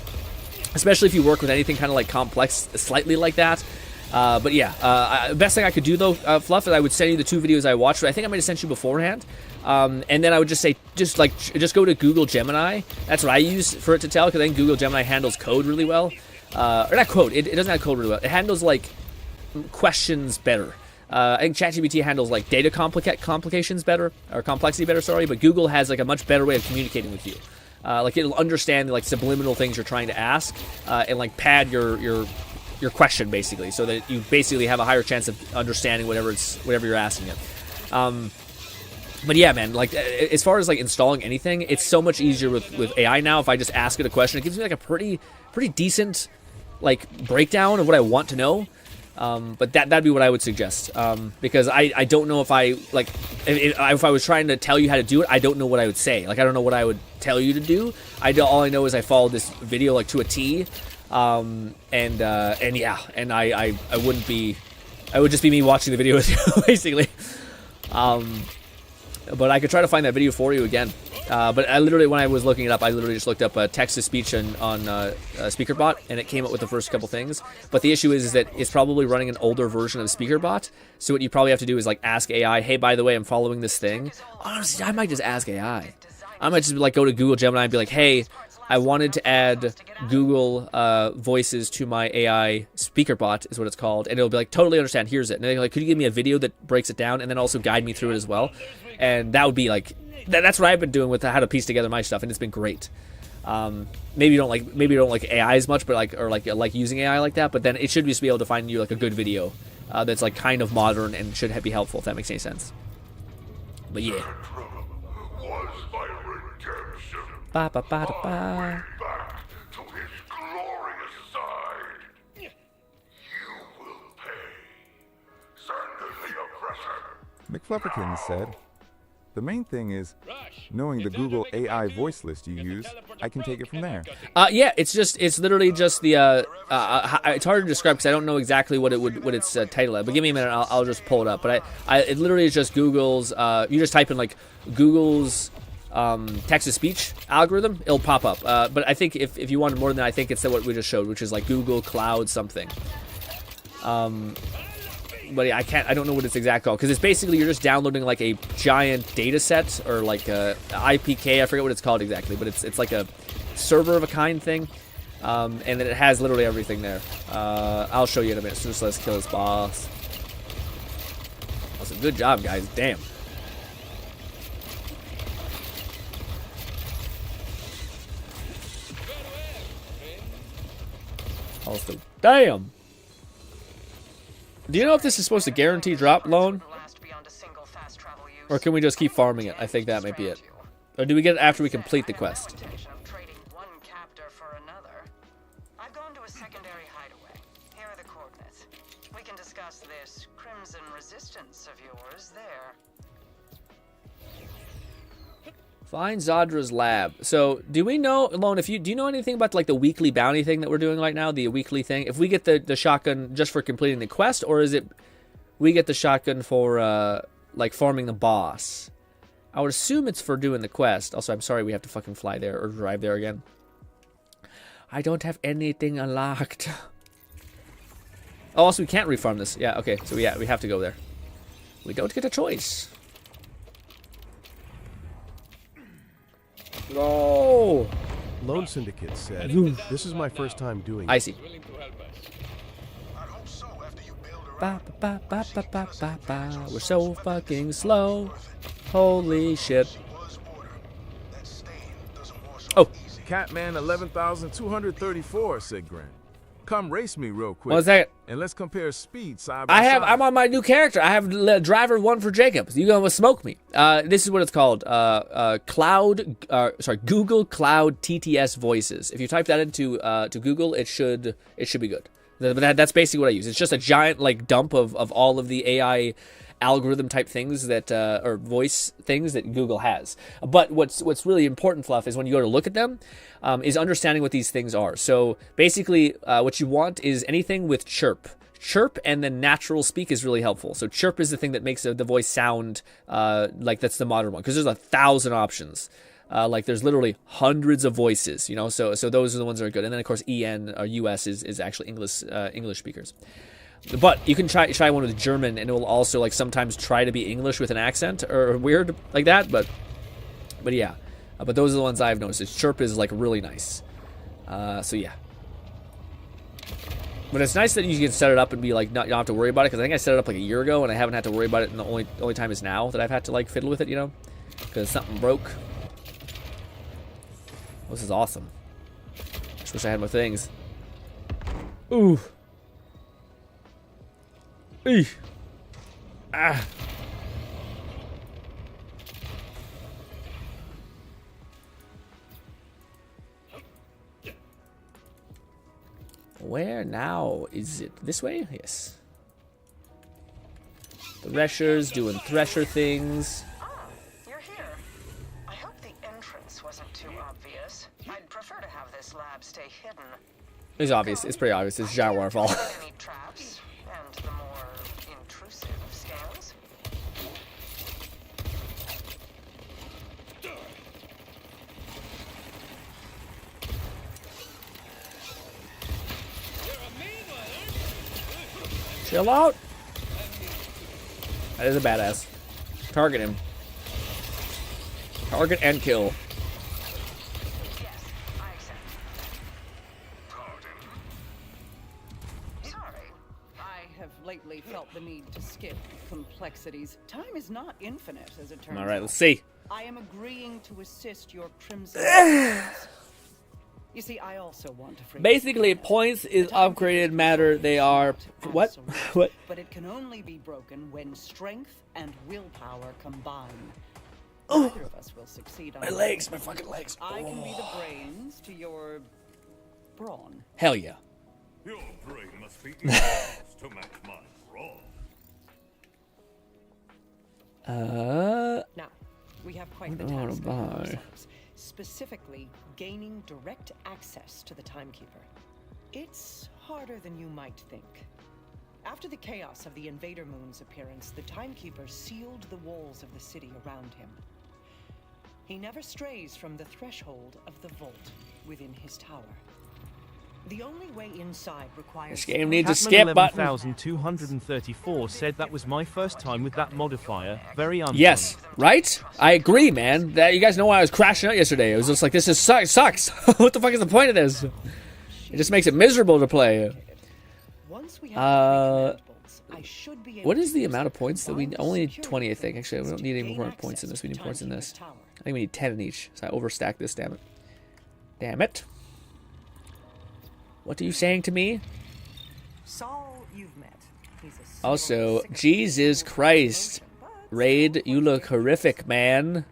Especially if you work with anything kind of like complex, slightly like that. But yeah, best thing I could do though, Fluff, is I would send you the 2 videos I watched. But I think I might have sent you beforehand. And then I would just say, just go to Google Gemini. That's what I use for it to tell, because I think Google Gemini handles code really well. Or not code. It doesn't have code really well. It handles like questions better. I think ChatGPT handles like data complications better, or complexity better. Sorry, but Google has like a much better way of communicating with you. Like it'll understand the like subliminal things you're trying to ask, and like pad your question basically, so that you basically have a higher chance of understanding whatever you're asking it. But yeah, man, like as far as like installing anything, it's so much easier with AI now. If I just ask it a question, it gives me like a pretty decent like breakdown of what I want to know. But that'd be what I would suggest, because I don't know if if I was trying to tell you how to do it, I don't know what I would say. Like, I don't know what I would tell you to do. All I know is I followed this video like to a T, and yeah, and I wouldn't be, it would just be me watching the video with you basically. But I could try to find that video for you again. But I literally, when I was looking it up, I literally just looked up text-to-speech on SpeakerBot, and it came up with the first couple things. But the issue is that it's probably running an older version of SpeakerBot. So what you probably have to do is like ask AI, hey, by the way, I'm following this thing. Honestly, I might just ask AI. I might just like go to Google Gemini and be like, hey, I wanted to add Google voices to my AI SpeakerBot, is what it's called. And it'll be like, totally understand, here's it. And they're like, could you give me a video that breaks it down and then also guide me through it as well? And that would be like, that's what I've been doing with how to piece together my stuff, and it's been great. Maybe you don't like AI as much, but like using AI like that. But then it should just be able to find you like a good video that's like kind of modern and should be helpful, if that makes any sense. But yeah. Ba ba ba da ba. McFlufferkin said, the main thing is knowing the Google AI voice list you use. I can take it from there. Yeah, it's literally just the it's hard to describe because I don't know exactly what its title is. But give me a minute, I'll just pull it up. But it literally is just Google's. You just type in like Google's text-to-speech algorithm, it'll pop up. But I think if you wanted more than that, I think it's what we just showed, which is like Google Cloud something. But I don't know what it's exact called, because it's basically you're just downloading like a giant data set, or like a IPK, I forget what it's called exactly, but it's like a server of a kind thing, and then it has literally everything there. I'll show you in a minute, so just let's kill this boss. Awesome, good job guys, damn. Also, damn. Do you know if this is supposed to guarantee drop loan? Or can we just keep farming it? I think that might be it. Or do we get it after we complete the quest? I've gone to a secondary hideaway. Here are the coordinates. We can discuss this crimson resistance of yours there. Find Zadra's lab. So, do we know, Lone, do you know anything about like the weekly bounty thing that we're doing right now? The weekly thing? If we get the shotgun just for completing the quest, or is it we get the shotgun for like farming the boss? I would assume it's for doing the quest. Also, I'm sorry we have to fucking fly there or drive there again. I don't have anything unlocked. Oh, also we can't refarm this. Yeah, okay. So yeah, we have to go there. We don't get a choice. No. Lone Syndicate said, "This is my first time doing it." I see. Ba, ba, ba, ba, ba, ba, ba. We're so fucking slow. Holy shit. Oh. Catman 11,234, said GRINN. Come race me real quick. 1 second. And let's compare speed side by side. I'm on my new character. I have driver 1 for Jacobs. You gonna smoke me? This is what it's called. Google Cloud TTS Voices. If you type that into to Google, it should be good. But that's basically what I use. It's just a giant like dump of all of the AI algorithm type things that or voice things that Google has. But what's really important, Fluff, is when you go to look at them, is understanding what these things are. So basically, what you want is anything with chirp. Chirp and then natural speak is really helpful. So chirp is the thing that makes the voice sound like that's the modern one, because there's 1,000 options. Like there's literally hundreds of voices, you know. So those are the ones that are good. And then of course EN or US is actually English speakers. But you can try one with German, and it will also like sometimes try to be English with an accent or weird like that. But yeah, but those are the ones I've noticed. Chirp is like really nice. So yeah. But it's nice that you can set it up and be like, you don't have to worry about it, because I think I set it up like a year ago and I haven't had to worry about it, and the only time is now that I've had to like fiddle with it, you know, because something broke. This is awesome. Just wish I had more things. Ooh. Eesh. Ah. Where now? Is it this way? Yes. Threshers doing thresher things. You're here. I hope the entrance wasn't too obvious. I'd prefer to have this lab stay hidden. It's obvious. It's pretty obvious. It's a giant waterfall. Any traps and the more intrusive scans. Chill out. That is a badass. Target him. Target and kill. Lately felt the need to skip complexities. Time is not infinite, as it turns out. All right, let's see. I am agreeing to assist your crimson. You see, I also want to free. Basically, points is upgraded matter. They are what? What? But it can only be broken when strength and willpower combine. Oh, neither of us will succeed. My legs, my fucking legs. I can be the brains to your brawn. Hell yeah. Your brain must be enormous to match my brawn. Now, we have quite the task ahead of ourselves. Specifically, gaining direct access to the Timekeeper. It's harder than you might think. After the chaos of the Invader Moon's appearance, the Timekeeper sealed the walls of the city around him. He never strays from the threshold of the vault within his tower. The only way inside requires... This game needs a skip button. 11,234 said that was my first time with that modifier. Very unfun. Yes, right? I agree, man. That you guys know why I was crashing out yesterday. It was just like, this is sucks. What the fuck is the point of this? It just makes it miserable to play. What is the amount of points that we only need 20, I think. Actually, we don't need any more points in this. We need points in this. I think we need 10 in each. So I overstacked this, damn it. Damn it. What are you saying to me? Saul, you've met. He's a Also, Jesus Christ. Raid, you look horrific, man.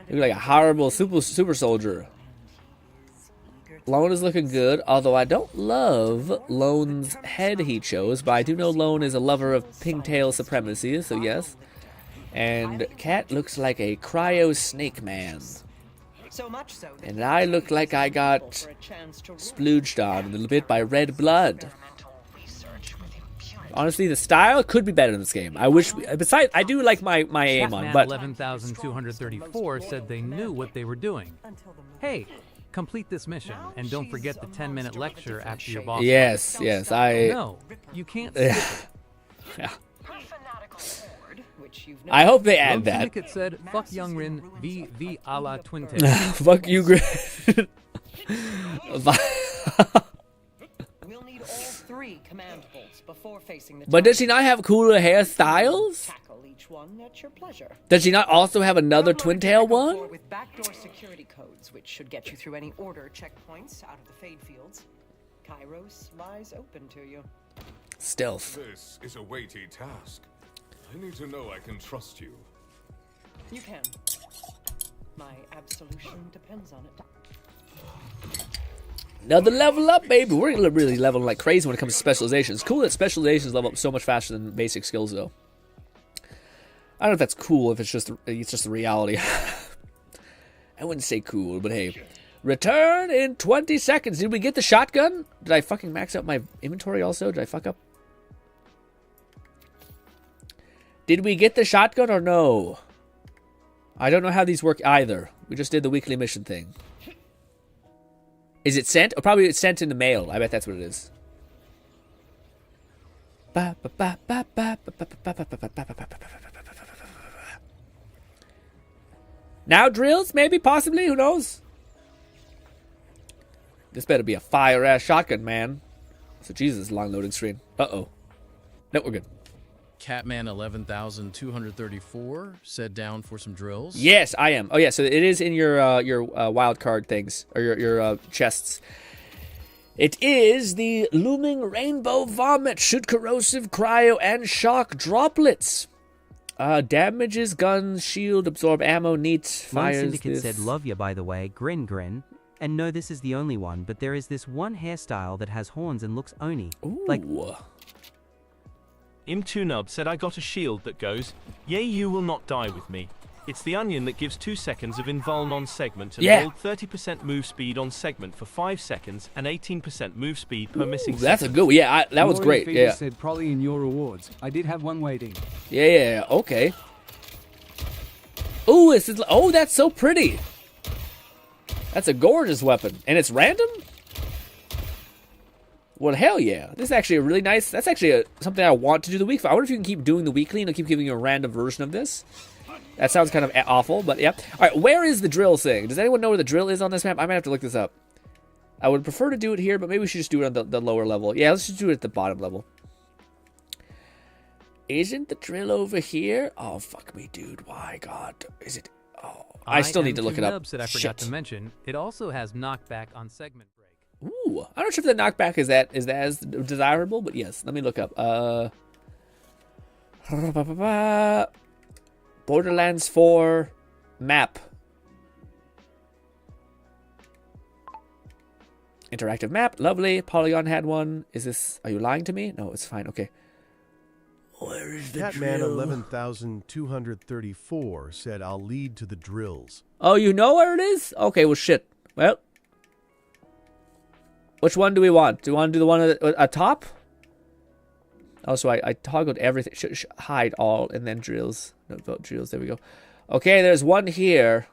You look like a horrible super soldier. Lone is looking good, although I don't love Lone's head he chose, but I do know Lone is a lover of pigtail supremacy, so yes. And Cat looks like a cryo snake man. And I look like I got splooged on a little bit by red blood. Honestly, the style could be better in this game. I wish. Besides, I do like my aim on, but 11,234 said they knew what they were doing. Hey, complete this mission and don't forget the 10-minute lecture after your boss. Yes, yes, No, you can't. Yeah. I hope they add that. Syndicate said, "Fuck young Rin, v a la twin tail." Fuck you, Grin. We'll need all 3 command bolts before facing the But does she not have cooler hairstyles? Tackle each one at your pleasure. Does she not also have another twin tail one? With backdoor security codes, which should get you through any order checkpoints out of the fade fields. Kairos lies open to you. Stealth. This is a weighty task. I need to know I can trust you. You can. My absolution depends on it. Another level up, baby. We're really leveling like crazy when it comes to specializations. It's cool that specializations level up so much faster than basic skills, though. I don't know if that's cool, if it's just the reality. I wouldn't say cool, but hey. Return in 20 seconds. Did we get the shotgun? Did I fucking max out my inventory also? Did I fuck up? Did we get the shotgun or no? I don't know how these work either. We just did the weekly mission thing. Is it sent? Oh, probably it's sent in the mail. I bet that's what it is. Now drills? Maybe, possibly, who knows? This better be a fire-ass shotgun, man. So Jesus, long loading screen. Uh-oh. No, we're good. Catman 11,234 said down for some drills. Yes, I am. Oh yeah, so it is in your wild card things or your chests. It is the looming rainbow vomit, shoot corrosive, cryo, and shock droplets. Damages guns, shield, absorb ammo, neat. One Fires. Syndicate This. said, "Love ya, by the way, grin." And no, this is the only one, but there is this one hairstyle that has horns and looks oni. Ooh. Like Im2nub said I got a shield that goes, "Yea, you will not die with me." It's the onion that gives 2 seconds of invuln on segment and hold 30% move speed on segment for 5 seconds and 18% move speed per missing segment. That's a good one. Yeah, that was great. Yeah. Said probably in your rewards. I did have one waiting. Yeah, okay. Ooh, oh, that's so pretty. That's a gorgeous weapon. And it's random? Well, hell yeah. This is actually a really nice... That's actually something I want to do the week for. I wonder if you can keep doing the weekly and I'll keep giving you a random version of this. That sounds kind of awful, but yeah. All right, where is the drill thing? Does anyone know where the drill is on this map? I might have to look this up. I would prefer to do it here, but maybe we should just do it on the lower level. Yeah, let's just do it at the bottom level. Isn't the drill over here? Oh, fuck me, dude. Why, God. Is it... Oh, I still need to look it up. That I forgot to mention. It also has knockback on segment break. Ooh, I'm not sure if the knockback is that as desirable, but yes, let me look up. Borderlands 4 map. Interactive map, lovely. Polygon had one. Is this? Are you lying to me? No, it's fine. Okay. Where is the Catman drill? 11,234 said I'll lead to the drills. Oh, you know where it is? Okay, well, shit. Well. Which one do we want? Do we want to do the one at top? Oh, so I toggled everything. Hide all and then drills. No, vote drills. There we go. Okay, there's one here.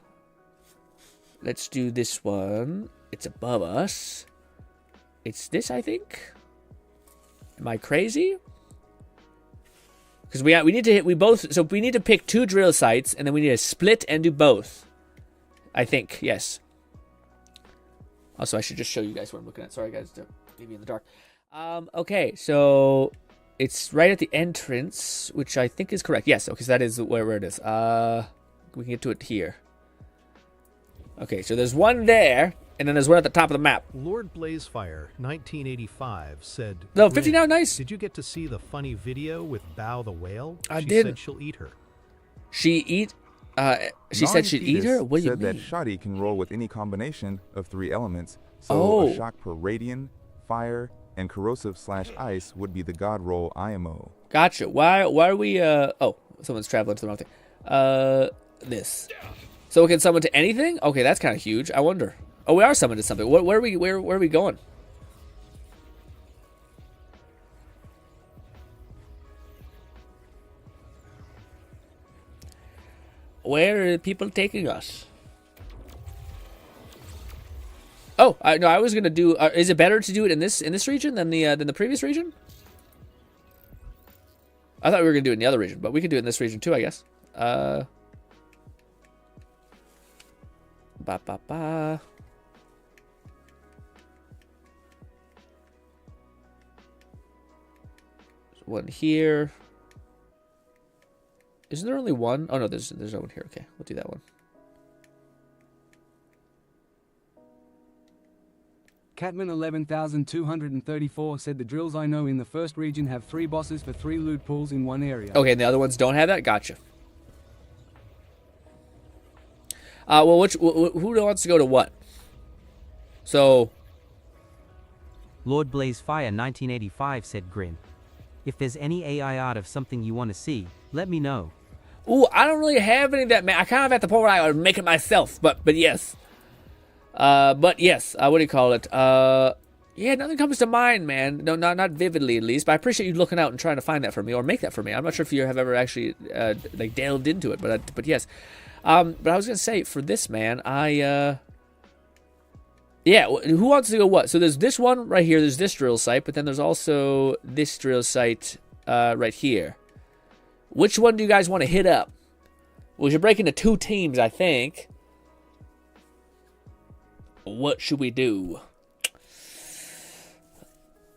Let's do this one. It's above us. It's this, I think. Am I crazy? Because we need to hit. We need to pick 2 drill sites and then we need to split and do both. I think yes. Also, I should just show you guys what I'm looking at. Sorry, guys, to leave me in the dark. Okay, so it's right at the entrance, which I think is correct. Yes, okay, so that is where it is. We can get to it here. Okay, so there's one there. And then there's one at the top of the map. Lord Blazefire 1985 said, No, 59, nice. Did you get to see the funny video with Bao the whale? I She did. said she'll eat her. She said she'd eat her? What do you said mean? that Shoddy can roll with any combination of 3 elements, so a shock per radiant, fire, and corrosive/ice would be the god roll IMO. Gotcha. Why are we oh, someone's traveling to the wrong thing. This. So we can summon to anything? Okay, that's kind of huge. I wonder. Oh, we are summoned to something. Where are we going? Where are people taking us? Oh, no, I was gonna do. Is it better to do it in this region than the previous region? I thought we were gonna do it in the other region, but we can do it in this region too, I guess. One here. Isn't there only one? Oh no, there's no one here. Okay, we'll do that one. Catman 11,234 said the drills I know in the first region have 3 bosses for 3 loot pools in one area. Okay, and the other ones don't have that? Gotcha. Well, who wants to go to what? So... Lord Blazefire 1985 said GRINN. If there's any AI art of something you want to see, let me know. Ooh, I don't really have any of that, man. I kind of at the point where I would make it myself, but yes. What do you call it? Yeah, nothing comes to mind, man. No, not vividly at least, but I appreciate you looking out and trying to find that for me, or make that for me. I'm not sure if you have ever actually, like, delved into it, but yes. But I was gonna say, for this, man, yeah, who wants to go what? So there's this one right here, there's this drill site, but then there's also this drill site right here. Which one do you guys want to hit up? We should break into 2 teams, I think. What should we do?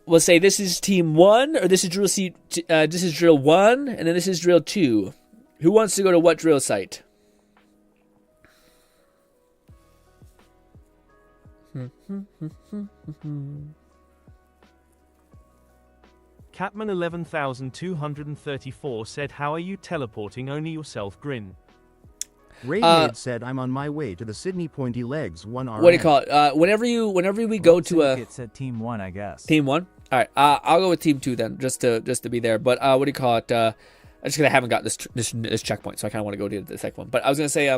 We'll say this is team 1, or this is drill 1, and then this is drill 2. Who wants to go to what drill site? Catman 11,234 said, how are you teleporting only yourself, GRINN? Raymade said, I'm on my way to the Sydney Pointy Legs 1R. What do you call it? Whenever we go to a... It's at team 1, I guess. Team 1? All right, I'll go with team 2 then, just to be there. But what do you call it? I just because I haven't got this checkpoint, so I kind of want to go to the second one. But I was gonna say,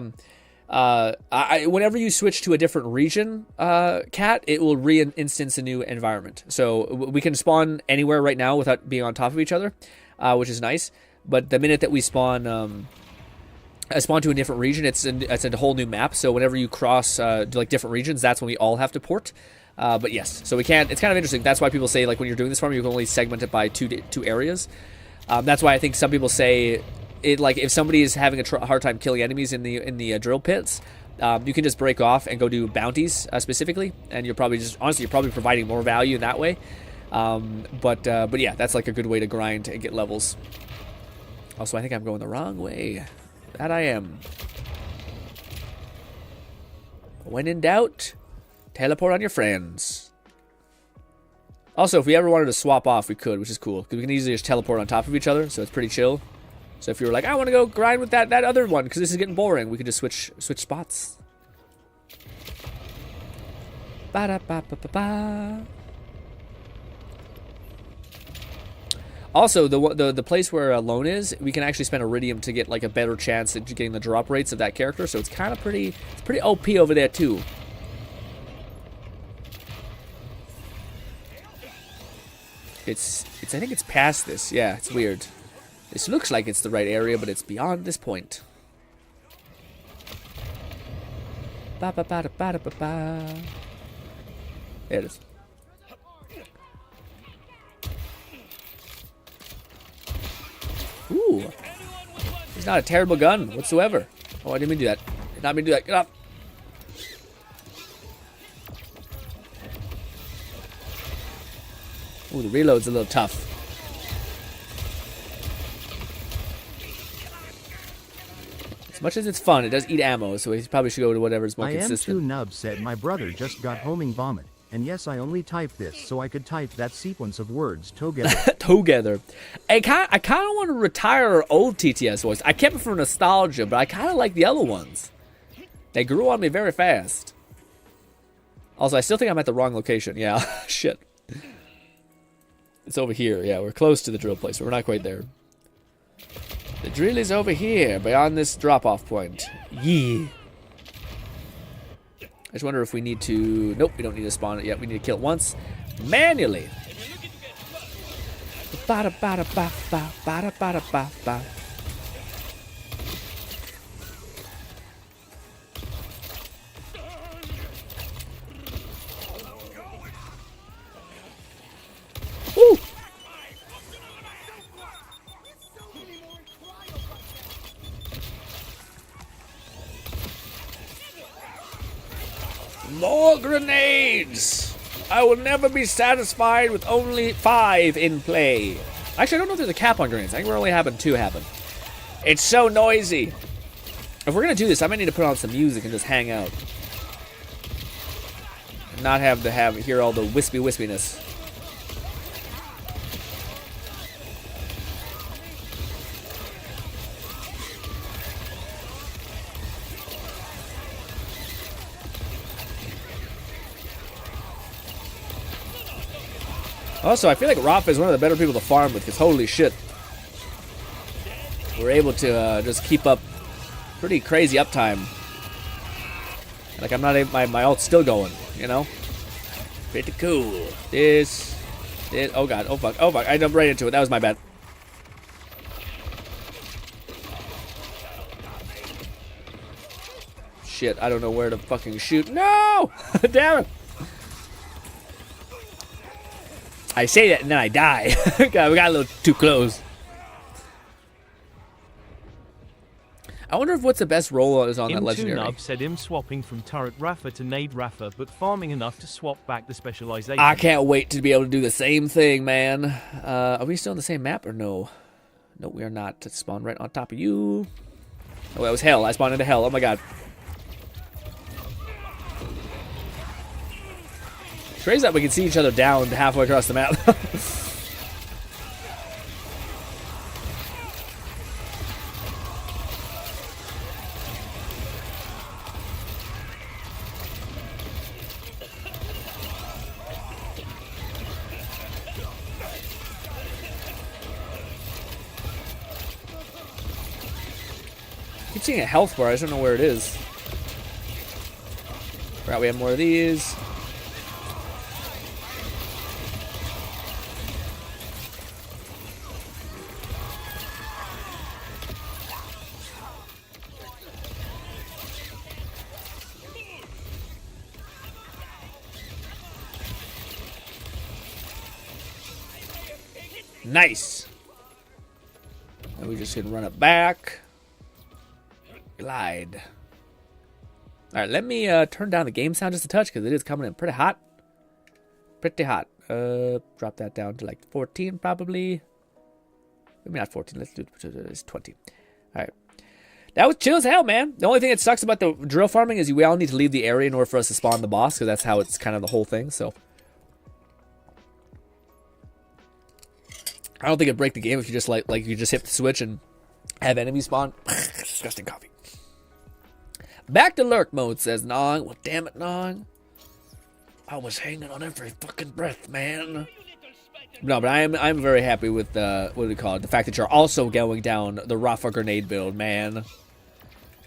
whenever you switch to a different region, Cat, it will re-instance a new environment. So we can spawn anywhere right now without being on top of each other, which is nice. But the minute that we spawn to a different region, it's a whole new map. So whenever you cross like different regions, that's when we all have to port. But yes, so we can't. It's kind of interesting. That's why people say, like, when you're doing this farm, you can only segment it by two areas. That's why I think some people say it, like, if somebody is having a hard time killing enemies in the drill pits, you can just break off and go do bounties specifically, and you're probably honestly providing more value in that way. But yeah, that's like a good way to grind and get levels. Also, I think I'm going the wrong way. That I am. When in doubt, teleport on your friends. Also, if we ever wanted to swap off, we could, which is cool, because we can easily just teleport on top of each other, so it's pretty chill. So if you were like, I want to go grind with that other one, because this is getting boring, we could just switch spots. Ba-da-ba-ba-ba-ba. Also, the place where Lone is, we can actually spend Iridium to get like a better chance at getting the drop rates of that character. So it's kind of pretty OP over there too. I think it's past this. Yeah, it's weird. This looks like it's the right area, but it's beyond this point. Ba-ba-ba-da-ba-da-ba-ba. There it is. Ooh. It's not a terrible gun whatsoever. Oh, I didn't mean to do that. Did not mean to do that. Get up. Ooh, the reload's a little tough. much as it's fun, it does eat ammo, so he probably should go to whatever's more I am consistent. too nub said my brother just got homing vomit. And yes, I only typed this so I could type that sequence of words together. Together. I kind of want to retire old TTS voice. I kept it for nostalgia, but I kind of like the other ones. They grew on me very fast. Also, I still think I'm at the wrong location. Yeah, shit. It's over here. Yeah, we're close to the drill place, but we're not quite there. The drill is over here, beyond this drop-off point. Yeah. I just wonder if we need to... Nope, we don't need to spawn it yet. We need to kill it once. Manually. Ba-da-ba-da-ba-ba. Woo! More grenades! I will never be satisfied with only 5 in play. Actually, I don't know if there's a cap on grenades. I think we're only having 2 happen. It's so noisy. If we're gonna do this, I might need to put on some music and just hang out. And not have to hear all the wispiness. Also, I feel like Rafa is one of the better people to farm with, because holy shit. We're able to just keep up pretty crazy uptime. Like, I'm not able, my ult's still going, you know? Pretty cool. This, oh god, oh fuck, I jumped right into it, that was my bad. Shit, I don't know where to fucking shoot. No! Damn it! I say that and then I die. God, we got a little too close. I wonder if what's the best roll is on that legendary. Nub said him swapping from turret Rafa to nade Rafa, but farming enough to swap back the specialization. I can't wait to be able to do the same thing, man. Are we still on the same map or no? No, we are not. It spawned right on top of you. Oh, that was hell. I spawned into hell. Oh my god. It's crazy that we can see each other down halfway across the map. I keep seeing a health bar. I just don't know where it is. Right, we have more of these. Nice. And we just can run it back. Glide. Alright, let me turn down the game sound just a touch because it is coming in pretty hot. Pretty hot. Drop that down to like 14 probably. Maybe not 14. Let's do it 20. Alright. That was chill as hell, man. The only thing that sucks about the drill farming is we all need to leave the area in order for us to spawn the boss because that's how it's kind of the whole thing, so. I don't think it'd break the game if you just like you just hit the switch and have enemies spawn. Disgusting coffee. Back to lurk mode, says Nong. Well, damn it, Nong. I was hanging on every fucking breath, man. No, but I'm very happy with what do we call it? The fact that you're also going down the Rafa grenade build, man.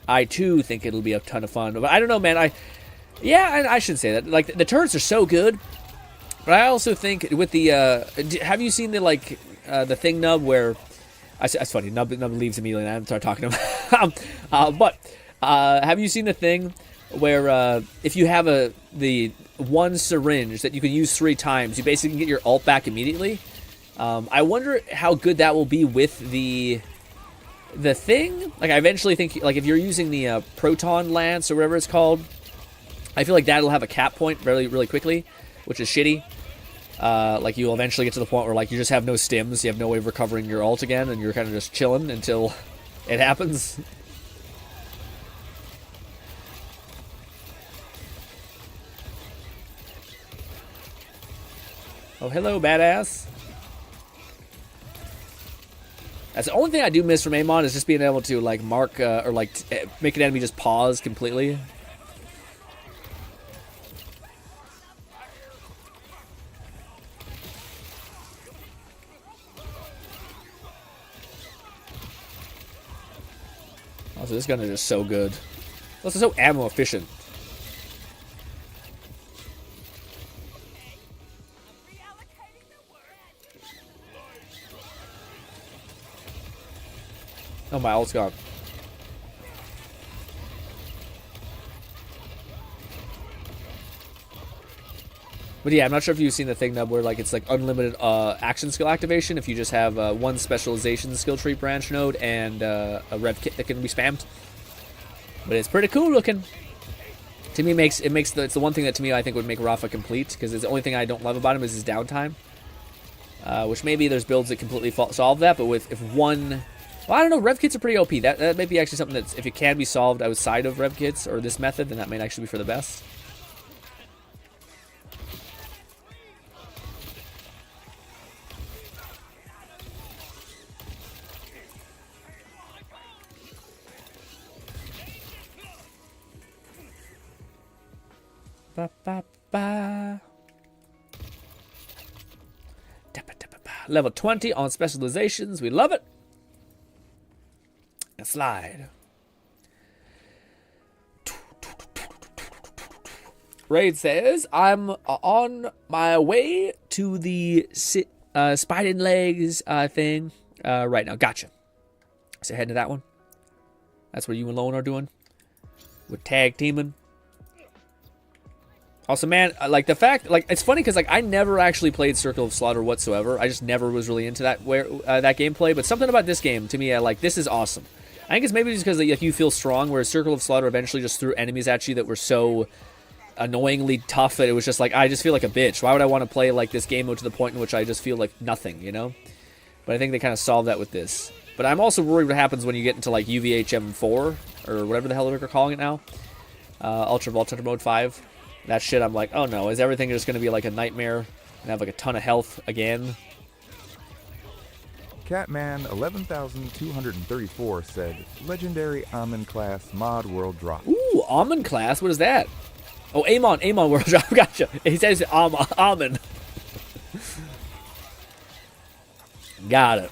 I too think it'll be a ton of fun. But I don't know, man. I should say that. Like the turrets are so good. But I also think with the have you seen the the thing nub where that's funny, nub leaves immediately and I start talking to him. But have you seen the thing where if you have the one syringe that you can use 3 times, you basically can get your ult back immediately? I wonder how good that will be with the thing. Like I eventually think like if you're using the proton lance or whatever it's called, I feel like that'll have a cap point really quickly, which is shitty. Like you'll eventually get to the point where like you just have no stims, you have no way of recovering your ult again, and you're kind of just chilling until it happens. Oh, hello, badass. That's the only thing I do miss from Amon is just being able to like mark or like make an enemy just pause completely. Also, this gun is just so good. Also, so ammo efficient. Oh, my ult's gone. But yeah, I'm not sure if you've seen the thing that where like it's like unlimited action skill activation if you just have one specialization skill tree branch node and a rev kit that can be spammed. But it's pretty cool looking. To me, it's the one thing that to me I think would make Rafa complete, because it's the only thing I don't love about him is his downtime. Which maybe there's builds that completely solve that, but if one, well, I don't know, rev kits are pretty OP. That may be actually something that's, if it can be solved outside of rev kits or this method, then that might actually be for the best. Ba, ba, ba. Level 20 on specializations. We love it. And slide. Raid says, I'm on my way to the Spine and Legs thing right now. Gotcha. So heading to that one. That's what you and Lone are doing. With tag teaming. Also, man, like the fact, like it's funny because like I never actually played Circle of Slaughter whatsoever. I just never was really into that that gameplay. But something about this game to me, like this is awesome. I think it's maybe just because like, you feel strong, whereas Circle of Slaughter eventually just threw enemies at you that were so annoyingly tough that it was just like I just feel like a bitch. Why would I want to play like this game mode to the point in which I just feel like nothing, you know? But I think they kind of solved that with this. But I'm also worried what happens when you get into like UVHM4 or whatever the hell they're calling it now, Ultra Vault Hunter Mode 5. That shit, I'm like, oh no, is everything just going to be like a nightmare and have like a ton of health again? Catman 11,234 said, Legendary Almond class mod world drop. Ooh, Almond class? What is that? Oh, Amon world drop. Gotcha. He says Almond. Got it.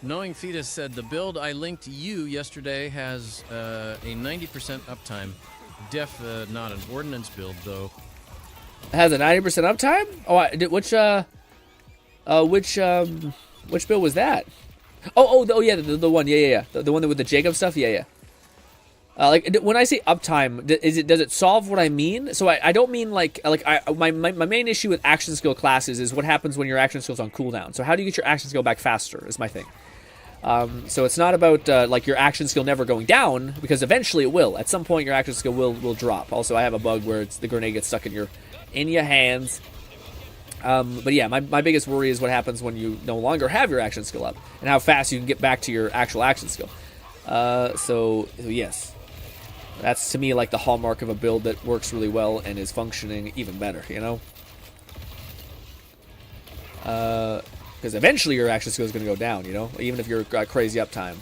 Knowing Fetus said, the build I linked you yesterday has a 90% uptime. Not an ordnance build, though. It has a 90% uptime? Oh, which build was that? Oh yeah, the one, yeah. The one with the Jacob stuff, yeah. Like when I say uptime, does it solve what I mean? So I don't mean my main issue with action skill classes is what happens when your action skill's on cooldown. So how do you get your action skill back faster? Is my thing. So it's not about like your action skill never going down, because eventually it will. At some point your action skill will drop. Also, I have a bug where the grenade gets stuck in your hands. But yeah, my biggest worry is what happens when you no longer have your action skill up, and how fast you can get back to your actual action skill. So yes, that's to me like the hallmark of a build that works really well and is functioning even better, you know? Because eventually your action skill is going to go down, you know? Even if you're got crazy uptime.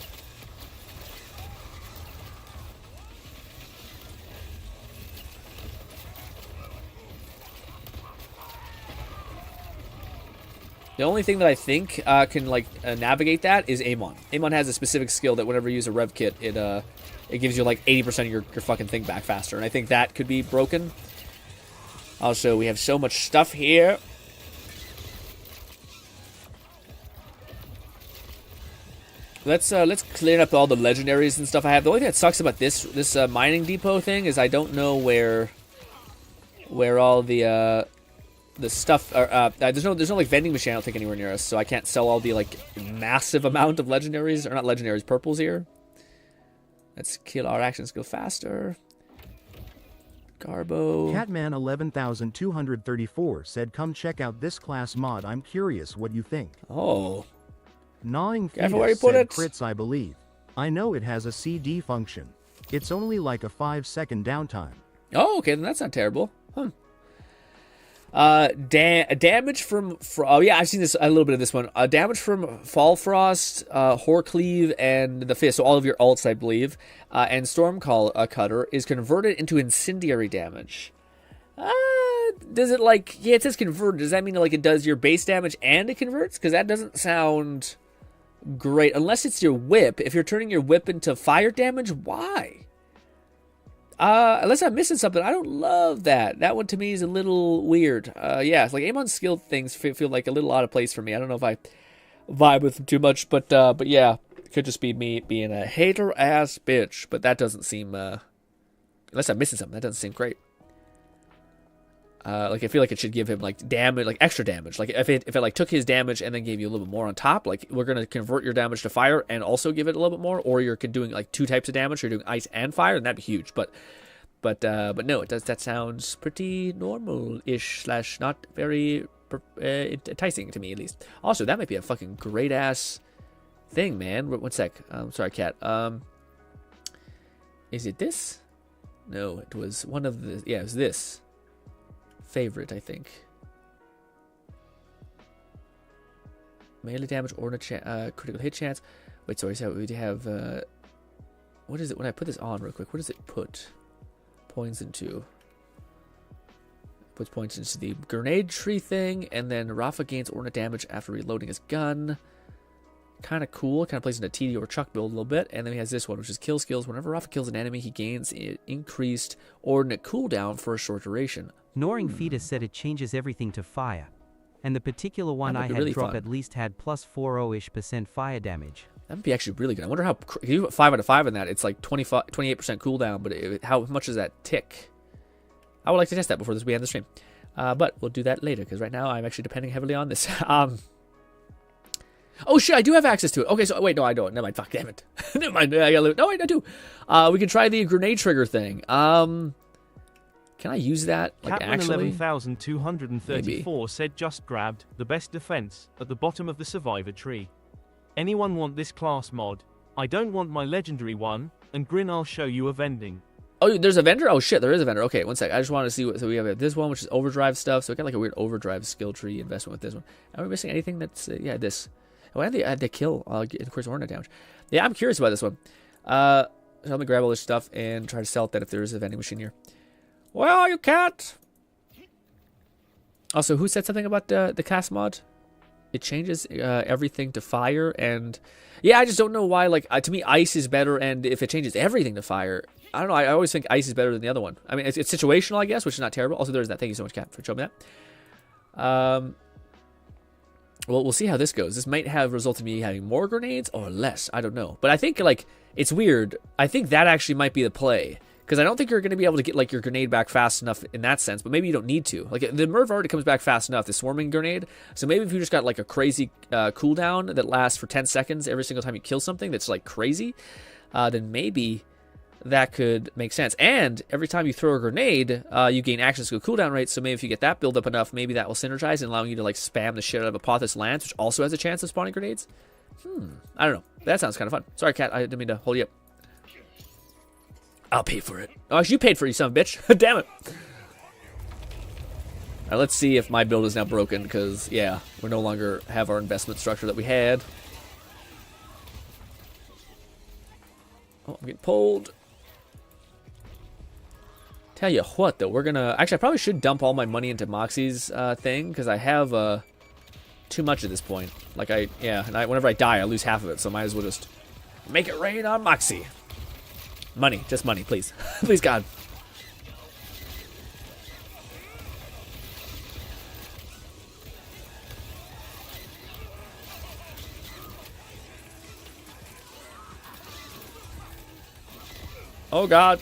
The only thing that I think can like navigate that is Amon. Amon has a specific skill that whenever you use a rev kit, it gives you like 80% of your fucking thing back faster. And I think that could be broken. Also, we have so much stuff here. Let's clear up all the legendaries and stuff I have. The only thing that sucks about this mining depot thing is I don't know where all the stuff are. There's no like vending machine, I don't think, anywhere near us, so I can't sell all the like massive amount of legendaries, or not legendaries, purples here. Let's kill our action skill faster. Garbo. Catman 11,234 said, come check out this class mod. I'm curious what you think. Oh. Gnawing Careful where you Fetus put said it. crits, I believe. I know it has a CD function. It's only like a 5-second downtime. Oh, okay, then that's not terrible. Damage from oh yeah, I've seen this a little bit of this one. Damage from Fall Frost, Horcleave, and the Fist. So all of your ults, I believe, and Storm Cutter is converted into incendiary damage. Does it like? Yeah, it says convert. Does that mean like it does your base damage and it converts? Because that doesn't sound great. Unless it's your whip. If you're turning your whip into fire damage, why? Unless I'm missing something, I don't love that. That one to me is a little weird. Yeah, it's like aim on skill things feel like a little out of place for me. I don't know if I vibe with them too much, but yeah, it could just be me being a hater ass bitch. But that doesn't seem, unless I'm missing something, that doesn't seem great. Like I feel like it should give him like damage, like extra damage. Like if it like took his damage and then gave you a little bit more on top, like we're gonna convert your damage to fire and also give it a little bit more, or you're doing like 2 types of damage. You're doing ice and fire, and that'd be huge. But no, it does. That sounds pretty normal-ish / not very enticing to me at least. Also, that might be a fucking great ass thing, man. One sec. Sorry, cat. Is it this? No, it was one of the. Yeah, it was this. Favorite, I think. Melee damage or critical hit chance. Wait, sorry, so we have what is it when I put this on real quick? What does it put points into? Puts points into the grenade tree thing, and then Rafa gains ornate damage after reloading his gun. Kind of cool. Kind of plays into TD or Chuck build a little bit. And then he has this one, which is kill skills. Whenever Rafa kills an enemy, he gains increased ordinate cooldown for a short duration. Noring Fetus said it changes everything to fire. And the particular one I had really drop fun. at least had plus 40-ish% fire damage. That would be actually really good. I wonder how you put 5 out of 5 in that. It's like 28% cooldown, but how much does that tick? I would like to test that before we end the stream. But we'll do that later, because right now I'm actually depending heavily on this. Oh shit, I do have access to it. Okay, so wait, no, I don't. Never mind. Fuck, damn it. Never mind. I gotta, no, wait, I do. We can try the grenade trigger thing. Can I use that? Like Catman actually? 11,234 said just grabbed the best defense at the bottom of the survivor tree. Anyone want this class mod? I don't want my legendary one, and GRINN, I'll show you a vending. Oh, there's a vendor? Oh shit, there is a vendor. Okay, one sec. I just want to see what. So we have this one, which is overdrive stuff. So we got like a weird overdrive skill tree investment with this one. Are we missing anything that's yeah, this? Oh, and they add the kill, of course, ornate damage. Yeah, I'm curious about this one. So let me grab all this stuff and try to sell it then if there is a vending machine here. Well, you can't. Also, who said something about the cast mod? It changes everything to fire, and yeah, I just don't know why. Like to me, ice is better, and if it changes everything to fire, I don't know. I always think ice is better than the other one. I mean, it's situational, I guess, which is not terrible. Also, there's that. Thank you so much, Kat, for showing me that. Well, we'll see how this goes. This might have resulted in me having more grenades or less. I don't know. But I think, like, it's weird. I think that actually might be the play. Because I don't think you're going to be able to get, like, your grenade back fast enough in that sense. But maybe you don't need to. Like, the Merv already comes back fast enough, the swarming grenade. So maybe if you just got, like, a crazy cooldown that lasts for 10 seconds every single time you kill something that's, like, crazy, then maybe that could make sense. And every time you throw a grenade, you gain access to a cooldown rate. So maybe if you get that build up enough, maybe that will synergize and allowing you to like spam the shit out of Apothis Lance, which also has a chance of spawning grenades. I don't know. That sounds kind of fun. Sorry, Cat. I didn't mean to hold you up. I'll pay for it. Oh, actually, you paid for it, you son of a bitch. Damn it. All right, let's see if my build is now broken because, yeah, we no longer have our investment structure that we had. Oh, I'm getting pulled. Tell you what, though, we're gonna... Actually, I probably should dump all my money into Moxie's thing, because I have too much at this point. Like, whenever I die, I lose half of it, so I might as well just make it rain on Moxie. Money, just money, please. Please, God. Oh, God.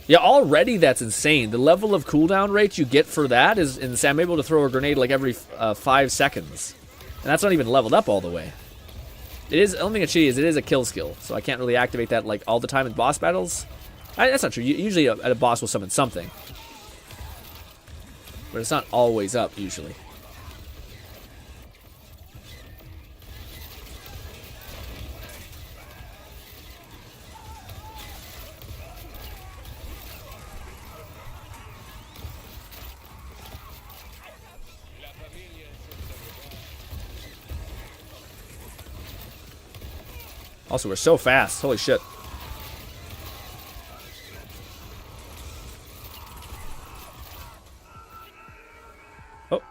Yeah, already that's insane. The level of cooldown rate you get for that is insane. I'm able to throw a grenade like every 5 seconds. And that's not even leveled up all the way. It is, the only thing that's shitty is it is a kill skill. So I can't really activate that like all the time in boss battles. That's not true. Usually a boss will summon something. But it's not always up, usually. Also, we're so fast. Holy shit. Oh.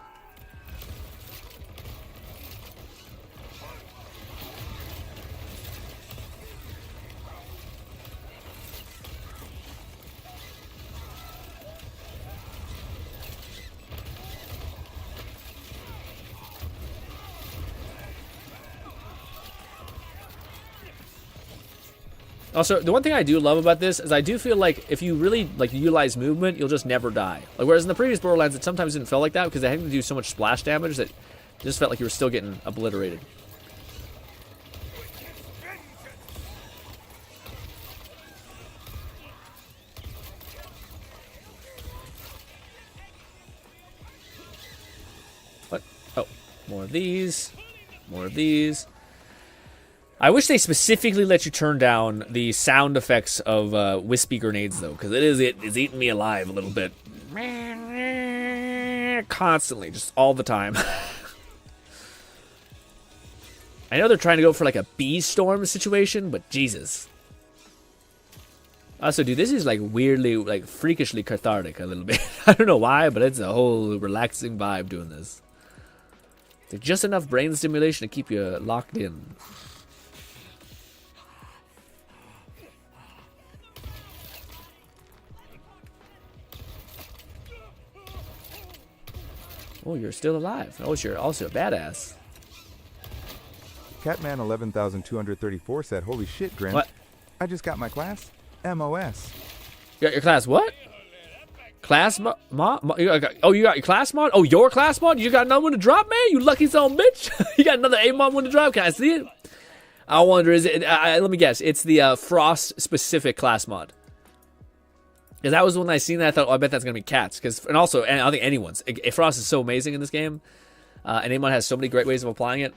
Also, the one thing I do love about this is I do feel like if you really like utilize movement, you'll just never die. Like whereas in the previous Borderlands, it sometimes didn't feel like that because they had to do so much splash damage that it just felt like you were still getting obliterated. What? Oh, more of these. More of these. I wish they specifically let you turn down the sound effects of wispy grenades, though, because it's eating me alive a little bit. Constantly, just all the time. I know they're trying to go for like a bee storm situation, but Jesus. Also, dude, this is like weirdly, like freakishly cathartic a little bit. I don't know why, but it's a whole relaxing vibe doing this. It's like just enough brain stimulation to keep you locked in. Oh, you're still alive. Oh, you're also a badass. Catman 11,234 said, "Holy shit, Grin. What? I just got my class. MOS. You got your class what? Class mod? Oh, you got your class mod? Oh, your class mod? You got another one to drop, man? You lucky son bitch. You got another A-mod one to drop? Can I see it? I wonder, is it... let me guess. It's the Frost-specific class mod. Because that was when I seen that, I thought, oh, I bet that's going to be Cat's. And also, I think anyone's. Frost is so amazing in this game. And Amon has so many great ways of applying it.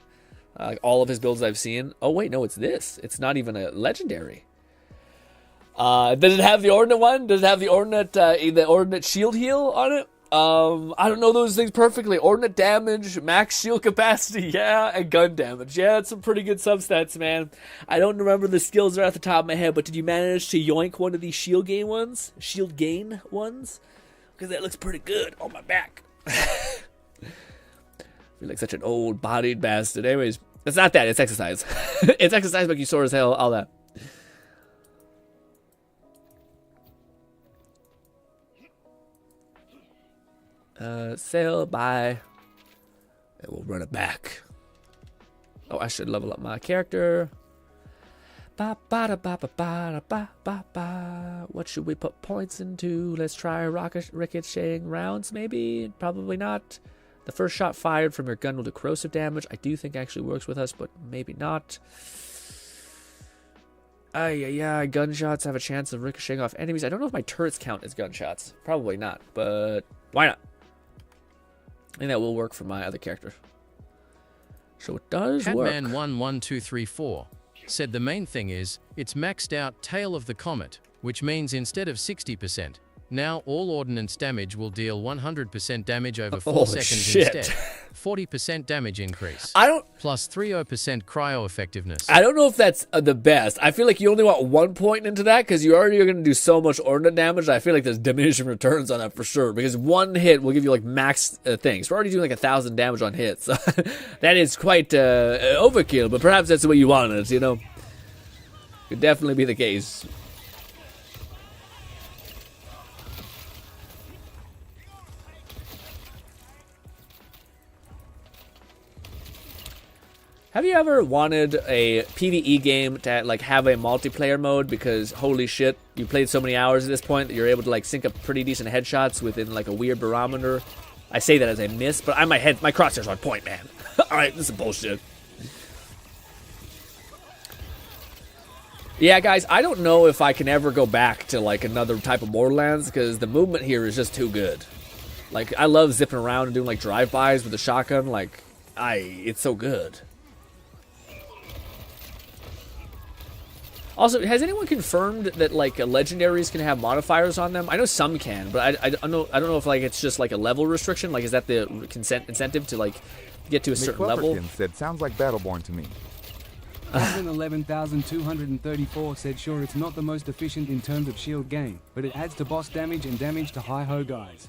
Like all of his builds I've seen. Oh, wait, no, it's this. It's not even a legendary. Does it have the Ordnate one? Does it have the Ordnate shield heal on it? I don't know those things perfectly. Ordnate damage, max shield capacity, yeah, and gun damage. Yeah, that's some pretty good substats, man. I don't remember the skills right off the top of my head, but did you manage to yoink one of these shield gain ones? Shield gain ones? Because that looks pretty good on my back. I feel like such an old-bodied bastard. Anyways, it's not that. It's exercise. It's exercise, make you sore as hell, all that. Sail by, and we'll run it back. Oh, I should level up my character. Ba ba da ba ba ba ba ba ba. What should we put points into? Let's try ricocheting rounds, maybe. Probably not. The first shot fired from your gun will do corrosive damage. I do think actually works with us, but maybe not. Yeah, gunshots have a chance of ricocheting off enemies. I don't know if my turrets count as gunshots. Probably not, but why not? I think that will work for my other character. So it does work. Catman11234 said the main thing is, it's maxed out Tail of the Comet, which means instead of 60%, now all ordnance damage will deal 100% damage over 4 seconds instead. 40% damage increase. Plus 30% cryo effectiveness. I don't know if that's the best. I feel like you only want 1 point into that because you already are going to do so much ordnance damage. I feel like there's diminishing returns on that for sure because one hit will give you like max things. We're already doing like 1,000 damage on hits. That is quite overkill, but perhaps that's the way you want it, you know? Could definitely be the case. Have you ever wanted a PvE game to like have a multiplayer mode because holy shit, you played so many hours at this point that you're able to like sync up pretty decent headshots within like a weird barometer? I say that as I miss, but my crosshairs on point, man. Alright, this is bullshit. Yeah, guys, I don't know if I can ever go back to like another type of Borderlands because the movement here is just too good. Like, I love zipping around and doing like drive-bys with the shotgun. Like, it's so good. Also, has anyone confirmed that like legendaries can have modifiers on them? I know some can, but I don't know if like it's just like a level restriction. Like, is that the incentive to like get to a certain level? Said, "Sounds like Battleborn to me." Admin 11,234 said sure it's not the most efficient in terms of shield gain, but it adds to boss damage and damage to hi-ho guys.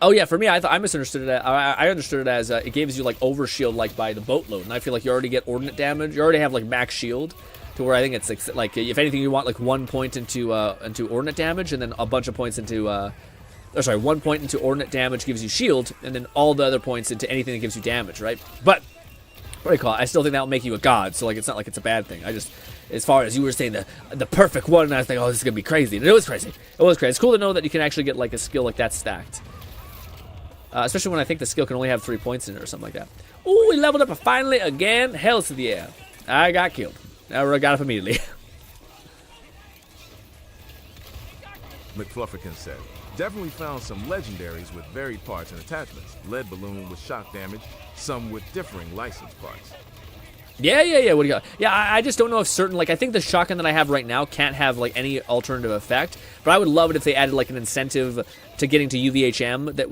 Oh yeah, for me, I misunderstood it. I understood it as it gives you like overshield like by the boatload, and I feel like you already get ordnance damage. You already have like max shield, to where I think it's like if anything you want like 1 point into ordnance damage, and then a bunch of points into 1 point into ordnance damage gives you shield, and then all the other points into anything that gives you damage, right? But what do you call it? I still think that will make you a god, so like it's not like it's a bad thing. I just, as far as you were saying the perfect one, and I was thinking, oh, this is gonna be crazy, and it was crazy. It was crazy. It's cool to know that you can actually get like a skill like that stacked. Especially when I think the skill can only have 3 points in it or something like that. Ooh, we leveled up finally again. Hell to the air. I got killed. I got up immediately. McFlufferkin said, definitely found some legendaries with varied parts and attachments. Lead balloon with shock damage, some with differing license parts. Yeah. What do you got? Yeah, I just don't know if certain, like, I think the shotgun that I have right now can't have, like, any alternative effect. But I would love it if they added, like, an incentive to getting to UVHM that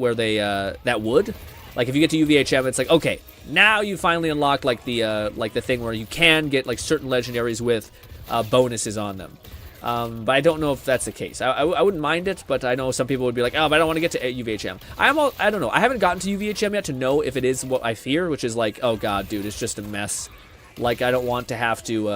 would. Like, if you get to UVHM, it's like, okay, now you finally unlocked, like, the thing where you can get, like, certain legendaries with bonuses on them. But I don't know if that's the case. I wouldn't mind it, but I know some people would be like, oh, but I don't want to get to UVHM. I don't know. I haven't gotten to UVHM yet to know if it is what I fear, which is like, oh, God, dude, it's just a mess. Like, I don't want to have to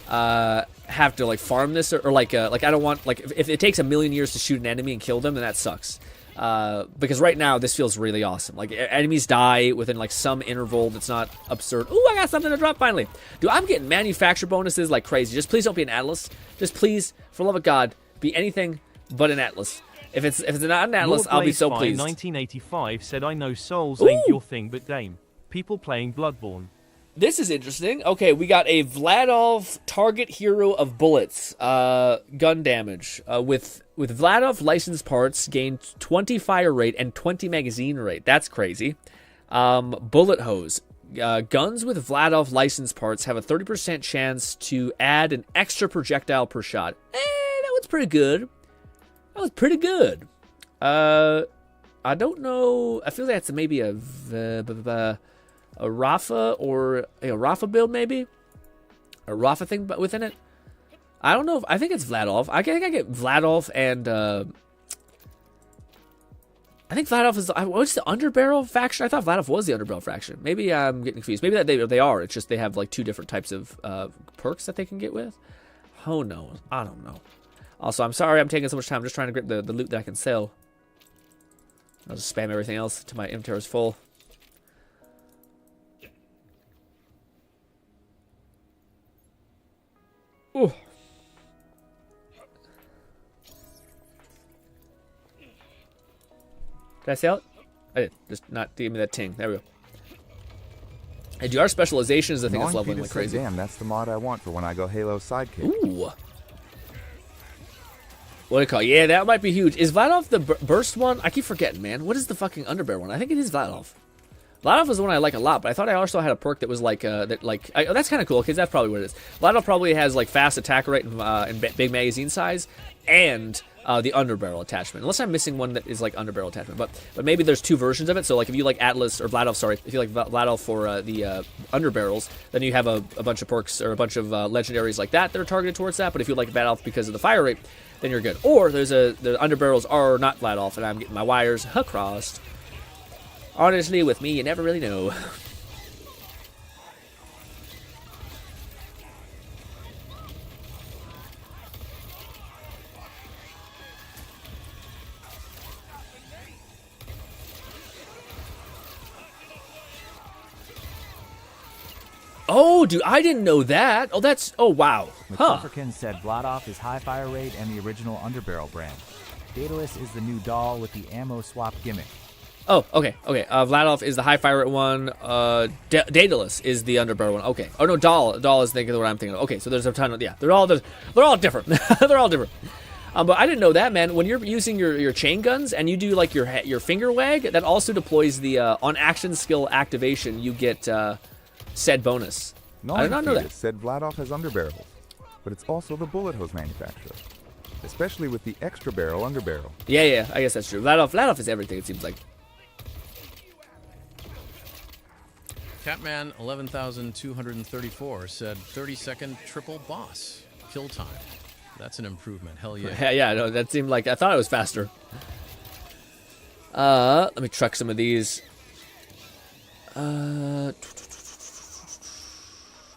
like farm this or like I don't want, like, if it takes 1,000,000 years to shoot an enemy and kill them, then that sucks. Because right now this feels really awesome. Like, enemies die within like some interval that's not absurd. Ooh, I got something to drop finally. Dude, I'm getting manufacture bonuses like crazy. Just please don't be an Atlas. Just please, for the love of God, be anything but an Atlas. If it's not an Atlas, I'll be so pleased. 1985 said, I know Souls ain't your thing, but game. People playing Bloodborne. This is interesting. Okay, we got a Vladov target hero of bullets, gun damage. With Vladov license parts, gain 20 fire rate and 20 magazine rate. That's crazy. Bullet hose. Guns with Vladov license parts have a 30% chance to add an extra projectile per shot. That was pretty good. That was pretty good. I don't know. I feel like that's maybe a Rafa or a Rafa build, maybe a Rafa thing, but within it, I don't know. I think it's Vladov. I think I get Vladov and I think Vladov is. What's the Underbarrel faction? I thought Vladov was the Underbarrel faction. Maybe I'm getting confused. Maybe that they are. It's just they have like 2 different types of perks that they can get with. Who knows? I don't know. Also, I'm sorry I'm taking so much time. I'm just trying to grab the loot that I can sell. I'll just spam everything else till my inventory is full. Ooh. Did I sell it? I did. Just not give me that ting. There we go. And our specialization is the thing that's leveling like crazy. Damn, that's the mod I want for when I go Halo sidekick. Ooh. What do you call it? Yeah, that might be huge. Is Vladov the burst one? I keep forgetting, man. What is the fucking Underbear one? I think it is Vladov. Vladov is the one I like a lot, but I thought I also had a perk that was like, that's kind of cool, because that's probably what it is. Vladov probably has like fast attack rate and big magazine size, and the underbarrel attachment. Unless I'm missing one that is like underbarrel attachment, but maybe there's 2 versions of it. So like if you like Atlas or Vladov, sorry, if you like Vladov for the underbarrels, then you have a bunch of perks or a bunch of legendaries like that are targeted towards that. But if you like Vladov because of the fire rate, then you're good. Or the underbarrels are not Vladov, and I'm getting my wires crossed. Honestly, with me, you never really know. Oh, dude, I didn't know that. Oh, wow. Huh. McClufferkin said Vladov is high fire rate and the original Underbarrel brand. Daedalus is the new doll with the ammo swap gimmick. Oh, okay. Vladov is the high fire rate one. Daedalus is the underbarrel one. Okay. Oh no, Doll is thinking of what I'm thinking of. Okay, so there's a ton of they're all different. They're all different. But I didn't know that, man. When you're using your chain guns and you do like your finger wag, that also deploys the on action skill activation. You get said bonus. I did not know that. Said Vladov has underbarrels, but it's also the bullet hose manufacturer, especially with the extra barrel underbarrel. Yeah, I guess that's true. Vladov is everything. It seems like. Catman 11,234 said 30-second triple boss kill time. That's an improvement. Hell yeah. Yeah, no, that seemed like I thought it was faster. Let me truck some of these.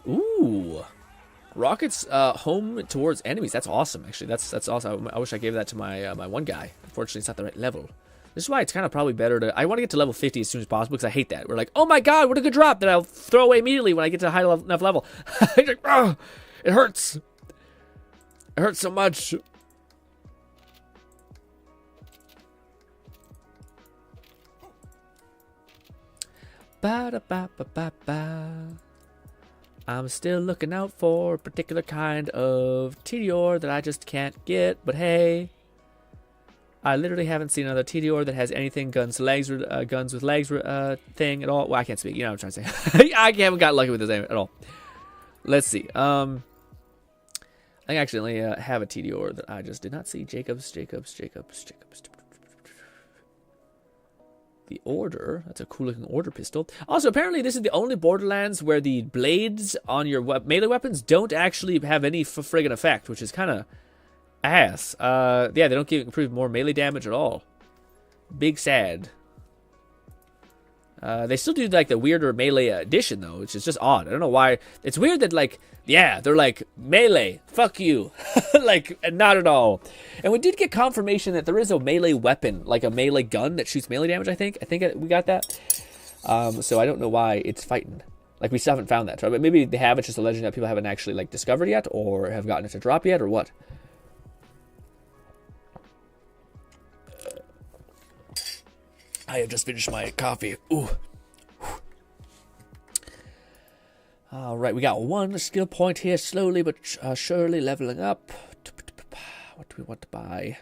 Ooh. Rockets home towards enemies. That's awesome, actually. That's awesome. I wish I gave that to my my one guy. Unfortunately, it's not the right level. This is why it's kind of probably better to... I want to get to level 50 as soon as possible because I hate that. We're like, oh my god, what a good drop that I'll throw away immediately when I get to a high enough level. Like, oh, it hurts. It hurts so much. Ba-da-ba-ba-ba-ba. I'm still looking out for a particular kind of Tediore that I just can't get, but hey, I literally haven't seen another Tediore that has anything guns with legs thing at all. Well, I can't speak. You know what I'm trying to say. I haven't got lucky with this aim at all. Let's see. I actually have a Tediore that I just did not see. Jacobs. The Order. That's a cool looking Order pistol. Also, apparently this is the only Borderlands where the blades on your melee weapons don't actually have any friggin' effect, which is kind of ass. Yeah, they don't improve more melee damage at all. Big sad. They still do like the weirder melee addition though, which is just odd. I don't know why. It's weird that like, yeah, they're like melee, fuck you, like not at all. And we did get confirmation that there is a melee weapon, like a melee gun that shoots melee damage. I think we got that. So I don't know why it's fighting. Like we still haven't found that. But maybe they have. It's just a legend that people haven't actually like discovered yet, or have gotten it to drop yet, or what. I have just finished my coffee. Ooh. All right, we got one skill point here, slowly but surely leveling up. What do we want to buy?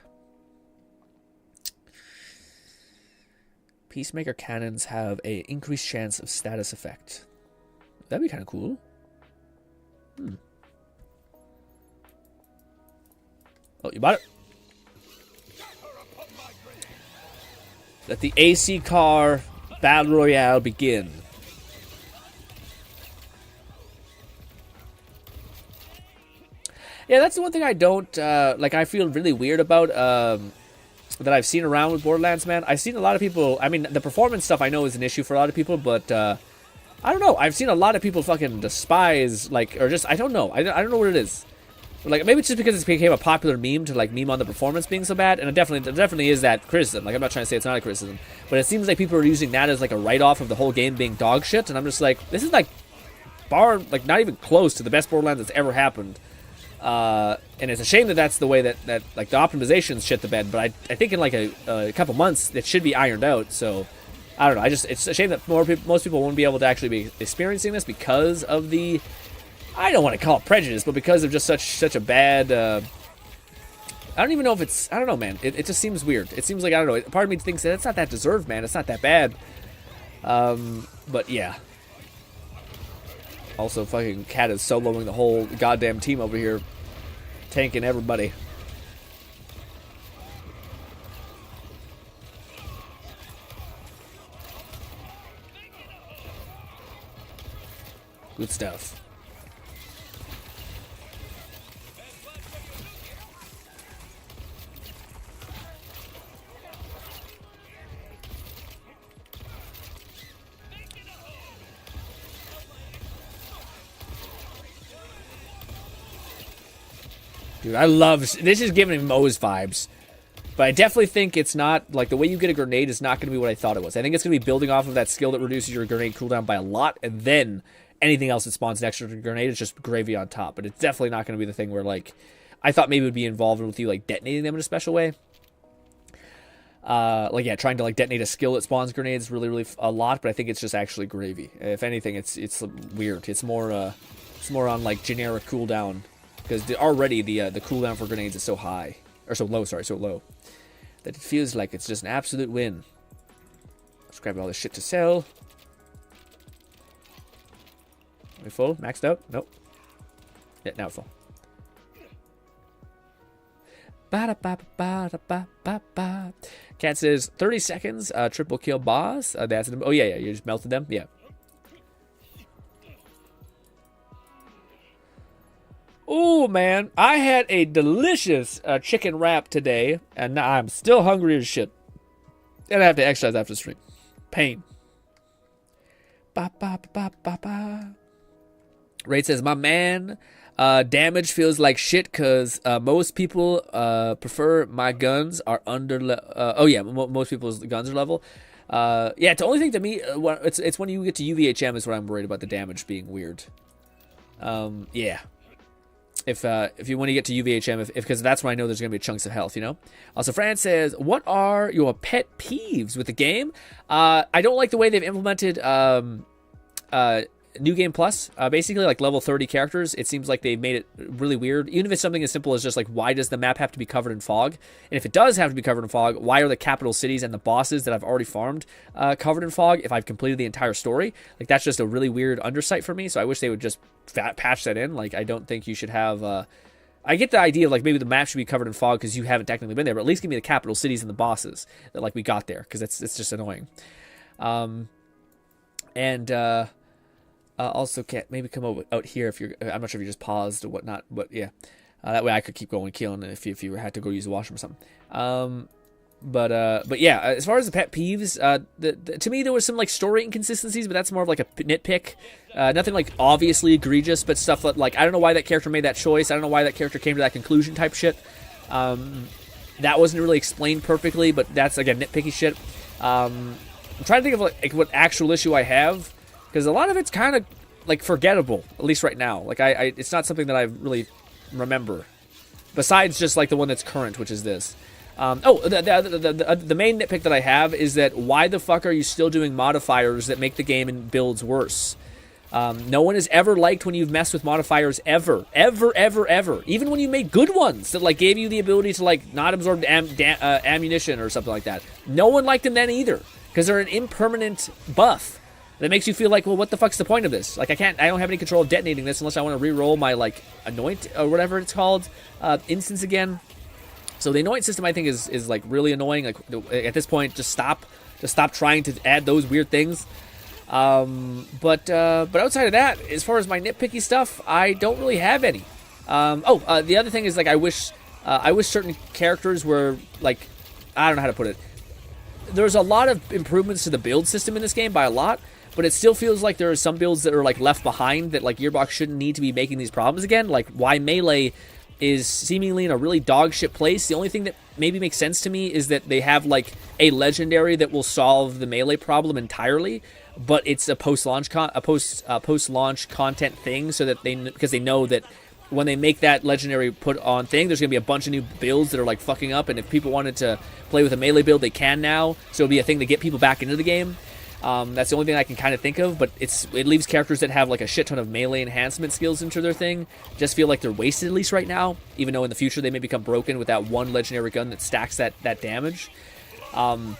Peacemaker cannons have a increased chance of status effect. That'd be kind of cool. Oh, you bought it? Let the AC car battle royale begin. Yeah, that's the one thing I don't like. I feel really weird about that I've seen around with Borderlands, man. I've seen a lot of people. I mean, the performance stuff I know is an issue for a lot of people, but I don't know. I've seen a lot of people fucking despise, like, or just I don't know. I don't know what it is. Like, maybe it's just because it became a popular meme to, like, meme on the performance being so bad, and it definitely is that criticism. Like, I'm not trying to say it's not a criticism, but it seems like people are using that as, like, a write-off of the whole game being dog shit, and I'm just like, this is, like, not even close to the best Borderlands that's ever happened. And it's a shame that that's the way that like, the optimization's shit the bed, but I think in, like, a couple months, it should be ironed out, so... I don't know, it's a shame that most people won't be able to actually be experiencing this because of the... I don't want to call it prejudice, but because of just such a bad... I don't even know if it's... I don't know, man. It just seems weird. It seems like, I don't know, part of me thinks that it's not that deserved, man. It's not that bad. But yeah. Also, fucking Cat is soloing the whole goddamn team over here. Tanking everybody. Good stuff. Dude, I love... This is giving me Moe's vibes. But I definitely think it's not... Like, the way you get a grenade is not going to be what I thought it was. I think it's going to be building off of that skill that reduces your grenade cooldown by a lot, and then anything else that spawns next to the grenade is just gravy on top. But it's definitely not going to be the thing where, like... I thought maybe it would be involved with you, like, detonating them in a special way. Like, yeah, trying to, like, detonate a skill that spawns grenades really a lot, but I think it's just actually gravy. If anything, it's weird. It's more on, like, generic cooldown. Because already the cooldown for grenades is so high. Or so low, sorry, so low. That it feels like it's just an absolute win. Let's grab all this shit to sell. Are we full? Maxed out? Nope. Yeah, now full. Ba-da-ba-ba-ba-ba-ba. Cat says 30 seconds, triple kill boss. That's oh yeah, you just melted them. Yeah. Ooh, man, I had a delicious chicken wrap today, and now I'm still hungry as shit. And I have to exercise after the stream. Pain. Ba, ba, ba, ba, ba. Raid says, my man, damage feels like shit because most people prefer my guns are under... most people's guns are level. Yeah, the only thing to me, it's when you get to UVHM is where I'm worried about the damage being weird. Yeah. If you want to get to UVHM, because that's when I know there's going to be chunks of health, you know? Also, Fran says, what are your pet peeves with the game? I don't like the way they've implemented New Game Plus. Basically, like level 30 characters, it seems like they've made it really weird. Even if it's something as simple as just like, why does the map have to be covered in fog? And if it does have to be covered in fog, why are the capital cities and the bosses that I've already farmed covered in fog if I've completed the entire story? Like, that's just a really weird undersight for me, so I wish they would just patch that in. Like, I don't think you should have... I get the idea of, like, maybe the map should be covered in fog because you haven't technically been there, but at least give me the capital cities and the bosses that, like, we got there, because it's just annoying. Also, can't maybe come out here if you're... I'm not sure if you just paused or whatnot, but yeah. That way I could keep going killing if you had to go use the washroom or something. But yeah, as far as the pet peeves, to me there was some like story inconsistencies, but that's more of like a nitpick. Nothing like obviously egregious, but stuff like I don't know why that character made that choice. I don't know why that character came to that conclusion type shit. That wasn't really explained perfectly, but that's again nitpicky shit. I'm trying to think of like what actual issue I have, because a lot of it's kind of like forgettable, at least right now. Like I it's not something that I really remember, besides just like the one that's current, which is this. The main nitpick that I have is that why the fuck are you still doing modifiers that make the game and builds worse? No one has ever liked when you've messed with modifiers ever. Even when you made good ones that like gave you the ability to like not absorb ammunition or something like that. No one liked them then either, because they're an impermanent buff that makes you feel like, well, what the fuck's the point of this? Like I don't have any control of detonating this unless I want to re-roll my like anoint or whatever it's called instance again. So the anoint system I think is like really annoying. Like at this point, just stop trying to add those weird things. But outside of that, as far as my nitpicky stuff, I don't really have any. The other thing is like I wish certain characters were like, I don't know how to put it. There's a lot of improvements to the build system in this game by a lot, but it still feels like there are some builds that are like left behind that like Gearbox shouldn't need to be making these problems again. Like why Melee is seemingly in a really dog shit place. The only thing that maybe makes sense to me is that they have like a legendary that will solve the Melee problem entirely, but it's a post-launch content thing, so that because they know that when they make that legendary put on thing, there's gonna be a bunch of new builds that are like fucking up, and if people wanted to play with a Melee build, they can now. So it'll be a thing to get people back into the game. That's the only thing I can kind of think of, but it leaves characters that have like a shit ton of melee enhancement skills into their thing just feel like they're wasted, at least right now, even though in the future they may become broken with that one legendary gun that stacks that damage. But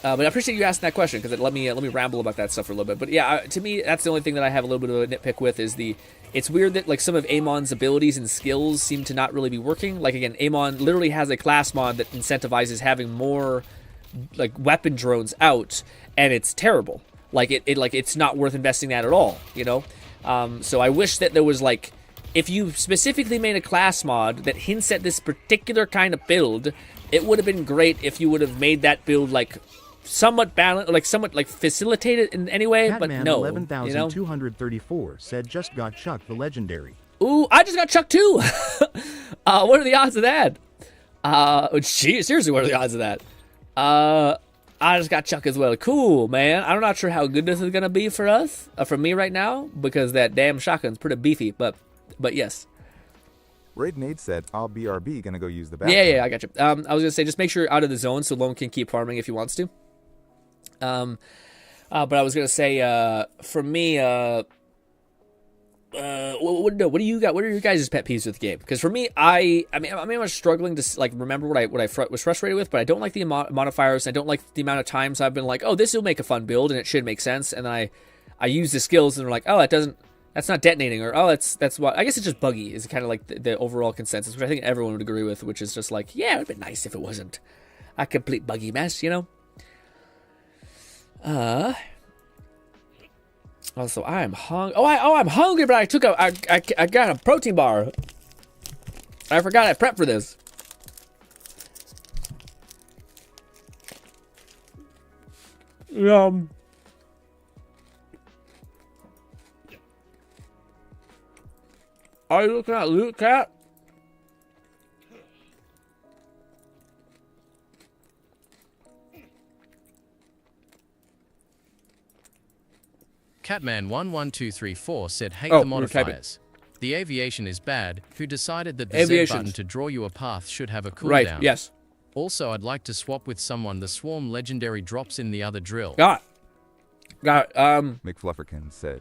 I appreciate you asking that question, because it let me ramble about that stuff for a little bit. But yeah, to me, that's the only thing that I have a little bit of a nitpick with is it's weird that like some of Amon's abilities and skills seem to not really be working. Like again, Amon literally has a class mod that incentivizes having more like weapon drones out, and it's terrible. Like it's not worth investing that at all, you know? So I wish that there was like, if you specifically made a class mod that hints at this particular kind of build, it would have been great if you would have made that build like somewhat balanced, like somewhat like facilitated in any way, but no. 11,234 said just got Chuck the legendary. Ooh, I just got Chuck too. What are the odds of that? Seriously, what are the odds of that? I just got Chuck as well. Cool, man. I'm not sure how good this is gonna be for us, for me right now, because that damn shotgun's pretty beefy. But yes. Raiden8 said, "I'll BRB gonna go use the bathroom." Yeah, I got you. I was gonna say just make sure you're out of the zone so Lone can keep farming if he wants to. But I was gonna say, for me, what do you got? What are your guys' pet peeves with the game? Because for me, I mean, I'm struggling to like remember what I was frustrated with, but I don't like the modifiers. I don't like the amount of times I've been like, oh, this will make a fun build and it should make sense, and then I use the skills and they're like, oh, that's not detonating, or oh, that's what. I guess it's just buggy. Is kind of like the overall consensus, which I think everyone would agree with, which is just like, yeah, it'd be nice if it wasn't a complete buggy mess, you know. Also, I am hungry. I'm hungry, but I got a protein bar. I forgot I prepped for this. Are you looking at loot, cat? Catman11234 said, hate Oh, the you're typing. modifiers. The aviation is bad. Who decided that the Aviations. Z button to draw you a path should have a cooldown? Right, yes. Also, I'd like to swap with someone. The swarm legendary drops in the other drill. Got it. McFlufferkin said.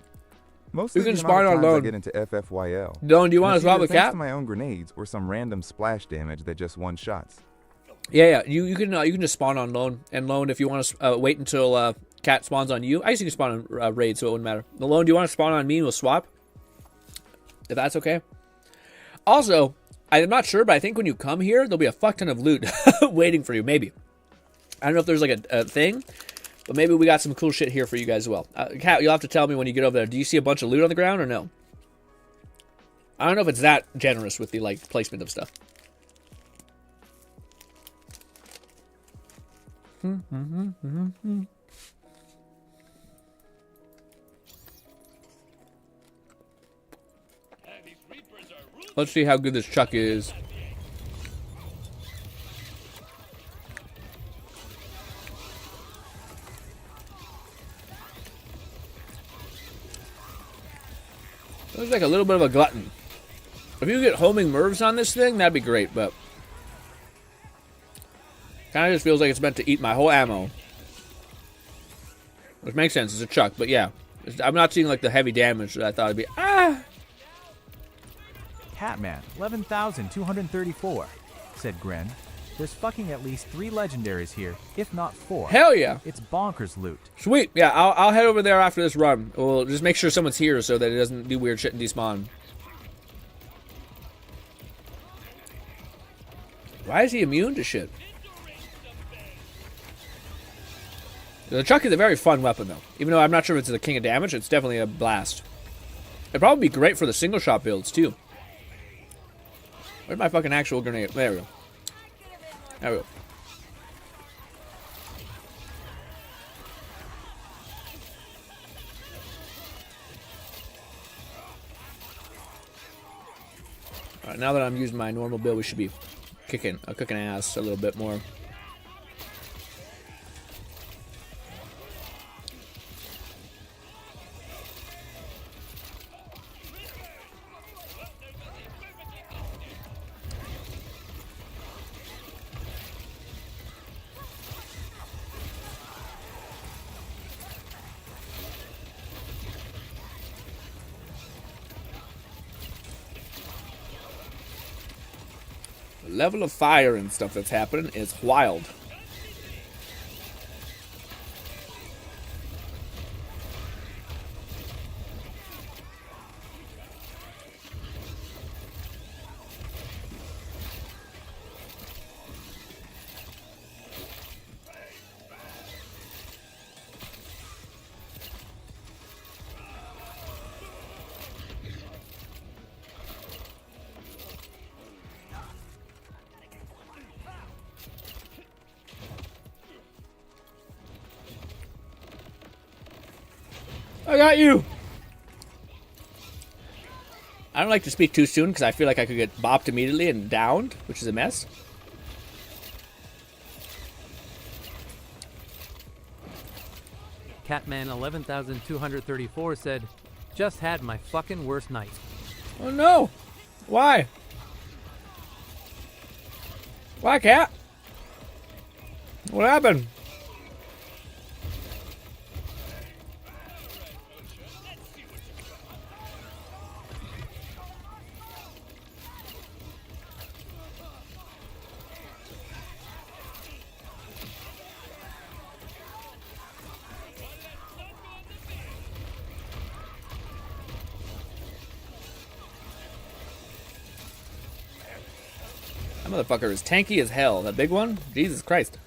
Mostly You can the spawn amount of on times I Lone. get into FFYL. Lone, do you want to It's swap either with thanks Cat? to my own grenades or some random splash damage that just one shots. Yeah. You can just spawn on Lone, and Lone, if you want to wait until Cat spawns on you. I guess you can spawn on Raid, so it wouldn't matter. The Lone, do you want to spawn on me and we'll swap? If that's okay. Also, I'm not sure, but I think when you come here, there'll be a fuck ton of loot waiting for you. Maybe. I don't know if there's like a thing, but maybe we got some cool shit here for you guys as well. Cat, you'll have to tell me when you get over there. Do you see a bunch of loot on the ground or no? I don't know if it's that generous with the like placement of stuff. Let's see how good this chuck is. Looks like a little bit of a glutton. If you get homing Mervs on this thing, that'd be great, but kind of just feels like it's meant to eat my whole ammo. Which makes sense, it's a chuck, but yeah. I'm not seeing like the heavy damage that I thought it'd be. Catman, 11,234, said GRINN. There's fucking at least 3 legendaries here, if not 4. Hell yeah. It's bonkers loot. Sweet. Yeah, I'll head over there after this run. We'll just make sure someone's here so that it doesn't do weird shit and despawn. Why is he immune to shit? The chuck is a very fun weapon, though. Even though I'm not sure if it's the king of damage, it's definitely a blast. It'd probably be great for the single shot builds, too. Where's my fucking actual grenade? There we go. There we go. Alright, now that I'm using my normal build, we should be kicking ass a little bit more. The level of fire and stuff that's happening is wild. I got you! I don't like to speak too soon because I feel like I could get bopped immediately and downed, which is a mess. Catman 11,234 said, just had my fucking worst night. Oh no! Why? Why, Cat? What happened? That motherfucker is tanky as hell. That big one? Jesus Christ.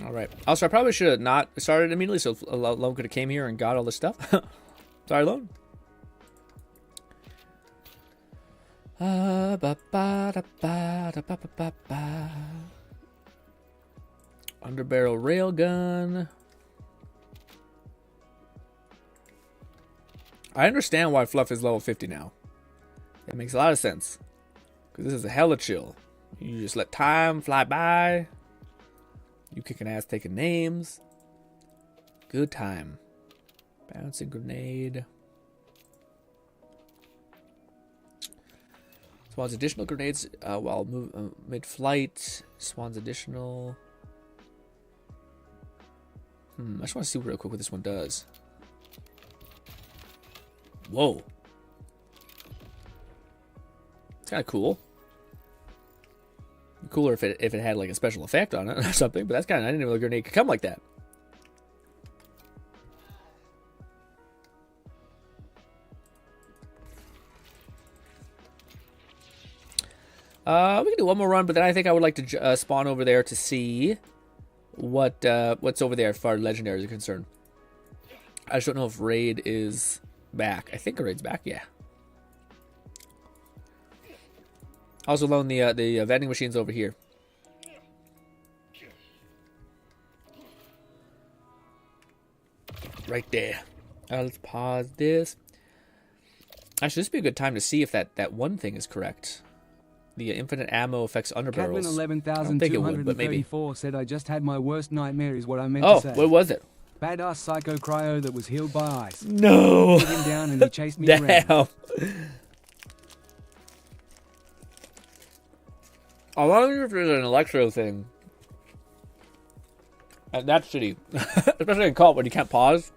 All right. Also, I probably should have not started immediately, so Lone could have came here and got all this stuff. Sorry, Lone. Underbarrel railgun. I understand why Fluff is level 50 now. It makes a lot of sense. Because this is a hella chill. You just let time fly by. You kicking ass, taking names. Good time. Bouncing grenade. Spawns additional grenades while mid-flight. Spawns additional. I just want to see real quick what this one does. Whoa. It's kind of cool. Cooler if it had like a special effect on it or something, but that's kind of, I didn't even know a grenade could come like that. We can do one more run, but then I think I would like to spawn over there to see what's over there as far as legendaries are concerned. I just don't know if raid is back. I think raid's back, yeah. Also loan the vending machines over here. Right there. Let's pause this. Actually, this would be a good time to see if that one thing is correct. The infinite ammo affects underbarrels. Catman 11,234 said, I just had my worst nightmare is what I meant to say. Oh, what was it? Badass psycho cryo that was healed by ice. No! I put him down and he chased me around. I wonder if there's an electro thing. And that's shitty. Especially in co-op when you can't pause.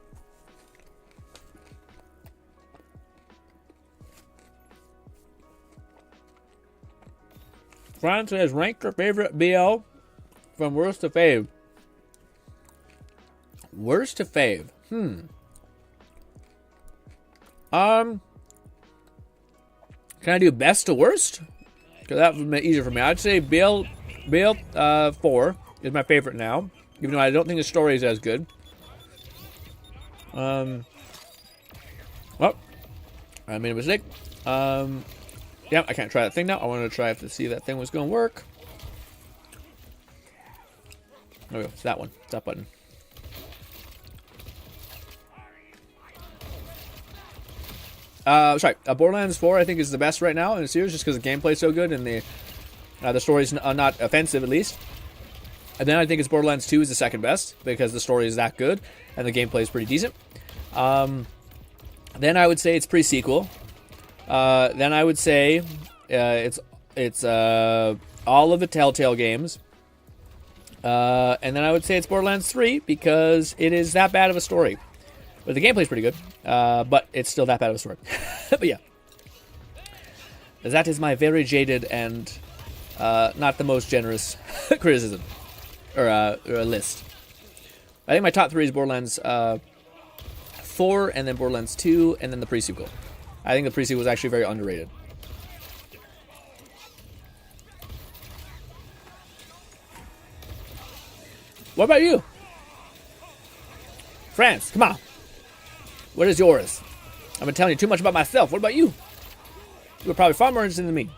Fran says, rank your favorite BL from worst to fave. Worst to fave. Can I do best to worst? Because that would make it easier for me. I'd say BL 4 is my favorite now. Even though I don't think the story is as good. Oh, I made a mistake. Yeah, I can't try that thing now. I wanted to try to see if that thing was going to work. There we go. It's that one. It's that button. Sorry. Borderlands 4 I think is the best right now in the series just because the gameplay's so good and the story's not offensive at least. And then I think it's Borderlands 2 is the second best because the story is that good and the gameplay is pretty decent. Then I would say it's pre-sequel. Then I would say it's all of the Telltale games. And then I would say it's Borderlands 3 because it is that bad of a story. But the gameplay's pretty good. But it's still that bad of a story. But yeah. That is my very jaded and not the most generous criticism. Or list. I think my top 3 is Borderlands 4 and then Borderlands 2 and then the pre-sequel. I think the pre-sequel was actually very underrated. What about you? France, come on. What is yours? I've been telling you too much about myself. What about you? You're probably far more interested than me.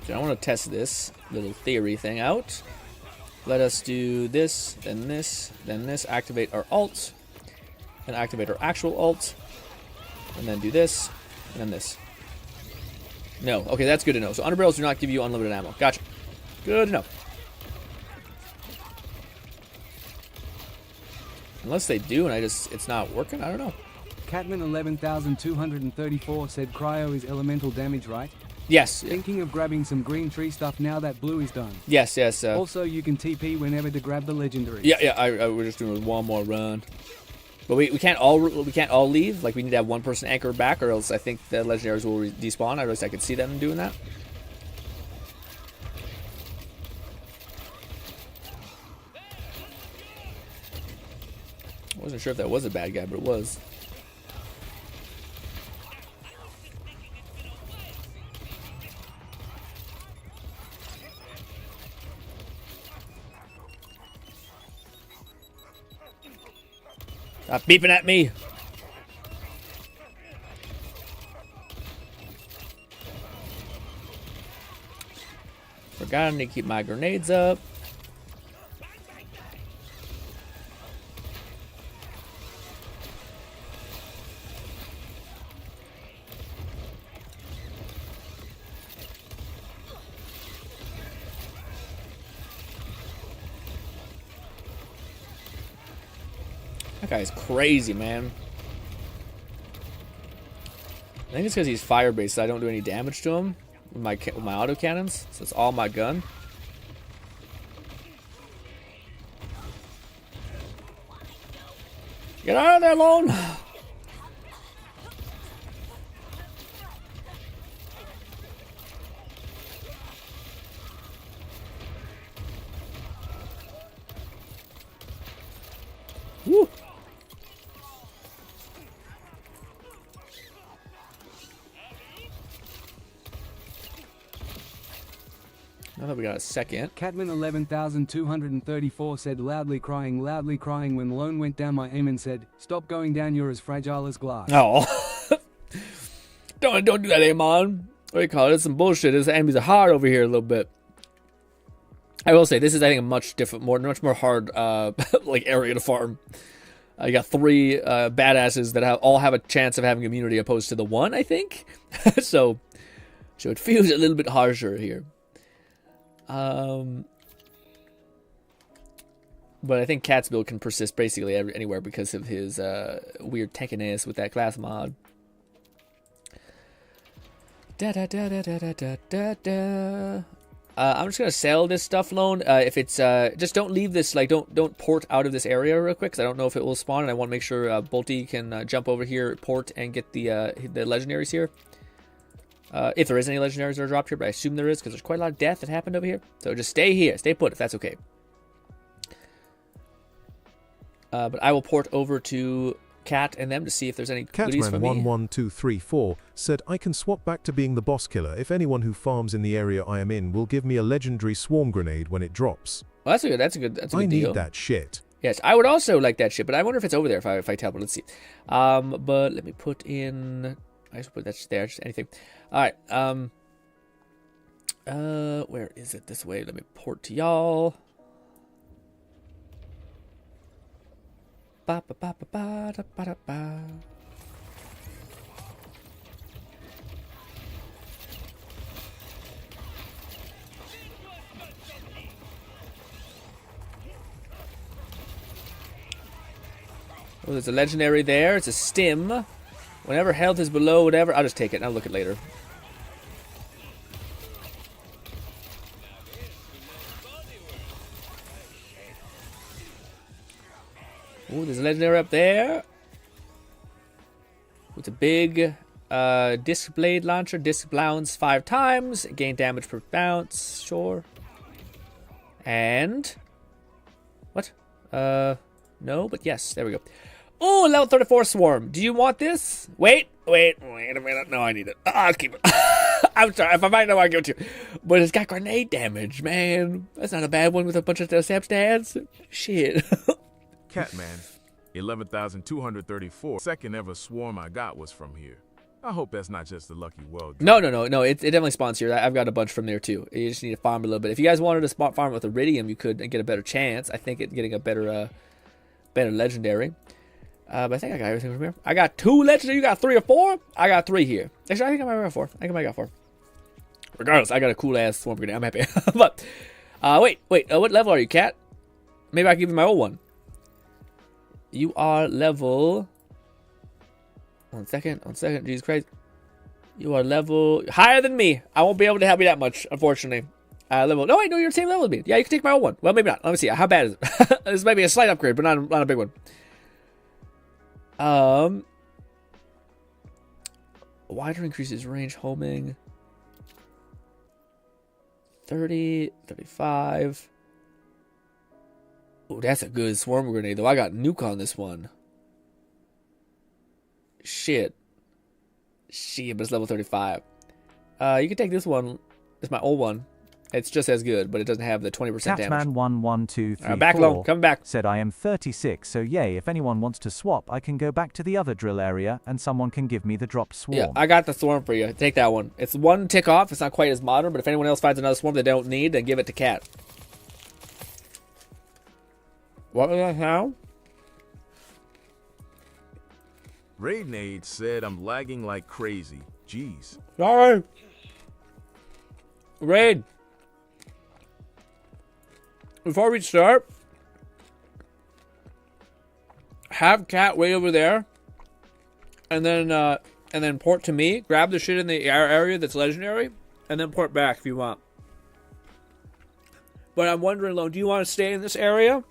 So I want to test this little theory thing out. Let us do this, then this, then this. Activate our alt. And activate our actual alt. And then do this, and then this. No. Okay, that's good to know. So underbarrels do not give you unlimited ammo. Gotcha. Good to know. Unless they do and it's not working, I don't know. Catman 11,234 said cryo is elemental damage, right? Yes. Thinking of grabbing some green tree stuff now that blue is done. Yes, yes. Also, you can TP whenever to grab the legendary. Yeah, we're just doing one more run. But we can't all leave. Like we need to have one person anchor back, or else I think the legendaries will despawn. At least I could see them doing that. I wasn't sure if that was a bad guy, but it was. Stop beeping at me. Forgot I need to keep my grenades up. That guy's crazy, man. I think it's because he's fire-based, so I don't do any damage to him with my autocannons. So it's all my gun. Get out of there, Lone! Woo! Now that we got a second. Catman 11,234 said loudly crying when Lone went down my aim and said, "Stop going down, you're as fragile as glass." Oh. don't do that, Amon. What do you call it? It's some bullshit. His enemies are hard over here a little bit. I will say, this is, I think, a much more hard, like, area to farm. You got 3 badasses that all have a chance of having immunity opposed to the 1, I think. so it feels a little bit harsher here. But I think Cat's build can persist basically anywhere because of his weird tankiness with that class mod. I'm just gonna sell this stuff, Lone. If it's just don't leave this, like don't port out of this area real quick, because I don't know if it will spawn, and I want to make sure Bolty can jump over here, port, and get the legendaries here. If there is any legendaries that are dropped here, but I assume there is, because there's quite a lot of death that happened over here. So just stay here, stay put if that's okay. But I will port over to Cat and them to see if there's any goodies for me. Catman11234 said, I can swap back to being the boss killer if anyone who farms in the area I am in will give me a legendary swarm grenade when it drops. Well, that's a good deal. I need that shit. Yes, I would also like that shit, but I wonder if it's over there if I tell, but let's see. But let me put in, I just put that there, just anything. Alright, where is it? This way, let me port to y'all. Ba ba ba ba ba da ba da ba. Oh, there's a legendary there. It's a stim. Whenever health is below whatever, I'll just take it and I'll look at it later. Oh, there's a legendary up there. With a big disc blade launcher. Disc bounce 5 times. Gain damage per bounce. Sure. And what? No, but yes. There we go. Oh, level 34 swarm. Do you want this? Wait a minute. No, I need it. I'll keep it. I'm sorry. If I might know, I'll give it to you. But it's got grenade damage, man. That's not a bad one with a bunch of sap stats. Shit. Catman, 11,234. Second ever swarm I got was from here. I hope that's not just the lucky world. No. It definitely spawns here. I've got a bunch from there too. You just need to farm a little bit. If you guys wanted to farm with Iridium, you could get a better chance. I think getting a better legendary. But I think I got everything from here. I got 2 legendary. You got 3 or 4? I got 3 here. Actually, I think I might have 4. I think I might got 4. Regardless, I got a cool ass swarm grenade. I'm happy. But wait. What level are you, Cat? Maybe I can give you my old one. You are level. One second. Jesus Christ. You are level higher than me. I won't be able to help you that much, unfortunately. Level. No, wait, no, you're the same level as me. Yeah, you can take my old one. Well, maybe not. Let me see. How bad is it? This might be a slight upgrade, but not a big one. Wider increases range homing. 30, 35. Oh, that's a good swarm grenade, though. I got nuke on this one. Shit, but it's level 35. You can take this one. It's my old one. It's just as good, but it doesn't have the 20% damage. Catman11234 back low, come back. Said I am 36, so yay, if anyone wants to swap, I can go back to the other drill area and someone can give me the drop swarm. Yeah, I got the swarm for you. Take that one. It's one tick off. It's not quite as modern, but if anyone else finds another swarm they don't need, then give it to Cat. What was that sound? Raidnade said I'm lagging like crazy. Jeez. Sorry. Raid. Before we start, have Cat wait over there, and then port to me. Grab the shit in the area that's legendary, and then port back if you want. But I'm wondering, Lone, do you want to stay in this area,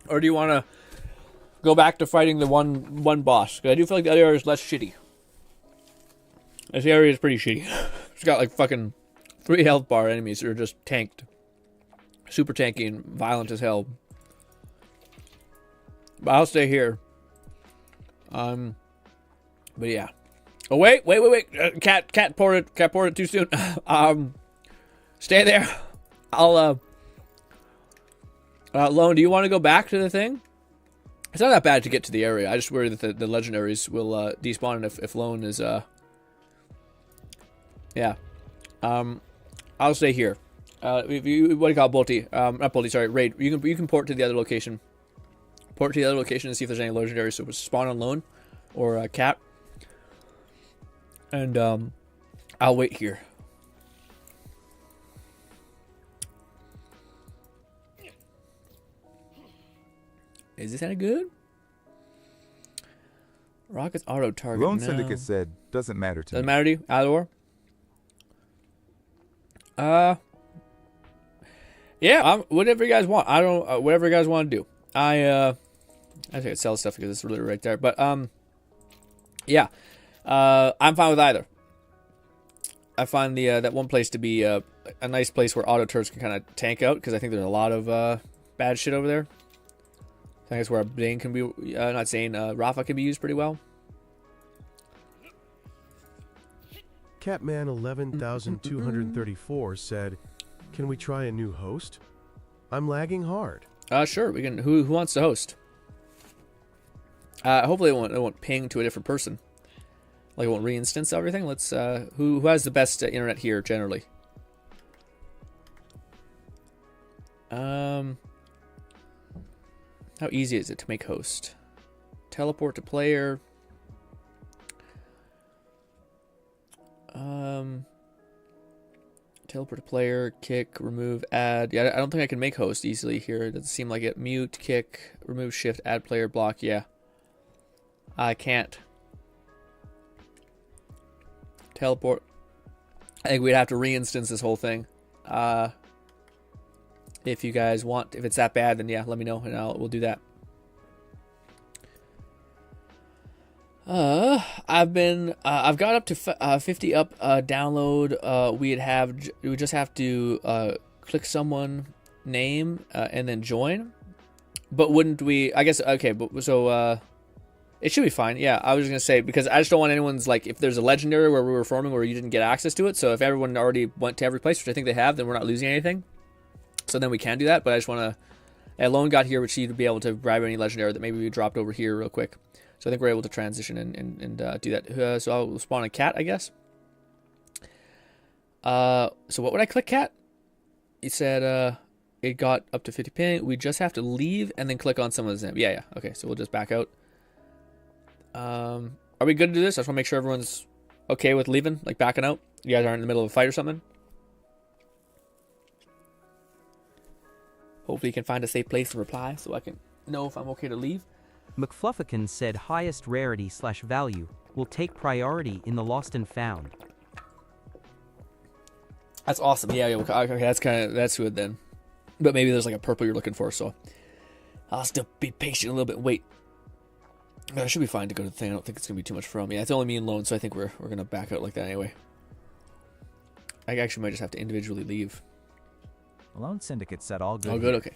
or do you want to go back to fighting the one boss? Because I do feel like the other area is less shitty. This area is pretty shitty. It's got like fucking 3 health bar enemies that are just tanked. Super tanky and violent as hell. But I'll stay here. But yeah. Oh wait. Cat ported too soon. Stay there. I'll Lone, do you want to go back to the thing? It's not that bad to get to the area. I just worry that the legendaries will despawn if Lone is yeah. I'll stay here. If you, what do you call it, Bolty? Not Bolty, sorry, Raid. You can port to the other location. Port to the other location and see if there's any legendaries. So spawn on Lone or Cat. And I'll wait here. Is this any good? Rocket's auto target. Lone no. Syndicate said, doesn't matter to me. Doesn't matter to you? Either or? Yeah, whatever you guys want. I don't, whatever you guys want to do. I think I'd sell stuff because it's really right there. But, yeah. I'm fine with either. I find that one place to be a nice place where auto turrets can kind of tank out because I think there's a lot of bad shit over there. I think that's where Zane can be, not Zane, Rafa can be used pretty well. Catman 11234 said, "Can we try a new host? I'm lagging hard." Sure, we can. Who wants to host? Hopefully it won't ping to a different person. Like it won't re-instance everything. Let's who has the best internet here generally? How easy is it to make host? Teleport to player. Teleport to player, kick, remove, add. Yeah, I don't think I can make host easily here. It doesn't seem like it. Mute, kick, remove, shift, add player, block. Yeah. I can't. Teleport. I think we'd have to re-instance this whole thing. If you guys want, if it's that bad, then yeah, let me know and we'll do that. I've got up to 50 up download. We just have to click someone name and then join. But wouldn't we? I guess okay. But so it should be fine. Yeah, I was gonna say because I just don't want anyone's like if there's a legendary where we were forming where you didn't get access to it. So if everyone already went to every place, which I think they have, then we're not losing anything. So then we can do that. But I just want to. Lone got here, which you'd be able to grab any legendary that maybe we dropped over here real quick. So I think we're able to transition and do that. So I'll spawn a cat, I guess. So what would I click, cat? It said it got up to 50 ping. We just have to leave and then click on someone's name. Yeah. Okay, so we'll just back out. Are we good to do this? I just want to make sure everyone's okay with leaving, like backing out. You guys aren't in the middle of a fight or something. Hopefully you can find a safe place to reply so I can know if I'm okay to leave. McFluffican said highest rarity/value will take priority in the lost and found. That's awesome. Yeah, okay, that's good then. But maybe there's like a purple you're looking for, so I'll still be patient a little bit. Wait. I should be fine to go to the thing. I don't think it's gonna be too much for me. It's only me and Lone, so I think we're gonna back out like that anyway. I actually might just have to individually leave. Lone Syndicate said all good. All good, okay.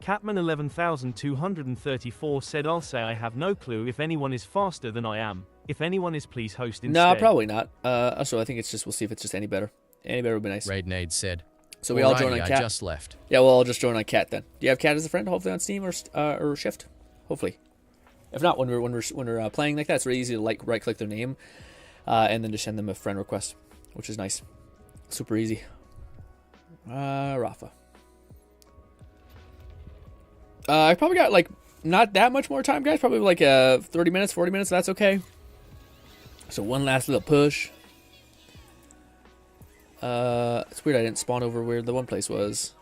Catman 11234 said, "I'll say I have no clue if anyone is faster than I am. If anyone is, please host instead. No, probably not. Also, I think it's just, we'll see if it's just any better. Any better would be nice. Raidnade said. So we all join on I Cat. just left. Yeah, we'll all just join on Cat then. Do you have Cat as a friend? Hopefully on Steam or Shift. Hopefully. If not, when we're playing like that, it's really easy to like right click their name, and then just send them a friend request, which is nice. Super easy. Rafa. I probably got like not that much more time, guys. Probably like 30 minutes, 40 minutes. That's okay. So one last little push. It's weird I didn't spawn over where the one place was.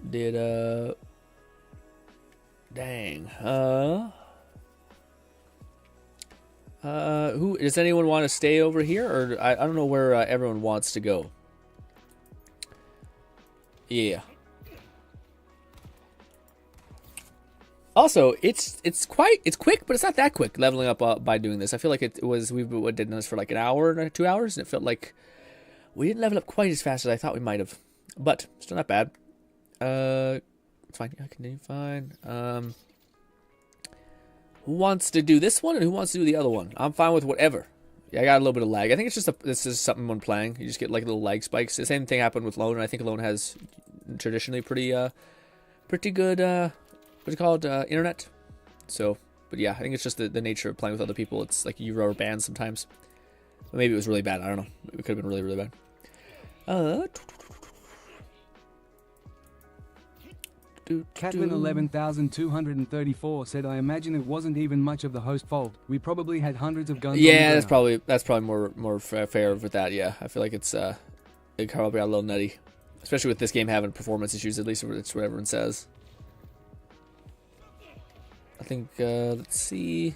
Dang. Who does anyone want to stay over here, or I don't know where everyone wants to go. Yeah. Also, it's quick, but it's not that quick leveling up by doing this. I feel like we did this for like an hour or 2 hours, and it felt like we didn't level up quite as fast as I thought we might have, but still not bad. It's fine. I continue fine. Who wants to do this one and who wants to do the other one? I'm fine with whatever. Yeah, I got a little bit of lag. I think it's just this is something when playing. You just get like little lag spikes. The same thing happened with Lone, and I think Lone has traditionally pretty good what's it called, internet. So, but yeah, I think it's just the nature of playing with other people. It's like you rubber bands sometimes. But maybe it was really bad. I don't know. It could have been really, really bad. Catlin 11,234 said, "I imagine it wasn't even much of the host fault. We probably had hundreds of guns." Yeah, that's probably more fair with that. Yeah, I feel like it probably got a little nutty, especially with this game having performance issues. At least it's what everyone says. I think let's see.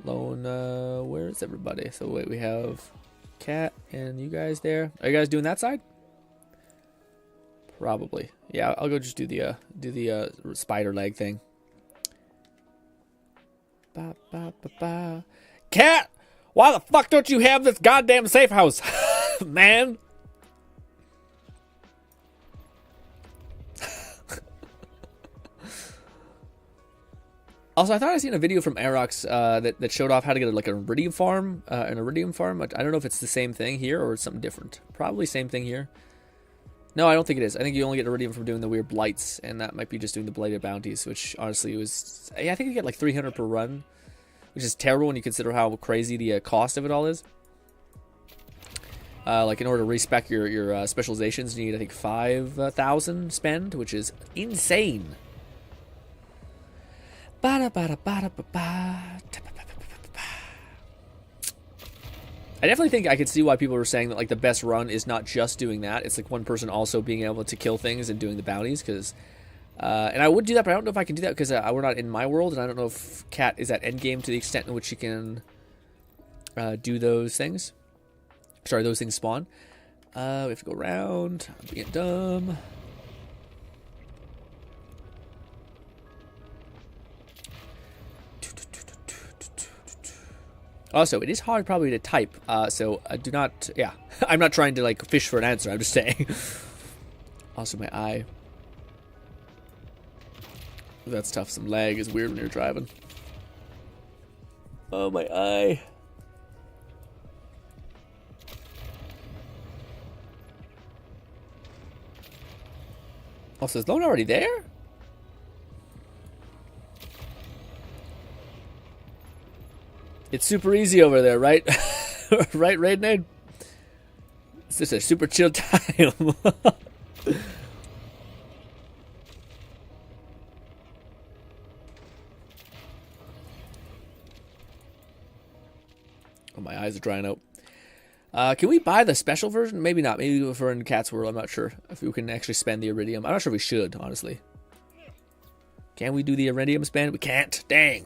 Lone, where is everybody? So wait, we have Cat and you guys there. Are you guys doing that side? Probably. Yeah, I'll go just do the spider leg thing. Ba, ba, ba, ba. Cat, why the fuck don't you have this goddamn safe house, man? Also, I thought I seen a video from Aerox that showed off how to get like an iridium farm. I don't know if it's the same thing here or it's something different. Probably same thing here. No, I don't think it is. I think you only get iridium from doing the weird blights, and that might be just doing the blighted bounties, which honestly was... I think you get like 300 per run, which is terrible when you consider how crazy the cost of it all is. Like in order to respec your specializations, you need I think 5,000 spend, which is insane. I definitely think I could see why people were saying that like the best run is not just doing that. It's like one person also being able to kill things and doing the bounties. Because, and I would do that, but I don't know if I can do that because we're not in my world, and I don't know if Cat is at endgame to the extent in which she can do those things. Sorry, those things spawn. We have to go around. I'm being dumb. Also, it is hard probably to type, so do not, yeah. I'm not trying to, like, fish for an answer, I'm just saying. Also, my eye. That's tough. Some lag is weird when you're driving. Oh, my eye. Also, is Lone already there? It's super easy over there, right? Right, Raidnade? It's just a super chill time. Oh, my eyes are drying out. Can we buy the special version? Maybe not. Maybe if we're in Cat's World, I'm not sure. If we can actually spend the iridium. I'm not sure if we should, honestly. Can we do the iridium spend? We can't. Dang.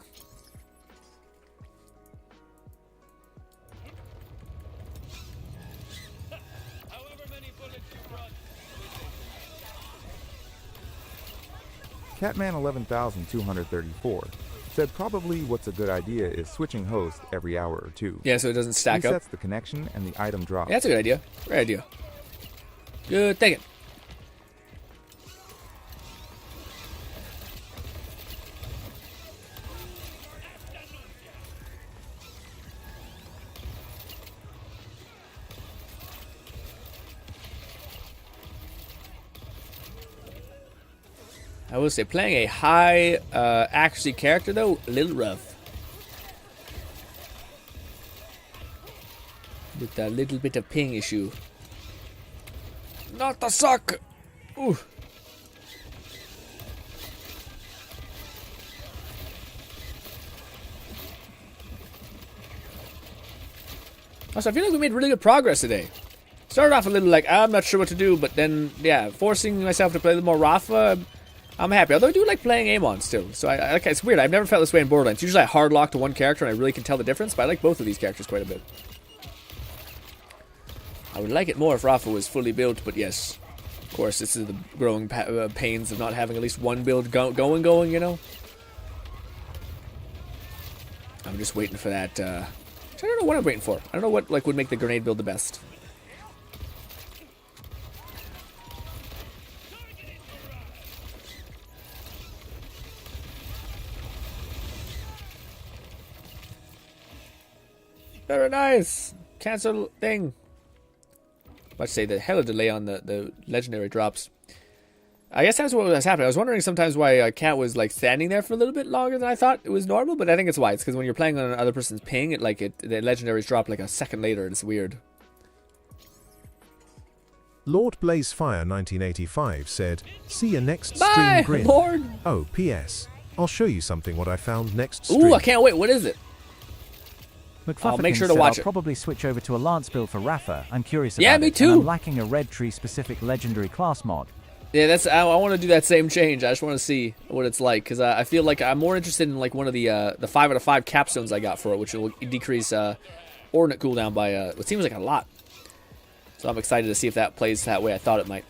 Catman 11,234 said probably what's a good idea is switching host every hour or two. Yeah, so it doesn't stack up. Resets the connection and the item drops. Yeah, that's a good idea. Great idea. Good thinking. I will say, playing a high accuracy character, though, a little rough. With a little bit of ping issue. Not the suck! Ooh. Also, I feel like we made really good progress today. Started off a little like, I'm not sure what to do, but then, yeah, forcing myself to play a little more Rafa, I'm happy. Although I do like playing Amon still. So, okay, it's weird. I've never felt this way in Borderlands. Usually I hard lock to one character and I really can tell the difference, but I like both of these characters quite a bit. I would like it more if Rafa was fully built, but yes. Of course, this is the growing pains of not having at least one build going, you know? I'm just waiting for that, I don't know what I'm waiting for. I don't know what like would make the grenade build the best. Very nice. Cancel thing. Let's say the hella delay on the legendary drops. I guess that's what was happening. I was wondering sometimes why Cat was like standing there for a little bit longer than I thought it was normal, but I think it's why. It's because when you're playing on another person's ping, the legendaries drop like a second later. It's weird. Lord Blazefire 1985 said, "See you next Bye, stream, Grin." Lord. Oh, P.S. I'll show you something what I found next stream. Ooh, I can't wait. What is it? I'll make sure to watch it. I'll probably switch over to a Lance build for Rafa. I'm curious about Yeah, me it, too. and I'm lacking a red tree specific legendary class mod. Yeah, that's. I want to do that same change. I just want to see what it's like because I feel like I'm more interested in like one of the 5 out of 5 capstones I got for it, which will decrease ordnance cooldown by what seems like a lot. So I'm excited to see if that plays that way I thought it might.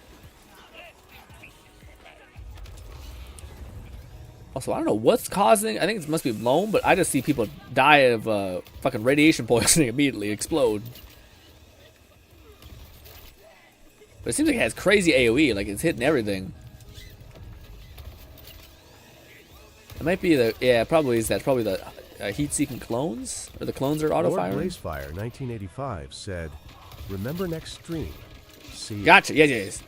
Also, I don't know what's causing. I think it must be blown, but I just see people die of fucking radiation poisoning immediately, explode. But it seems like it has crazy AoE, like it's hitting everything. It might be the, yeah, it probably is that. Probably the heat-seeking clones, or the clones are auto-firing. Lord Blazefire 1985 said, "Remember next stream. See ya." Gotcha. Yes.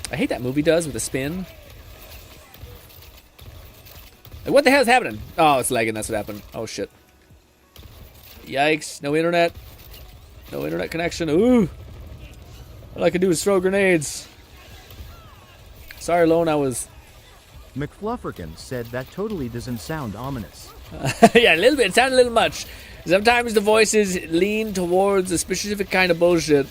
I hate that movie does with the spin. Like, what the hell is happening? Oh, it's lagging. That's what happened. Oh shit. Yikes! No internet. No internet connection. Ooh. All I can do is throw grenades. Sorry, Lone. I was. McFlufferkin said that totally doesn't sound ominous. Yeah, a little bit. It sounded a little much. Sometimes the voices lean towards a specific kind of bullshit.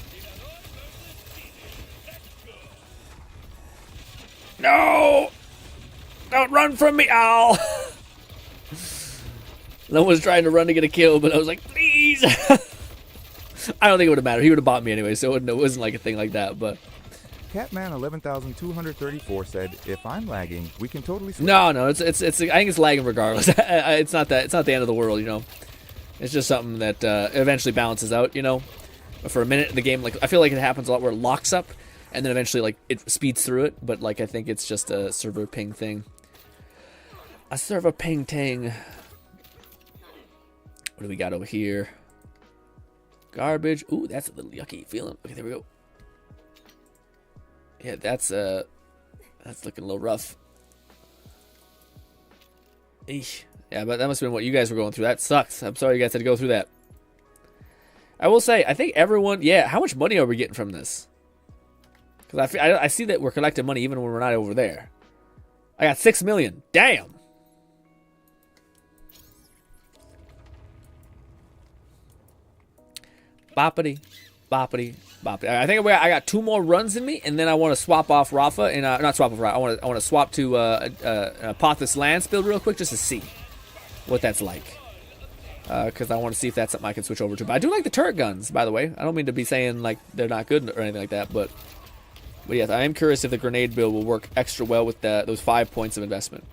No! Don't run from me, owl! Lone was trying to run to get a kill, but I was like, please! I don't think it would have mattered. He would have bought me anyway, so it wasn't like a thing like that, but... Catman 11,234 said, "If I'm lagging, we can totally switch." No, it's I think it's lagging regardless. It's not the end of the world, you know. It's just something that eventually balances out, you know. But for a minute, the game, like, I feel like it happens a lot where it locks up, and then eventually, like, it speeds through it. But, like, I think it's just a server ping thing. A server ping ting. What do we got over here? Garbage. Ooh, that's a little yucky feeling. Okay, there we go. Yeah, that's looking a little rough. Eesh. Yeah, but that must have been what you guys were going through. That sucks. I'm sorry you guys had to go through that. I will say, I think everyone... Yeah, how much money are we getting from this? Because I see that we're collecting money even when we're not over there. I got 6 million. Damn! Boppity, boppity, boppity. I think I got 2 more runs in me, and then I want to swap off Rafa, and not swap off Rafa. I want to swap to Apothos Lance build real quick just to see what that's like. Because I want to see if that's something I can switch over to. But I do like the turret guns, by the way. I don't mean to be saying like they're not good or anything like that, but yes, I am curious if the grenade build will work extra well with those 5 points of investment.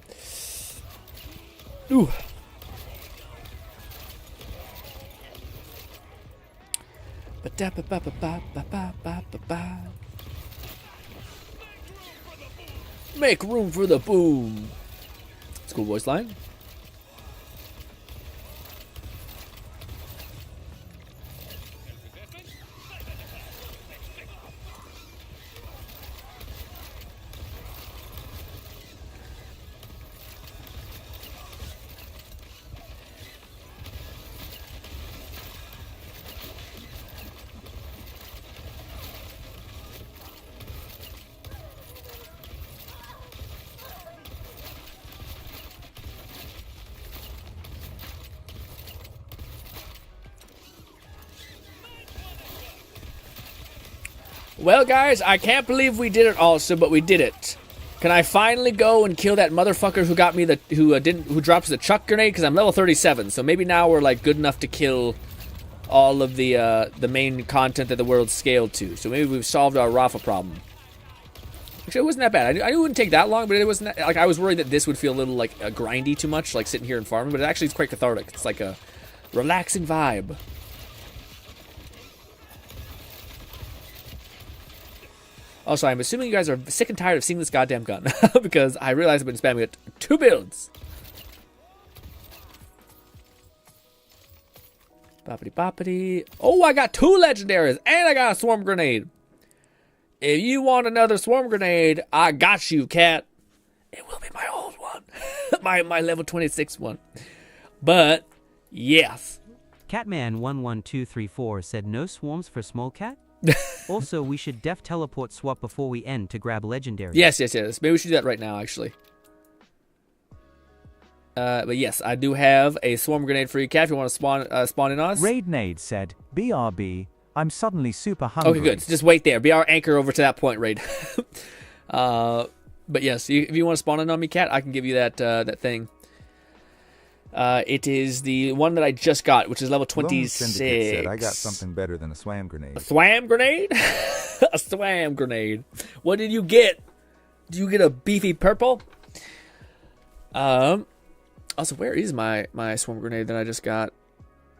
Ooh. Make room for the boom. It's a cool voice line. Well, guys, I can't believe we did it also, but we did it. Can I finally go and kill that motherfucker who got me the who drops the chuck grenade? Because I'm level 37, so maybe now we're like good enough to kill all of the main content that the world scaled to. So maybe we've solved our Rafa problem. Actually, it wasn't that bad. I knew it wouldn't take that long, but it wasn't that, like I was worried that this would feel a little like grindy too much, like sitting here and farming. But it actually is quite cathartic. It's like a relaxing vibe. Also, I'm assuming you guys are sick and tired of seeing this goddamn gun because I realize I've been spamming it 2 builds. Boppity boppity. Oh, I got 2 legendaries and I got a swarm grenade. If you want another swarm grenade, I got you, cat. It will be my old one. my level 26 one. But, yes. Catman11234 said no swarms for small cat? Also, we should def teleport swap before we end to grab legendary. Yes. Maybe we should do that right now, actually. But yes, I do have a swarm grenade for you, cat, if you want to spawn in us. Raidnade said, BRB, I'm suddenly super hungry. Okay, good. So just wait there. Be our anchor over to that point, Raid. But yes, if you want to spawn in on me, cat, I can give you that thing. It is the one that I just got, which is level 26. Lone Syndicate said, I got something better than a swam grenade. A swam grenade? A swam grenade. What did you get? Did you get a beefy purple? Also, where is my swarm grenade that I just got?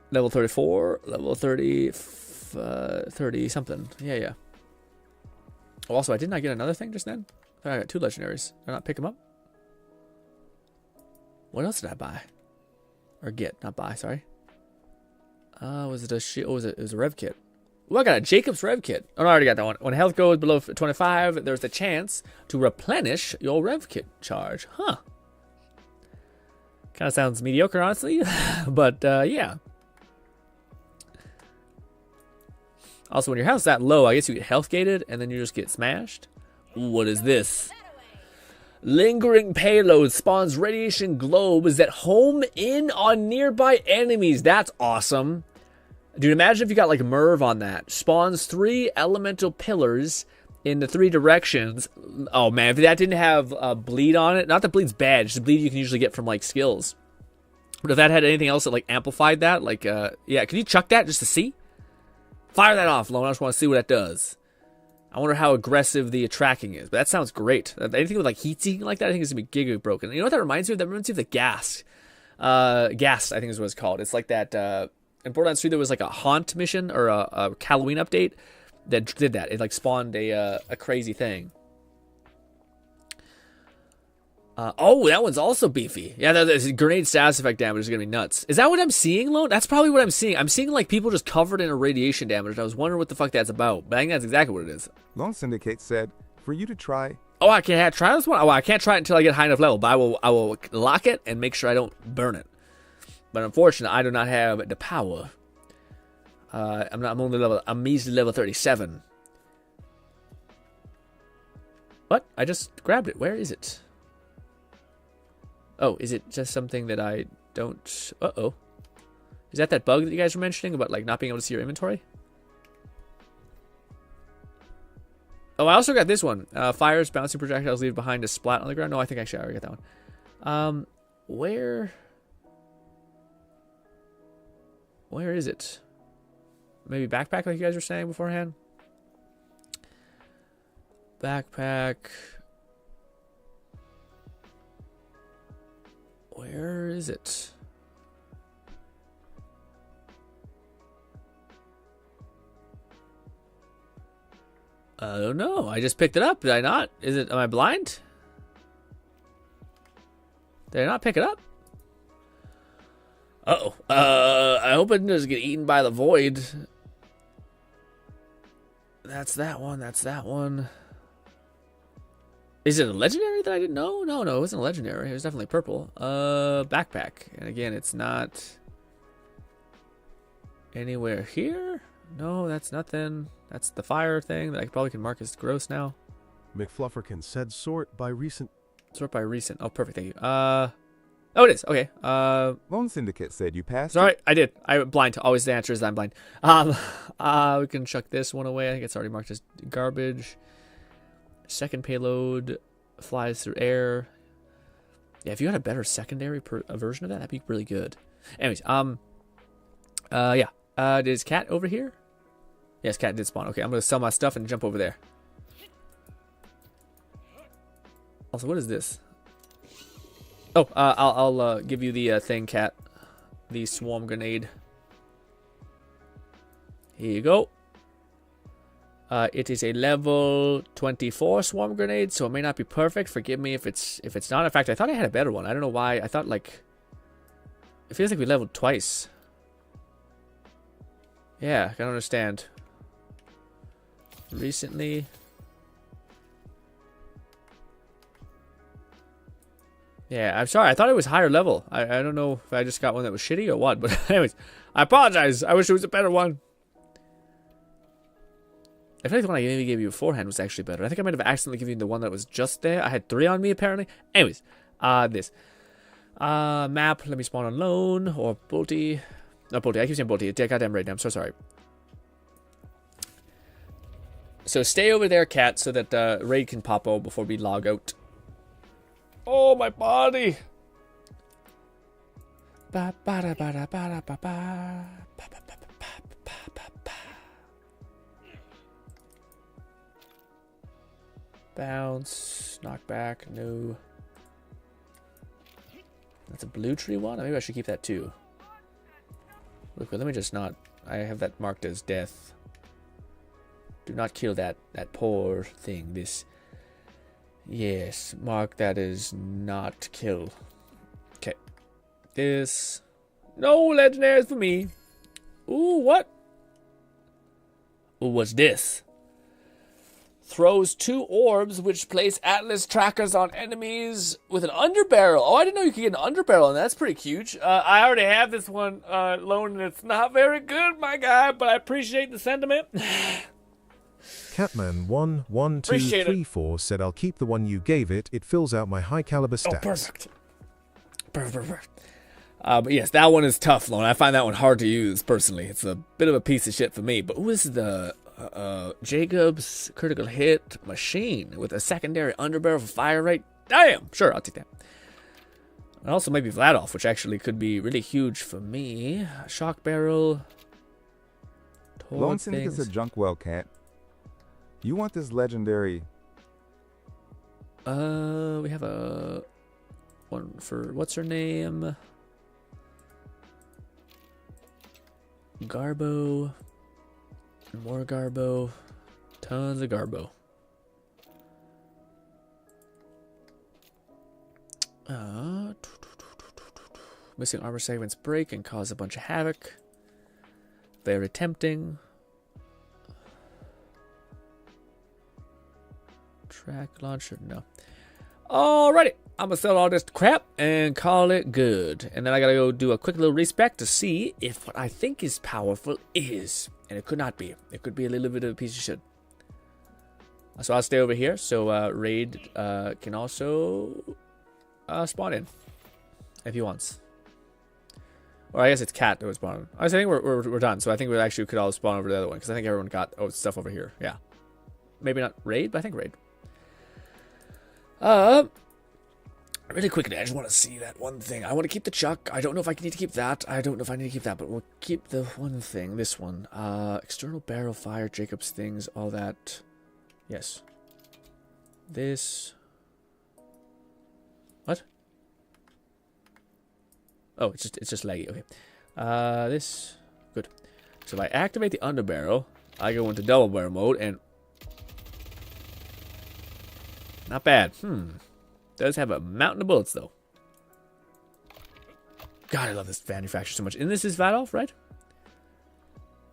Level 34, level 30, 30 something. Yeah. Oh, also, I did not get another thing just then. I got 2 legendaries. Did I not pick them up? What else did I buy? Or get, not buy, sorry. Was it a shield? Oh, it was a rev kit. Oh, I got a Jacob's rev kit. Oh, no, I already got that one. When health goes below 25, there's the chance to replenish your rev kit charge. Huh. Kind of sounds mediocre, honestly. But, yeah. Also, when your health's that low, I guess you get health gated, and then you just get smashed. Ooh, what is this? Lingering payload spawns radiation globes that home in on nearby enemies. That's awesome. Dude, imagine if you got like Merv on that. Spawns 3 elemental pillars in the 3 directions. Oh man, if that didn't have bleed on it, not that bleed's bad, just bleed you can usually get from like skills. But if that had anything else that like amplified that, like yeah, can you chuck that just to see? Fire that off, Lone. I just want to see what that does. I wonder how aggressive the tracking is, but that sounds great. Anything with like heat seeking like that, I think is gonna be giga broken. You know what that reminds me of? That reminds me of the gas. Gas, I think is what it's called. It's like that in Borderlands 3 there was like a haunt mission or a Halloween update that did that. It like spawned a crazy thing. Oh, that one's also beefy. Yeah, the grenade status effect damage is gonna be nuts. Is that what I'm seeing, Lone? That's probably what I'm seeing. I'm seeing like people just covered in irradiation damage. I was wondering what the fuck that's about, but I think that's exactly what it is. Lone Syndicate said, for you to try. Oh, I can't try this one. Oh, I can't try it until I get high enough level, but I will lock it and make sure I don't burn it. But unfortunately, I do not have the power. I'm measly level 37. What? I just grabbed it. Where is it? Oh, is it just something that I don't... Uh-oh. Is that bug that you guys were mentioning about like not being able to see your inventory? Oh, I also got this one. Fires, bouncing projectiles leave behind a splat on the ground. No, I think actually I already got that one. Where is it? Maybe backpack like you guys were saying beforehand? Backpack... Where is it? I don't know. I just picked it up. Did I not? Am I blind? Did I not pick it up? Uh-oh. I hope it doesn't get eaten by the void. That's that one. That's that one. Is it a legendary that I didn't know? No, it wasn't a legendary. It was definitely purple. Backpack. And again, it's not anywhere here. No, that's nothing. That's the fire thing that I probably can mark as gross now. McFlufferkin said sort by recent. Sort by recent. Oh, perfect. Thank you. Oh, it is. Okay. Lone Syndicate said you passed. Sorry, I did. I blind. Always the answer is I'm blind. We can chuck this one away. I think it's already marked as garbage. Second payload flies through air. Yeah, if you had a better secondary version of that, that'd be really good. Anyways, yeah. Is Cat over here? Yes, Cat did spawn. Okay, I'm gonna sell my stuff and jump over there. Also, what is this? Oh, I'll give you the thing, Cat. The swarm grenade. Here you go. It is a level 24 swarm grenade, so it may not be perfect. Forgive me if it's not. In fact, I thought I had a better one. I don't know why. I thought like it feels like we leveled twice. Yeah, I can understand. Recently. Yeah, I'm sorry. I thought it was higher level. I don't know if I just got one that was shitty or what. But anyways, I apologize. I wish it was a better one. I feel like the one I maybe gave you beforehand was actually better. I think I might have accidentally given you the one that was just there. I had 3 on me, apparently. Anyways, this. Map. Let me spawn on Lone or Bolty. No, Bolty. I keep saying Bolty. Goddamn right now. I'm so sorry. So stay over there, Cat, so that Raid can pop out before we log out. Oh, my body. Bounce, knock back, no. That's a blue tree one? Maybe I should keep that too. Look, let me just not. I have that marked as death. Do not kill that poor thing. This. Yes, mark that as not kill. Okay. This. No legendaries for me. Ooh, what? Ooh, what's this? Throws 2 orbs which place Atlas trackers on enemies with an underbarrel. Oh, I didn't know you could get an underbarrel, and that's pretty huge. I already have this one, Lone, and it's not very good, my guy, but I appreciate the sentiment. Catman11234 said I'll keep the one you gave it. It fills out my high caliber stats. Oh, perfect. Perfect. But yes, that one is tough, Lone. I find that one hard to use, personally. It's a bit of a piece of shit for me. But this is the Jacob's critical hit machine with a secondary underbarrel for fire rate. Damn! Sure, I'll take that. And also maybe Vladoff, which actually could be really huge for me. Shock barrel. Lone Syndicate's a junk well, Cat. You want this legendary... We have a one for... What's her name? Garbo. More Garbo. Tons of Garbo. Missing armor segments break and cause a bunch of havoc. Very tempting. Track launcher, no. Alrighty, I'm gonna sell all this crap and call it good. And then I gotta go do a quick little respec to see if what I think is powerful is. And it could not be. It could be a little bit of a piece of shit. So I'll stay over here. So Raid can also spawn in if he wants. Or I guess it's Cat that was spawned. I think we're done. So I think we actually could all spawn over the other one because I think everyone got stuff over here. Yeah, maybe not Raid, but I think Raid. Really quickly, I just want to see that one thing. I want to keep the chuck. I don't know if I need to keep that. I don't know if I need to keep that, but we'll keep the one thing. This one. External barrel fire, Jacob's things, all that. Yes. This. What? Oh, it's just laggy. Okay. This. Good. So if I activate the underbarrel, I go into double barrel mode and. Not bad. Does have a mountain of bullets, though. God, I love this manufacturer so much. And this is Vadolf, right?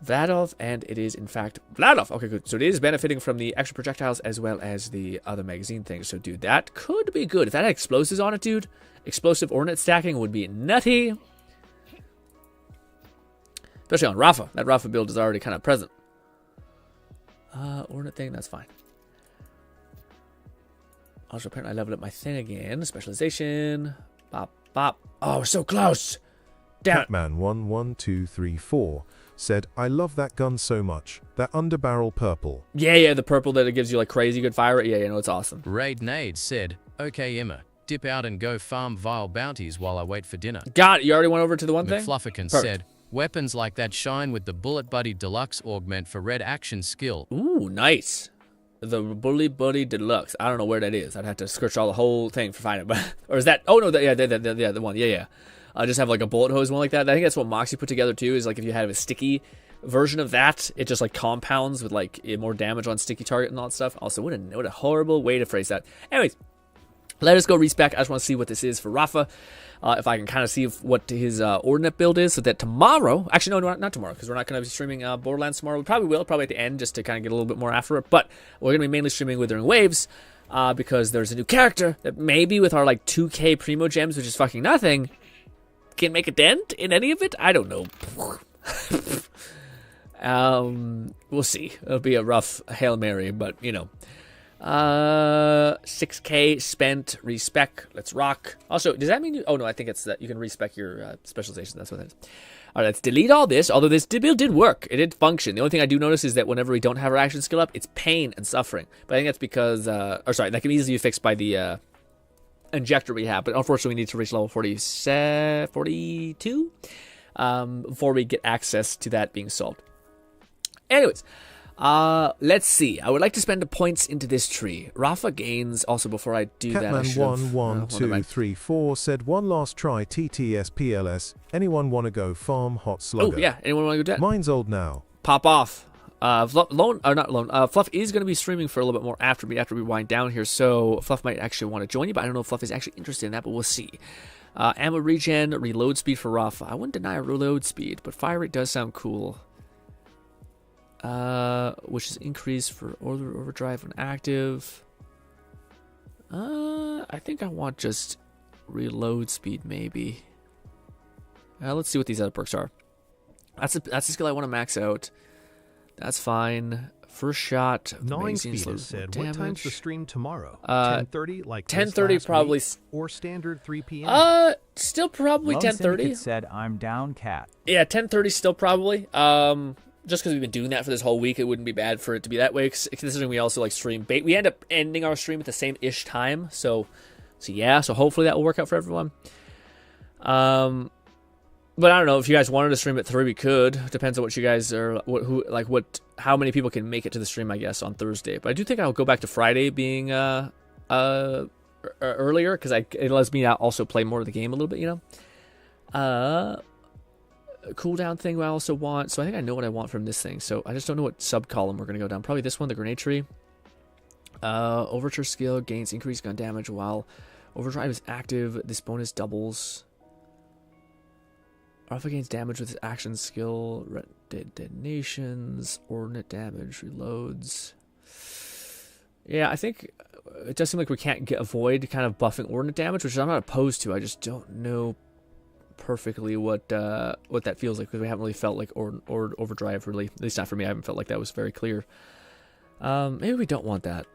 Vadolf, and it is, in fact, Vladolf. Okay, good. So it is benefiting from the extra projectiles as well as the other magazine things. So, dude, that could be good. If that had explosives on it, dude, explosive ordnance stacking would be nutty. Especially on Rafa. That Rafa build is already kind of present. Ordnance thing, that's fine. Also, apparently I leveled up my thing again. Specialization. Bop, Bop. Oh, we're so close. Damn it. Catman11234 said, I love that gun so much. That underbarrel purple. Yeah, the purple that it gives you like crazy good fire rate. Yeah, it's awesome. Raid Nade said, okay, Emma, dip out and go farm vile bounties while I wait for dinner. Got it. You already went over to the one thing? McFlufferkin said, weapons like that shine with the Bullet Buddy Deluxe augment for red action skill. Ooh, nice. The Bullet Buddy Deluxe. I don't know where that is. I'd have to search all the whole thing for finding it. Or is that? Oh no, the one. Yeah. I just have like a bullet hose one like that. I think that's what Moxie put together too. Is like if you have a sticky version of that, it just like compounds with like more damage on sticky target and all that stuff. Also, what a horrible way to phrase that. Anyways, let us go respec. I just want to see what this is for Rafa. If I can kind of see what his ordinate build is, so that tomorrow, actually no, not tomorrow, because we're not going to be streaming Borderlands tomorrow. We probably will, probably at the end, just to kind of get a little bit more after it. But we're going to be mainly streaming Withering Waves, because there's a new character that maybe with our like 2K Primo Gems, which is fucking nothing, can make a dent in any of it. I don't know. We'll see. It'll be a rough Hail Mary, but 6K spent, respec, let's rock. Also, does that mean you, oh no, I think it's that you can respec your specialization, that's what that is. Alright, let's delete all this, although this build did work, it did function. The only thing I do notice is that whenever we don't have our action skill up, it's pain and suffering. But I think that's because, that can easily be fixed by the injector we have, but unfortunately we need to reach level 42 before we get access to that being solved. Anyways, let's see. I would like to spend the points into this tree. Rafa gains also before I do that. Catman11234 said, one last try TTSPLS. Anyone want to go farm hot slugger? Oh yeah, anyone want to go do that? Mine's old now. Pop off. Fluff is going to be streaming for a little bit more after we wind down here, so Fluff might actually want to join you, but I don't know if Fluff is actually interested in that, but we'll see. Ammo regen, reload speed for Rafa. I wouldn't deny a reload speed, but fire rate does sound cool. Which is increased for overdrive when active. I think I want just reload speed maybe. Let's see what these other perks are. That's a skill I want to max out. That's fine. First shot. Gnawing Speed said, what time's the stream tomorrow? 10:30, like 10:30 probably. Or standard 3 p.m.? Still probably 10:30. Said, I'm down, cat. Yeah, 10:30 still probably. Just because we've been doing that for this whole week, it wouldn't be bad for it to be that way, considering we also like stream bait. We end up ending our stream at the same-ish time, so hopefully that will work out for everyone. But I don't know, if you guys wanted to stream at 3, we could. Depends on what you guys are, how many people can make it to the stream, I guess, on Thursday. But I do think I'll go back to Friday being earlier, because it lets me also play more of the game a little bit, cooldown thing I also want. So I think I know what I want from this thing. So I just don't know what sub-column we're going to go down. Probably this one, the grenade tree. Overture skill gains increased gun damage while overdrive is active. This bonus doubles. Alpha gains damage with his action skill. Detonations. Ordinate damage. Reloads. Yeah, I think it does seem like we can't avoid kind of buffing ordinate damage, which I'm not opposed to. I just don't know perfectly what that feels like, because we haven't really felt like overdrive, really. At least not for me. I haven't felt like that was very clear. Maybe we don't want that.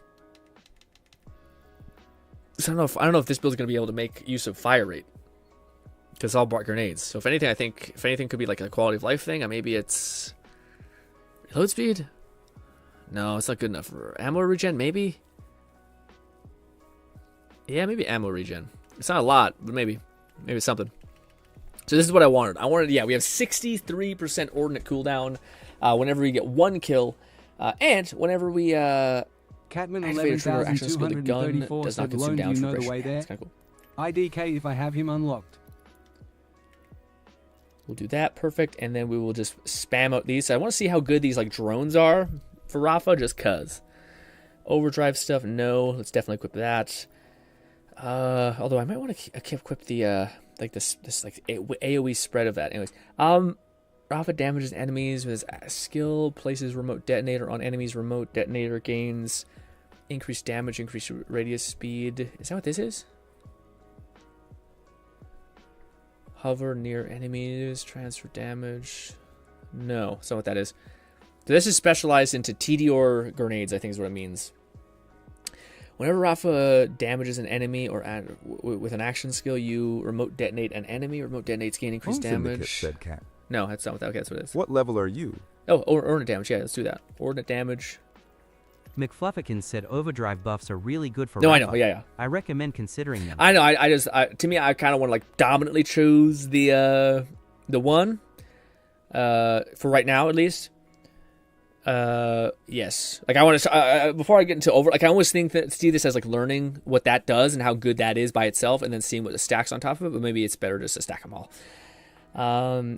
So I don't know if this build's going to be able to make use of fire rate, because it's all brought grenades. So if anything, I think if anything could be like a quality of life thing, maybe it's reload speed. No, it's not good enough. For ammo regen, maybe. Yeah, maybe ammo regen. It's not a lot, but maybe it's something. So this is what I wanted. We have 63% ordinate cooldown whenever we get 1 kill, and whenever we Catman activate a trigger action skill, the gun does not consume damage from the way there. That's kind of cool. IDK if I have him unlocked. We'll do that, perfect, and then we will just spam out these. So I want to see how good these like drones are for Rafa, just cause. Overdrive stuff, no. Let's definitely equip that. Although I might want to equip the this AoE spread of that. Anyways, Rafa damages enemies with his skill, places remote detonator on enemies. Remote detonator gains increased damage, increased radius speed. Is that what this is? Hover near enemies, transfer damage. No, that's not what that is. So this is specialized into TDR grenades, I think is what it means. Whenever Rafa damages an enemy or with an action skill, you remote detonate an enemy. Remote detonates gain increased damage. Said Cat. No, that's not what that. Okay, that's what it is. What level are you? Oh, ordinate damage. Yeah, let's do that. Ordinate damage. McFluffican said overdrive buffs are really good for No, Rafa. I know. Yeah. I recommend considering them. I know. I just to me, I kind of want to like dominantly choose the one for right now at least. Yes. Like I want to before I get into like I always see this as like learning what that does and how good that is by itself, and then seeing what the stacks on top of it. But maybe it's better just to stack them all.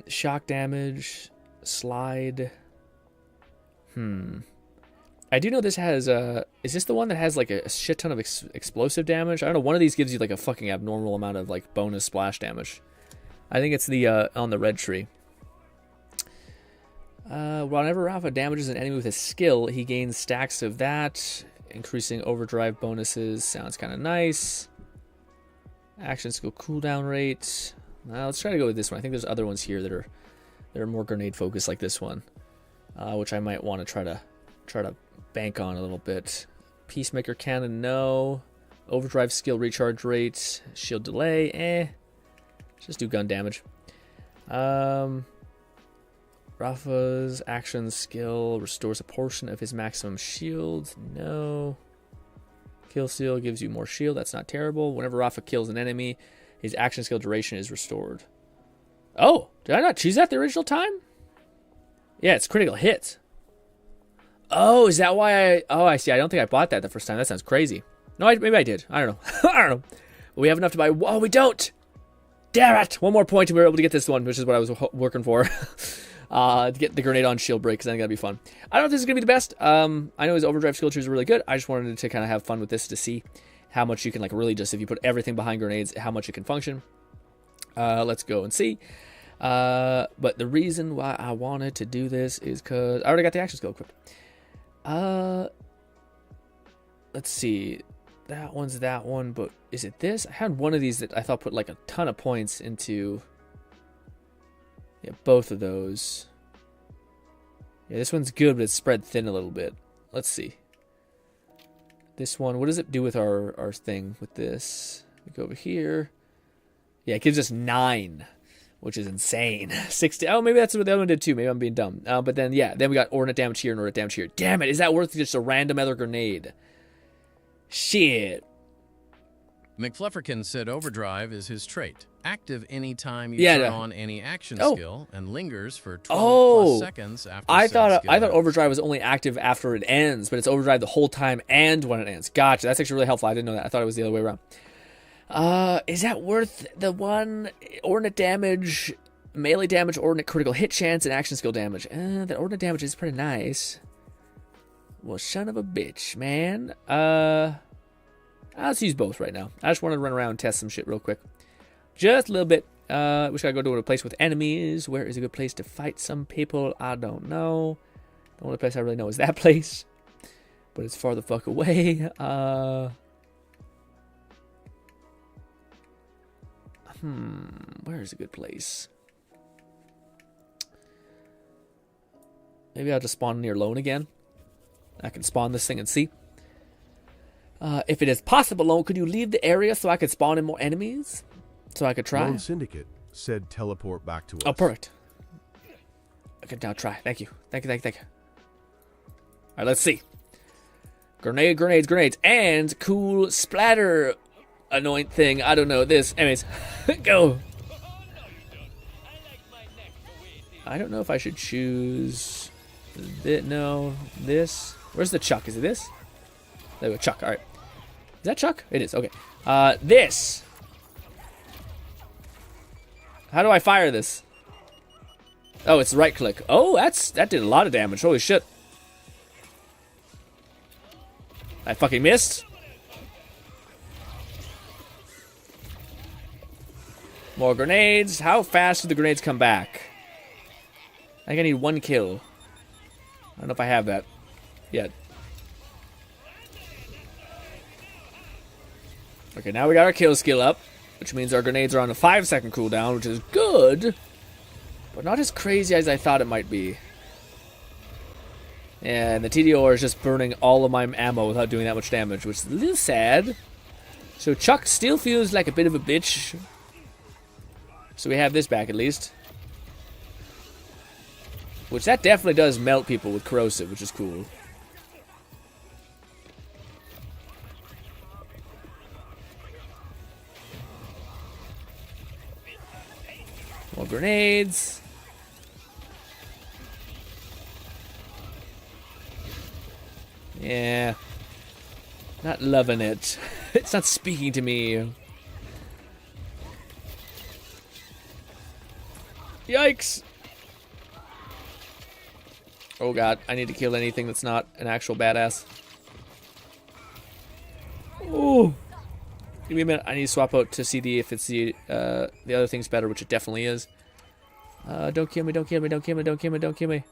Shock damage, slide. I do know this has is this the one that has like a shit ton of explosive damage? I don't know. One of these gives you like a fucking abnormal amount of like bonus splash damage. I think it's the on the red tree. Whenever Rafa damages an enemy with his skill, he gains stacks of that, increasing overdrive bonuses. Sounds kind of nice. Action skill cooldown rate. Let's try to go with this one. I think there's other ones here that are more grenade focused, like this one, which I might want to try to bank on a little bit. Peacemaker cannon, no. Overdrive skill recharge rate, shield delay, just do gun damage. Rafa's action skill restores a portion of his maximum shield. No. Kill seal gives you more shield. That's not terrible. Whenever Rafa kills an enemy, his action skill duration is restored. Oh, did I not choose that the original time? Yeah, it's critical hit. Oh, is that why I see. I don't think I bought that the first time. That sounds crazy. No, maybe I did. I don't know. I don't know. But we have enough to buy. Oh, we don't. Damn it. One more point and we were able to get this one, which is what I was working for. To get the grenade on shield break, because I think that'd be fun. I don't know if this is going to be the best. I know his overdrive skill trees are really good. I just wanted to kind of have fun with this to see how much you can, like, really just, if you put everything behind grenades, how much it can function. Let's go and see. But the reason why I wanted to do this is because I already got the action skill equipped. Let's see. That one's that one, but is it this? I had one of these that I thought put, like, a ton of points into... Yeah, both of those. Yeah, this one's good, but it's spread thin a little bit. Let's see. This one, what does it do with our thing with this? We go over here. Yeah, it gives us 9, which is insane. 60. Oh, maybe that's what the other one did too. Maybe I'm being dumb. But then, yeah, then we got ordinate damage here and ordinate damage here. Damn it, is that worth just a random other grenade? Shit. McFlufferkin said overdrive is his trait. Active anytime you turn on any action skill and lingers for 12 plus seconds after I thought overdrive was only active after it ends, but it's overdrive the whole time and when it ends. Gotcha. That's actually really helpful. I didn't know that. I thought it was the other way around. Is that worth the one ordinate damage, melee damage, ordinate critical hit chance, and action skill damage? That ordinate damage is pretty nice. Well, son of a bitch, man. Let's use both right now. I just wanted to run around and test some shit real quick. Just a little bit. We gotta go to a place with enemies. Where is a good place to fight some people? I don't know. The only place I really know is that place. But it's far the fuck away. Where is a good place? Maybe I'll just spawn near Lone again. I can spawn this thing and see. If it is possible, Lone, could you leave the area so I could spawn in more enemies? So I could try? Lone Syndicate said teleport back to us. Oh, perfect. I can now try. Thank you. Thank you. All right, let's see. Grenades, and cool splatter annoying thing. I don't know this. Anyways, go. I don't know if I should choose this. Where's the Chuck? Is it this? There we go, Chuck. All right. Is that Chuck? It is. Okay. This. How do I fire this? Oh, it's right click. Oh, that did a lot of damage. Holy shit. I fucking missed. More grenades. How fast do the grenades come back? I think I need 1 kill. I don't know if I have that yet. Okay, now we got our kill skill up, which means our grenades are on a 5-second cooldown, which is good, but not as crazy as I thought it might be. And the TDOR is just burning all of my ammo without doing that much damage, which is a little sad. So Chuck still feels like a bit of a bitch. So we have this back at least. Which that definitely does melt people with corrosive, which is cool. More grenades. Yeah. Not loving it. It's not speaking to me. Yikes! Oh god, I need to kill anything that's not an actual badass. Ooh. Give me a minute. I need to swap out to see if it's the other thing's better, which it definitely is. Don't kill me, don't kill me, don't kill me, don't kill me, don't kill me.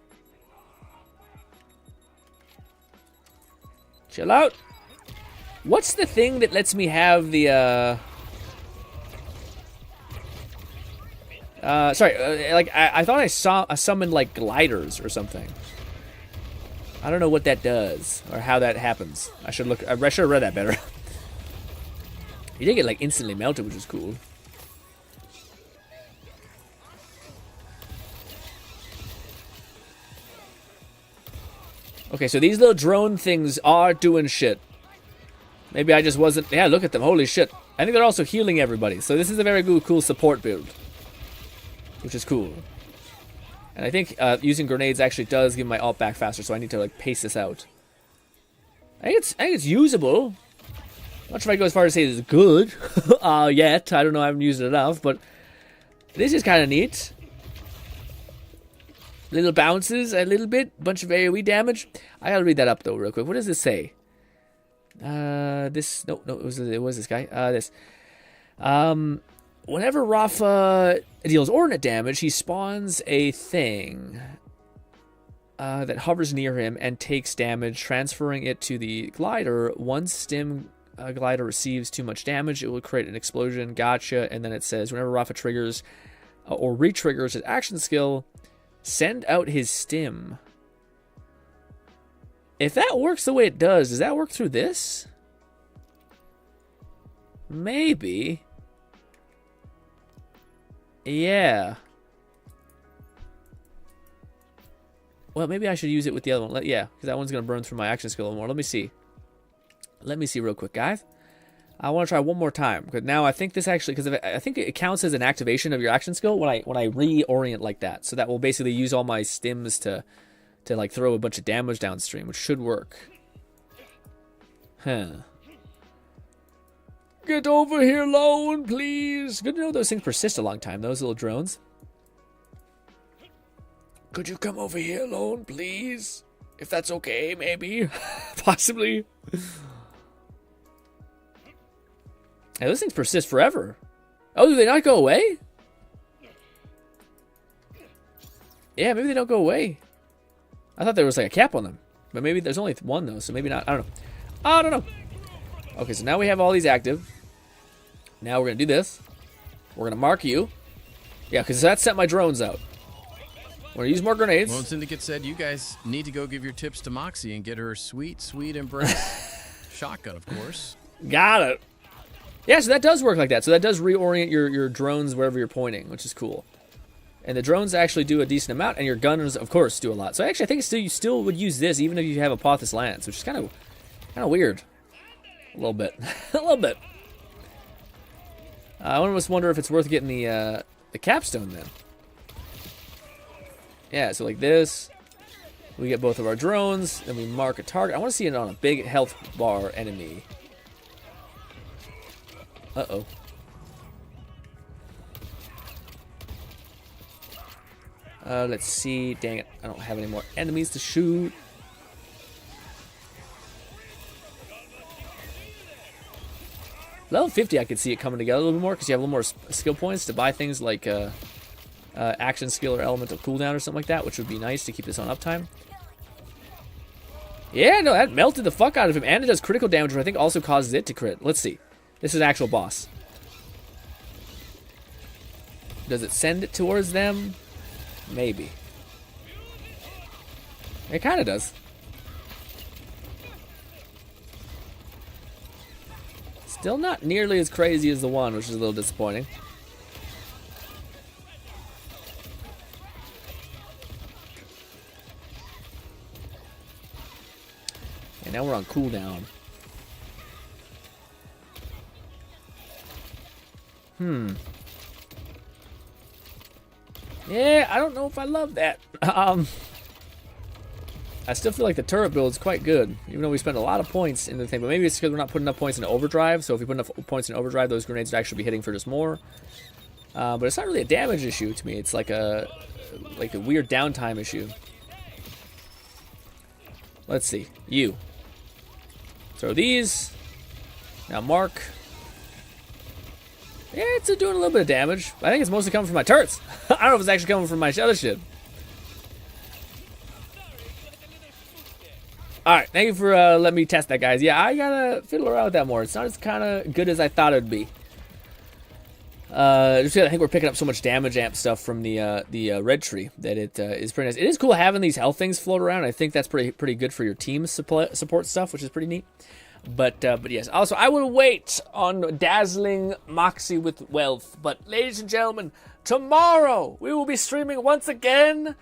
Chill out. What's the thing that lets me have the sorry, like I thought I summoned like gliders or something. I don't know what that does or how that happens. I should have read that better. You did get like instantly melted, which is cool. Okay, so these little drone things are doing shit. Maybe I just wasn't... Yeah, look at them. Holy shit. I think they're also healing everybody. So this is a very cool support build. Which is cool. And I think using grenades actually does give my ult back faster, so I need to like pace this out. I think it's usable. Not sure if I go as far as say it's good yet. I don't know. I haven't used it enough, but this is kind of neat. Little bounces a little bit, bunch of AoE damage. I gotta read that up though real quick. What does this say? This no, it was this guy. This. Whenever Rafa deals ordnance damage, he spawns a thing that hovers near him and takes damage, transferring it to the glider. Once stim glider receives too much damage, it will create an explosion. Gotcha. And then it says whenever Rafa triggers or re-triggers his action skill, send out his stim. If that works the way it does that work through this? Maybe. Yeah. Well, maybe I should use it with the other one. Yeah, because that one's going to burn through my action skill a little more. Let me see. Let me see real quick, guys. I want to try one more time. Because now I think this actually... Because I think it counts as an activation of your action skill when I reorient like that. So that will basically use all my stims to like throw a bunch of damage downstream, which should work. Huh. Get over here, Lone, please. Good to know those things persist a long time, those little drones. Could you come over here, Lone, please? If that's okay, maybe. Possibly. Hey, those things persist forever. Oh, do they not go away? Yeah, maybe they don't go away. I thought there was like a cap on them. But maybe there's only one though, so maybe not. I don't know. I don't know. Okay, so now we have all these active. Now we're going to do this. We're going to mark you. Yeah, because that sent my drones out. We're going to use more grenades. Well, Syndicate said you guys need to go give your tips to Moxie and get her sweet, sweet embrace. Shotgun, of course. Got it. Yeah, so that does work like that. So that does reorient your drones wherever you're pointing, which is cool. And the drones actually do a decent amount, and your gunners, of course, do a lot. So actually, I think you still would use this even if you have a Apothis Lance, which is kind of weird. A little bit. A little bit. I almost wonder if it's worth getting the capstone then. Yeah, so like this. We get both of our drones, then we mark a target. I want to see it on a big health bar enemy. Uh-oh. Let's see. Dang it. I don't have any more enemies to shoot. Level 50, I could see it coming together a little bit more because you have a little more skill points to buy things like action skill or elemental cooldown or something like that, which would be nice to keep this on uptime. Yeah, no, that melted the fuck out of him, and it does critical damage, which I think also causes it to crit. Let's see. This is an actual boss. Does it send it towards them? Maybe. It kind of does. Still not nearly as crazy as the one, which is a little disappointing. And now we're on cooldown. Yeah, I don't know if I love that. I still feel like the turret build is quite good, even though we spend a lot of points in the thing. But maybe it's because we're not putting enough points in overdrive. So if we put enough points in overdrive, those grenades would actually be hitting for just more. But it's not really a damage issue to me. It's like a weird downtime issue. Let's see. You. Throw these. Now mark. Yeah, it's doing a little bit of damage. I think it's mostly coming from my turrets. I don't know if it's actually coming from my other shit. Alright, thank you for letting me test that, guys. Yeah, I gotta fiddle around with that more. It's not as kind of good as I thought it would be. I think we're picking up so much damage amp stuff from the red tree that it is pretty nice. It is cool having these health things float around. I think that's pretty good for your team support stuff, which is pretty neat. But yes, also I will wait on dazzling Moxie with wealth. But ladies and gentlemen, tomorrow we will be streaming once again.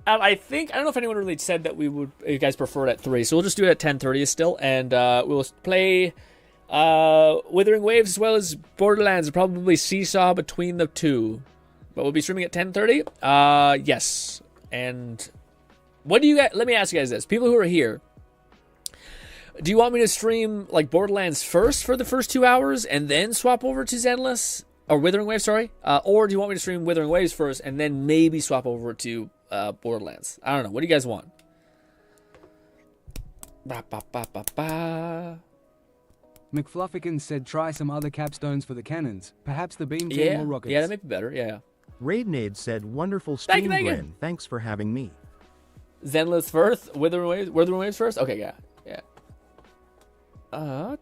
And I don't know if anyone really said that you guys prefer it at 3, so we'll just do it at 10:30 still, and we'll play Withering Waves as well as Borderlands, probably seesaw between the two. But we'll be streaming at 10:30. Yes. And what do you guys? Let me ask you guys this: people who are here, do you want me to stream like Borderlands first for the first 2 hours and then swap over to Zenless or Withering Waves? Sorry, or do you want me to stream Withering Waves first and then maybe swap over to Borderlands? I don't know. What do you guys want? McFluffican said try some other capstones for the cannons. Perhaps the beam team or rockets. Yeah, that might be better. Yeah. Raidnade said, wonderful stream, Thank you. Grin. Thanks for having me. Zenless first? Withering Waves first? Okay, yeah. What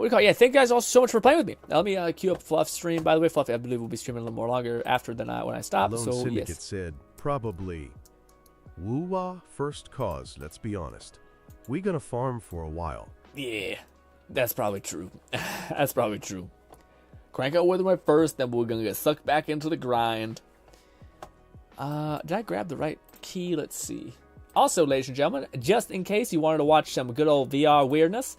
do you call it? Yeah, thank you guys all so much for playing with me. Now, let me queue up Fluff's stream. By the way, Fluff, I believe, will be streaming a little more longer after than when I stop. Lone So, Syndicate yes. said, probably Woo-wah first cause, let's be honest. We gonna farm for a while. Yeah, that's probably true. That's probably true. Crank out Withering Wave first, then we're going to get sucked back into the grind. Did I grab the right key? Let's see. Also, ladies and gentlemen, just in case you wanted to watch some good old VR weirdness,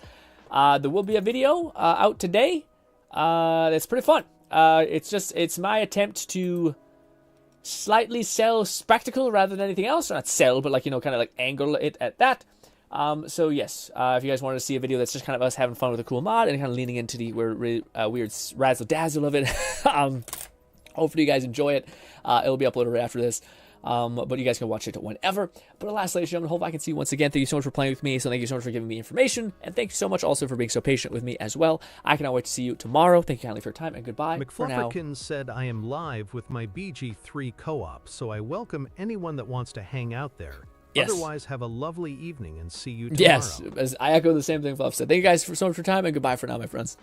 there will be a video out today. That's pretty fun. It's my attempt to slightly sell spectacle rather than anything else. Or not sell, but kind of like angle it at that. So yes, if you guys wanted to see a video that's just kind of us having fun with a cool mod and kind of leaning into the weird razzle dazzle of it, hopefully you guys enjoy it. It'll be uploaded right after this. But you guys can watch it whenever. But last, ladies and gentlemen, hope I can see you once again. Thank you so much for playing with me. So thank you so much for giving me information. And thank you so much also for being so patient with me as well. I cannot wait to see you tomorrow. Thank you kindly for your time and goodbye for now. McFlufferkin said, I am live with my BG3 co-op, so I welcome anyone that wants to hang out there. Yes. Otherwise, have a lovely evening and see you tomorrow. Yes, as I echo the same thing Fluff said. Thank you guys so much for your time and goodbye for now, my friends.